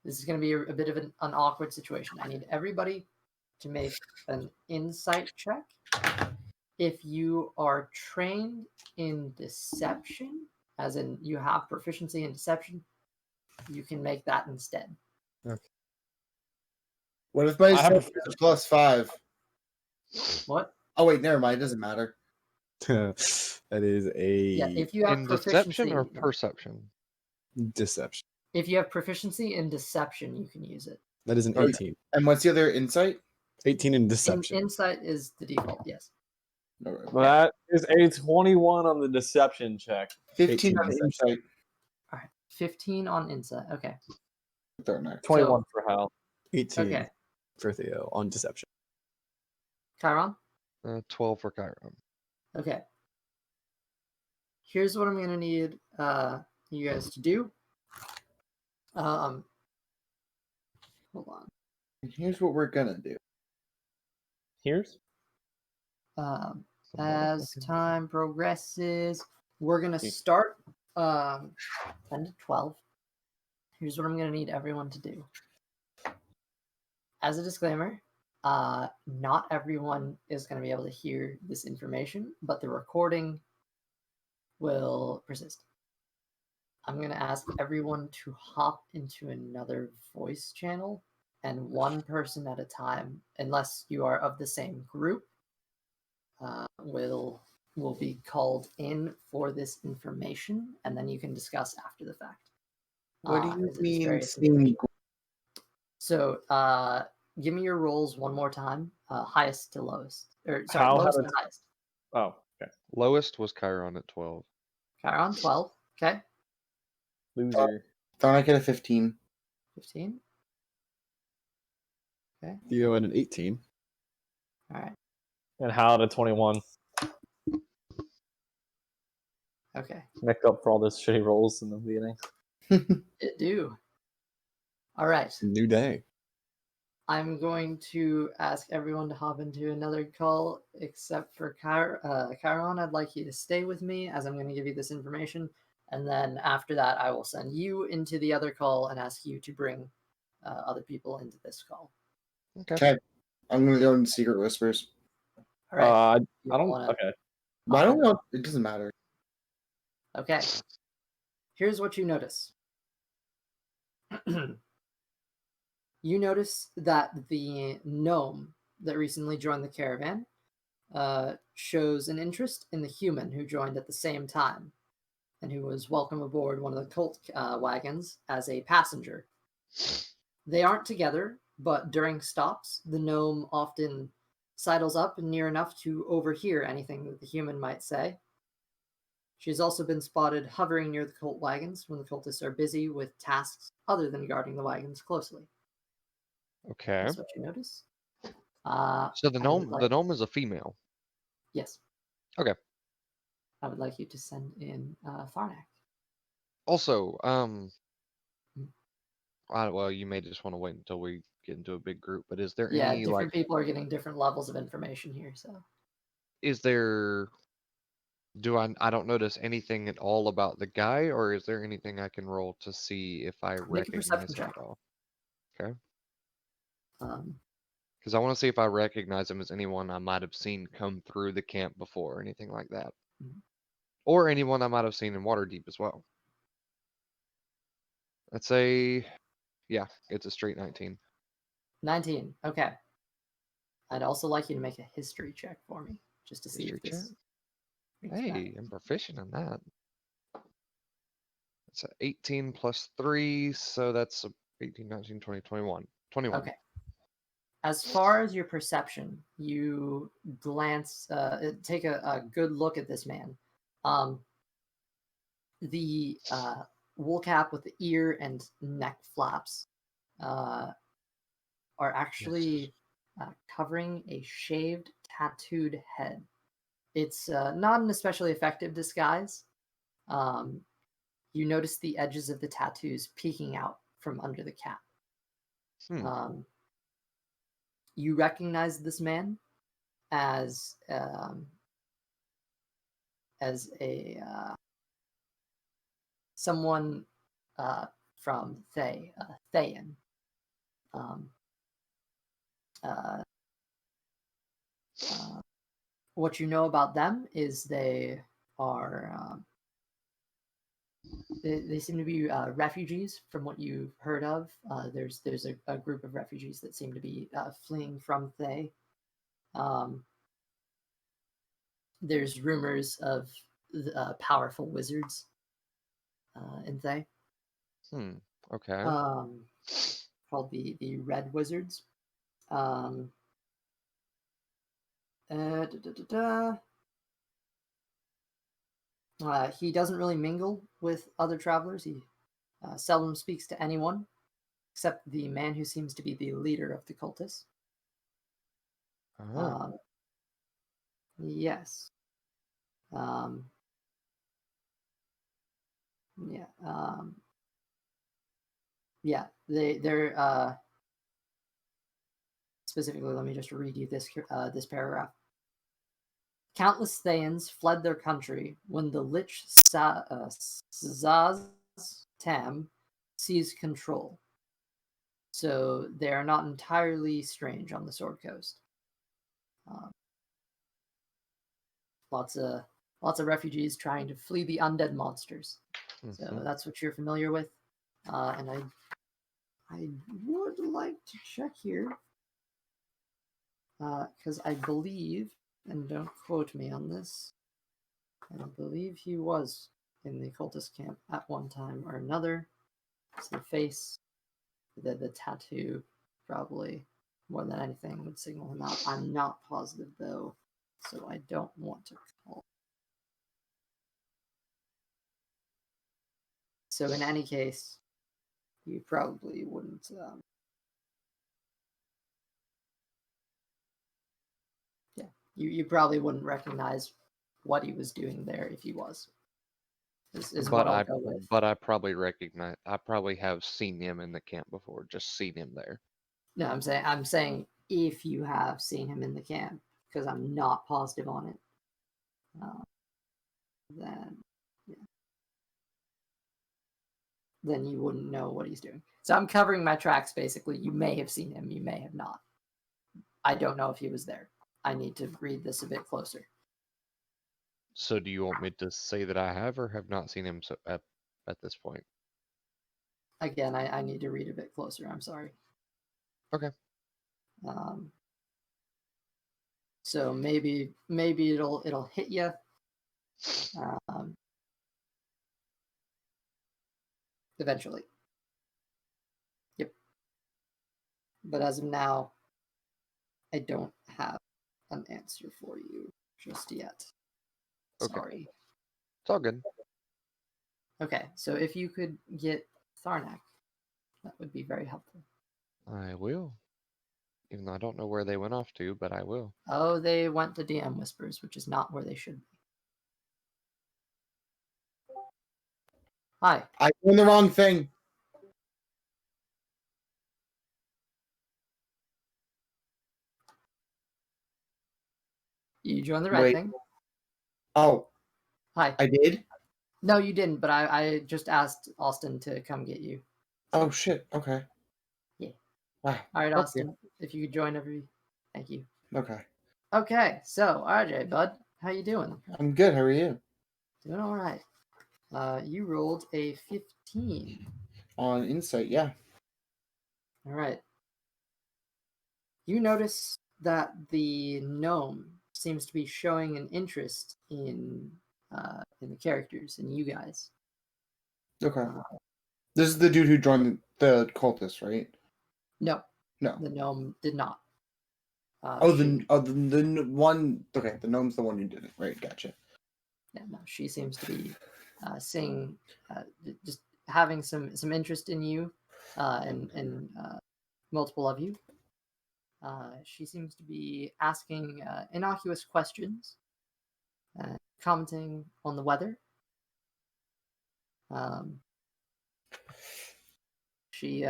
This is gonna be a bit of an awkward situation. I need everybody to make an insight check. If you are trained in deception, as in you have proficiency in deception, you can make that instead. Okay. What if my I have deception is +5? What? Oh wait, never mind. It doesn't matter. That is a Yeah, if you have In proficiency, deception or perception? deception. if you have proficiency in deception, you can use it. That is an Okay. 18. And what's the other insight? 18 in deception. Insight is the default. Yes. No, right. Well, that is a 21 on the deception check. 15 on 18 insight. All right. 15 on insight. Okay. Don't know. 21 for Hal. 18 Okay. for Theo on deception. Chiron. 12 for Chiron. Okay. Here's what I'm gonna need you guys to do. Hold on. And here's what we're gonna do. Here's? As time progresses, we're gonna start 10 to 12. Here's what I'm gonna need everyone to do. As a disclaimer, not everyone is gonna be able to hear this information, but the recording will persist. I'm going to ask everyone to hop into another voice channel, and one person at a time, unless you are of the same group, will be called in for this information, and then you can discuss after the fact. What do you as it's mean various sneak? So, give me your rolls one more time, highest to lowest, or sorry, Hal lowest had to a highest. Oh, okay. Lowest was Chiron at 12. Chiron 12. Okay, Loser. Thought I get a 15. 15. Okay, Theo at an 18. all right, And Hal at 21. okay. Make up for all those shitty rolls in the beginning. It do. All right. New day. I'm going to ask everyone to hop into another call except for Chiron. I'd like you to stay with me as I'm going to give you this information. And then after that, I will send you into the other call and ask you to bring other people into this call. Okay. Okay. I'm gonna go into Secret Whispers. All right. You I don't. wanna- Okay. But I don't know. It doesn't matter. Okay. Here's what you notice. You notice that the gnome that recently joined the caravan shows an interest in the human who joined at the same time and who was welcome aboard one of the cult wagons as a passenger. They aren't together, but during stops, the gnome often sidles up near enough to overhear anything that the human might say. She's also been spotted hovering near the cult wagons when the cultists are busy with tasks other than guarding the wagons closely. Okay. That's what you notice. So the I would gnome is a female. Yes. Okay. I would like you to send in Tharnak. Also, well, you may just want to wait until we get into a big group, but is there Yeah, any different people are getting different levels of information here, so. is there I don't notice anything at all about the guy, or is there anything I can roll to see if I Make a recognize perception him check. at all? Okay. Um, Because I want to see if I recognize him as anyone I might have seen come through the camp before or anything like that. Mhm. Or anyone I might have seen in Waterdeep as well. Let's say, yeah, it's a straight 19. 19. Okay. I'd also like you to make a history check for me, just to see History if this. check? rings back. Hey, I'm proficient in that. It's a 18 plus 3, so that's a 18, 19, 20, 21. 21. Okay. As far as your perception, you glance, take a good look at this man. The wool cap with the ear and neck flaps are actually covering a shaved, tattooed head. It's not an especially effective disguise. You notice the edges of the tattoos peeking out from under the cap. You recognize this man as a someone from Thayan. What you know about them is they are they seem to be refugees from what you've heard of. There's a group of refugees that seem to be fleeing from Thay. There's rumors of powerful wizards in Thay. Okay. Called the Red Wizards. He doesn't really mingle with other travelers. He seldom speaks to anyone except the man who seems to be the leader of the cultists. Yes. Yeah. Yeah. They're specifically. Let me just read you this paragraph. Countless Thayans fled their country when the Lich Zaz Tam seized control. So they are not entirely strange on the Sword Coast. Lots of refugees trying to flee the undead monsters. So that's what you're familiar with. And I would like to check here because I believe, and don't quote me on this, I believe he was in the cultist camp at one time or another. So the face, the tattoo, probably more than anything would signal him out. I'm not positive though, so I don't want to call. So in any case, you probably wouldn't. You probably wouldn't recognize what he was doing there if he was. Is what I'll go with. But I probably recognize. I probably have seen him in the camp before. Just seen him there. No, I'm saying if you have seen him in the camp, because I'm not positive on it. Then yeah. Then you wouldn't know what he's doing. So I'm covering my tracks basically. You may have seen him, you may have not. I don't know if he was there. I need to read this a bit closer. So do you want me to say that I have or have not seen him at this point? Again, I need to read a bit closer. I'm sorry. Okay. So maybe it'll hit you. Eventually. Yep. But as of now, I don't have an answer for you just yet. Okay. Sorry. It's all good. Okay, so if you could get Tharnak, that would be very helpful. I will. Even though I don't know where they went off to, but I will. Oh, they went to DM Whispers, which is not where they should be. Hi. I doing the wrong thing. You joined the right Wait. thing. Oh, Hi. I did? No, you didn't, but I just asked Austin to come get you. Oh, shit. Okay. Yeah. Wow. All right, Okay. Austin, if you could join Thank you. Okay. Okay, so RJ, bud, how you doing? I'm good. How are you? Doing all right. You rolled a 15. On Insight, yeah. All right. You notice that the gnome seems to be showing an interest in the characters and you guys. Okay. This is the dude who joined the cultist, right? No, No. the gnome did not. The one. Okay, the gnome's the one who did it, right? Gotcha. Yeah, no, she seems to be seeing, just having some interest in you, and multiple of you. She seems to be asking innocuous questions, commenting on the weather. She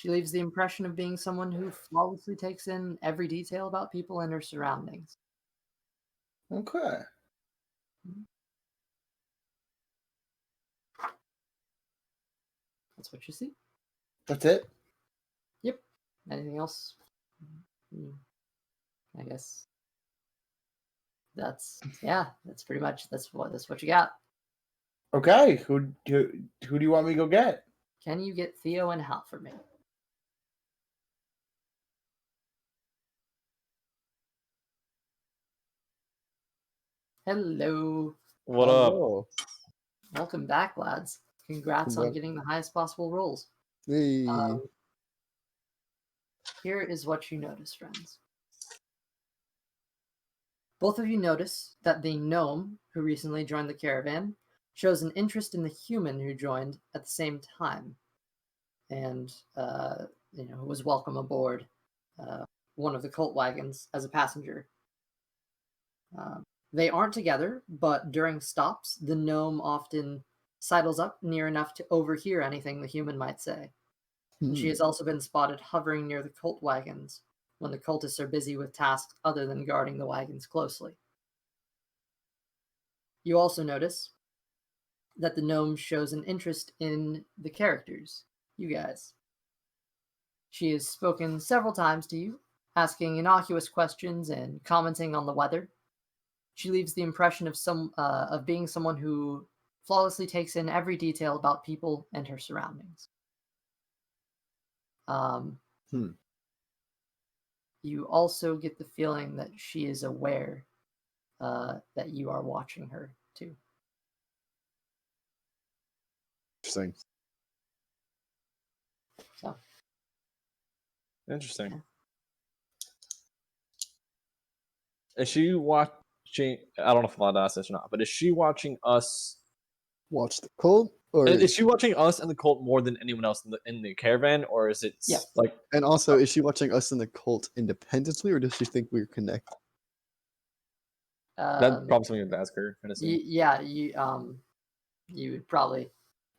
leaves the impression of being someone who flawlessly takes in every detail about people and her surroundings. Okay. That's what you see. That's it? Yep. Anything else? I guess that's pretty much that's what you got. Okay. Who do you want me to go get? Can you get Theo and Hal for me? Hello. What up? Hello. Welcome back, lads. Congrats on getting the highest possible rolls. Hey. Here is what you notice, friends. Both of you notice that the gnome who recently joined the caravan shows an interest in the human who joined at the same time, and was welcome aboard one of the cult wagons as a passenger. They aren't together, but during stops, the gnome often sidles up near enough to overhear anything the human might say. She has also been spotted hovering near the cult wagons when the cultists are busy with tasks other than guarding the wagons closely. You also notice that the gnome shows an interest in the characters, you guys. She has spoken several times to you, asking innocuous questions and commenting on the weather. She leaves the impression of being someone who flawlessly takes in every detail about people and her surroundings. You also get the feeling that she is aware that you are watching her too. Interesting. Interesting. Is she watching? I don't know if I'm allowed to ask this or not, but is she watching us? Watch the cult, or Is she watching us and the cult more than anyone else in the caravan, or is it Yeah. like? and also is she watching us in the cult independently, or does she think we're connected? That's probably something to ask her. Kind of Yeah, you would probably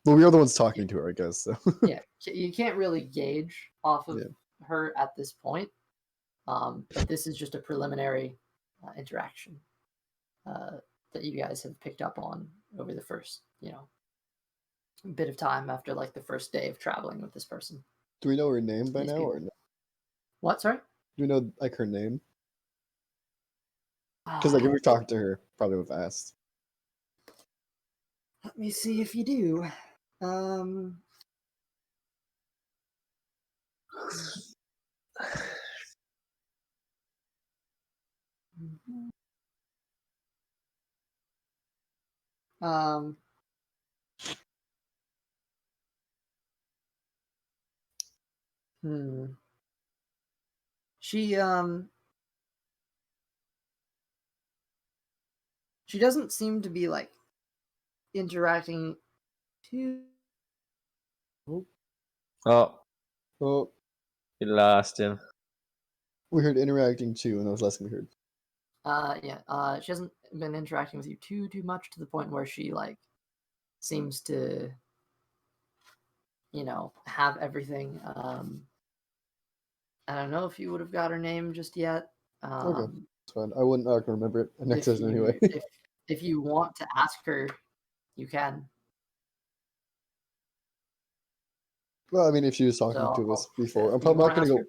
Well, we are the ones talking to her, I guess. So yeah. You can't really gauge off of Yeah. her at this point. But this is just a preliminary interaction that you guys have picked up on over the first, bit of time after like the first day of traveling with this person. do we know her name by These now, people. or no? What? Sorry. Do we know like her name? Because like if we talked to her, probably would have asked. Let me see if you do. Um, hmm. She she doesn't seem to be like interacting too. Oh, Oh, you lost him. we heard interacting too, and that was last thing we heard. She hasn't been interacting with you too much to the point where she like seems to, have everything. I don't know if you would have got her name just yet. Okay. It's fine. I wouldn't remember it next if session anyway. if you want to ask her, you can. Well, I mean, if she was talking So, to us before, I'm you probably wanna not going to ask go.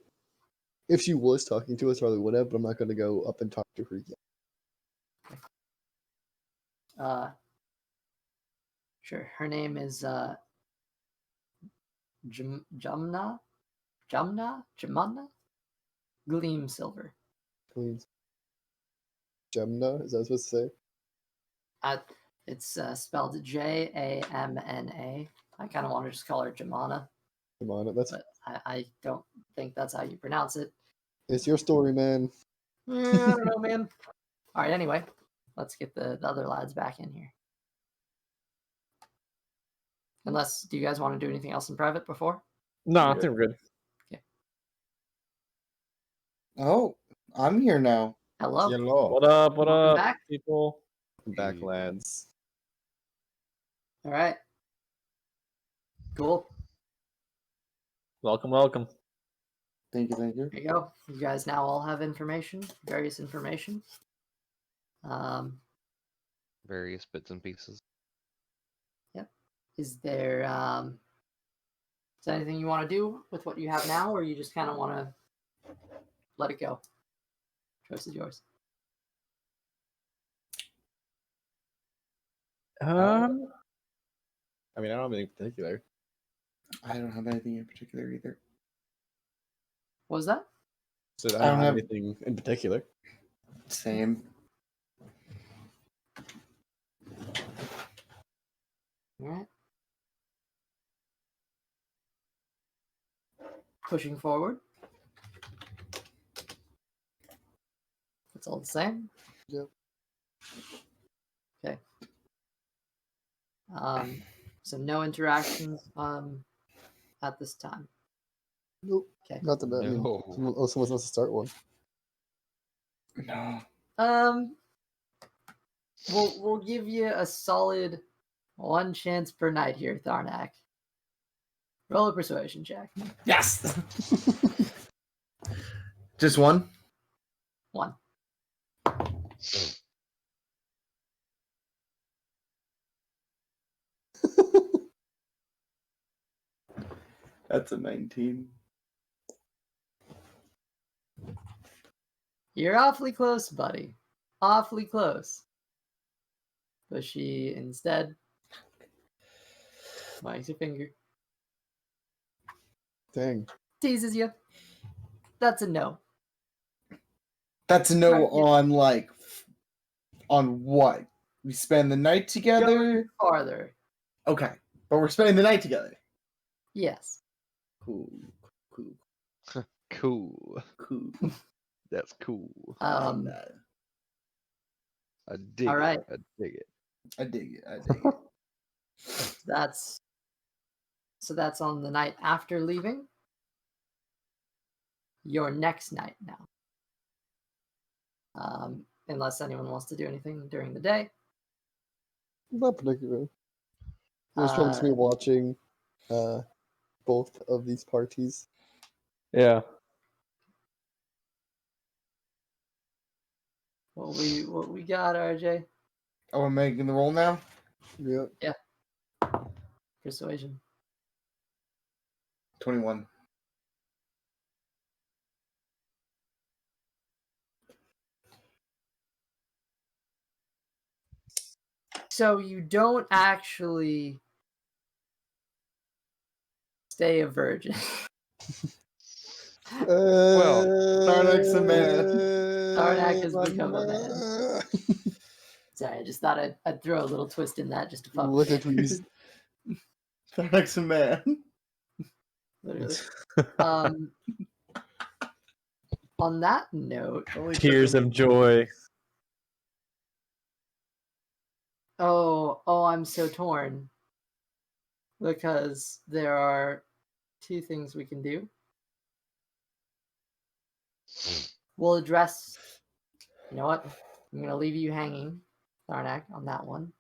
If she was talking to us, I probably would have, but I'm not going to go up and talk to her yet. Sure. Her name is Jamna Gleam Silver. Please. Gemna, is that supposed to say? It's spelled Jamna. I kind of want to just call her Jamana, Come on, that's but I don't think that's how you pronounce it. it's your story, man. I don't know, man. All right. Anyway, let's get the other lads back in here. Unless, do you guys want to do anything else in private before? No, I think we're good. Oh, I'm here now. Hello. Hello. What up? What Welcome up, back. people? Back, Hey. lads. All right. Cool. Welcome, welcome. Thank you, thank you. There you go. You guys now all have information, various information. Various bits and pieces. Is there anything you want to do with what you have now, or you just kind of want to let it go? Choice is yours. I mean, I don't have anything particular. I don't have anything in particular either. What was that? So I I don't don't have have- anything in particular. Same. All right. Pushing forward. It's all the same. Yep. Okay. So no interactions at this time. Nope. Okay. Not that I mean, No. someone wants to start one. No. We'll give you a solid one chance per night here, Tharnak. Roll a persuasion check. Yes. Just one. One. That's a 19. You're awfully close, buddy. Awfully close. But she instead wags her finger, Dang. teases you. That's a no. That's a no Right, yeah. on like on what? We spend the night together. Going farther. Okay, but we're spending the night together. Yes. Cool. Cool. Cool. That's cool. Um, I dig all right. it. I dig it. I dig it. I dig it. that's on the night after leaving. Your next night now. Unless anyone wants to do anything during the day. Not particularly. There's chance me watching both of these parties. Yeah. What we got, RJ? Oh, we're making the roll now? Yeah. Persuasion. 21. So you don't actually stay a virgin. Well, Sarnak's a man. Sarnak has become a man. Sorry, I just thought I'd throw a little twist in that just to fuck With with it, please. Sarnak's a man. literally. On that note, Only Tears took him- of joy. oh, I'm so torn. Because there are two things we can do. We'll address, you know what? I'm going to leave you hanging, Tharnak, on that one.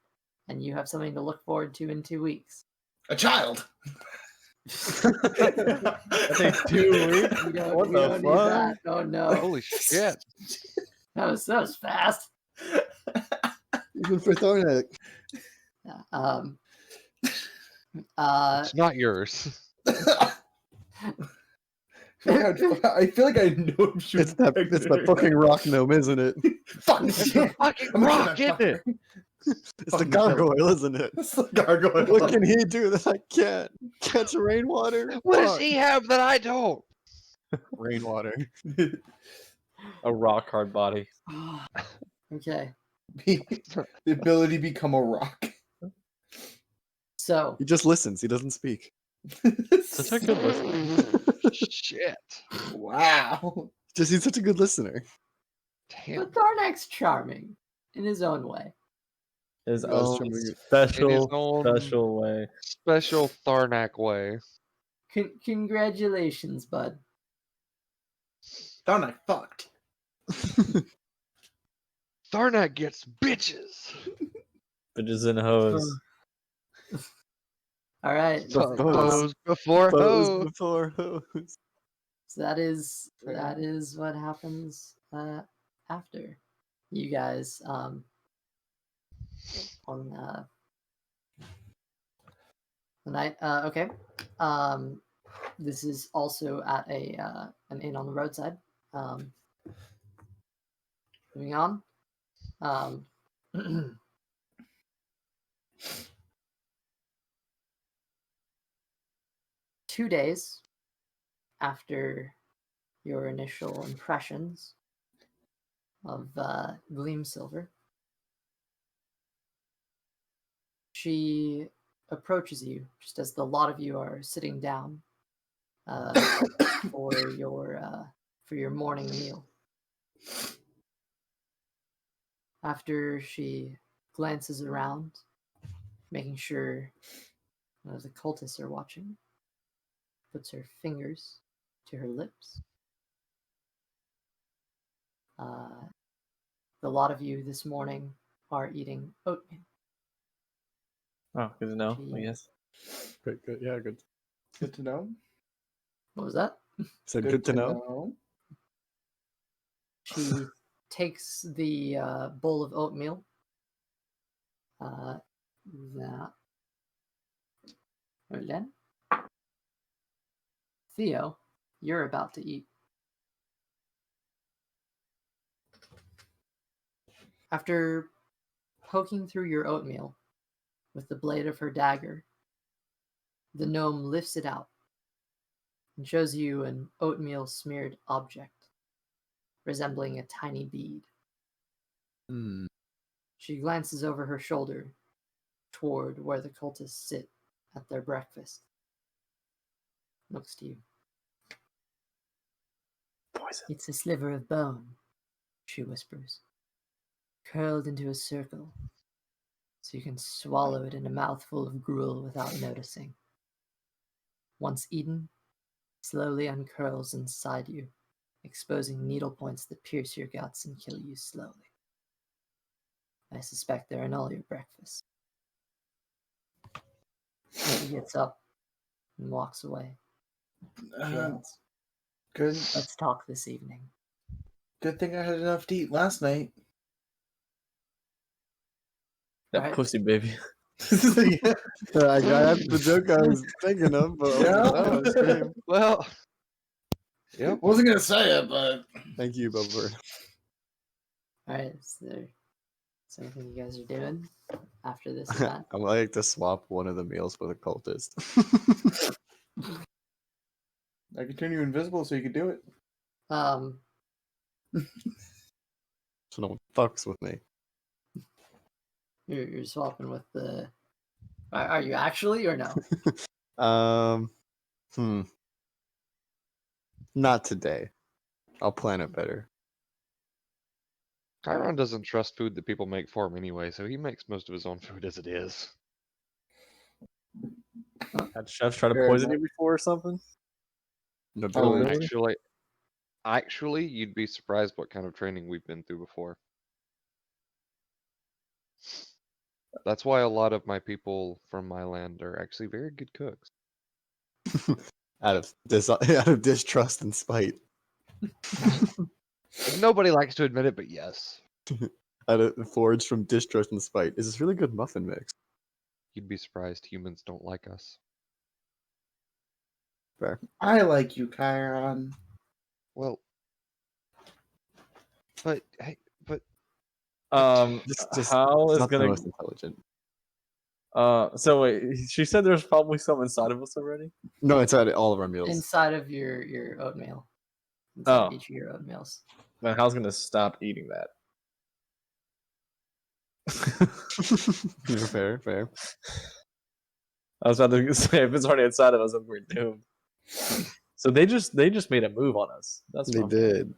And you have something to look forward to in 2 weeks. A child. That takes 2 weeks. We don't, What we the don't need fuck? that. Oh no. Holy shit. That was fast. Even for Thornak. Yeah, It's not yours. I feel like I know she was It's that fucking rock gnome, isn't it? Fuck It's shit. a fucking I'm gonna rock, kill isn't that it? fucker. It's the Fucking kill him. gargoyle, isn't it? It's the gargoyle. What can he do that I can't? Catch rainwater? What does Fuck. he have that I don't? Rainwater. A rock hard body. okay. The ability to become a rock. So He just listens. He doesn't speak. Such a good listener. Shit. Wow. He's such a good listener. Damn. but Tharnak's charming in his own way. His That's own charming. In his special, own special way. special Tharnak way. Congratulations, bud. Darn, I fucked. Tharnak gets bitches. Bitches and hoes. All right. But Hoes before hoes. before hoes. So that is what happens after you guys on the night. Okay. This is also at an inn on the roadside. Moving on. 2 days after your initial impressions of Gleam Silver, she approaches you just as the lot of you are sitting down for your morning meal. After she glances around, making sure the cultists are watching, puts her fingers to her lips. The lot of you this morning are eating oatmeal. Oh, good to know, I Gee. guess. Good. Yeah, good. Good to know. What was that? Said good to know. She takes the bowl of oatmeal. Well then, Theo, you're about to eat. After poking through your oatmeal with the blade of her dagger, the gnome lifts it out and shows you an oatmeal smeared object resembling a tiny bead. Hmm. She glances over her shoulder toward where the cultists sit at their breakfast. Looks to you. poison. It's a sliver of bone, she whispers, curled into a circle, so you can swallow it in a mouthful of gruel without noticing. Once eaten, it slowly uncurls inside you, exposing needle points that pierce your guts and kill you slowly. I suspect they're in all your breakfast. He gets up and walks away. She adds, Good. let's talk this evening. Good thing I had enough to eat last night. That Right. pussy baby. Yeah. That's the joke I was thinking of, but Yeah. scream. Well, yep. Wasn't gonna say it, but Thank you, Bubber. Alright, is there anything you guys are doing after this event? I like to swap one of the meals with a cultist. I could turn you invisible so you could do it. Um, So no one fucks with me. you're swapping with the. Are you actually or no? Not today. I'll plan it better. Chiron doesn't trust food that people make for him anyway, so he makes most of his own food as it is. Had chefs try to Fair poison you enough. before or something? No Oh, ability. Actually, you'd be surprised what kind of training we've been through before. That's why a lot of my people from my land are actually very good cooks. out of distrust and spite. Nobody likes to admit it, but yes. Forged from distrust and spite. Is this really good muffin mix? You'd be surprised humans don't like us. Fair. I like you, Chiron. Well, but hey, but How Just is not the gonna? most intelligent. So wait, she said there's probably some inside of us already. No, it's at all of our meals. Inside of your oatmeal. Inside of Oh. each of your oatmeals. Then how's gonna stop eating that? Fair. I was about to say if it's already inside of us, then we're doomed. So they just made a move on us. That's They rough. did.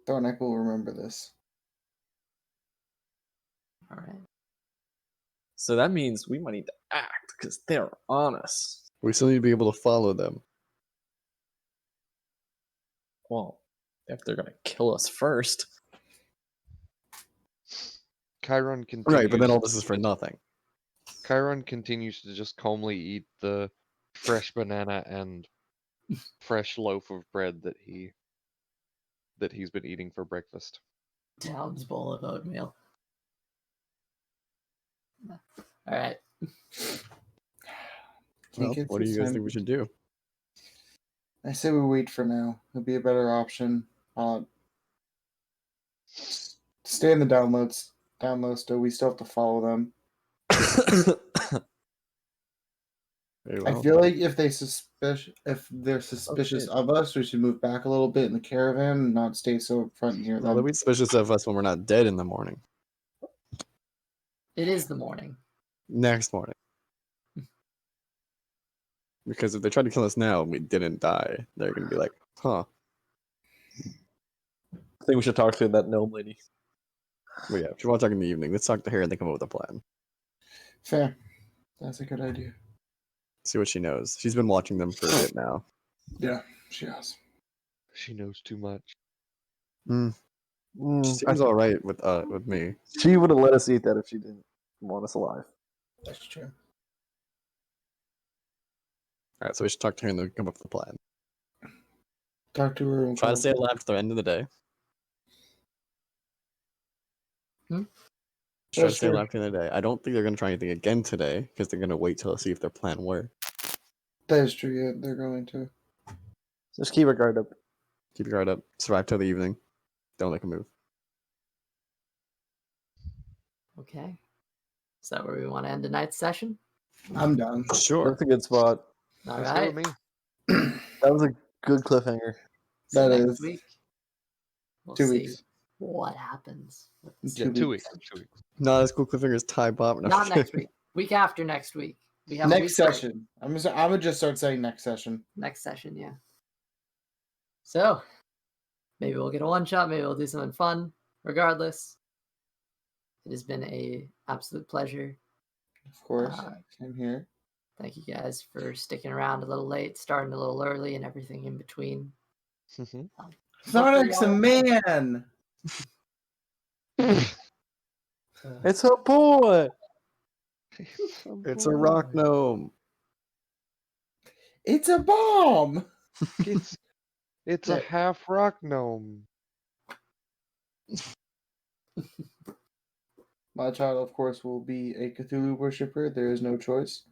Thornek will remember this. All right. So that means we might need to act because they're on us. We still need to be able to follow them. Well, if they're gonna kill us first. Chiron continues. Right, but then all this is for nothing. Chiron continues to just calmly eat the fresh banana and fresh loaf of bread that he's been eating for breakfast. Town's bowl of oatmeal. All right. Well, what do you guys think we should do? I say we wait for now. It'll be a better option. Stay in the download still. We still have to follow them. Very I well. feel like if they're suspicious of us, we should move back a little bit in the caravan and not stay so up front near Well, they'll them. be suspicious of us when we're not dead in the morning. It is the morning. Next morning. Because if they try to kill us now and we didn't die, they're going to be like, huh. I think we should talk to that gnome lady. Well, yeah, if you want to talk in the evening, let's talk to her and then come up with a plan. Fair. That's a good idea. See what she knows. She's been watching them for a bit now. Yeah, she has. She knows too much. She seems all right with me. She would have let us eat that if she didn't want us alive. That's true. All right, so we should talk to her and then come up with a plan. Talk to her. And Try to stay alive to the end of the day. Try to That's stay true. alive to the end of the day. I don't think they're going to try anything again today because they're going to wait till see if their plan works. That is true. Yeah, they're going to. Just keep our guard up. Keep your guard up. Survive till the evening. Don't make a move. Okay. Is that where we want to end tonight's session? I'm done. Sure. That's a good spot. All Let's right. go with me. That was a good cliffhanger. So That next is. week, we'll 2 see weeks. what happens. With this Yeah, 2 new weeks. adventure. 2 weeks. Not as cool cliffhangers tie bomb. No, Not next week. Week after next week. we have a week Next break. session. I'm gonna just start saying next session. Next session, yeah. So maybe we'll get a one shot. Maybe we'll do something fun. Regardless, it has been a absolute pleasure. Of course, Uh, I'm here. Thank you guys for sticking around a little late, starting a little early, and everything in between. Sonic's a man. It's a boy. It's a rock gnome. It's a bomb. It's a Right. half rock gnome. My child, of course, will be a Cthulhu worshiper. There is no choice.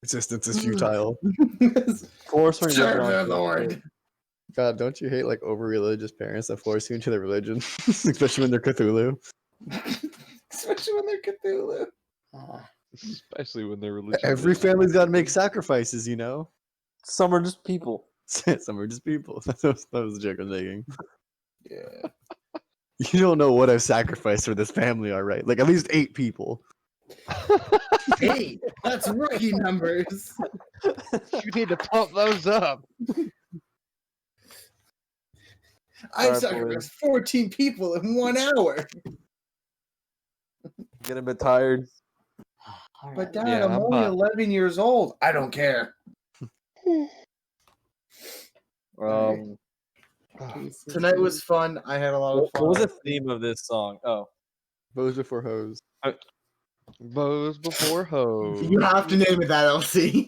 Existence is futile. Force her Serve young the on- Lord. God, don't you hate like over religious parents that force you into their religion, especially when they're Cthulhu? Especially when they're Cthulhu. Especially when they're religious. Every family's got to make sacrifices, you know. Some are just people. Some are just people. That was the joke I'm making. Yeah. You don't know what I've sacrificed for this family, all right? Like at least 8 people. Hey, that's rookie numbers. You need to pump those up. I've Alright, sacrificed 14 people in 1 hour. Get a bit tired. All right. But Dad, Yeah, I'm I'm only not. 11 years old. I don't care. Jesus. Tonight was fun. I had a lot of What fun. was the theme of this song? Oh, Bows before hoes. Bows before hoes. You have to name it that, LC.